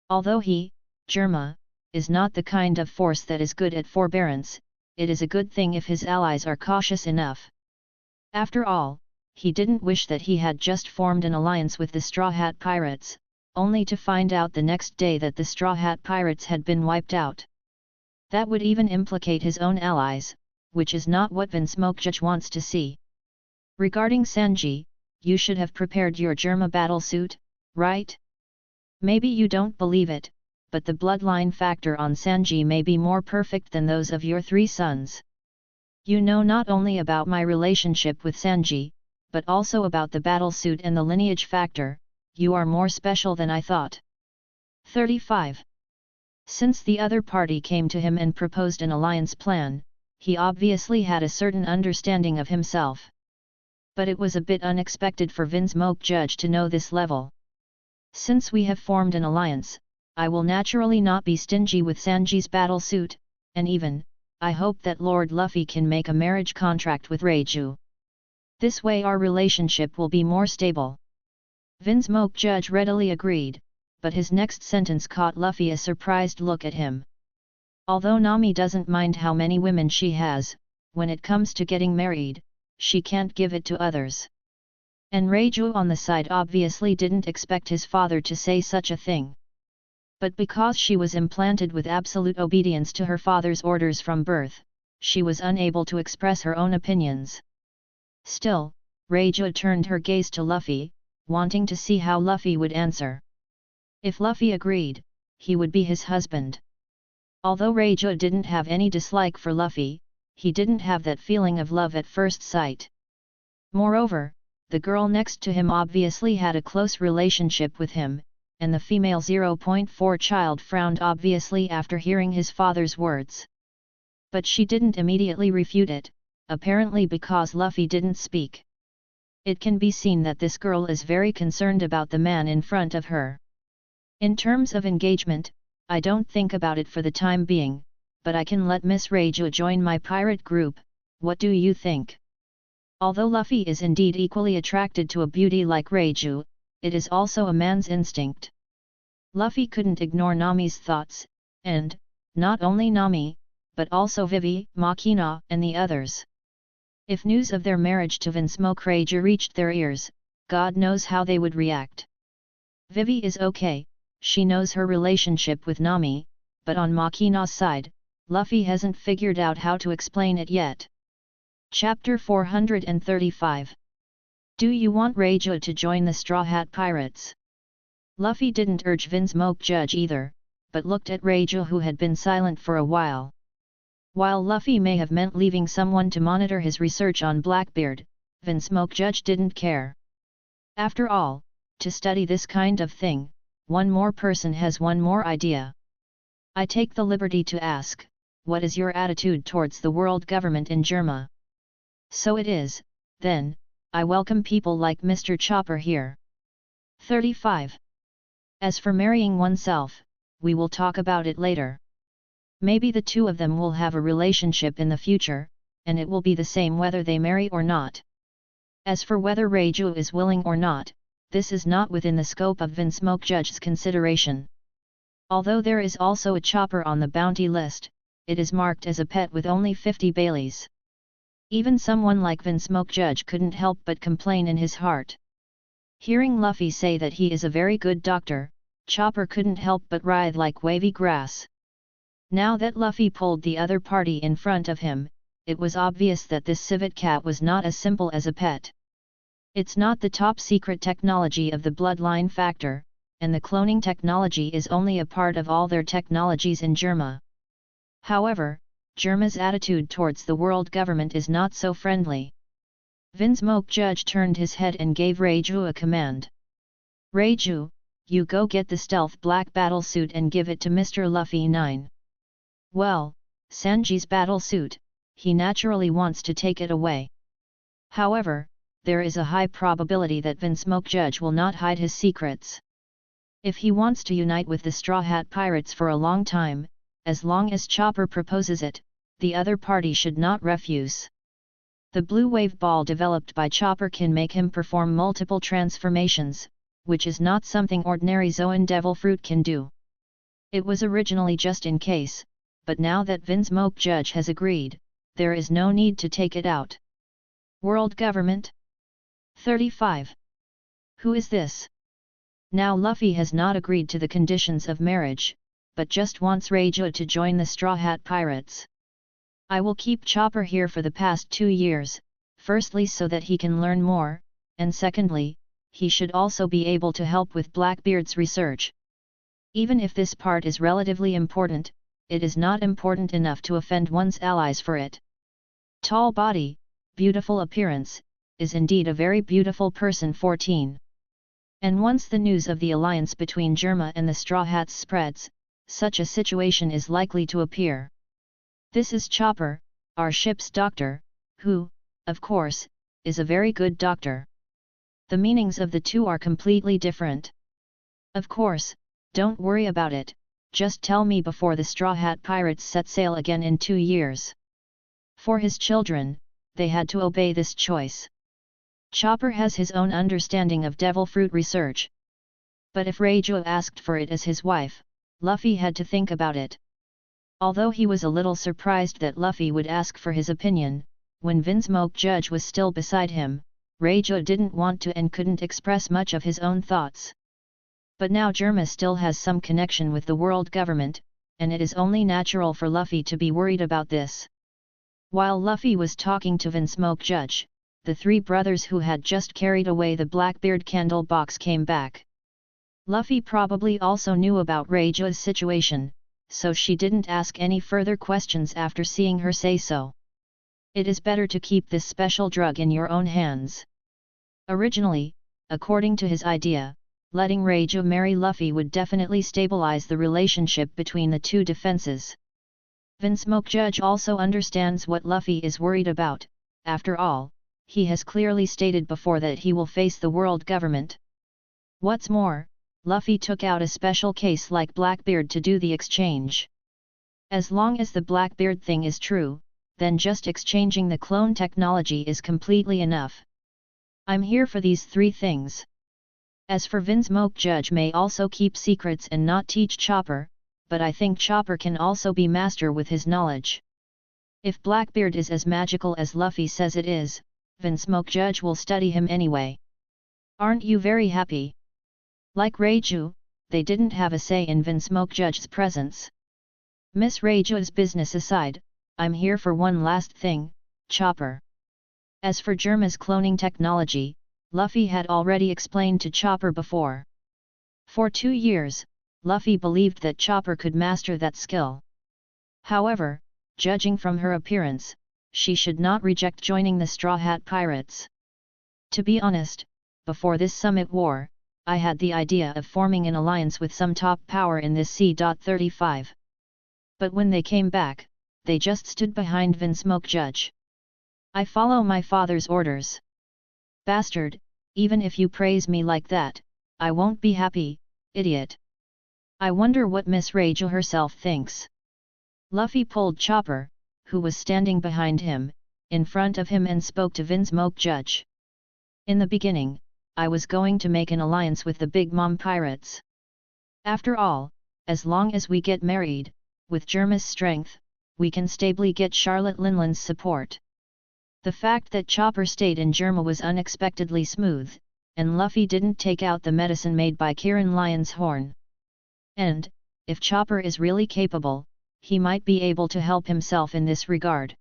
Although he, Germa, is not the kind of force that is good at forbearance, it is a good thing if his allies are cautious enough. After all, he didn't wish that he had just formed an alliance with the Straw Hat Pirates, only to find out the next day that the Straw Hat Pirates had been wiped out. That would even implicate his own allies, which is not what Vinsmoke Judge wants to see. Regarding Sanji, you should have prepared your Germa battlesuit, right? Maybe you don't believe it, but the bloodline factor on Sanji may be more perfect than those of your 3 sons. You know not only about my relationship with Sanji, but also about the battlesuit and the lineage factor. You are more special than I thought. 35. Since the other party came to him and proposed an alliance plan, he obviously had a certain understanding of himself. But it was a bit unexpected for Vinsmoke Judge to know this level. Since we have formed an alliance, I will naturally not be stingy with Sanji's battlesuit, and even, I hope that Lord Luffy can make a marriage contract with Reiju. This way our relationship will be more stable. Vinsmoke Judge readily agreed, but his next sentence caught Luffy a surprised look at him. Although Nami doesn't mind how many women she has, when it comes to getting married, she can't give it to others. And Reiju on the side obviously didn't expect his father to say such a thing. But because she was implanted with absolute obedience to her father's orders from birth, she was unable to express her own opinions. Still, Reiju turned her gaze to Luffy, wanting to see how Luffy would answer. If Luffy agreed, he would be his husband. Although Reiju didn't have any dislike for Luffy, he didn't have that feeling of love at first sight. Moreover, the girl next to him obviously had a close relationship with him, and the female 0.4 child frowned obviously after hearing his father's words. But she didn't immediately refute it, apparently because Luffy didn't speak. It can be seen that this girl is very concerned about the man in front of her. In terms of engagement, I don't think about it for the time being, but I can let Miss Reiju join my pirate group. What do you think? Although Luffy is indeed equally attracted to a beauty like Reiju, it is also a man's instinct. Luffy couldn't ignore Nami's thoughts, and, not only Nami, but also Vivi, Makina, and the others. If news of their marriage to Vinsmoke Raja reached their ears, God knows how they would react. Vivi is okay, she knows her relationship with Nami, but on Makina's side, Luffy hasn't figured out how to explain it yet. Chapter 435. Do you want Raja to join the Straw Hat Pirates? Luffy didn't urge Vinsmoke Judge either, but looked at Raja, who had been silent for a while. While Luffy may have meant leaving someone to monitor his research on Blackbeard, Vinsmoke Judge didn't care. After all, to study this kind of thing, one more person has one more idea. I take the liberty to ask, what is your attitude towards the world government in Germa? So it is, then, I welcome people like Mr. Chopper here. 35. As for marrying oneself, we will talk about it later. Maybe the two of them will have a relationship in the future, and it will be the same whether they marry or not. As for whether Raja is willing or not, this is not within the scope of Vinsmoke Judge's consideration. Although there is also a chopper on the bounty list, it is marked as a pet with only 50 Baileys. Even someone like Vinsmoke Judge couldn't help but complain in his heart. Hearing Luffy say that he is a very good doctor, Chopper couldn't help but writhe like wavy grass. Now that Luffy pulled the other party in front of him, it was obvious that this civet cat was not as simple as a pet. It's not the top secret technology of the bloodline factor, and the cloning technology is only a part of all their technologies in Germa. However, Germa's attitude towards the world government is not so friendly. Vinsmoke Judge turned his head and gave Reiju a command. Reiju, you go get the stealth black battle suit and give it to Mr. Luffy 9. Well, Sanji's battle suit, he naturally wants to take it away. However, there is a high probability that Vinsmoke Judge will not hide his secrets. If he wants to unite with the Straw Hat Pirates for a long time, as long as Chopper proposes it, the other party should not refuse. The blue wave ball developed by Chopper can make him perform multiple transformations, which is not something ordinary Zoan Devil Fruit can do. It was originally just in case, but now that Vinsmoke Judge has agreed, there is no need to take it out. World Government? 35. Who is this? Now Luffy has not agreed to the conditions of marriage, but just wants Reiju to join the Straw Hat Pirates. I will keep Chopper here for the past 2 years, firstly so that he can learn more, and secondly, he should also be able to help with Blackbeard's research. Even if this part is relatively important, it is not important enough to offend one's allies for it. Tall body, beautiful appearance, is indeed a very beautiful person. 14. And once the news of the alliance between Germa and the Straw Hats spreads, such a situation is likely to appear. This is Chopper, our ship's doctor, who, of course, is a very good doctor. The meanings of the two are completely different. Of course, don't worry about it, just tell me before the Straw Hat Pirates set sail again in 2 years. For his children, they had to obey this choice. Chopper has his own understanding of devil fruit research. But if Reiju asked for it as his wife, Luffy had to think about it. Although he was a little surprised that Luffy would ask for his opinion, when Vinsmoke Judge was still beside him, Reiju didn't want to and couldn't express much of his own thoughts. But now Germa still has some connection with the world government, and it is only natural for Luffy to be worried about this. While Luffy was talking to Vinsmoke Judge, the 3 brothers who had just carried away the Blackbeard candle box came back. Luffy probably also knew about Reiju's situation, so she didn't ask any further questions after seeing her say so. It is better to keep this special drug in your own hands. Originally, according to his idea, letting Reiju marry Luffy would definitely stabilize the relationship between the two defenses. Vinsmoke Judge also understands what Luffy is worried about. After all, he has clearly stated before that he will face the world government. What's more, Luffy took out a special case like Blackbeard to do the exchange. As long as the Blackbeard thing is true, then just exchanging the clone technology is completely enough. I'm here for these 3 things. As for Vinsmoke Judge may also keep secrets and not teach Chopper, but I think Chopper can also be master with his knowledge. If Blackbeard is as magical as Luffy says it is, then Smoke Judge will study him anyway. Aren't you very happy? Like Reiju, they didn't have a say in Vin Smoke Judge's presence. Miss Reiju's business aside, I'm here for one last thing, Chopper. As for Germa's cloning technology, Luffy had already explained to Chopper before. For 2 years, Luffy believed that Chopper could master that skill. However, judging from her appearance, she should not reject joining the Straw Hat Pirates. To be honest, before this summit war, I had the idea of forming an alliance with some top power in this C.35. But when they came back, they just stood behind Vin Smoke Judge. I follow my father's orders. Bastard, even if you praise me like that, I won't be happy, idiot. I wonder what Miss Reiju herself thinks. Luffy pulled Chopper, who was standing behind him, in front of him and spoke to Vin Smoke Judge. In the beginning, I was going to make an alliance with the Big Mom Pirates. After all, as long as we get married, with Germa's strength, we can stably get Charlotte Linland's support. The fact that Chopper stayed in Germa was unexpectedly smooth, and Luffy didn't take out the medicine made by Kirin Lion's horn. And, if Chopper is really capable, he might be able to help himself in this regard.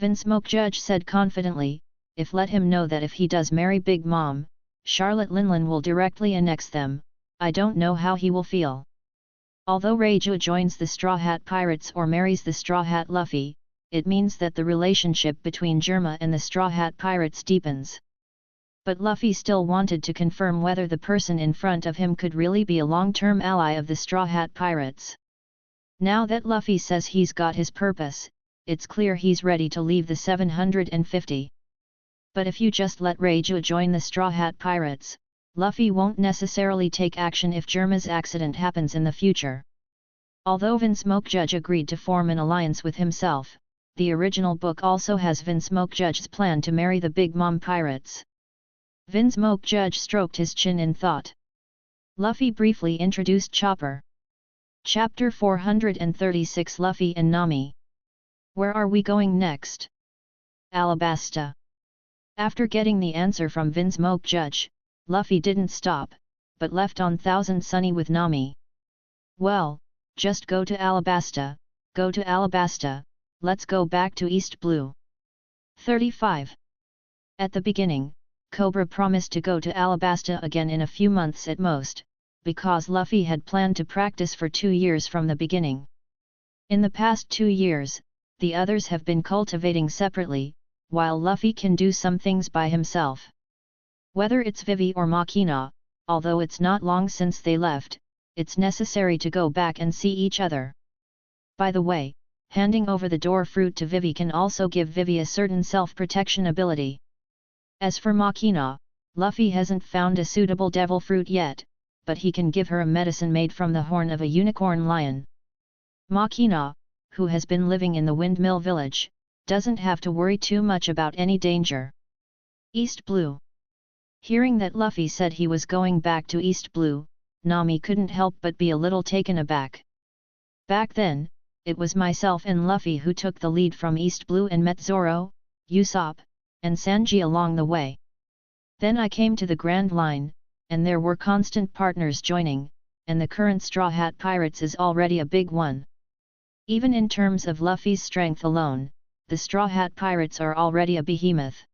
Vin Smoke Judge said confidently, if let him know that if he does marry Big Mom, Charlotte Linland will directly annex them, I don't know how he will feel. Although Reiju joins the Straw Hat Pirates or marries the Straw Hat Luffy, it means that the relationship between Germa and the Straw Hat Pirates deepens. But Luffy still wanted to confirm whether the person in front of him could really be a long-term ally of the Straw Hat Pirates. Now that Luffy says he's got his purpose, it's clear he's ready to leave the 750. But if you just let Reiju join the Straw Hat Pirates, Luffy won't necessarily take action if Germa's accident happens in the future. Although Vin Smoke Judge agreed to form an alliance with himself, the original book also has Vin Smoke Judge's plan to marry the Big Mom Pirates. Vin Smoke Judge stroked his chin in thought. Luffy briefly introduced Chopper. Chapter 436 Luffy and Nami. Where are we going next? Alabasta. After getting the answer from Vin Smoke Judge, Luffy didn't stop, but left on Thousand Sunny with Nami. Well, just go to Alabasta, let's go back to East Blue. 35. At the beginning, Cobra promised to go to Alabasta again in a few months at most, because Luffy had planned to practice for 2 years from the beginning. In the past 2 years, the others have been cultivating separately, while Luffy can do some things by himself. Whether it's Vivi or Makina, although it's not long since they left, it's necessary to go back and see each other. By the way, handing over the door fruit to Vivi can also give Vivi a certain self-protection ability. As for Makina, Luffy hasn't found a suitable devil fruit yet, but he can give her a medicine made from the horn of a unicorn lion. Makina, who has been living in the Windmill Village, doesn't have to worry too much about any danger. East Blue. Hearing that Luffy said he was going back to East Blue, Nami couldn't help but be a little taken aback. Back then, it was myself and Luffy who took the lead from East Blue and met Zoro, Usopp, and Sanji along the way. Then I came to the Grand Line, and there were constant partners joining, and the current Straw Hat Pirates is already a big one. Even in terms of Luffy's strength alone, the Straw Hat Pirates are already a behemoth.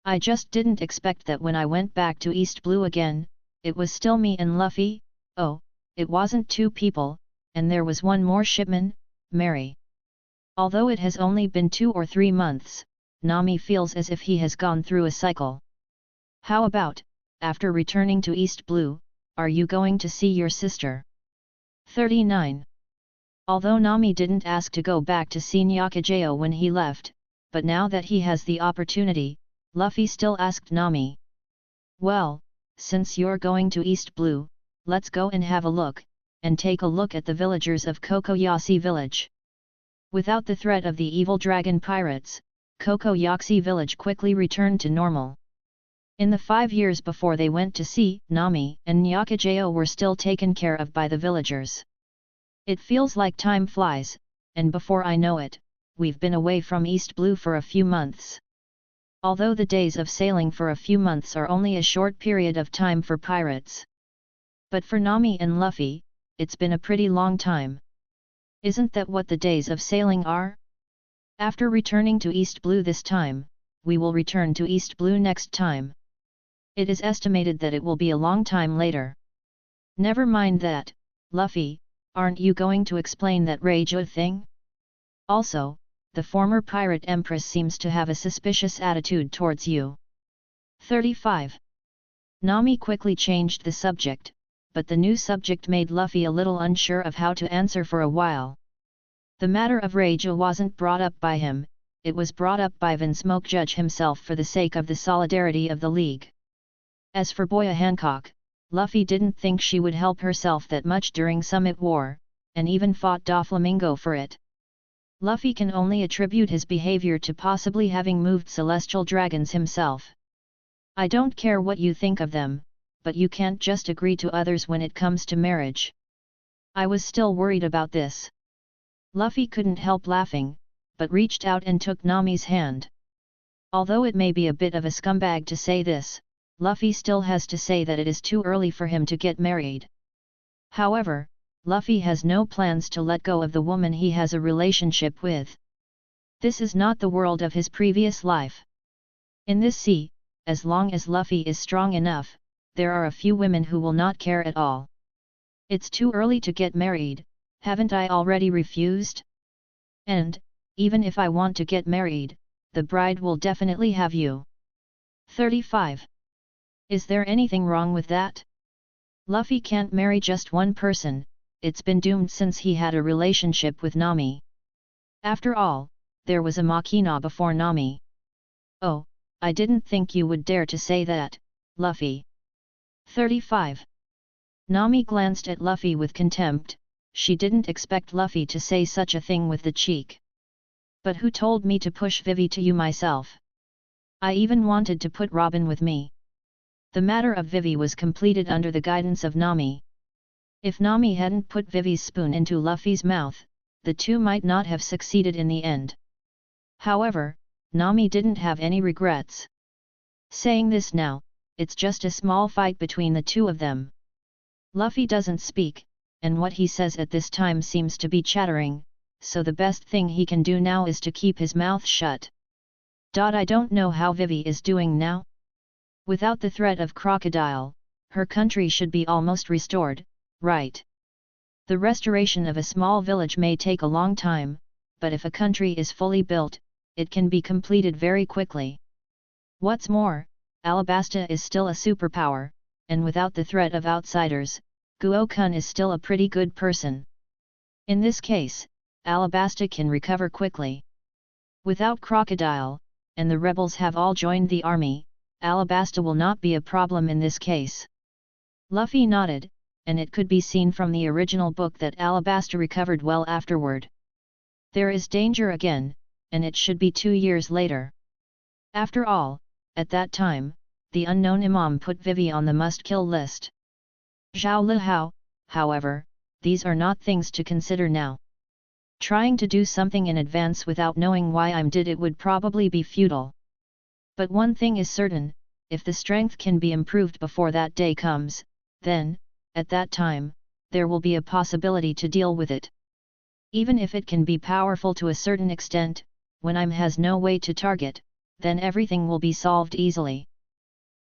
I just didn't expect that when I went back to East Blue again, it was still me and Luffy. Oh, it wasn't 2 people, and there was one more shipman, Mary. Although it has only been 2 or 3 months, Nami feels as if he has gone through a cycle. How about, after returning to East Blue, are you going to see your sister? 39. Although Nami didn't ask to go back to see Nyakajeo when he left, but now that he has the opportunity, Luffy still asked Nami. Well, since you're going to East Blue, let's go and have a look, and take a look at the villagers of Kokoyashi Village. Without the threat of the evil dragon pirates, Kokoyashi Village quickly returned to normal. In the 5 years before they went to sea, Nami and Nyakajeo were still taken care of by the villagers. It feels like time flies, and before I know it, we've been away from East Blue for a few months. Although the days of sailing for a few months are only a short period of time for pirates. But for Nami and Luffy, it's been a pretty long time. Isn't that what the days of sailing are? After returning to East Blue this time, we will return to East Blue next time. It is estimated that it will be a long time later. Never mind that, Luffy, aren't you going to explain that Reiju thing? Also, the former pirate empress seems to have a suspicious attitude towards you. 35. Nami quickly changed the subject, but the new subject made Luffy a little unsure of how to answer for a while. The matter of Reiju wasn't brought up by him, it was brought up by Van Smoke Judge himself for the sake of the solidarity of the League. As for Boya Hancock, Luffy didn't think she would help herself that much during Summit War, and even fought Doflamingo for it. Luffy can only attribute his behavior to possibly having moved celestial dragons himself. I don't care what you think of them, but you can't just agree to others when it comes to marriage. I was still worried about this. Luffy couldn't help laughing, but reached out and took Nami's hand. Although it may be a bit of a scumbag to say this, Luffy still has to say that it is too early for him to get married. However, Luffy has no plans to let go of the woman he has a relationship with. This is not the world of his previous life. In this sea, as long as Luffy is strong enough, there are a few women who will not care at all. It's too early to get married, haven't I already refused? And, even if I want to get married, the bride will definitely have you. 35. Is there anything wrong with that? Luffy can't marry just one person, it's been doomed since he had a relationship with Nami. After all, there was a Machina before Nami. Oh, I didn't think you would dare to say that, Luffy. 35. Nami glanced at Luffy with contempt, she didn't expect Luffy to say such a thing with the cheek. But who told me to push Vivi to you myself? I even wanted to put Robin with me. The matter of Vivi was completed under the guidance of Nami. If Nami hadn't put Vivi's spoon into Luffy's mouth, the two might not have succeeded in the end. However, Nami didn't have any regrets. Saying this now, it's just a small fight between the two of them. Luffy doesn't speak, and what he says at this time seems to be chattering, so the best thing he can do now is to keep his mouth shut. I don't know how Vivi is doing now. Without the threat of crocodile, her country should be almost restored, right? The restoration of a small village may take a long time, but if a country is fully built, it can be completed very quickly. What's more, Alabasta is still a superpower, and without the threat of outsiders, Guo-kun is still a pretty good person. In this case, Alabasta can recover quickly. Without Crocodile, and the rebels have all joined the army, Alabasta will not be a problem in this case. Luffy nodded, and it could be seen from the original book that Alabasta recovered well afterward. There is danger again, and it should be 2 years later. After all, at that time, the unknown Imam put Vivi on the must-kill list. Zhao Lihao, however, these are not things to consider now. Trying to do something in advance without knowing why I did it would probably be futile. But one thing is certain, if the strength can be improved before that day comes, then, at that time, there will be a possibility to deal with it. Even if it can be powerful to a certain extent, when I'm has no way to target, then everything will be solved easily.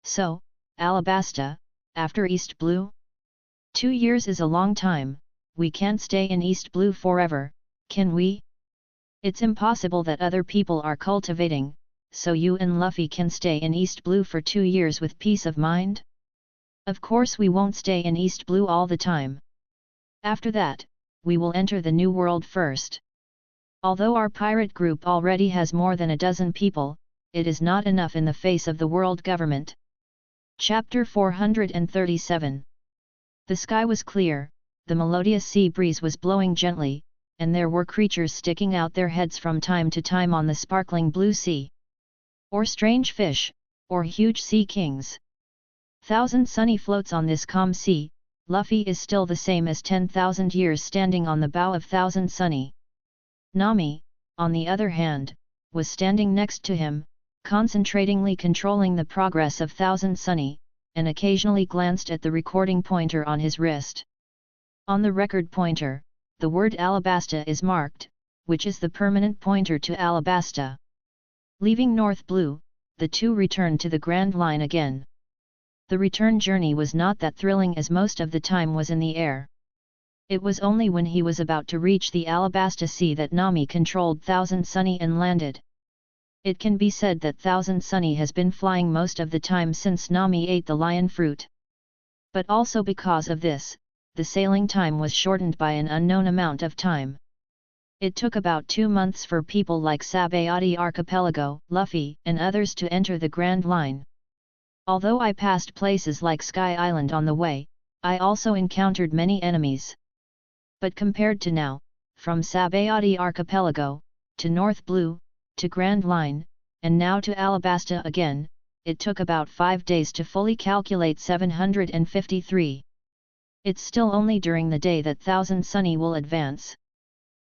So, Alabasta, after East Blue? 2 years is a long time, we can't stay in East Blue forever, can we? It's impossible that other people are cultivating, so you and Luffy can stay in East Blue for 2 years with peace of mind? Of course we won't stay in East Blue all the time. After that, we will enter the New World first. Although our pirate group already has more than a dozen people, it is not enough in the face of the world government. Chapter 437. The sky was clear, the melodious sea breeze was blowing gently, and there were creatures sticking out their heads from time to time on the sparkling blue sea. Or strange fish, or huge sea kings. Thousand Sunny floats on this calm sea, Luffy is still the same as 10,000 years standing on the bow of Thousand Sunny. Nami, on the other hand, was standing next to him, concentratingly controlling the progress of Thousand Sunny, and occasionally glanced at the recording pointer on his wrist. On the record pointer, the word Alabasta is marked, which is the permanent pointer to Alabasta. Leaving North Blue, the two returned to the Grand Line again. The return journey was not that thrilling as most of the time was in the air. It was only when he was about to reach the Alabasta Sea that Nami controlled Thousand Sunny and landed. It can be said that Thousand Sunny has been flying most of the time since Nami ate the lion fruit. But also because of this, the sailing time was shortened by an unknown amount of time. It took about 2 months for people like Sabayati Archipelago, Luffy, and others to enter the Grand Line. Although I passed places like Sky Island on the way, I also encountered many enemies. But compared to now, from Sabayati Archipelago, to North Blue, to Grand Line, and now to Alabasta again, it took about 5 days to fully calculate 753. It's still only during the day that Thousand Sunny will advance.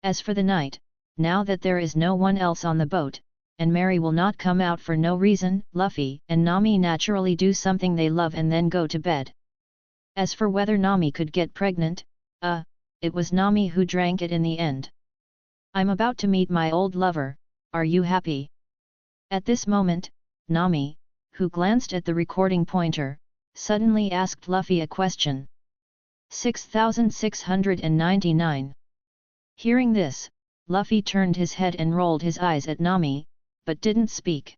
As for the night, now that there is no one else on the boat, and Mary will not come out for no reason, Luffy and Nami naturally do something they love and then go to bed. As for whether Nami could get pregnant, it was Nami who drank it in the end. I'm about to meet my old lover, are you happy? At this moment, Nami, who glanced at the recording pointer, suddenly asked Luffy a question. 6699. Hearing this, Luffy turned his head and rolled his eyes at Nami, but didn't speak.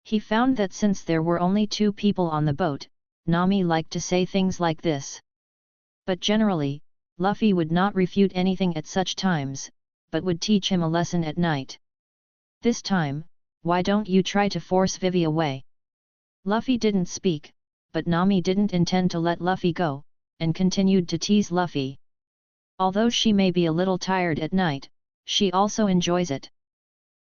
He found that since there were only 2 people on the boat, Nami liked to say things like this. But generally, Luffy would not refute anything at such times, but would teach him a lesson at night. This time, why don't you try to force Vivi away? Luffy didn't speak, but Nami didn't intend to let Luffy go, and continued to tease Luffy. Although she may be a little tired at night, she also enjoys it.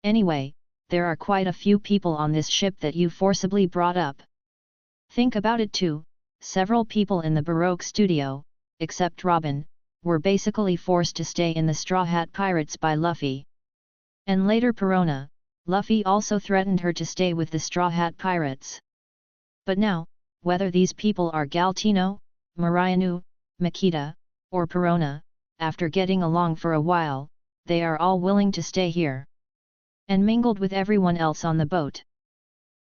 Anyway, there are quite a few people on this ship that you forcibly brought up. Think about it too, several people in the Baroque studio, except Robin, were basically forced to stay in the Straw Hat Pirates by Luffy. And later Perona, Luffy also threatened her to stay with the Straw Hat Pirates. But now, whether these people are Galtino, Marianu, Makita, or Perona, after getting along for a while, they are all willing to stay here. And mingled with everyone else on the boat.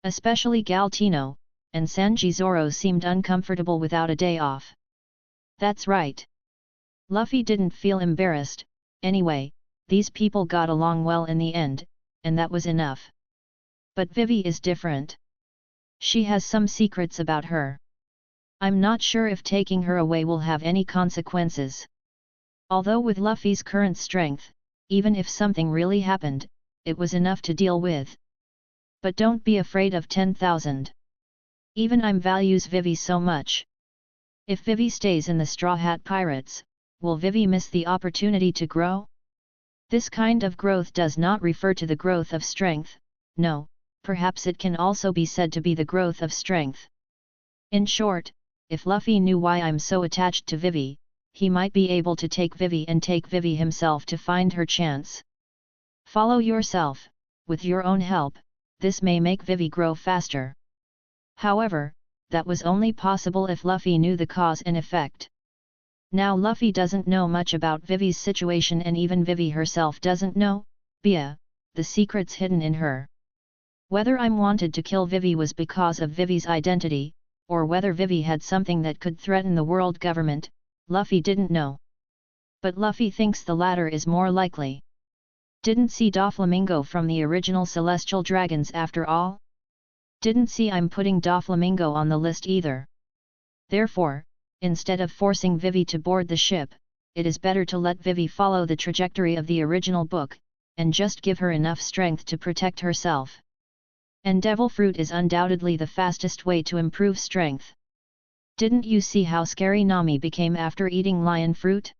Especially Galtino, and Sanji Zoro seemed uncomfortable without a day off. That's right. Luffy didn't feel embarrassed, anyway, these people got along well in the end, and that was enough. But Vivi is different. She has some secrets about her. I'm not sure if taking her away will have any consequences. Although with Luffy's current strength, even if something really happened, it was enough to deal with. But don't be afraid of 10,000. Even I'm values Vivi so much. If Vivi stays in the Straw Hat Pirates, will Vivi miss the opportunity to grow? This kind of growth does not refer to the growth of strength, no, perhaps it can also be said to be the growth of strength. In short, if Luffy knew why I'm so attached to Vivi, he might be able to take Vivi and take Vivi himself to find her chance. Follow yourself, with your own help, this may make Vivi grow faster. However, that was only possible if Luffy knew the cause and effect. Now Luffy doesn't know much about Vivi's situation and even Vivi herself doesn't know, the secrets hidden in her. Whether I'm wanted to kill Vivi was because of Vivi's identity, or whether Vivi had something that could threaten the world government, Luffy didn't know. But Luffy thinks the latter is more likely. Didn't see Doflamingo from the original Celestial Dragons after all? Didn't see I'm putting Doflamingo on the list either. Therefore, instead of forcing Vivi to board the ship, it is better to let Vivi follow the trajectory of the original book, and just give her enough strength to protect herself. And Devil Fruit is undoubtedly the fastest way to improve strength. Didn't you see how scary Nami became after eating lion fruit?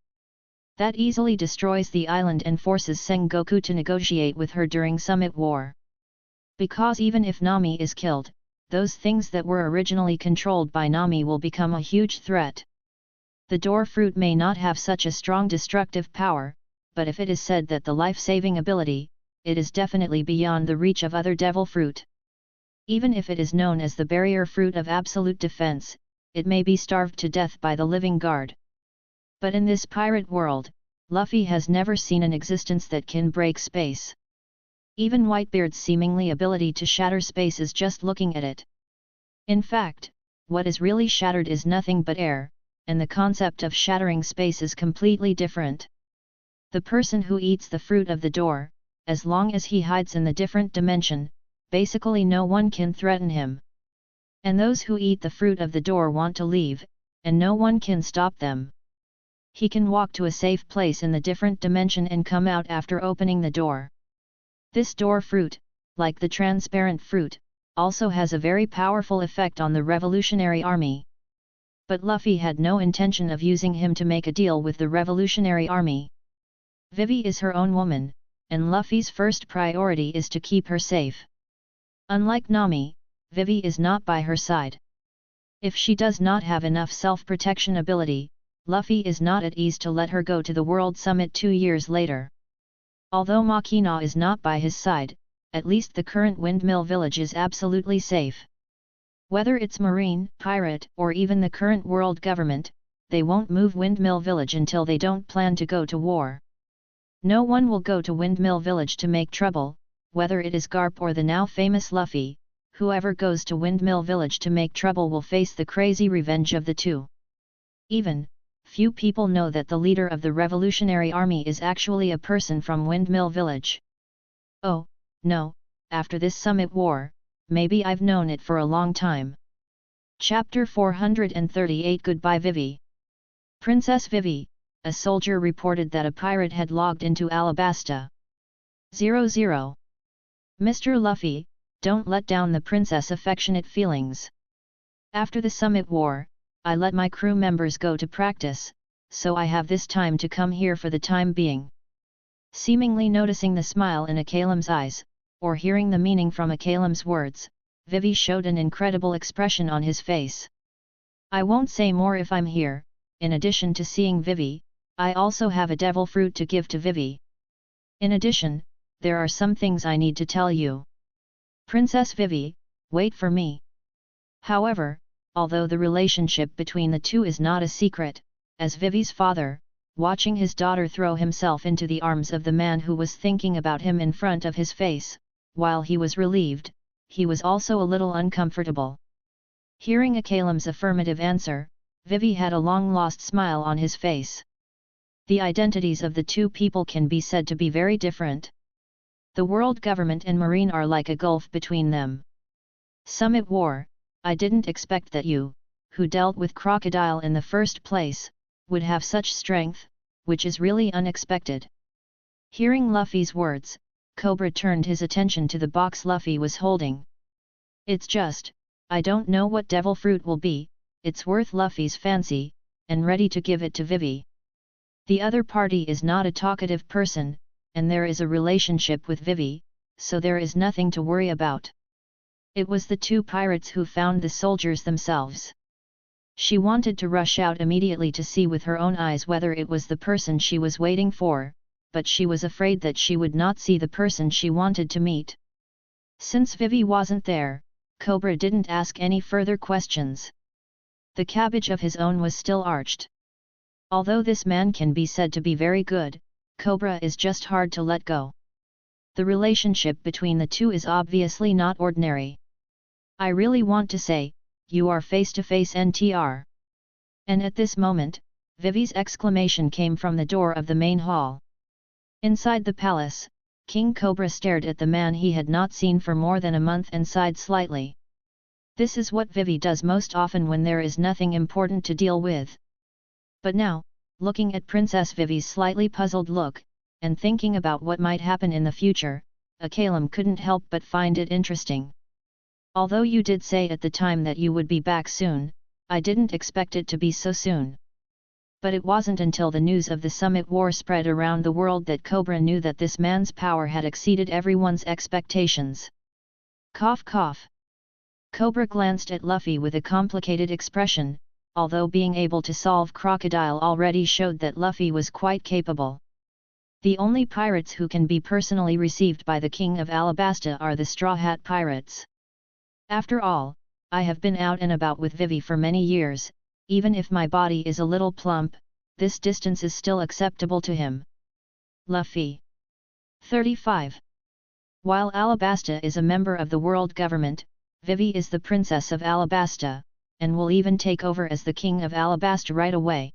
That easily destroys the island and forces Sengoku to negotiate with her during Summit War. Because even if Nami is killed, those things that were originally controlled by Nami will become a huge threat. The door fruit may not have such a strong destructive power, but if it is said that the life-saving ability, it is definitely beyond the reach of other devil fruit. Even if it is known as the barrier fruit of absolute defense, it may be starved to death by the living guard. But in this pirate world, Luffy has never seen an existence that can break space. Even Whitebeard's seemingly ability to shatter space is just looking at it. In fact, what is really shattered is nothing but air, and the concept of shattering space is completely different. The person who eats the fruit of the door, as long as he hides in the different dimension, basically no one can threaten him. And those who eat the fruit of the door want to leave, and no one can stop them. He can walk to a safe place in the different dimension and come out after opening the door. This door fruit, like the transparent fruit, also has a very powerful effect on the Revolutionary Army. But Luffy had no intention of using him to make a deal with the Revolutionary Army. Vivi is her own woman, and Luffy's first priority is to keep her safe. Unlike Nami, Vivi is not by her side. If she does not have enough self-protection ability, Luffy is not at ease to let her go to the World Summit 2 years later. Although Makina is not by his side, at least the current Windmill Village is absolutely safe. Whether it's Marine, Pirate, or even the current world government, they won't move Windmill Village until they don't plan to go to war. No one will go to Windmill Village to make trouble, whether it is Garp or the now famous Luffy. Whoever goes to Windmill Village to make trouble will face the crazy revenge of the two. Even, few people know that the leader of the Revolutionary Army is actually a person from Windmill Village. Oh, no, after this summit war, maybe I've known it for a long time. Chapter 438 Goodbye Vivi. Princess Vivi, a soldier reported that a pirate had logged into Alabasta. 00. Mr. Luffy, don't let down the princess' affectionate feelings. After the summit war, I let my crew members go to practice, so I have this time to come here for the time being. Seemingly noticing the smile in Akalam's eyes, or hearing the meaning from Akalam's words, Vivi showed an incredible expression on his face. I won't say more if I'm here. In addition to seeing Vivi, I also have a devil fruit to give to Vivi. In addition, there are some things I need to tell you. Princess Vivi, wait for me. However, although the relationship between the two is not a secret, as Vivi's father, watching his daughter throw himself into the arms of the man who was thinking about him in front of his face, while he was relieved, he was also a little uncomfortable. Hearing Akalam's affirmative answer, Vivi had a long-lost smile on his face. The identities of the two people can be said to be very different. The world government and Marine are like a gulf between them. Summit War, I didn't expect that you, who dealt with Crocodile in the first place, would have such strength, which is really unexpected. Hearing Luffy's words, Cobra turned his attention to the box Luffy was holding. It's just, I don't know what devil fruit will be, it's worth Luffy's fancy, and ready to give it to Vivi. The other party is not a talkative person, and there is a relationship with Vivi, so there is nothing to worry about. It was the two pirates who found the soldiers themselves. She wanted to rush out immediately to see with her own eyes whether it was the person she was waiting for, but she was afraid that she would not see the person she wanted to meet. Since Vivi wasn't there, Cobra didn't ask any further questions. The cabbage of his own was still arched. Although this man can be said to be very good, Cobra is just hard to let go. The relationship between the two is obviously not ordinary. I really want to say, you are face-to-face NTR. And at this moment, Vivi's exclamation came from the door of the main hall. Inside the palace, King Cobra stared at the man he had not seen for more than a month and sighed slightly. This is what Vivi does most often when there is nothing important to deal with. But now, looking at Princess Vivi's slightly puzzled look, and thinking about what might happen in the future, Akalam couldn't help but find it interesting. Although you did say at the time that you would be back soon, I didn't expect it to be so soon. But it wasn't until the news of the Summit War spread around the world that Cobra knew that this man's power had exceeded everyone's expectations. Cough cough. Cobra glanced at Luffy with a complicated expression, although being able to solve Crocodile already showed that Luffy was quite capable. The only pirates who can be personally received by the King of Alabasta are the Straw Hat Pirates. After all, I have been out and about with Vivi for many years, even if my body is a little plump, this distance is still acceptable to him. Luffy. 35. While Alabasta is a member of the world government, Vivi is the princess of Alabasta, and will even take over as the king of Alabasta right away.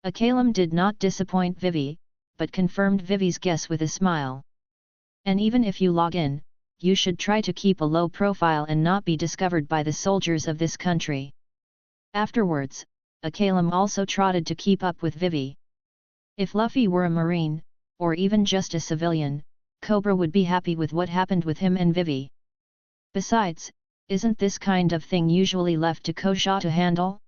Akalem did not disappoint Vivi, but confirmed Vivi's guess with a smile. And even if you log in, you should try to keep a low profile and not be discovered by the soldiers of this country. Afterwards, Akalem also trotted to keep up with Vivi. If Luffy were a marine, or even just a civilian, Cobra would be happy with what happened with him and Vivi. Besides, isn't this kind of thing usually left to Kosha to handle?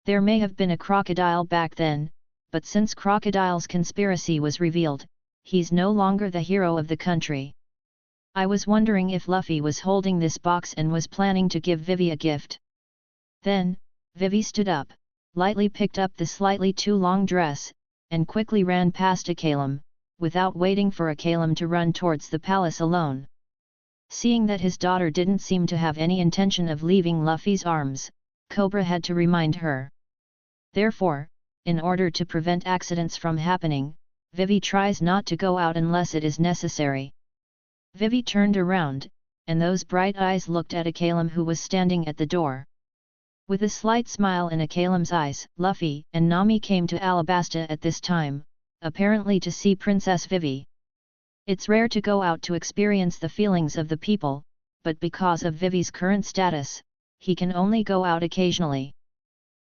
There may have been a crocodile back then, but since Crocodile's conspiracy was revealed, he's no longer the hero of the country. I was wondering if Luffy was holding this box and was planning to give Vivi a gift. Then, Vivi stood up, lightly picked up the slightly too long dress, and quickly ran past Akalem, without waiting for Akalem to run towards the palace alone. Seeing that his daughter didn't seem to have any intention of leaving Luffy's arms, Cobra had to remind her. Therefore, in order to prevent accidents from happening, Vivi tries not to go out unless it is necessary. Vivi turned around, and those bright eyes looked at Akalem, who was standing at the door. With a slight smile in Akalem's eyes, Luffy and Nami came to Alabasta at this time, apparently to see Princess Vivi. It's rare to go out to experience the feelings of the people, but because of Vivi's current status, he can only go out occasionally.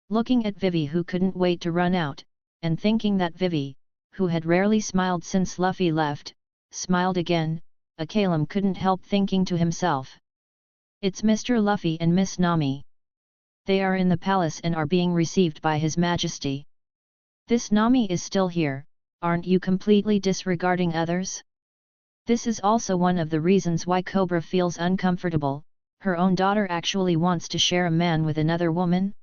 Looking at Vivi, who couldn't wait to run out, and thinking that Vivi, who had rarely smiled since Luffy left, smiled again, Akalem couldn't help thinking to himself. It's Mr. Luffy and Miss Nami. They are in the palace and are being received by His Majesty. This Nami is still here, aren't you completely disregarding others? This is also one of the reasons why Cobra feels uncomfortable. Her own daughter actually wants to share a man with another woman?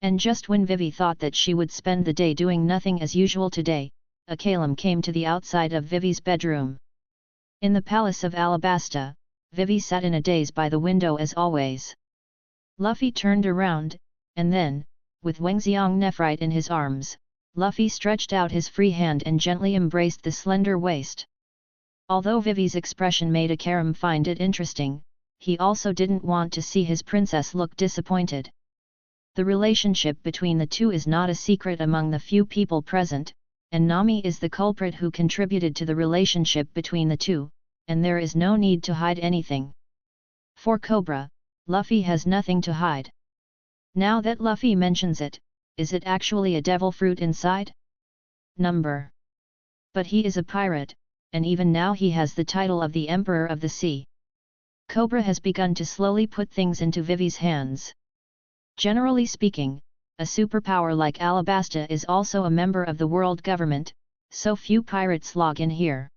And just when Vivi thought that she would spend the day doing nothing as usual today, Akalem came to the outside of Vivi's bedroom. In the palace of Alabasta, Vivi sat in a daze by the window as always. Luffy turned around, and then, with Wangxiang Nephrite in his arms, Luffy stretched out his free hand and gently embraced the slender waist. Although Vivi's expression made Akalem find it interesting, he also didn't want to see his princess look disappointed. The relationship between the two is not a secret among the few people present, and Nami is the culprit who contributed to the relationship between the two, and there is no need to hide anything. For Cobra, Luffy has nothing to hide. Now that Luffy mentions it, is it actually a devil fruit inside? Number. But he is a pirate, and even now he has the title of the Emperor of the Sea. Cobra has begun to slowly put things into Vivi's hands. Generally speaking, a superpower like Alabasta is also a member of the world government, so few pirates log in here.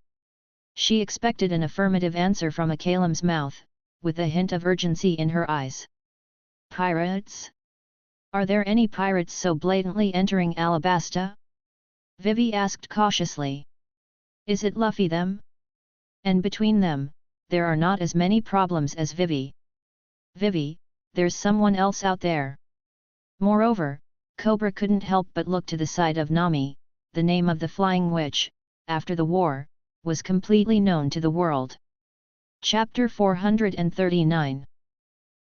She expected an affirmative answer from Akalem's mouth, with a hint of urgency in her eyes. Pirates? Are there any pirates so blatantly entering Alabasta? Vivi asked cautiously. Is it Luffy them? And between them, there are not as many problems as Vivi. Vivi, there's someone else out there. Moreover, Cobra couldn't help but look to the side of Nami. The name of the Flying Witch, after the war, was completely known to the world. Chapter 439.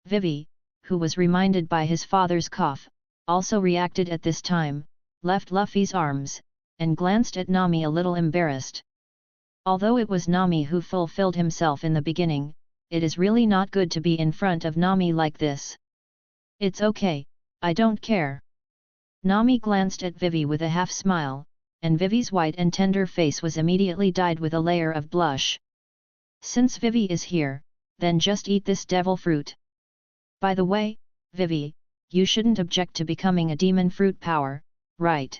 Vivi, who was reminded by his father's cough, also reacted at this time, left Luffy's arms, and glanced at Nami a little embarrassed. Although it was Nami who fulfilled himself in the beginning, it is really not good to be in front of Nami like this. It's okay, I don't care. Nami glanced at Vivi with a half-smile, and Vivi's white and tender face was immediately dyed with a layer of blush. Since Vivi is here, then just eat this devil fruit. By the way, Vivi, you shouldn't object to becoming a demon fruit power, right?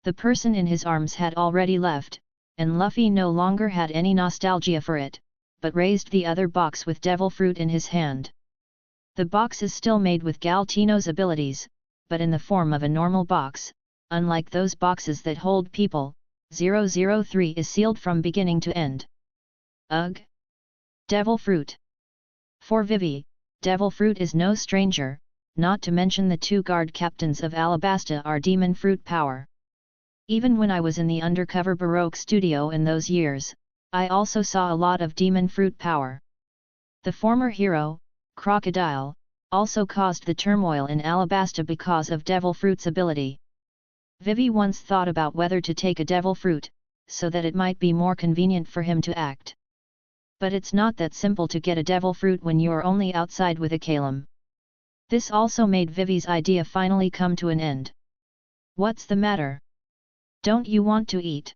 The person in his arms had already left, and Luffy no longer had any nostalgia for it, but raised the other box with devil fruit in his hand. The box is still made with Galtino's abilities, but in the form of a normal box, unlike those boxes that hold people, 003 is sealed from beginning to end. Ugh! Devil Fruit. For Vivi, Devil Fruit is no stranger, not to mention the two guard captains of Alabasta are demon fruit power. Even when I was in the undercover Baroque studio in those years, I also saw a lot of demon fruit power. The former hero, Crocodile, also caused the turmoil in Alabasta because of Devil Fruit's ability. Vivi once thought about whether to take a Devil Fruit, so that it might be more convenient for him to act. But it's not that simple to get a Devil Fruit when you're only outside with a Kalem. This also made Vivi's idea finally come to an end. What's the matter? Don't you want to eat?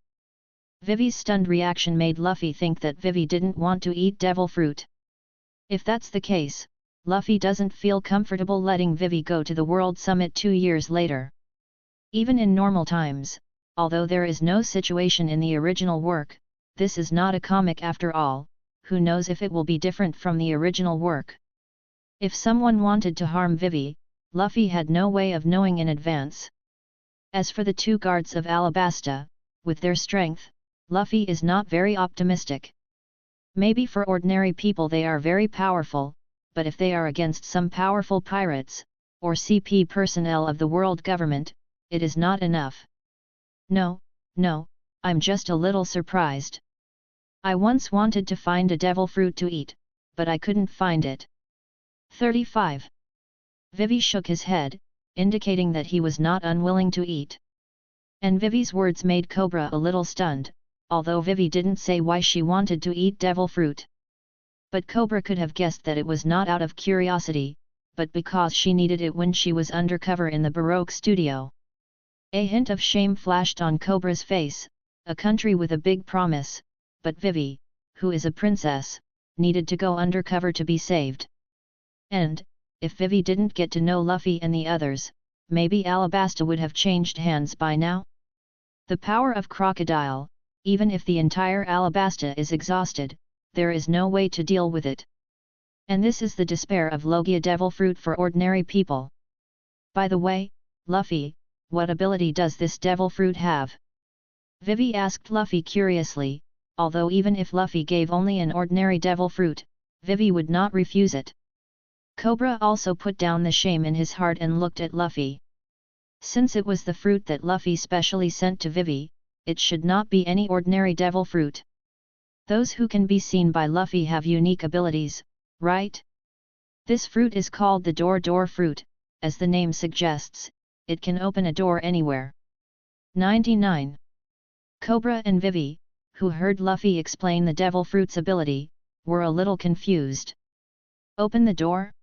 Vivi's stunned reaction made Luffy think that Vivi didn't want to eat Devil Fruit. If that's the case, Luffy doesn't feel comfortable letting Vivi go to the World Summit 2 years later. Even in normal times, although there is no situation in the original work, this is not a comic after all, who knows if it will be different from the original work. If someone wanted to harm Vivi, Luffy had no way of knowing in advance. As for the two guards of Alabasta, with their strength, Luffy is not very optimistic. Maybe for ordinary people they are very powerful, but if they are against some powerful pirates, or CP personnel of the world government, it is not enough. No, I'm just a little surprised. I once wanted to find a Devil Fruit to eat, but I couldn't find it. 35. Vivi shook his head, indicating that he was not unwilling to eat. And Vivi's words made Cobra a little stunned, although Vivi didn't say why she wanted to eat Devil Fruit. But Cobra could have guessed that it was not out of curiosity, but because she needed it when she was undercover in the Baroque studio. A hint of shame flashed on Cobra's face, a country with a big promise, but Vivi, who is a princess, needed to go undercover to be saved. And, if Vivi didn't get to know Luffy and the others, maybe Alabasta would have changed hands by now? The power of Crocodile, even if the entire Alabasta is exhausted, there is no way to deal with it. And this is the despair of Logia Devil Fruit for ordinary people. By the way, Luffy, what ability does this Devil Fruit have? Vivi asked Luffy curiously, although even if Luffy gave only an ordinary Devil Fruit, Vivi would not refuse it. Cobra also put down the shame in his heart and looked at Luffy. Since it was the fruit that Luffy specially sent to Vivi, it should not be any ordinary Devil Fruit. Those who can be seen by Luffy have unique abilities, right? This fruit is called the Door Fruit, as the name suggests, it can open a door anywhere. 99. Cobra and Vivi, who heard Luffy explain the Devil Fruit's ability, were a little confused. Open the door?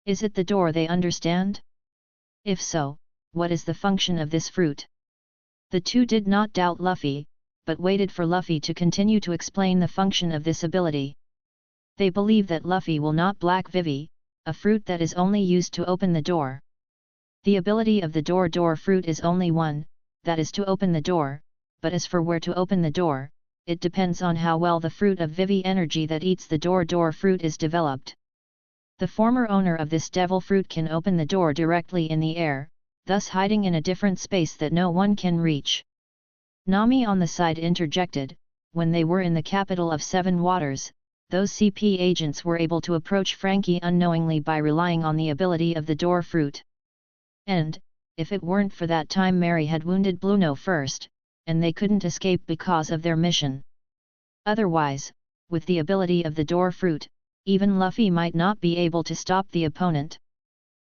Is it the door they understand? If so, what is the function of this fruit? The two did not doubt Luffy, but waited for Luffy to continue to explain the function of this ability. They believe that Luffy will not black Vivi, a fruit that is only used to open the door. The ability of the Door Fruit is only one, that is to open the door, but as for where to open the door, it depends on how well the fruit of Vivi energy that eats the Door Fruit is developed. The former owner of this Devil Fruit can open the door directly in the air, thus hiding in a different space that no one can reach. Nami on the side interjected, when they were in the capital of Seven Waters, those CP agents were able to approach Frankie unknowingly by relying on the ability of the Door Fruit. And, if it weren't for that time Mary had wounded Blueno first, and they couldn't escape because of their mission. Otherwise, with the ability of the Door Fruit, even Luffy might not be able to stop the opponent.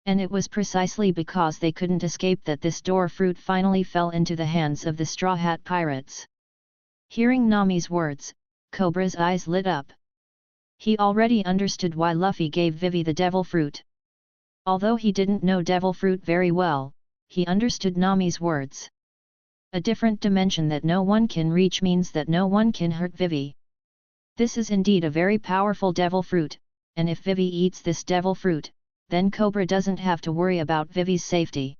And it was precisely because they couldn't escape that this Door Fruit finally fell into the hands of the Straw Hat Pirates. Hearing Nami's words, Cobra's eyes lit up. He already understood why Luffy gave Vivi the Devil Fruit. Although he didn't know Devil Fruit very well, he understood Nami's words. A different dimension that no one can reach means that no one can hurt Vivi. This is indeed a very powerful Devil Fruit, and if Vivi eats this Devil Fruit, then Cobra doesn't have to worry about Vivi's safety.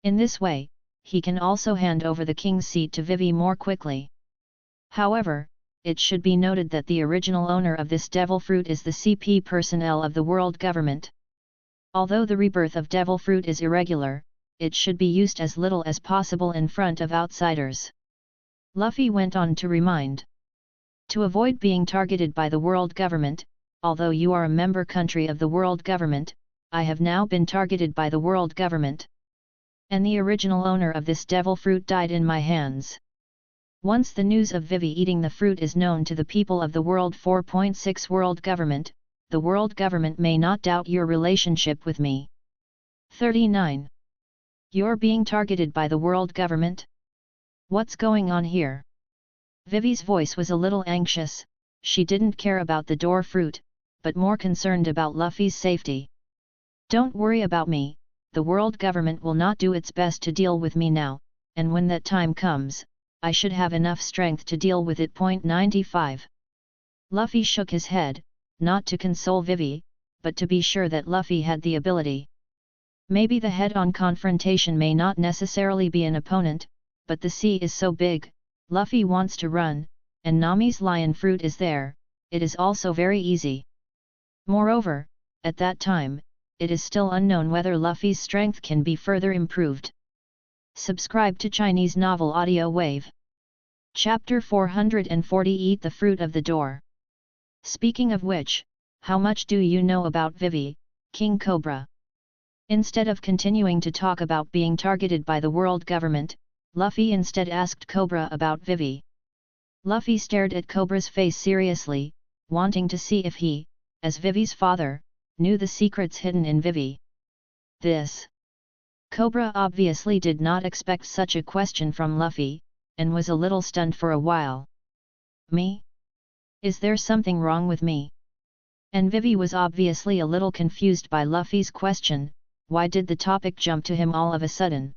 In this way, he can also hand over the king's seat to Vivi more quickly. However, it should be noted that the original owner of this Devil Fruit is the CP personnel of the world government. Although the rebirth of Devil Fruit is irregular, it should be used as little as possible in front of outsiders. Luffy went on to remind. To avoid being targeted by the world government, although you are a member country of the world government, I have now been targeted by the world government. And the original owner of this devil fruit died in my hands. Once the news of Vivi eating the fruit is known to the people of the world 4.6 world government, the world government may not doubt your relationship with me. 39. You're being targeted by the world government? What's going on here? Vivi's voice was a little anxious. She didn't care about the door fruit, but more concerned about Luffy's safety. Don't worry about me, the world government will not do its best to deal with me now, and when that time comes, I should have enough strength to deal with it. 95. Luffy shook his head, not to console Vivi, but to be sure that Luffy had the ability. Maybe the head-on confrontation may not necessarily be an opponent, but the sea is so big, Luffy wants to run, and Nami's lion fruit is there, it is also very easy. Moreover, at that time, it is still unknown whether Luffy's strength can be further improved. Subscribe to Chinese Novel Audiowave. Chapter 440 Eat the Fruit of the Door. Speaking of which, how much do you know about Vivi, King Cobra? Instead of continuing to talk about being targeted by the world government, Luffy instead asked Cobra about Vivi. Luffy stared at Cobra's face seriously, wanting to see if he, as Vivi's father, knew the secrets hidden in Vivi. This. Cobra obviously did not expect such a question from Luffy, and was a little stunned for a while. Me? Is there something wrong with me? And Vivi was obviously a little confused by Luffy's question. Why did the topic jump to him all of a sudden?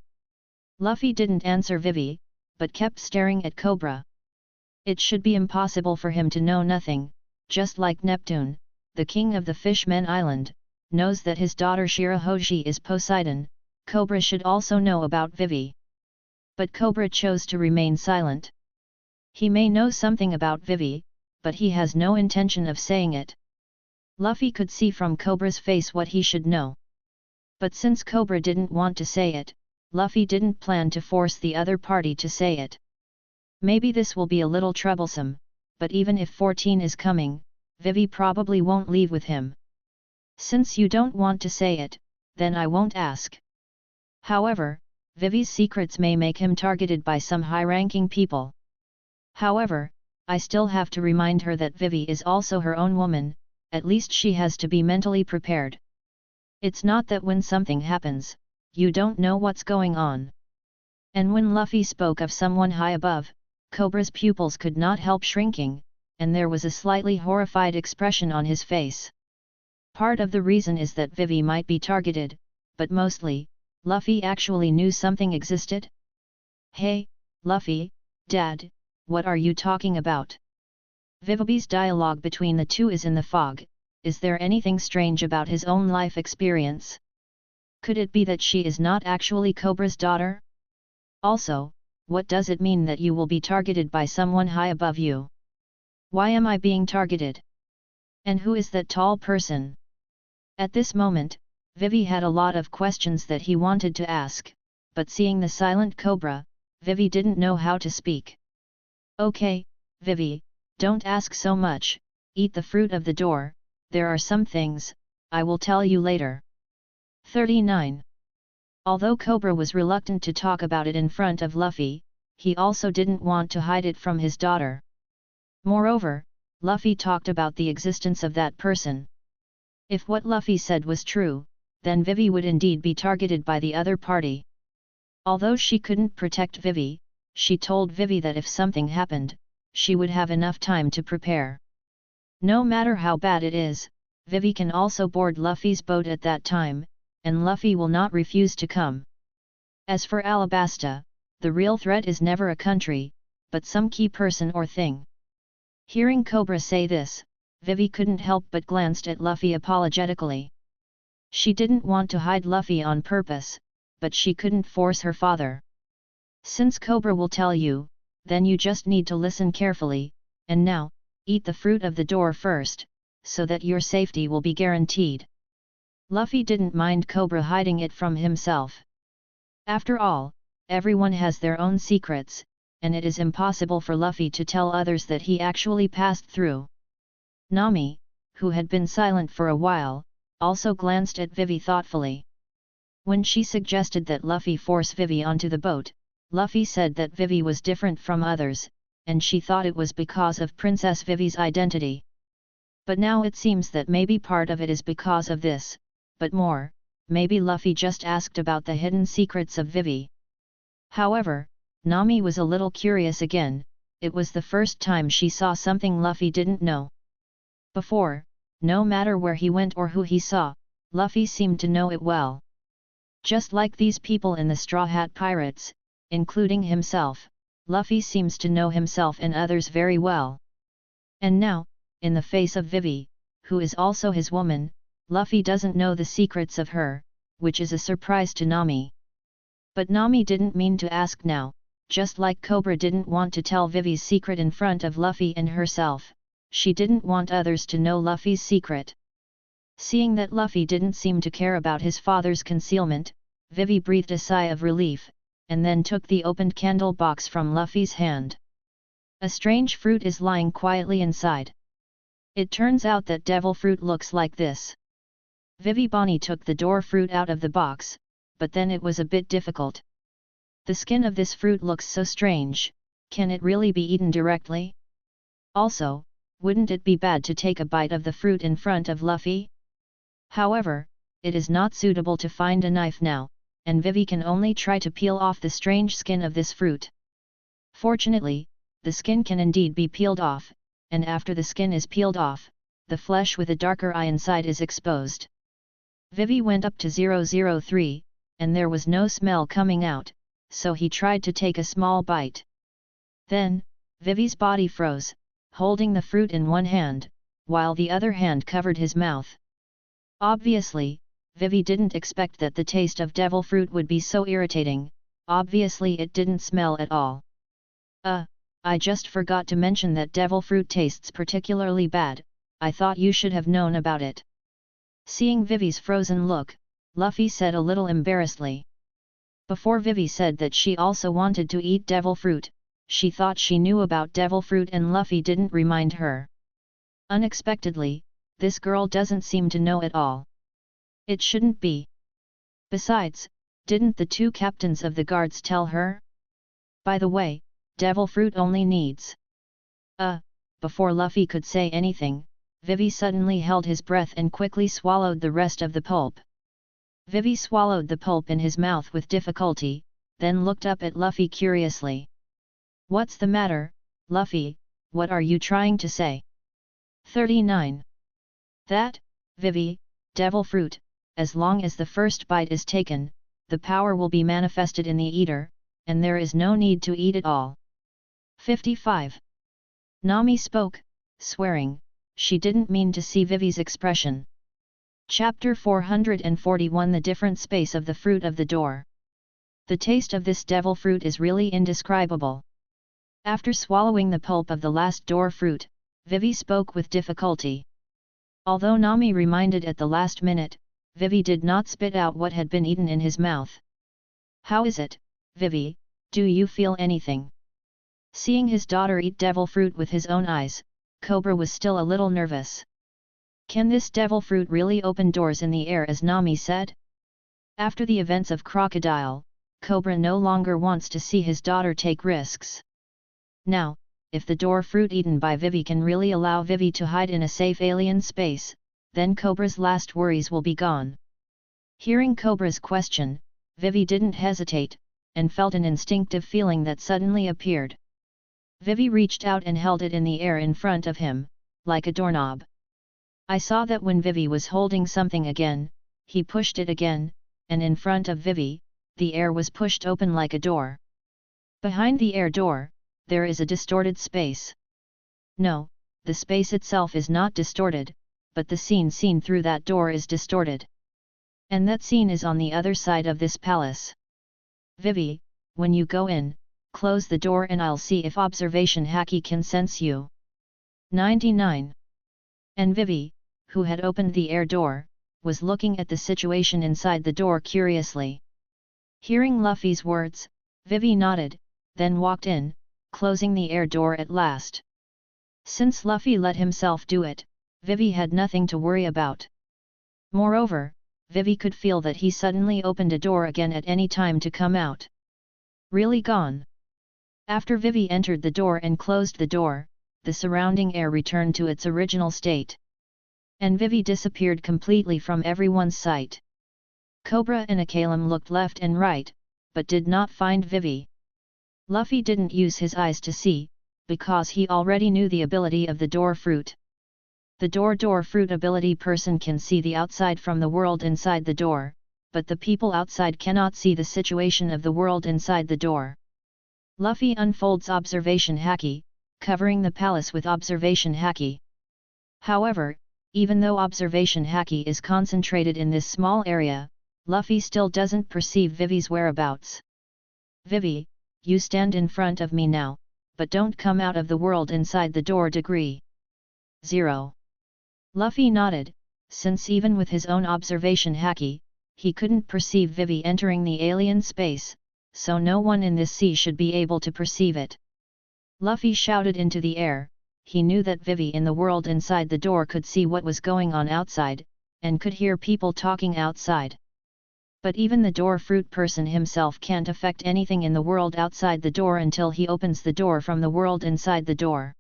Luffy didn't answer Vivi, but kept staring at Cobra. It should be impossible for him to know nothing, just like Neptune, the king of the Fishmen Island, knows that his daughter Shirahoshi is Poseidon. Cobra should also know about Vivi. But Cobra chose to remain silent. He may know something about Vivi, but he has no intention of saying it. Luffy could see from Cobra's face what he should know. But since Cobra didn't want to say it, Luffy didn't plan to force the other party to say it. Maybe this will be a little troublesome, but even if 14 is coming, Vivi probably won't leave with him. Since you don't want to say it, then I won't ask. However, Vivi's secrets may make him targeted by some high-ranking people. However, I still have to remind her that Vivi is also her own woman, at least she has to be mentally prepared. It's not that when something happens, you don't know what's going on. And when Luffy spoke of someone high above, Cobra's pupils could not help shrinking, and there was a slightly horrified expression on his face. Part of the reason is that Vivi might be targeted, but mostly, Luffy actually knew something existed? Hey, Luffy, Dad, what are you talking about? Vivi's dialogue between the two is in the fog. Is there anything strange about his own life experience? Could it be that she is not actually Cobra's daughter? Also, what does it mean that you will be targeted by someone high above you? Why am I being targeted? And who is that tall person? At this moment, Vivi had a lot of questions that he wanted to ask, but seeing the silent Cobra, Vivi didn't know how to speak. Okay, Vivi, don't ask so much, eat the fruit of the door, there are some things, I will tell you later. 39. Although Cobra was reluctant to talk about it in front of Luffy, he also didn't want to hide it from his daughter. Moreover, Luffy talked about the existence of that person. If what Luffy said was true, then Vivi would indeed be targeted by the other party. Although she couldn't protect Vivi, she told Vivi that if something happened, she would have enough time to prepare. No matter how bad it is, Vivi can also board Luffy's boat at that time, and Luffy will not refuse to come. As for Alabasta, the real threat is never a country, but some key person or thing. Hearing Cobra say this, Vivi couldn't help but glanced at Luffy apologetically. She didn't want to hide Luffy on purpose, but she couldn't force her father. Since Cobra will tell you, then you just need to listen carefully, and now, eat the fruit of the door first, so that your safety will be guaranteed. Luffy didn't mind Cobra hiding it from himself. After all, everyone has their own secrets, and it is impossible for Luffy to tell others that he actually passed through. Nami, who had been silent for a while, also glanced at Vivi thoughtfully. When she suggested that Luffy force Vivi onto the boat, Luffy said that Vivi was different from others, and she thought it was because of Princess Vivi's identity. But now it seems that maybe part of it is because of this, but more, maybe Luffy just asked about the hidden secrets of Vivi. However, Nami was a little curious again. It was the first time she saw something Luffy didn't know. Before, no matter where he went or who he saw, Luffy seemed to know it well. Just like these people in the Straw Hat Pirates, including himself, Luffy seems to know himself and others very well. And now, in the face of Vivi, who is also his woman, Luffy doesn't know the secrets of her, which is a surprise to Nami. But Nami didn't mean to ask now, just like Cobra didn't want to tell Vivi's secret in front of Luffy and herself, she didn't want others to know Luffy's secret. Seeing that Luffy didn't seem to care about his father's concealment, Vivi breathed a sigh of relief, and then took the opened candle box from Luffy's hand. A strange fruit is lying quietly inside. It turns out that devil fruit looks like this. Vivi Bonnie took the door fruit out of the box, but then it was a bit difficult. The skin of this fruit looks so strange, can it really be eaten directly? Also, wouldn't it be bad to take a bite of the fruit in front of Luffy? However, it is not suitable to find a knife now, and Vivi can only try to peel off the strange skin of this fruit. Fortunately, the skin can indeed be peeled off, and after the skin is peeled off, the flesh with a darker eye inside is exposed. Vivi went up to 003, and there was no smell coming out, so he tried to take a small bite. Then, Vivi's body froze, holding the fruit in one hand, while the other hand covered his mouth. Obviously, Vivi didn't expect that the taste of devil fruit would be so irritating. Obviously it didn't smell at all. I just forgot to mention that devil fruit tastes particularly bad, I thought you should have known about it. Seeing Vivi's frozen look, Luffy said a little embarrassedly. Before Vivi said that she also wanted to eat devil fruit, she thought she knew about devil fruit and Luffy didn't remind her. Unexpectedly, this girl doesn't seem to know at all. It shouldn't be. Besides, didn't the two captains of the guards tell her? By the way, devil fruit only needs. Before Luffy could say anything, Vivi suddenly held his breath and quickly swallowed the rest of the pulp. Vivi swallowed the pulp in his mouth with difficulty, then looked up at Luffy curiously. What's the matter, Luffy, what are you trying to say? 39. That, Vivi, devil fruit, as long as the first bite is taken, the power will be manifested in the eater, and there is no need to eat it all. 55. Nami spoke, swearing, she didn't mean to see Vivi's expression. Chapter 441 The different space of the fruit of the door. The taste of this devil fruit is really indescribable. After swallowing the pulp of the last door fruit, Vivi spoke with difficulty. Although Nami reminded at the last minute, Vivi did not spit out what had been eaten in his mouth. How is it, Vivi, do you feel anything? Seeing his daughter eat devil fruit with his own eyes, Cobra was still a little nervous. Can this devil fruit really open doors in the air as Nami said? After the events of Crocodile, Cobra no longer wants to see his daughter take risks. Now, if the door fruit eaten by Vivi can really allow Vivi to hide in a safe alien space, then Cobra's last worries will be gone. Hearing Cobra's question, Vivi didn't hesitate, and felt an instinctive feeling that suddenly appeared. Vivi reached out and held it in the air in front of him, like a doorknob. I saw that when Vivi was holding something again, he pushed it again, and in front of Vivi, the air was pushed open like a door. Behind the air door, there is a distorted space. No, the space itself is not distorted, but the scene seen through that door is distorted. And that scene is on the other side of this palace. Vivi, when you go in, close the door and I'll see if observation Haki can sense you. 99. And Vivi, who had opened the air door, was looking at the situation inside the door curiously. Hearing Luffy's words, Vivi nodded, then walked in, closing the air door at last. Since Luffy let himself do it, Vivi had nothing to worry about. Moreover, Vivi could feel that he suddenly opened a door again at any time to come out. Really gone. After Vivi entered the door and closed the door, the surrounding air returned to its original state. And Vivi disappeared completely from everyone's sight. Cobra and Akalam looked left and right, but did not find Vivi. Luffy didn't use his eyes to see, because he already knew the ability of the door fruit. The door fruit ability person can see the outside from the world inside the door, but the people outside cannot see the situation of the world inside the door. Luffy unfolds observation haki, covering the palace with observation haki. However, even though observation haki is concentrated in this small area, Luffy still doesn't perceive Vivi's whereabouts. Vivi, you stand in front of me now, but don't come out of the world inside the door. Degree 0. Luffy nodded, since even with his own observation haki, he couldn't perceive Vivi entering the alien space, so no one in this sea should be able to perceive it. Luffy shouted into the air. He knew that Vivi in the world inside the door could see what was going on outside, and could hear people talking outside. But even the door fruit person himself can't affect anything in the world outside the door until he opens the door from the world inside the door.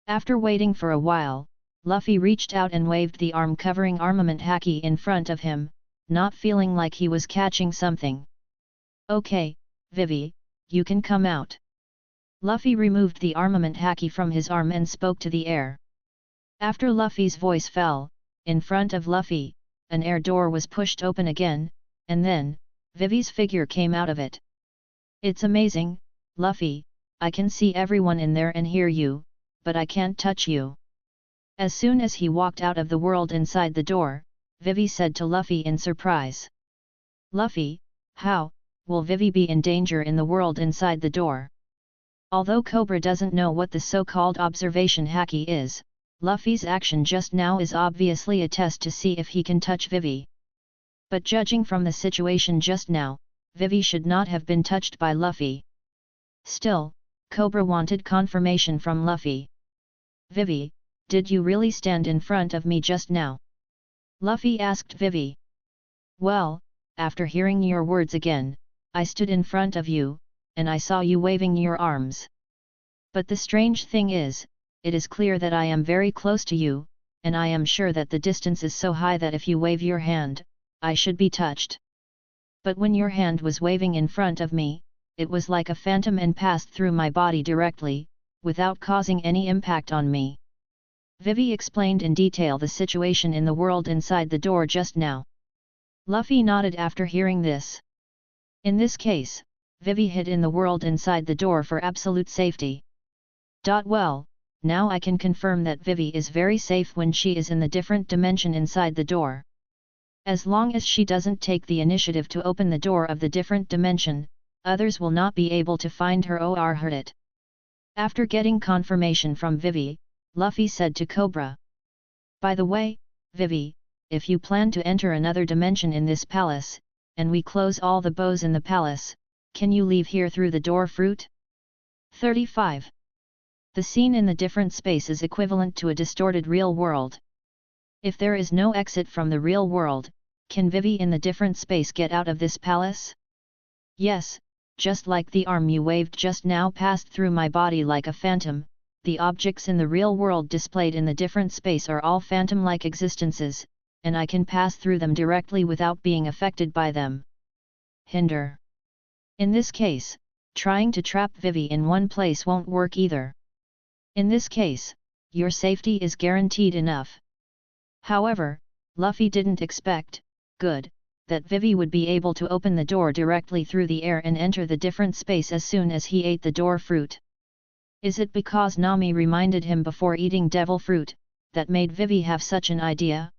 After waiting for a while, Luffy reached out and waved the arm covering armament haki in front of him, not feeling like he was catching something. Okay, Vivi, you can come out. Luffy removed the armament haki from his arm and spoke to the air. After Luffy's voice fell, in front of Luffy, an air door was pushed open again, and then, Vivi's figure came out of it. It's amazing, Luffy, I can see everyone in there and hear you, but I can't touch you. As soon as he walked out of the world inside the door, Vivi said to Luffy in surprise. Luffy, how will Vivi be in danger in the world inside the door? Although Cobra doesn't know what the so-called observation haki is, Luffy's action just now is obviously a test to see if he can touch Vivi. But judging from the situation just now, Vivi should not have been touched by Luffy. Still, Cobra wanted confirmation from Luffy. Vivi, did you really stand in front of me just now? Luffy asked Vivi. Well, after hearing your words again, I stood in front of you, and I saw you waving your arms. But the strange thing is, it is clear that I am very close to you, and I am sure that the distance is so high that if you wave your hand, I should be touched. But when your hand was waving in front of me, it was like a phantom and passed through my body directly, without causing any impact on me. Vivi explained in detail the situation in the world inside the door just now. Luffy nodded after hearing this. In this case, Vivi hid in the world inside the door for absolute safety. Well, now I can confirm that Vivi is very safe when she is in the different dimension inside the door. As long as she doesn't take the initiative to open the door of the different dimension, others will not be able to find her or hurt it. After getting confirmation from Vivi, Luffy said to Cobra. By the way, Vivi, if you plan to enter another dimension in this palace, and we close all the bows in the palace, can you leave here through the door fruit? 35. The scene in the different space is equivalent to a distorted real world. If there is no exit from the real world, can Vivi in the different space get out of this palace? Yes, just like the arm you waved just now passed through my body like a phantom, the objects in the real world displayed in the different space are all phantom-like existences, and I can pass through them directly without being affected by them. Hinder. In this case, trying to trap Vivi in one place won't work either. In this case, your safety is guaranteed enough. However, Luffy didn't expect, that Vivi would be able to open the door directly through the air and enter the different space as soon as he ate the door fruit. Is it because Nami reminded him before eating devil fruit, that made Vivi have such an idea?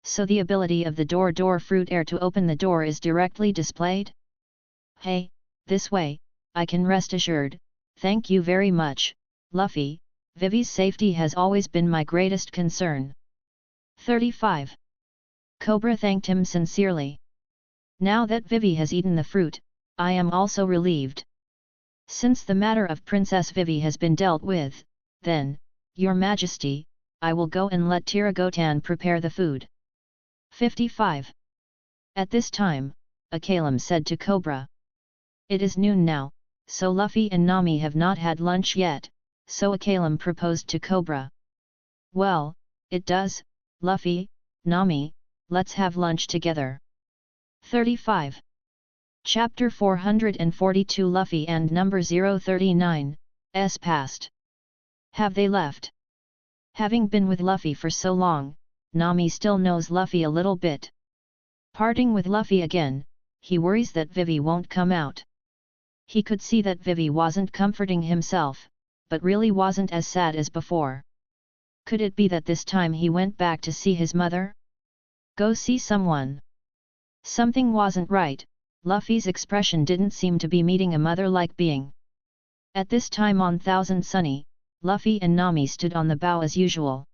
So the ability of the door fruit air to open the door is directly displayed? Hey, this way, I can rest assured, thank you very much, Luffy, Vivi's safety has always been my greatest concern. 35. Cobra thanked him sincerely. Now that Vivi has eaten the fruit, I am also relieved. Since the matter of Princess Vivi has been dealt with, then, Your Majesty, I will go and let Tiragotan prepare the food. 55. At this time, Akalam said to Cobra. It is noon now, so Luffy and Nami have not had lunch yet, so Akalam proposed to Cobra. Well, it does, Luffy, Nami, let's have lunch together. 35. Chapter 442 Luffy and number 039, S past. Have they left? Having been with Luffy for so long, Nami still knows Luffy a little bit. Parting with Luffy again, he worries that Vivi won't come out. He could see that Vivi wasn't comforting himself, but really wasn't as sad as before. Could it be that this time he went back to see his mother? Go see someone. Something wasn't right, Luffy's expression didn't seem to be meeting a mother-like being. At this time on Thousand Sunny, Luffy and Nami stood on the bow as usual.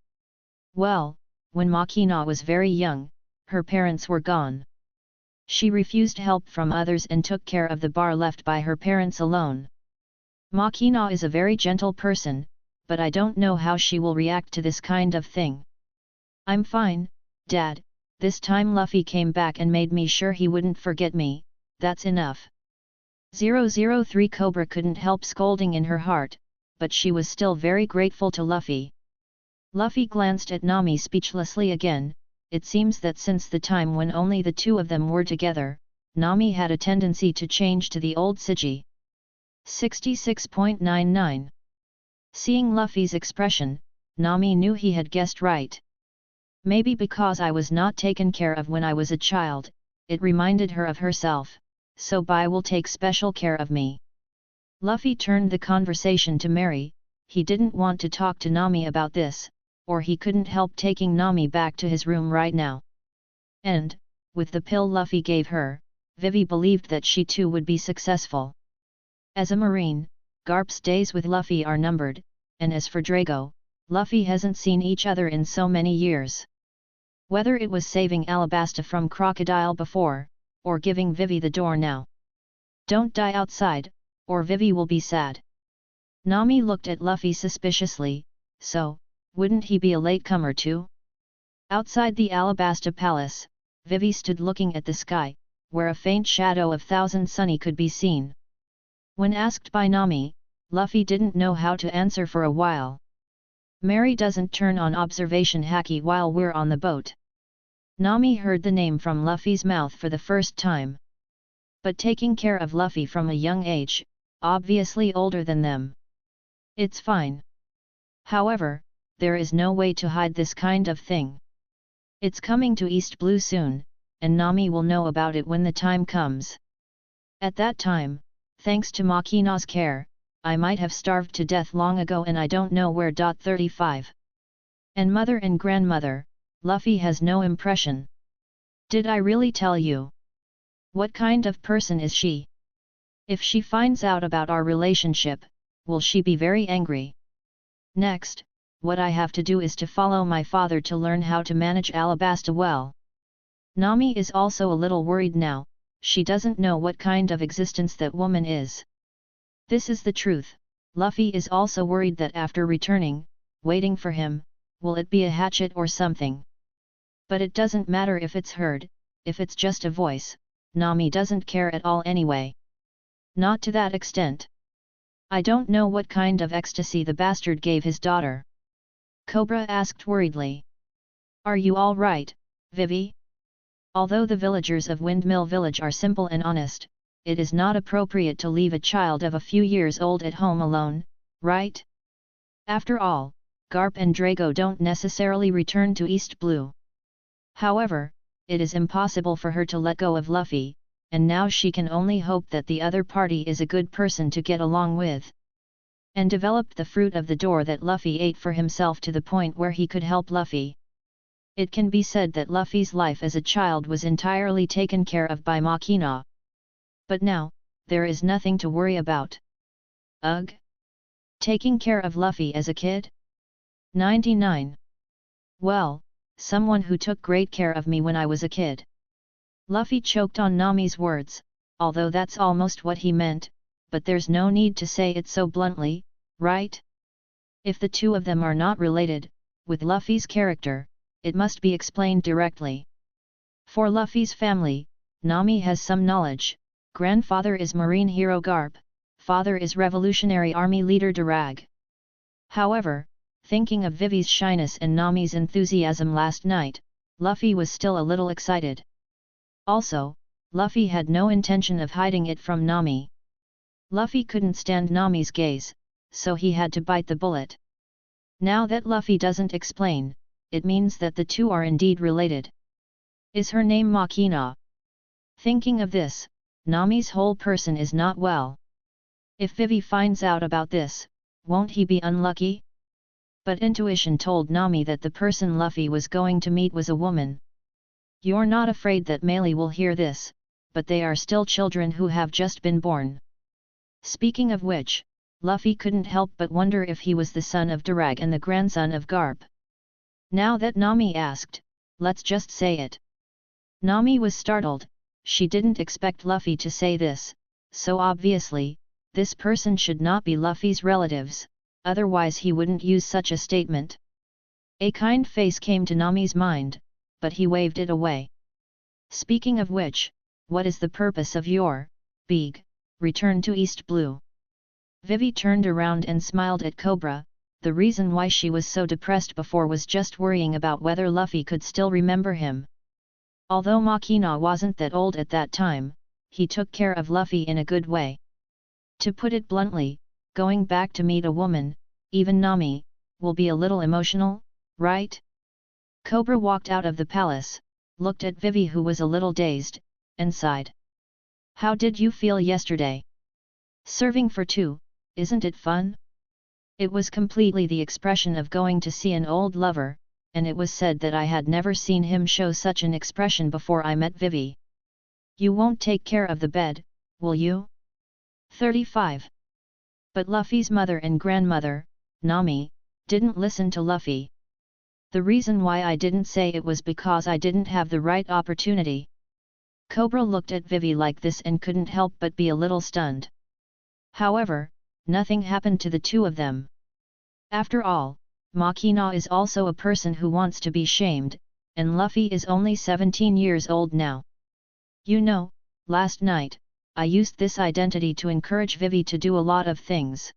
Well, when Makina was very young, her parents were gone. She refused help from others and took care of the bar left by her parents alone. Makina is a very gentle person, but I don't know how she will react to this kind of thing. I'm fine, Dad, this time Luffy came back and made me sure he wouldn't forget me, that's enough. 003 Cobra couldn't help scolding in her heart, but she was still very grateful to Luffy. Luffy glanced at Nami speechlessly again. It seems that since the time when only the two of them were together, Nami had a tendency to change to the old Siji. 66.99. Seeing Luffy's expression, Nami knew he had guessed right. Maybe because I was not taken care of when I was a child, it reminded her of herself, so Bai will take special care of me. Luffy turned the conversation to Mary. He didn't want to talk to Nami about this, or he couldn't help taking Nami back to his room right now. And, with the pill Luffy gave her, Vivi believed that she too would be successful. As a marine, Garp's days with Luffy are numbered, and as for Drago, Luffy hasn't seen each other in so many years. Whether it was saving Alabasta from Crocodile before, or giving Vivi the door now. Don't die outside, or Vivi will be sad. Nami looked at Luffy suspiciously, so, wouldn't he be a latecomer too? Outside the Alabasta Palace, Vivi stood looking at the sky, where a faint shadow of Thousand Sunny could be seen. When asked by Nami, Luffy didn't know how to answer for a while. Mary doesn't turn on observation haki while we're on the boat. Nami heard the name from Luffy's mouth for the first time. But taking care of Luffy from a young age, obviously older than them. It's fine. However, there is no way to hide this kind of thing. It's coming to East Blue soon, and Nami will know about it when the time comes. At that time, thanks to Makina's care, I might have starved to death long ago and I don't know where. 35. And mother and grandmother, Luffy has no impression. Did I really tell you? What kind of person is she? If she finds out about our relationship, will she be very angry? Next, what I have to do is to follow my father to learn how to manage Alabasta well. Nami is also a little worried now, she doesn't know what kind of existence that woman is. This is the truth. Luffy is also worried that after returning, waiting for him, will it be a hatchet or something? But it doesn't matter if it's heard, if it's just a voice, Nami doesn't care at all anyway. Not to that extent. I don't know what kind of ecstasy the bastard gave his daughter. Cobra asked worriedly. Are you all right, Vivi? Although the villagers of Windmill Village are simple and honest, it is not appropriate to leave a child of a few years old at home alone, right? After all, Garp and Drago don't necessarily return to East Blue. However, it is impossible for her to let go of Luffy, and now she can only hope that the other party is a good person to get along with. And developed the fruit of the door that Luffy ate for himself to the point where he could help Luffy. It can be said that Luffy's life as a child was entirely taken care of by Makina. But now, there is nothing to worry about. Ugh! Taking care of Luffy as a kid? 99. Well, someone who took great care of me when I was a kid. Luffy choked on Nami's words, although that's almost what he meant, but there's no need to say it so bluntly, right? If the two of them are not related, with Luffy's character, it must be explained directly. For Luffy's family, Nami has some knowledge. Grandfather is Marine hero Garp, father is Revolutionary Army leader Durag. However, thinking of Vivi's shyness and Nami's enthusiasm last night, Luffy was still a little excited. Also, Luffy had no intention of hiding it from Nami. Luffy couldn't stand Nami's gaze, so he had to bite the bullet. Now that Luffy doesn't explain, it means that the two are indeed related. Is her name Machina? Thinking of this, Nami's whole person is not well. If Vivi finds out about this, won't he be unlucky? But intuition told Nami that the person Luffy was going to meet was a woman. You're not afraid that Meili will hear this, but they are still children who have just been born. Speaking of which, Luffy couldn't help but wonder if he was the son of Durag and the grandson of Garp. Now that Nami asked, let's just say it. Nami was startled, she didn't expect Luffy to say this, so obviously, this person should not be Luffy's relatives, otherwise he wouldn't use such a statement. A kind face came to Nami's mind, but he waved it away. Speaking of which, what is the purpose of your big return to East Blue? Vivi turned around and smiled at Cobra. The reason why she was so depressed before was just worrying about whether Luffy could still remember him. Although Machina wasn't that old at that time, he took care of Luffy in a good way. To put it bluntly, going back to meet a woman, even Nami, will be a little emotional, right? Cobra walked out of the palace, looked at Vivi who was a little dazed, and sighed. How did you feel yesterday? Serving for two, isn't it fun? It was completely the expression of going to see an old lover, and it was said that I had never seen him show such an expression before I met Vivi. You won't take care of the bed, will you? 35. But Luffy's mother and grandmother, Nami, didn't listen to Luffy. The reason why I didn't say it was because I didn't have the right opportunity. Cobra looked at Vivi like this and couldn't help but be a little stunned. However, nothing happened to the two of them. After all, Machina is also a person who wants to be shamed, and Luffy is only 17 years old now. You know, last night, I used this identity to encourage Vivi to do a lot of things.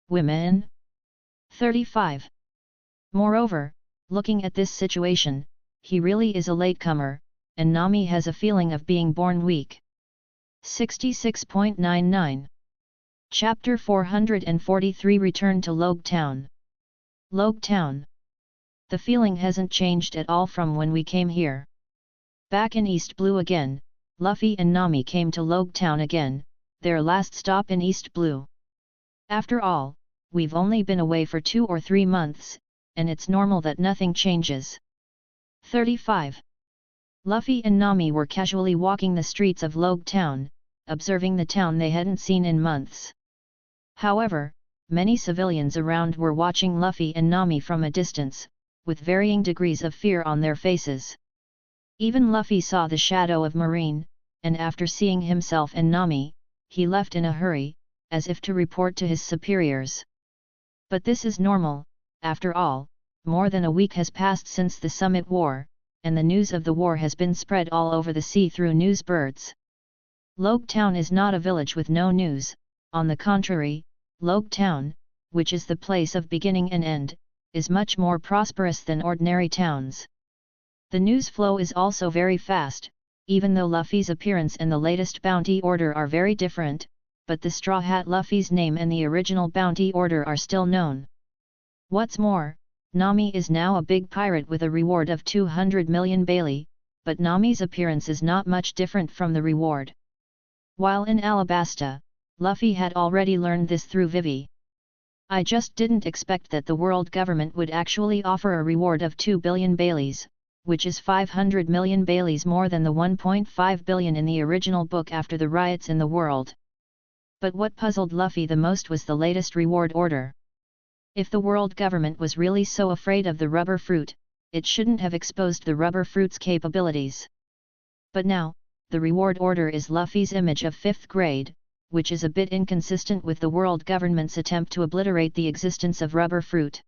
Women? 35. Moreover, looking at this situation, he really is a latecomer, and Nami has a feeling of being born weak. 66.99. Chapter 443 Return to Logue Town. Logue Town. The feeling hasn't changed at all from when we came here. Back in East Blue again, Luffy and Nami came to Logue Town again, their last stop in East Blue. After all, we've only been away for 2 or 3 months, and it's normal that nothing changes. 35. Luffy and Nami were casually walking the streets of Logue Town, observing the town they hadn't seen in months. However, many civilians around were watching Luffy and Nami from a distance, with varying degrees of fear on their faces. Even Luffy saw the shadow of Marine, and after seeing himself and Nami, he left in a hurry, as if to report to his superiors. But this is normal, after all, more than a week has passed since the Summit War, and the news of the war has been spread all over the sea through newsbirds. Logue Town is not a village with no news, on the contrary, Logue Town, which is the place of beginning and end, is much more prosperous than ordinary towns. The news flow is also very fast, even though Luffy's appearance and the latest bounty order are very different, but the Straw Hat Luffy's name and the original bounty order are still known. What's more, Nami is now a big pirate with a reward of 200 million Bailey, but Nami's appearance is not much different from the reward. While in Alabasta, Luffy had already learned this through Vivi. I just didn't expect that the world government would actually offer a reward of 2 billion Baileys, which is 500 million Baileys more than the 1.5 billion in the original book after the riots in the world. But what puzzled Luffy the most was the latest reward order. If the world government was really so afraid of the rubber fruit, it shouldn't have exposed the rubber fruit's capabilities. But now, the reward order is Luffy's image of 5th grade, which is a bit inconsistent with the world government's attempt to obliterate the existence of rubber fruit.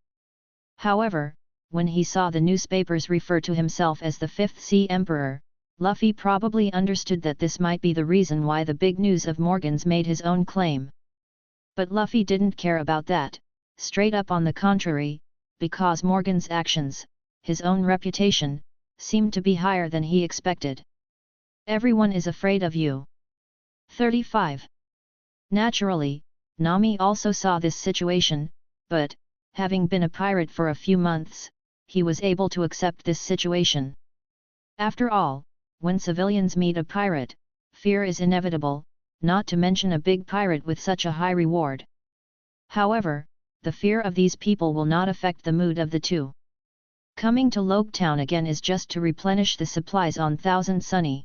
However, when he saw the newspapers refer to himself as the Fifth Sea Emperor, Luffy probably understood that this might be the reason why the big news of Morgan's made his own claim. But Luffy didn't care about that, straight up on the contrary, because Morgan's actions, his own reputation, seemed to be higher than he expected. Everyone is afraid of you. 35. Naturally, Nami also saw this situation, but, having been a pirate for a few months, he was able to accept this situation. After all, when civilians meet a pirate, fear is inevitable, not to mention a big pirate with such a high reward. However, the fear of these people will not affect the mood of the two. Coming to Loguetown again is just to replenish the supplies on Thousand Sunny.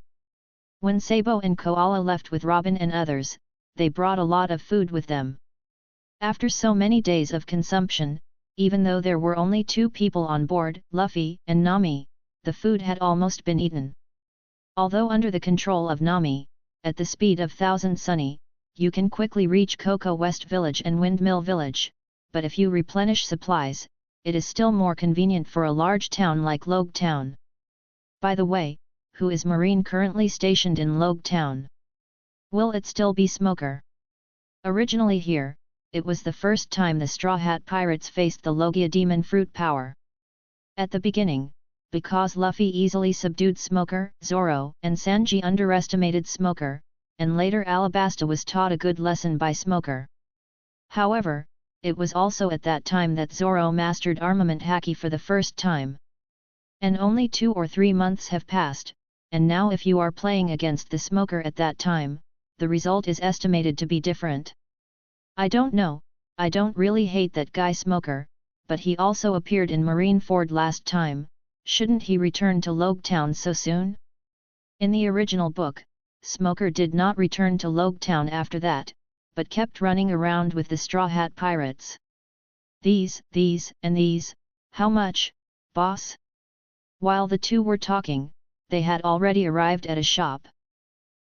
When Sabo and Koala left with Robin and others, they brought a lot of food with them. After so many days of consumption, even though there were only 2 people on board, Luffy and Nami, the food had almost been eaten. Although under the control of Nami, at the speed of Thousand Sunny, you can quickly reach Cocoa West Village and Windmill Village, but if you replenish supplies, it is still more convenient for a large town like Loguetown. By the way, who is Marine currently stationed in Loguetown? Will it still be Smoker? Originally here, it was the first time the Straw Hat Pirates faced the Logia Demon Fruit power. At the beginning, because Luffy easily subdued Smoker, Zoro and Sanji underestimated Smoker, and later Alabasta was taught a good lesson by Smoker. However, it was also at that time that Zoro mastered armament haki for the first time. And only 2 or 3 months have passed, and now if you are playing against the Smoker at that time, the result is estimated to be different. I don't know, I don't really hate that guy Smoker, but he also appeared in Marineford last time, shouldn't he return to Loguetown so soon? In the original book, Smoker did not return to Loguetown after that, but kept running around with the Straw Hat Pirates. These, and these, how much, boss? While the two were talking, they had already arrived at a shop.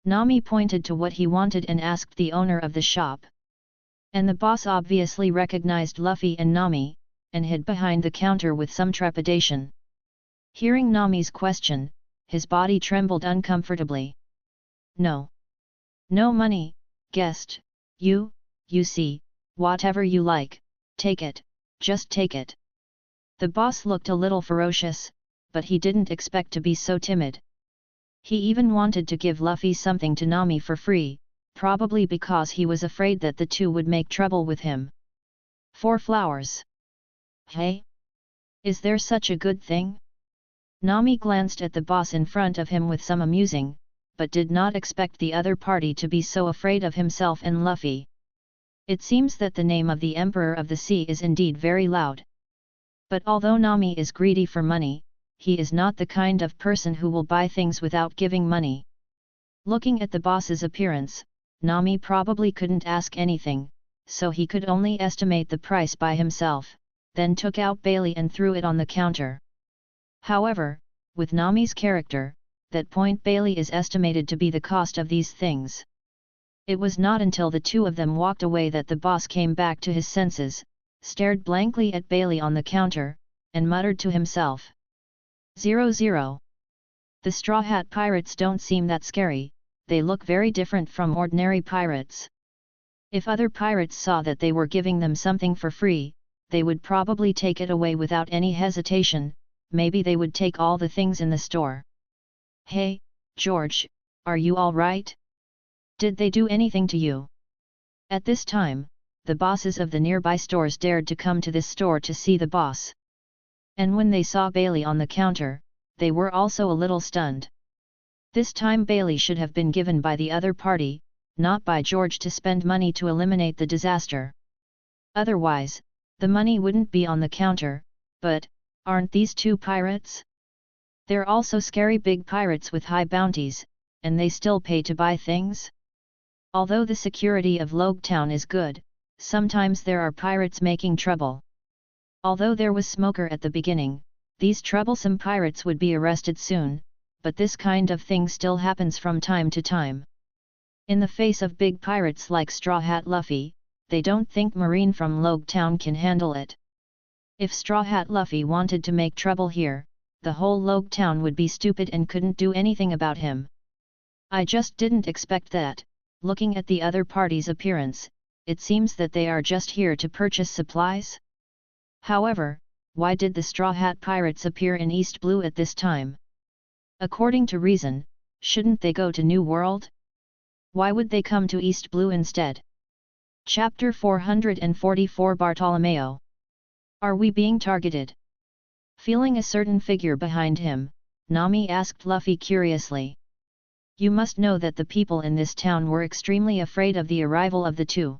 Nami pointed to what he wanted and asked the owner of the shop. And the boss obviously recognized Luffy and Nami, and hid behind the counter with some trepidation. Hearing Nami's question, his body trembled uncomfortably. No. No money, guest, you see, whatever you like, take it, just take it. The boss looked a little ferocious, but he didn't expect to be so timid. He even wanted to give Luffy something to Nami for free, probably because he was afraid that the two would make trouble with him. 4 flowers. Hey? Is there such a good thing? Nami glanced at the boss in front of him with some amusing, but did not expect the other party to be so afraid of himself and Luffy. It seems that the name of the Emperor of the Sea is indeed very loud. But although Nami is greedy for money, he is not the kind of person who will buy things without giving money. Looking at the boss's appearance, Nami probably couldn't ask anything, so he could only estimate the price by himself, then took out Bailey and threw it on the counter. However, with Nami's character, that point Bailey is estimated to be the cost of these things. It was not until the two of them walked away that the boss came back to his senses, stared blankly at Bailey on the counter, and muttered to himself. 00. The Straw Hat Pirates don't seem that scary, they look very different from ordinary pirates. If other pirates saw that they were giving them something for free, they would probably take it away without any hesitation, maybe they would take all the things in the store. Hey, George, are you all right? Did they do anything to you? At this time, the bosses of the nearby stores dared to come to this store to see the boss. And when they saw Bailey on the counter, they were also a little stunned. This time Bailey should have been given by the other party, not by George to spend money to eliminate the disaster. Otherwise, the money wouldn't be on the counter, but, aren't these two pirates? They're also scary big pirates with high bounties, and they still pay to buy things? Although the security of Loguetown is good, sometimes there are pirates making trouble. Although there was Smoker at the beginning, these troublesome pirates would be arrested soon, but this kind of thing still happens from time to time. In the face of big pirates like Straw Hat Luffy, they don't think Marine from Logue Town can handle it. If Straw Hat Luffy wanted to make trouble here, the whole Logue Town would be stupid and couldn't do anything about him. I just didn't expect that. Looking at the other party's appearance, it seems that they are just here to purchase supplies. However, why did the Straw Hat Pirates appear in East Blue at this time? According to reason, shouldn't they go to New World? Why would they come to East Blue instead? Chapter 444 Bartolomeo. Are we being targeted? Feeling a certain figure behind him, Nami asked Luffy curiously. You must know that the people in this town were extremely afraid of the arrival of the two.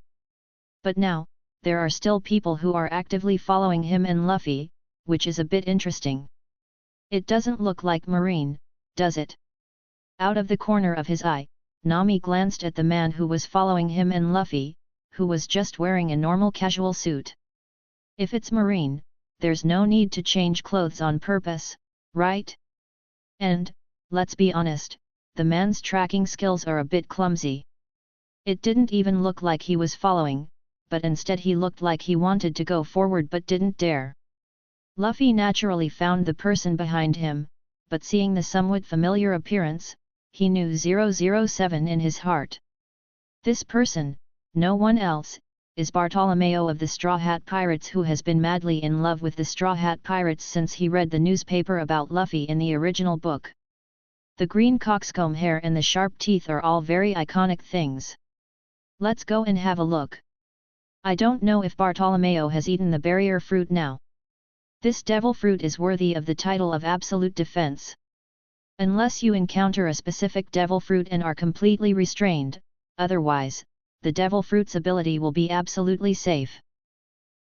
But now, there are still people who are actively following him and Luffy, which is a bit interesting. It doesn't look like Marine, does it? Out of the corner of his eye, Nami glanced at the man who was following him and Luffy, who was just wearing a normal casual suit. If it's Marine, there's no need to change clothes on purpose, right? And, let's be honest, the man's tracking skills are a bit clumsy. It didn't even look like he was following, but instead he looked like he wanted to go forward but didn't dare. Luffy naturally found the person behind him, but seeing the somewhat familiar appearance, he knew 007 in his heart. This person, no one else, is Bartolomeo of the Straw Hat Pirates, who has been madly in love with the Straw Hat Pirates since he read the newspaper about Luffy in the original book. The green coxcomb hair and the sharp teeth are all very iconic things. Let's go and have a look. I don't know if Bartolomeo has eaten the barrier fruit now. This devil fruit is worthy of the title of absolute defense. Unless you encounter a specific devil fruit and are completely restrained, otherwise, the devil fruit's ability will be absolutely safe.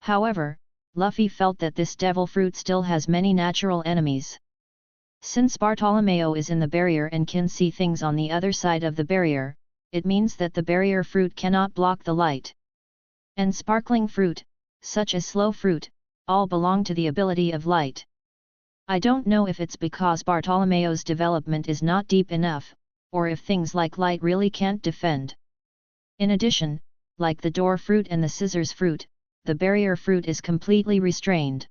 However, Luffy felt that this devil fruit still has many natural enemies. Since Bartolomeo is in the barrier and can see things on the other side of the barrier, it means that the barrier fruit cannot block the light. And sparkling fruit, such as slow fruit, all belong to the ability of light. I don't know if it's because Bartolomeo's development is not deep enough, or if things like light really can't defend. In addition, like the door fruit and the scissors fruit, the barrier fruit is completely restrained.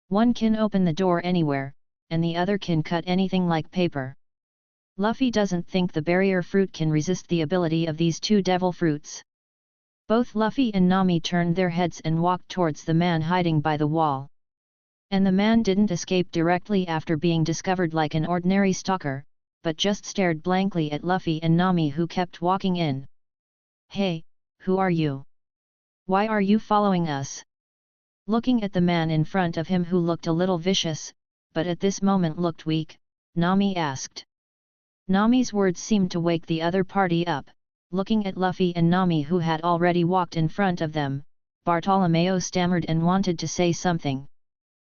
One can open the door anywhere, and the other can cut anything like paper. Luffy doesn't think the barrier fruit can resist the ability of these two devil fruits. Both Luffy and Nami turned their heads and walked towards the man hiding by the wall. And the man didn't escape directly after being discovered like an ordinary stalker, but just stared blankly at Luffy and Nami, who kept walking in. Hey, who are you? Why are you following us? Looking at the man in front of him, who looked a little vicious, but at this moment looked weak, Nami asked. Nami's words seemed to wake the other party up. Looking at Luffy and Nami, who had already walked in front of them, Bartolomeo stammered and wanted to say something.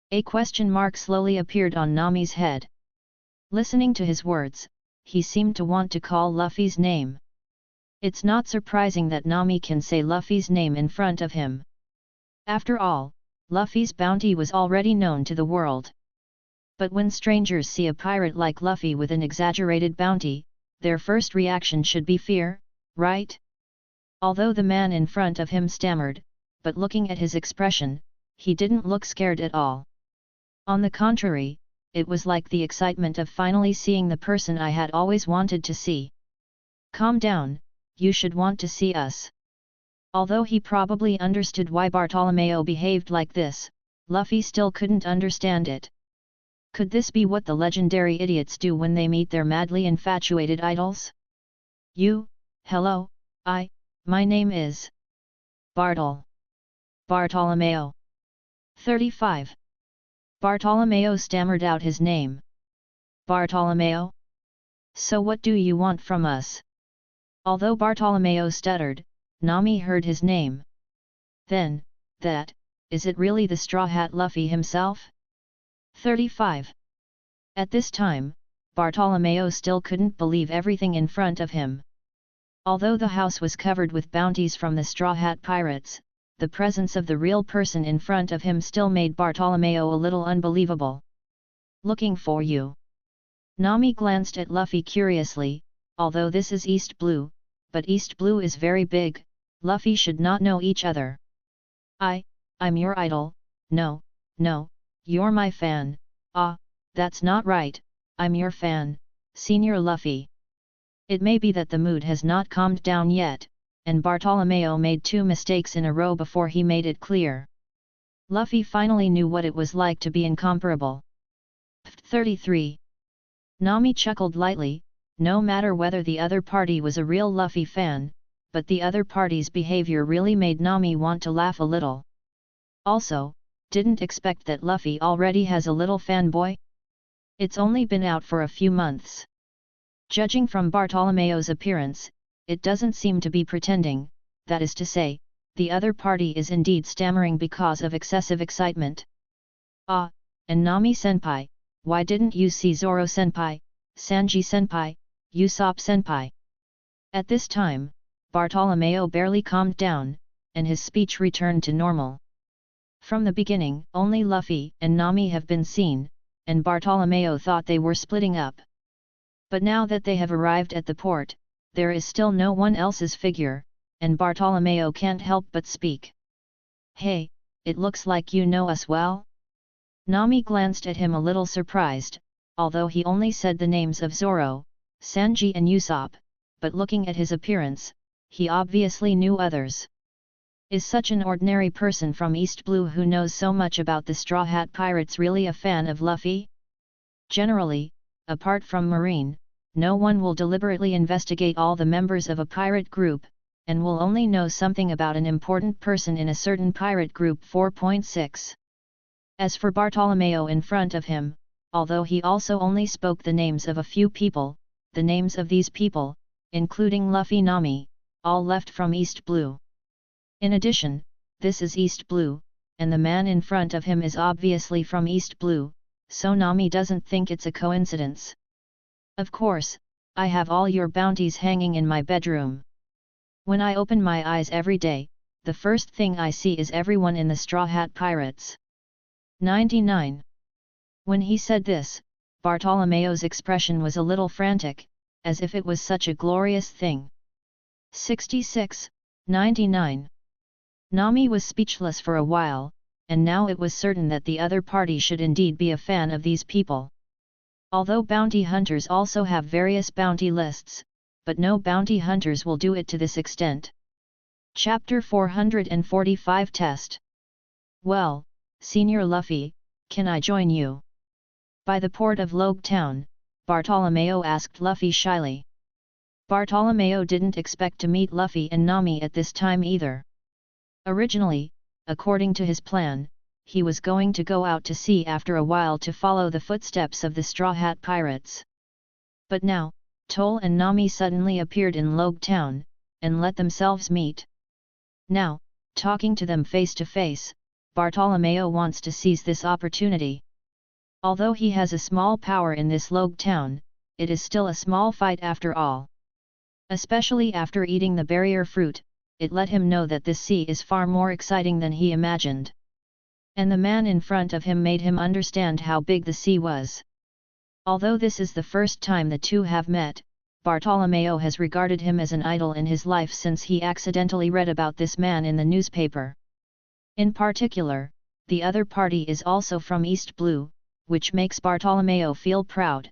A question mark slowly appeared on Nami's head. Listening to his words, he seemed to want to call Luffy's name. It's not surprising that Nami can say Luffy's name in front of him. After all, Luffy's bounty was already known to the world. But when strangers see a pirate like Luffy with an exaggerated bounty, their first reaction should be fear, right? Although the man in front of him stammered, but looking at his expression, he didn't look scared at all. On the contrary, it was like the excitement of finally seeing the person I had always wanted to see. Calm down, you should want to see us. Although he probably understood why Bartolomeo behaved like this, Luffy still couldn't understand it. Could this be what the legendary idiots do when they meet their madly infatuated idols? Hello, my name is Bartolomeo. 35. Bartolomeo stammered out his name. Bartolomeo? So what do you want from us? Although Bartolomeo stuttered, Nami heard his name. Then, is it really the Straw Hat Luffy himself? 35. At this time, Bartolomeo still couldn't believe everything in front of him. Although the house was covered with bounties from the Straw Hat Pirates, the presence of the real person in front of him still made Bartolomeo a little unbelievable. Looking for you. Nami glanced at Luffy curiously. Although this is East Blue, but East Blue is very big, Luffy should not know each other. I'm your idol, no, you're my fan, that's not right, I'm your fan, Senior Luffy. It may be that the mood has not calmed down yet, and Bartolomeo made 2 mistakes in a row before he made it clear. Luffy finally knew what it was like to be incomparable. 33. Nami chuckled lightly, no matter whether the other party was a real Luffy fan, but the other party's behavior really made Nami want to laugh a little. Also, didn't expect that Luffy already has a little fanboy? It's only been out for a few months. Judging from Bartolomeo's appearance, it doesn't seem to be pretending, that is to say, the other party is indeed stammering because of excessive excitement. And Nami-senpai, why didn't you see Zoro-senpai, Sanji-senpai, Usopp-senpai? At this time, Bartolomeo barely calmed down, and his speech returned to normal. From the beginning, only Luffy and Nami have been seen, and Bartolomeo thought they were splitting up. But now that they have arrived at the port, there is still no one else's figure, and Bartolomeo can't help but speak. Hey, it looks like you know us well? Nami glanced at him a little surprised, although he only said the names of Zoro, Sanji and Usopp, but looking at his appearance, he obviously knew others. Is such an ordinary person from East Blue who knows so much about the Straw Hat Pirates really a fan of Luffy? Generally, apart from Marine, no one will deliberately investigate all the members of a pirate group, and will only know something about an important person in a certain pirate group. 4.6. As for Bartolomeo in front of him, although he also only spoke the names of a few people, the names of these people, including Luffy, Nami, all left from East Blue. In addition, this is East Blue, and the man in front of him is obviously from East Blue, so Nami doesn't think it's a coincidence. Of course, I have all your bounties hanging in my bedroom. When I open my eyes every day, the first thing I see is everyone in the Straw Hat Pirates. 99. When he said this, Bartolomeo's expression was a little frantic, as if it was such a glorious thing. 66. 99. Nami was speechless for a while, and now it was certain that the other party should indeed be a fan of these people. Although bounty hunters also have various bounty lists, but no bounty hunters will do it to this extent. Chapter 445 Test. Well, Senior Luffy, can I join you? By the port of Logue Town, Bartolomeo asked Luffy shyly. Bartolomeo didn't expect to meet Luffy and Nami at this time either. Originally, according to his plan, he was going to go out to sea after a while to follow the footsteps of the Straw Hat Pirates. But now, Toll and Nami suddenly appeared in Logue Town, and let themselves meet. Now, talking to them face to face, Bartolomeo wants to seize this opportunity. Although he has a small power in this Logue Town, it is still a small fight after all. Especially after eating the barrier fruit, it let him know that this sea is far more exciting than he imagined. And the man in front of him made him understand how big the sea was. Although this is the first time the two have met, Bartolomeo has regarded him as an idol in his life since he accidentally read about this man in the newspaper. In particular, the other party is also from East Blue, which makes Bartolomeo feel proud.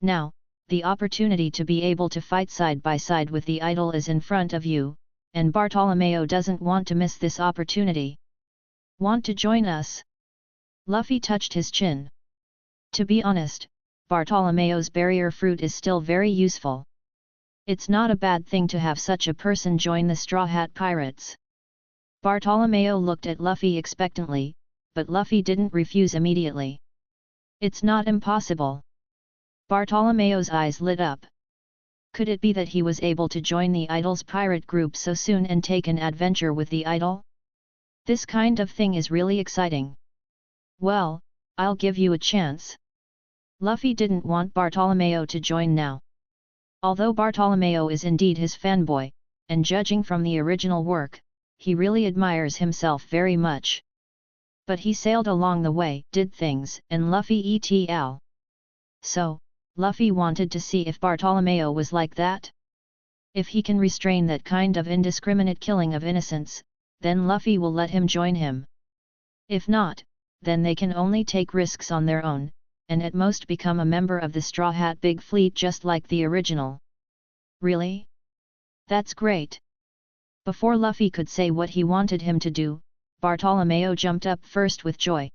Now, the opportunity to be able to fight side by side with the idol is in front of you, and Bartolomeo doesn't want to miss this opportunity. Want to join us? Luffy touched his chin. To be honest, Bartolomeo's barrier fruit is still very useful. It's not a bad thing to have such a person join the Straw Hat Pirates. Bartolomeo looked at Luffy expectantly, but Luffy didn't refuse immediately. It's not impossible. Bartolomeo's eyes lit up. Could it be that he was able to join the idol's pirate group so soon and take an adventure with the idol? This kind of thing is really exciting. Well, I'll give you a chance. Luffy didn't want Bartolomeo to join now. Although Bartolomeo is indeed his fanboy, and judging from the original work, he really admires himself very much. But he sailed along the way, did things, and Luffy et.al. So, Luffy wanted to see if Bartolomeo was like that. If he can restrain that kind of indiscriminate killing of innocents, then Luffy will let him join him. If not, then they can only take risks on their own, and at most become a member of the Straw Hat Big Fleet just like the original. Really? That's great! Before Luffy could say what he wanted him to do, Bartolomeo jumped up first with joy.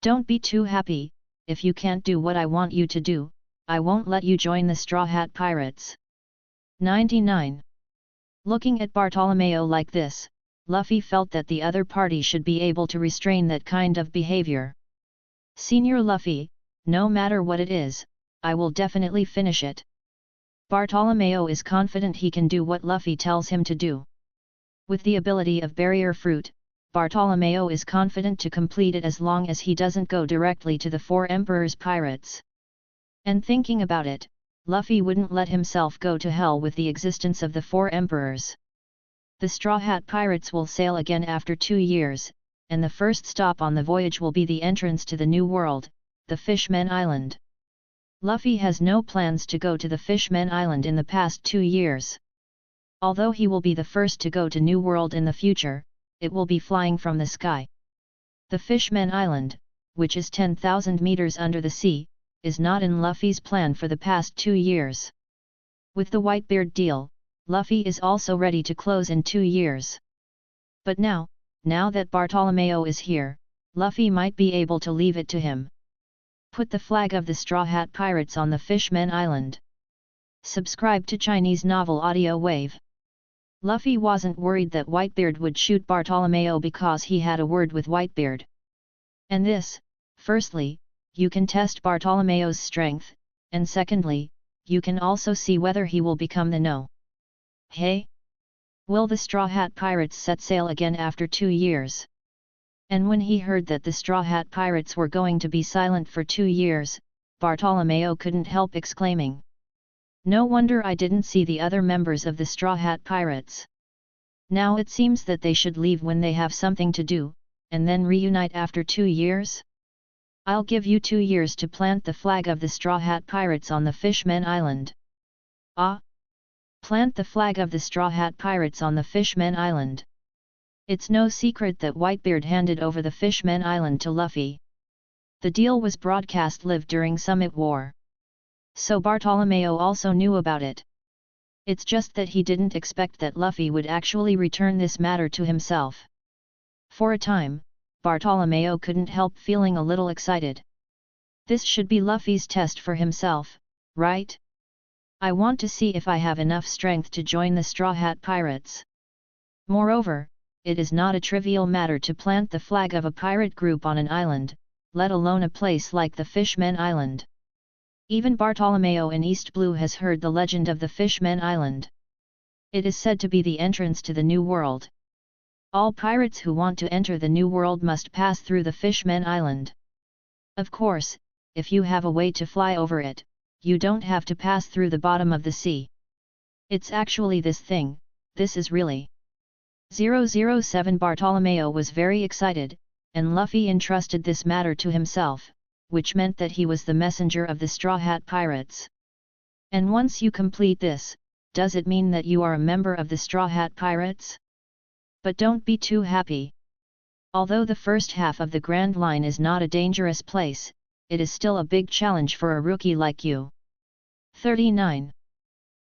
Don't be too happy, if you can't do what I want you to do, I won't let you join the Straw Hat Pirates. 99. Looking at Bartolomeo like this, Luffy felt that the other party should be able to restrain that kind of behavior. Senior Luffy, no matter what it is, I will definitely finish it. Bartolomeo is confident he can do what Luffy tells him to do. With the ability of Barrier Fruit, Bartolomeo is confident to complete it as long as he doesn't go directly to the Four Emperors Pirates. And thinking about it, Luffy wouldn't let himself go to hell with the existence of the Four Emperors. The Straw Hat Pirates will sail again after 2 years, and the first stop on the voyage will be the entrance to the New World, the Fishmen Island. Luffy has no plans to go to the Fishmen Island in the past 2 years. Although he will be the first to go to New World in the future, it will be flying from the sky. The Fishmen Island, which is 10,000 meters under the sea, is not in Luffy's plan for the past 2 years. With the Whitebeard deal, Luffy is also ready to close in 2 years. But now that Bartolomeo is here, Luffy might be able to leave it to him. Put the flag of the Straw Hat Pirates on the Fishmen Island. Subscribe to Chinese Novel Audiowave. Luffy wasn't worried that Whitebeard would shoot Bartolomeo because he had a word with Whitebeard. And this, firstly, you can test Bartolomeo's strength, and secondly, you can also see whether he will become the No. Hey? Will the Straw Hat Pirates set sail again after 2 years? And when he heard that the Straw Hat Pirates were going to be silent for 2 years, Bartolomeo couldn't help exclaiming. No wonder I didn't see the other members of the Straw Hat Pirates. Now it seems that they should leave when they have something to do, and then reunite after 2 years? I'll give you 2 years to plant the flag of the Straw Hat Pirates on the Fishmen Island. Ah! Plant the flag of the Straw Hat Pirates on the Fishmen Island. It's no secret that Whitebeard handed over the Fishmen Island to Luffy. The deal was broadcast live during Summit War. So Bartolomeo also knew about it. It's just that he didn't expect that Luffy would actually return this matter to himself. For a time, Bartolomeo couldn't help feeling a little excited. This should be Luffy's test for himself, right? I want to see if I have enough strength to join the Straw Hat Pirates. Moreover, it is not a trivial matter to plant the flag of a pirate group on an island, let alone a place like the Fishmen Island. Even Bartolomeo in East Blue has heard the legend of the Fishmen Island. It is said to be the entrance to the New World. All pirates who want to enter the New World must pass through the Fishmen Island. Of course, if you have a way to fly over it, you don't have to pass through the bottom of the sea. It's actually this thing, this is really. 007 Bartolomeo was very excited, and Luffy entrusted this matter to himself, which meant that he was the messenger of the Straw Hat Pirates. And once you complete this, does it mean that you are a member of the Straw Hat Pirates? But don't be too happy. Although the first half of the Grand Line is not a dangerous place, it is still a big challenge for a rookie like you. 39.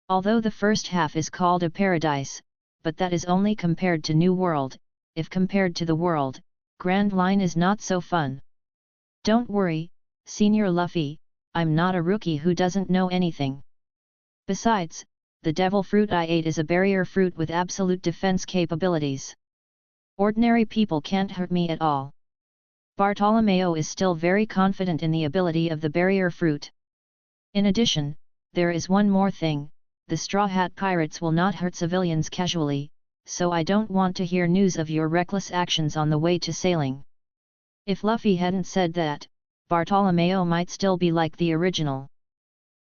Although the first half is called a paradise, but that is only compared to New World, if compared to the world, Grand Line is not so fun. Don't worry, Senior Luffy, I'm not a rookie who doesn't know anything. Besides, the devil fruit I ate is a barrier fruit with absolute defense capabilities. Ordinary people can't hurt me at all. Bartolomeo is still very confident in the ability of the barrier fruit. In addition, there is one more thing, the Straw Hat Pirates will not hurt civilians casually, so I don't want to hear news of your reckless actions on the way to sailing. If Luffy hadn't said that, Bartolomeo might still be like the original.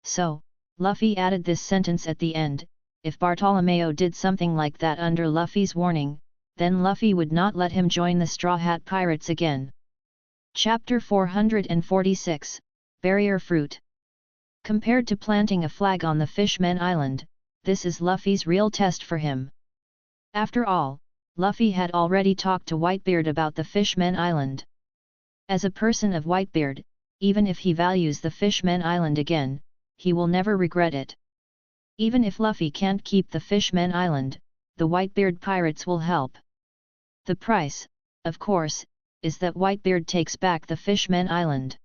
So, Luffy added this sentence at the end, if Bartolomeo did something like that under Luffy's warning, then Luffy would not let him join the Straw Hat Pirates again. Chapter 446, Barrier Fruit. Compared to planting a flag on the Fishmen Island, this is Luffy's real test for him. After all, Luffy had already talked to Whitebeard about the Fishmen Island. As a person of Whitebeard, even if he values the Fishmen Island again, he will never regret it. Even if Luffy can't keep the Fishmen Island, the Whitebeard pirates will help. The price, of course, is that Whitebeard takes back the Fishmen Island.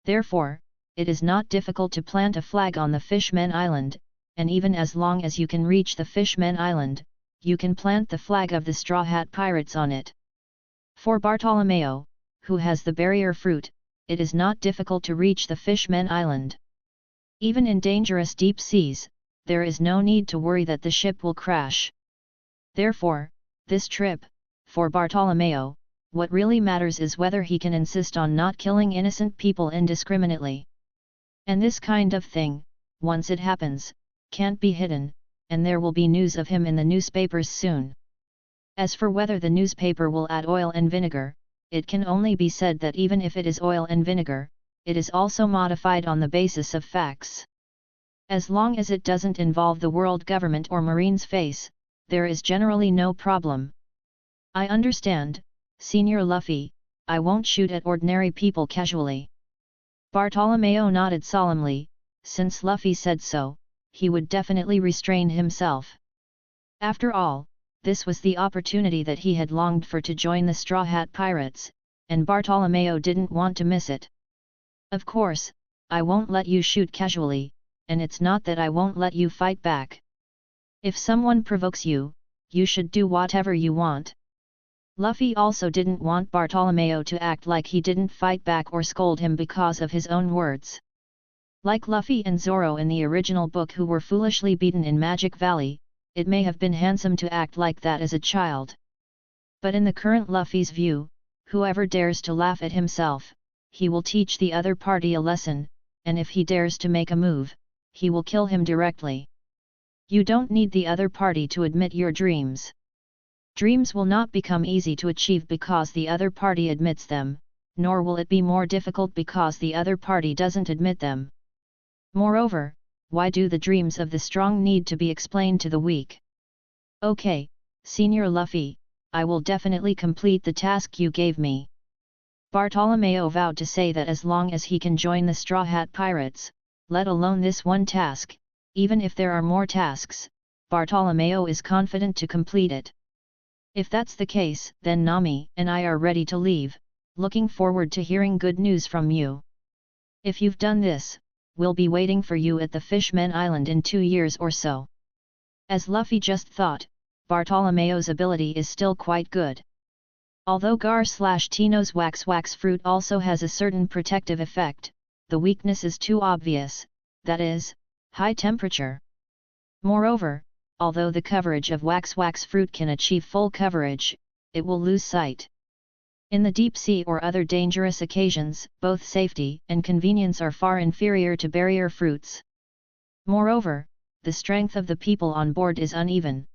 Therefore, it is not difficult to plant a flag on the Fishmen Island, and even as long as you can reach the Fishmen Island, you can plant the flag of the Straw Hat Pirates on it. For Bartolomeo, who has the barrier fruit, it is not difficult to reach the Fishmen Island. Even in dangerous deep seas, there is no need to worry that the ship will crash. Therefore, this trip, for Bartolomeo, what really matters is whether he can insist on not killing innocent people indiscriminately. And this kind of thing, once it happens, can't be hidden, and there will be news of him in the newspapers soon. As for whether the newspaper will add oil and vinegar, it can only be said that even if it is oil and vinegar, it is also modified on the basis of facts. As long as it doesn't involve the world government or Marine's face, there is generally no problem. I understand, Senior Luffy, I won't shoot at ordinary people casually. Bartolomeo nodded solemnly, since Luffy said so, he would definitely restrain himself. After all, this was the opportunity that he had longed for to join the Straw Hat Pirates, and Bartolomeo didn't want to miss it. Of course, I won't let you shoot casually, and it's not that I won't let you fight back. If someone provokes you, you should do whatever you want. Luffy also didn't want Bartolomeo to act like he didn't fight back or scold him because of his own words. Like Luffy and Zoro in the original book who were foolishly beaten in Magic Valley, it may have been handsome to act like that as a child. But in the current Luffy's view, whoever dares to laugh at himself, he will teach the other party a lesson, and if he dares to make a move, he will kill him directly. You don't need the other party to admit your dreams. Dreams will not become easy to achieve because the other party admits them, nor will it be more difficult because the other party doesn't admit them. Moreover, why do the dreams of the strong need to be explained to the weak? Okay, Senior Luffy, I will definitely complete the task you gave me. Bartolomeo vowed to say that as long as he can join the Straw Hat Pirates, let alone this one task, even if there are more tasks, Bartolomeo is confident to complete it. If that's the case, then Nami and I are ready to leave, looking forward to hearing good news from you. If you've done this, we'll be waiting for you at the Fishmen Island in 2 years or so. As Luffy just thought, Bartolomeo's ability is still quite good. Although Gar/Tino's wax fruit also has a certain protective effect, the weakness is too obvious, that is, high temperature. Moreover, although the coverage of wax fruit can achieve full coverage, it will lose sight. In the deep sea or other dangerous occasions, both safety and convenience are far inferior to barrier fruits. Moreover, the strength of the people on board is uneven.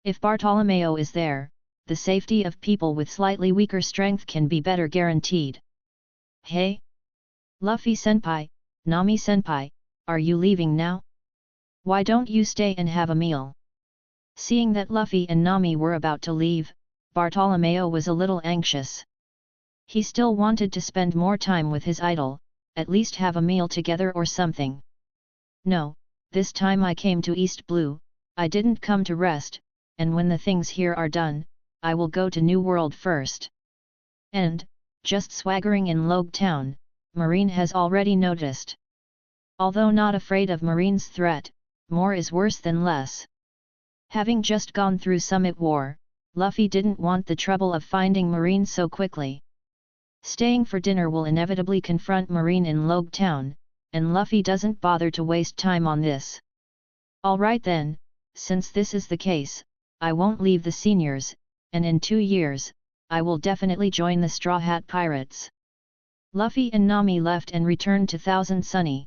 If Bartolomeo is there, the safety of people with slightly weaker strength can be better guaranteed. Hey! Luffy-senpai, Nami-senpai, are you leaving now? Why don't you stay and have a meal? Seeing that Luffy and Nami were about to leave, Bartolomeo was a little anxious. He still wanted to spend more time with his idol, at least have a meal together or something. No, this time I came to East Blue, I didn't come to rest, and when the things here are done, I will go to New World first. And, just swaggering in Logue Town, Marine has already noticed. Although not afraid of Marine's threat, more is worse than less. Having just gone through Summit War, Luffy didn't want the trouble of finding Marine so quickly. Staying for dinner will inevitably confront Marine in Logue Town, and Luffy doesn't bother to waste time on this. Alright then, since this is the case, I won't leave the seniors, and in 2 years, I will definitely join the Straw Hat Pirates. Luffy and Nami left and returned to Thousand Sunny.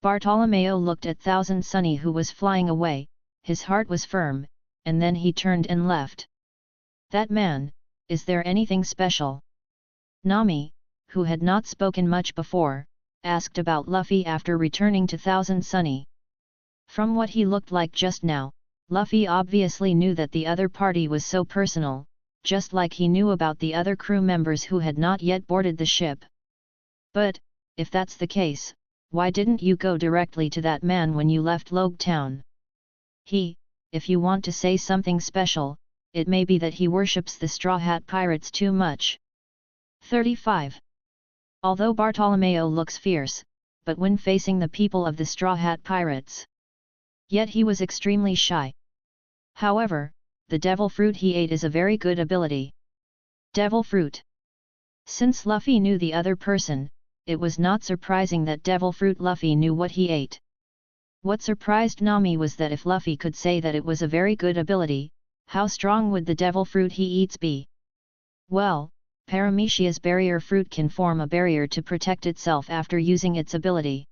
Bartolomeo looked at Thousand Sunny who was flying away, his heart was firm, and then he turned and left. That man, is there anything special? Nami, who had not spoken much before, asked about Luffy after returning to Thousand Sunny. From what he looked like just now, Luffy obviously knew that the other party was so personal, just like he knew about the other crew members who had not yet boarded the ship. But, if that's the case, why didn't you go directly to that man when you left Logue Town? If you want to say something special, it may be that he worships the Straw Hat Pirates too much. 35. Although Bartolomeo looks fierce, but when facing the people of the Straw Hat Pirates, yet he was extremely shy. However, the devil fruit he ate is a very good ability. Devil fruit. Since Luffy knew the other person, it was not surprising that devil fruit Luffy knew what he ate. What surprised Nami was that if Luffy could say that it was a very good ability, how strong would the devil fruit he eats be? Well, Paramecia's barrier fruit can form a barrier to protect itself after using its ability.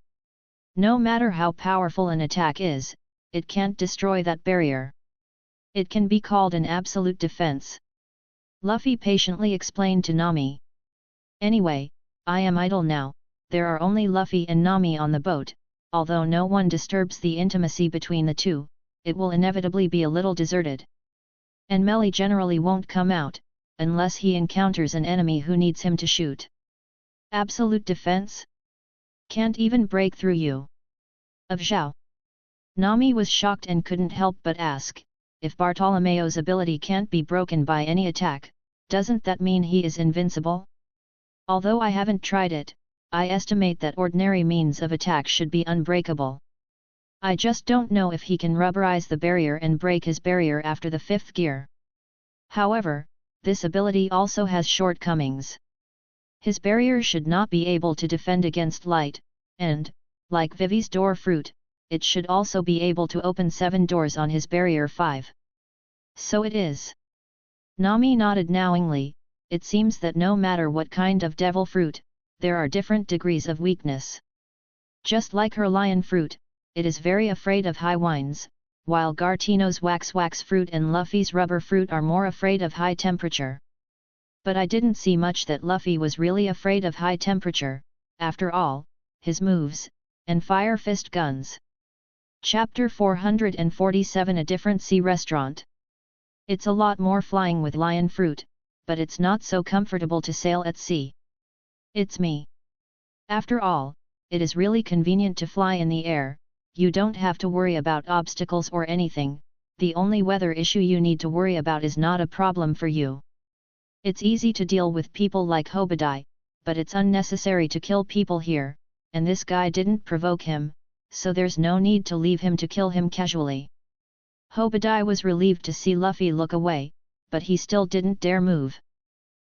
No matter how powerful an attack is, it can't destroy that barrier. It can be called an absolute defense. Luffy patiently explained to Nami. Anyway, I am idle now, there are only Luffy and Nami on the boat, although no one disturbs the intimacy between the two, it will inevitably be a little deserted. And Melly generally won't come out, unless he encounters an enemy who needs him to shoot. Absolute defense? Can't even break through you. Of Zhao. Nami was shocked and couldn't help but ask, if Bartolomeo's ability can't be broken by any attack, doesn't that mean he is invincible? Although I haven't tried it, I estimate that ordinary means of attack should be unbreakable. I just don't know if he can rubberize the barrier and break his barrier after the 5th gear. However, this ability also has shortcomings. His barrier should not be able to defend against light, and, like Vivi's door fruit, it should also be able to open 7 doors on his barrier 5. So it is. Nami nodded knowingly. It seems that no matter what kind of devil fruit, there are different degrees of weakness. Just like her lion fruit, it is very afraid of high winds, while Gartino's wax fruit and Luffy's rubber fruit are more afraid of high temperature. But I didn't see much that Luffy was really afraid of high temperature, after all, his moves, and fire fist guns. Chapter 447 A Different Sea Restaurant. It's a lot more flying with lion fruit, but it's not so comfortable to sail at sea. It's me. After all, it is really convenient to fly in the air, you don't have to worry about obstacles or anything, the only weather issue you need to worry about is not a problem for you. It's easy to deal with people like Hobadai, but it's unnecessary to kill people here, and this guy didn't provoke him, so there's no need to leave him to kill him casually. Hobadai was relieved to see Luffy look away, but he still didn't dare move.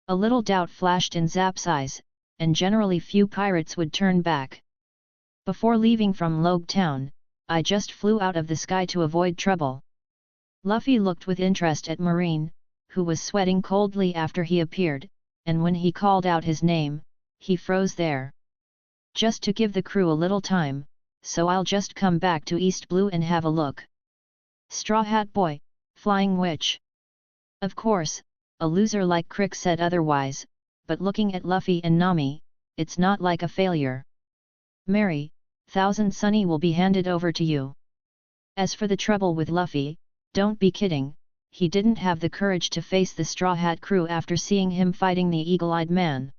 A little doubt flashed in Zap's eyes, and generally few pirates would turn back. Before leaving from Logue Town, I just flew out of the sky to avoid trouble. Luffy looked with interest at Marine, who was sweating coldly after he appeared, and when he called out his name, he froze there. Just to give the crew a little time, so I'll just come back to East Blue and have a look. Straw Hat Boy, Flying Witch. Of course, a loser like Crick said otherwise, but looking at Luffy and Nami, it's not like a failure. Mary, Thousand Sunny will be handed over to you. As for the trouble with Luffy, don't be kidding, he didn't have the courage to face the Straw Hat crew after seeing him fighting the Eagle-Eyed Man.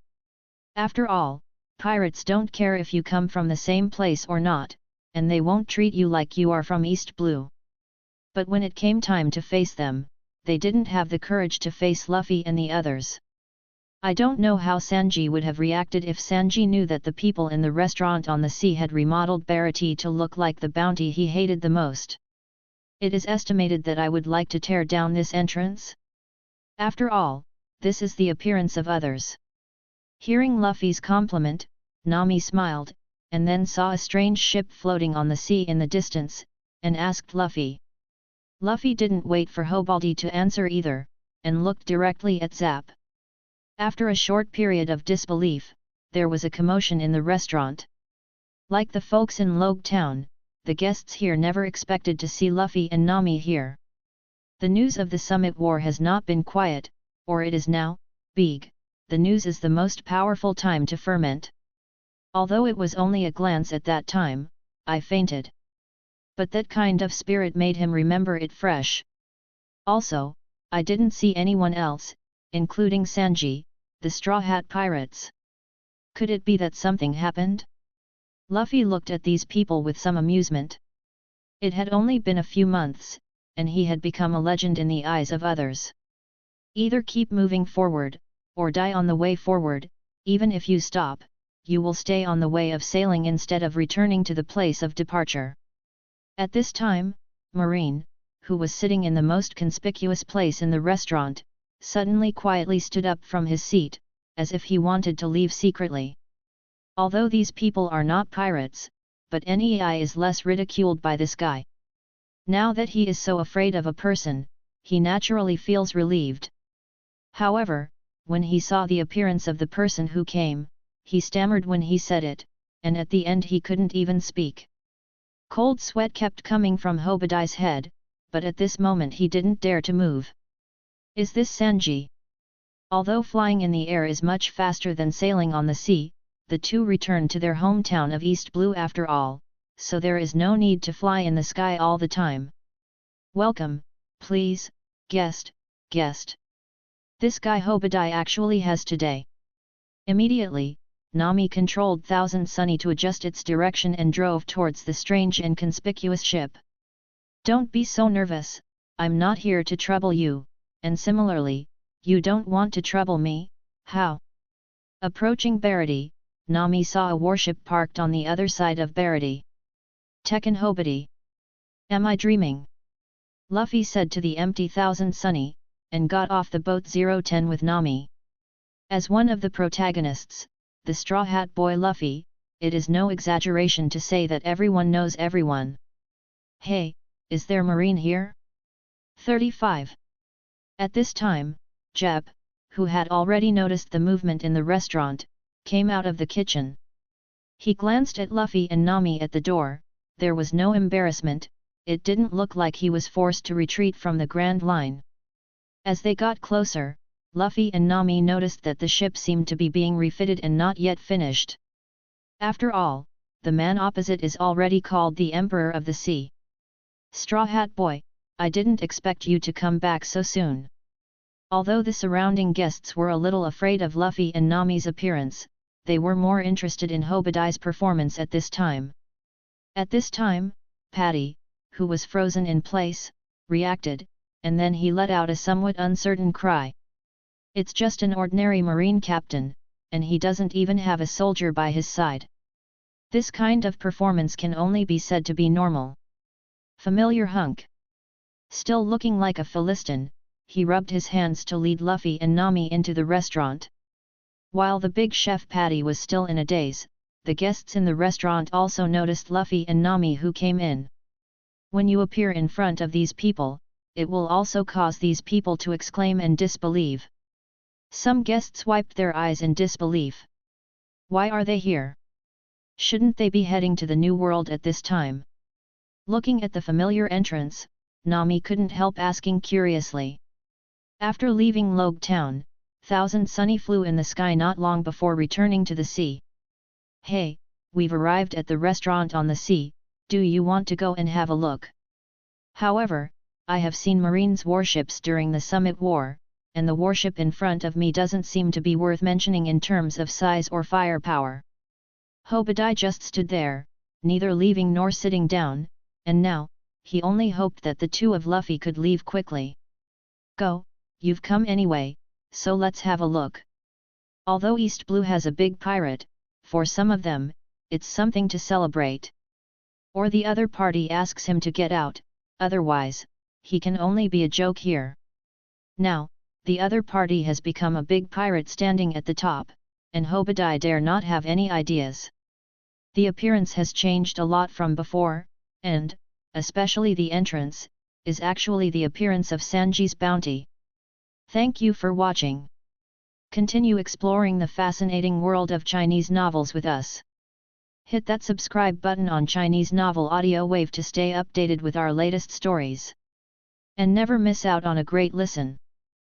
After all, pirates don't care if you come from the same place or not, and they won't treat you like you are from East Blue. But when it came time to face them, they didn't have the courage to face Luffy and the others. I don't know how Sanji would have reacted if Sanji knew that the people in the restaurant on the sea had remodeled Barati to look like the bounty he hated the most. It is estimated that I would like to tear down this entrance. After all, this is the appearance of others. Hearing Luffy's compliment, Nami smiled, and then saw a strange ship floating on the sea in the distance, and asked Luffy. Luffy didn't wait for Hobaldi to answer either, and looked directly at Zap. After a short period of disbelief, there was a commotion in the restaurant. Like the folks in Logue Town, the guests here never expected to see Luffy and Nami here. The news of the Summit War has not been quiet, or it is now, big. The news is the most powerful time to ferment. Although it was only a glance at that time, I fainted. But that kind of spirit made him remember it fresh. Also, I didn't see anyone else, including Sanji, the Straw Hat Pirates. Could it be that something happened? Luffy looked at these people with some amusement. It had only been a few months, and he had become a legend in the eyes of others. Either keep moving forward, or die on the way forward. Even if you stop, you will stay on the way of sailing instead of returning to the place of departure. At this time, Marine, who was sitting in the most conspicuous place in the restaurant, suddenly quietly stood up from his seat, as if he wanted to leave secretly. Although these people are not pirates, but Nei is less ridiculed by this guy. Now that he is so afraid of a person, he naturally feels relieved. However, when he saw the appearance of the person who came, he stammered when he said it, and at the end he couldn't even speak. Cold sweat kept coming from Hobadai's head, but at this moment he didn't dare to move. Is this Sanji? Although flying in the air is much faster than sailing on the sea, the two returned to their hometown of East Blue after all, so there is no need to fly in the sky all the time. Welcome, please, guest. This guy Hobadai actually has today. Immediately, Nami controlled Thousand Sunny to adjust its direction and drove towards the strange and conspicuous ship. Don't be so nervous, I'm not here to trouble you, and similarly, you don't want to trouble me, how? Approaching Barity, Nami saw a warship parked on the other side of Barity. Tekken Hobadi. Am I dreaming? Luffy said to the empty Thousand Sunny, and got off the boat 010 with Nami. As one of the protagonists, the Straw Hat Boy Luffy, it is no exaggeration to say that everyone knows everyone. Hey, is there Marine here? 35. At this time, Jep, who had already noticed the movement in the restaurant, came out of the kitchen. He glanced at Luffy and Nami at the door. There was no embarrassment, it didn't look like he was forced to retreat from the Grand Line. As they got closer, Luffy and Nami noticed that the ship seemed to be being refitted and not yet finished. After all, the man opposite is already called the Emperor of the Sea. Straw Hat Boy, I didn't expect you to come back so soon. Although the surrounding guests were a little afraid of Luffy and Nami's appearance, they were more interested in Hobadai's performance at this time. At this time, Patty, who was frozen in place, reacted, and then he let out a somewhat uncertain cry. It's just an ordinary marine captain, and he doesn't even have a soldier by his side. This kind of performance can only be said to be normal. Familiar hunk. Still looking like a Philistine, he rubbed his hands to lead Luffy and Nami into the restaurant. While the big chef Patty was still in a daze, the guests in the restaurant also noticed Luffy and Nami who came in. When you appear in front of these people, it will also cause these people to exclaim and disbelieve. Some guests wiped their eyes in disbelief. Why are they here? Shouldn't they be heading to the New World at this time? Looking at the familiar entrance, Nami couldn't help asking curiously. After leaving Logue Town, Thousand Sunny flew in the sky not long before returning to the sea. Hey, we've arrived at the restaurant on the sea, do you want to go and have a look? However, I have seen Marines' warships during the Summit War, and the warship in front of me doesn't seem to be worth mentioning in terms of size or firepower. Hobadai just stood there, neither leaving nor sitting down, and now, he only hoped that the two of Luffy could leave quickly. Go, you've come anyway, so let's have a look. Although East Blue has a big pirate, for some of them, it's something to celebrate. Or the other party asks him to get out, otherwise, he can only be a joke here. Now, the other party has become a big pirate standing at the top, and Hobadai dare not have any ideas. The appearance has changed a lot from before, and, especially the entrance, is actually the appearance of Sanji's bounty. Thank you for watching. Continue exploring the fascinating world of Chinese novels with us. Hit that subscribe button on Chinese Novel Audiowave to stay updated with our latest stories. And never miss out on a great listen.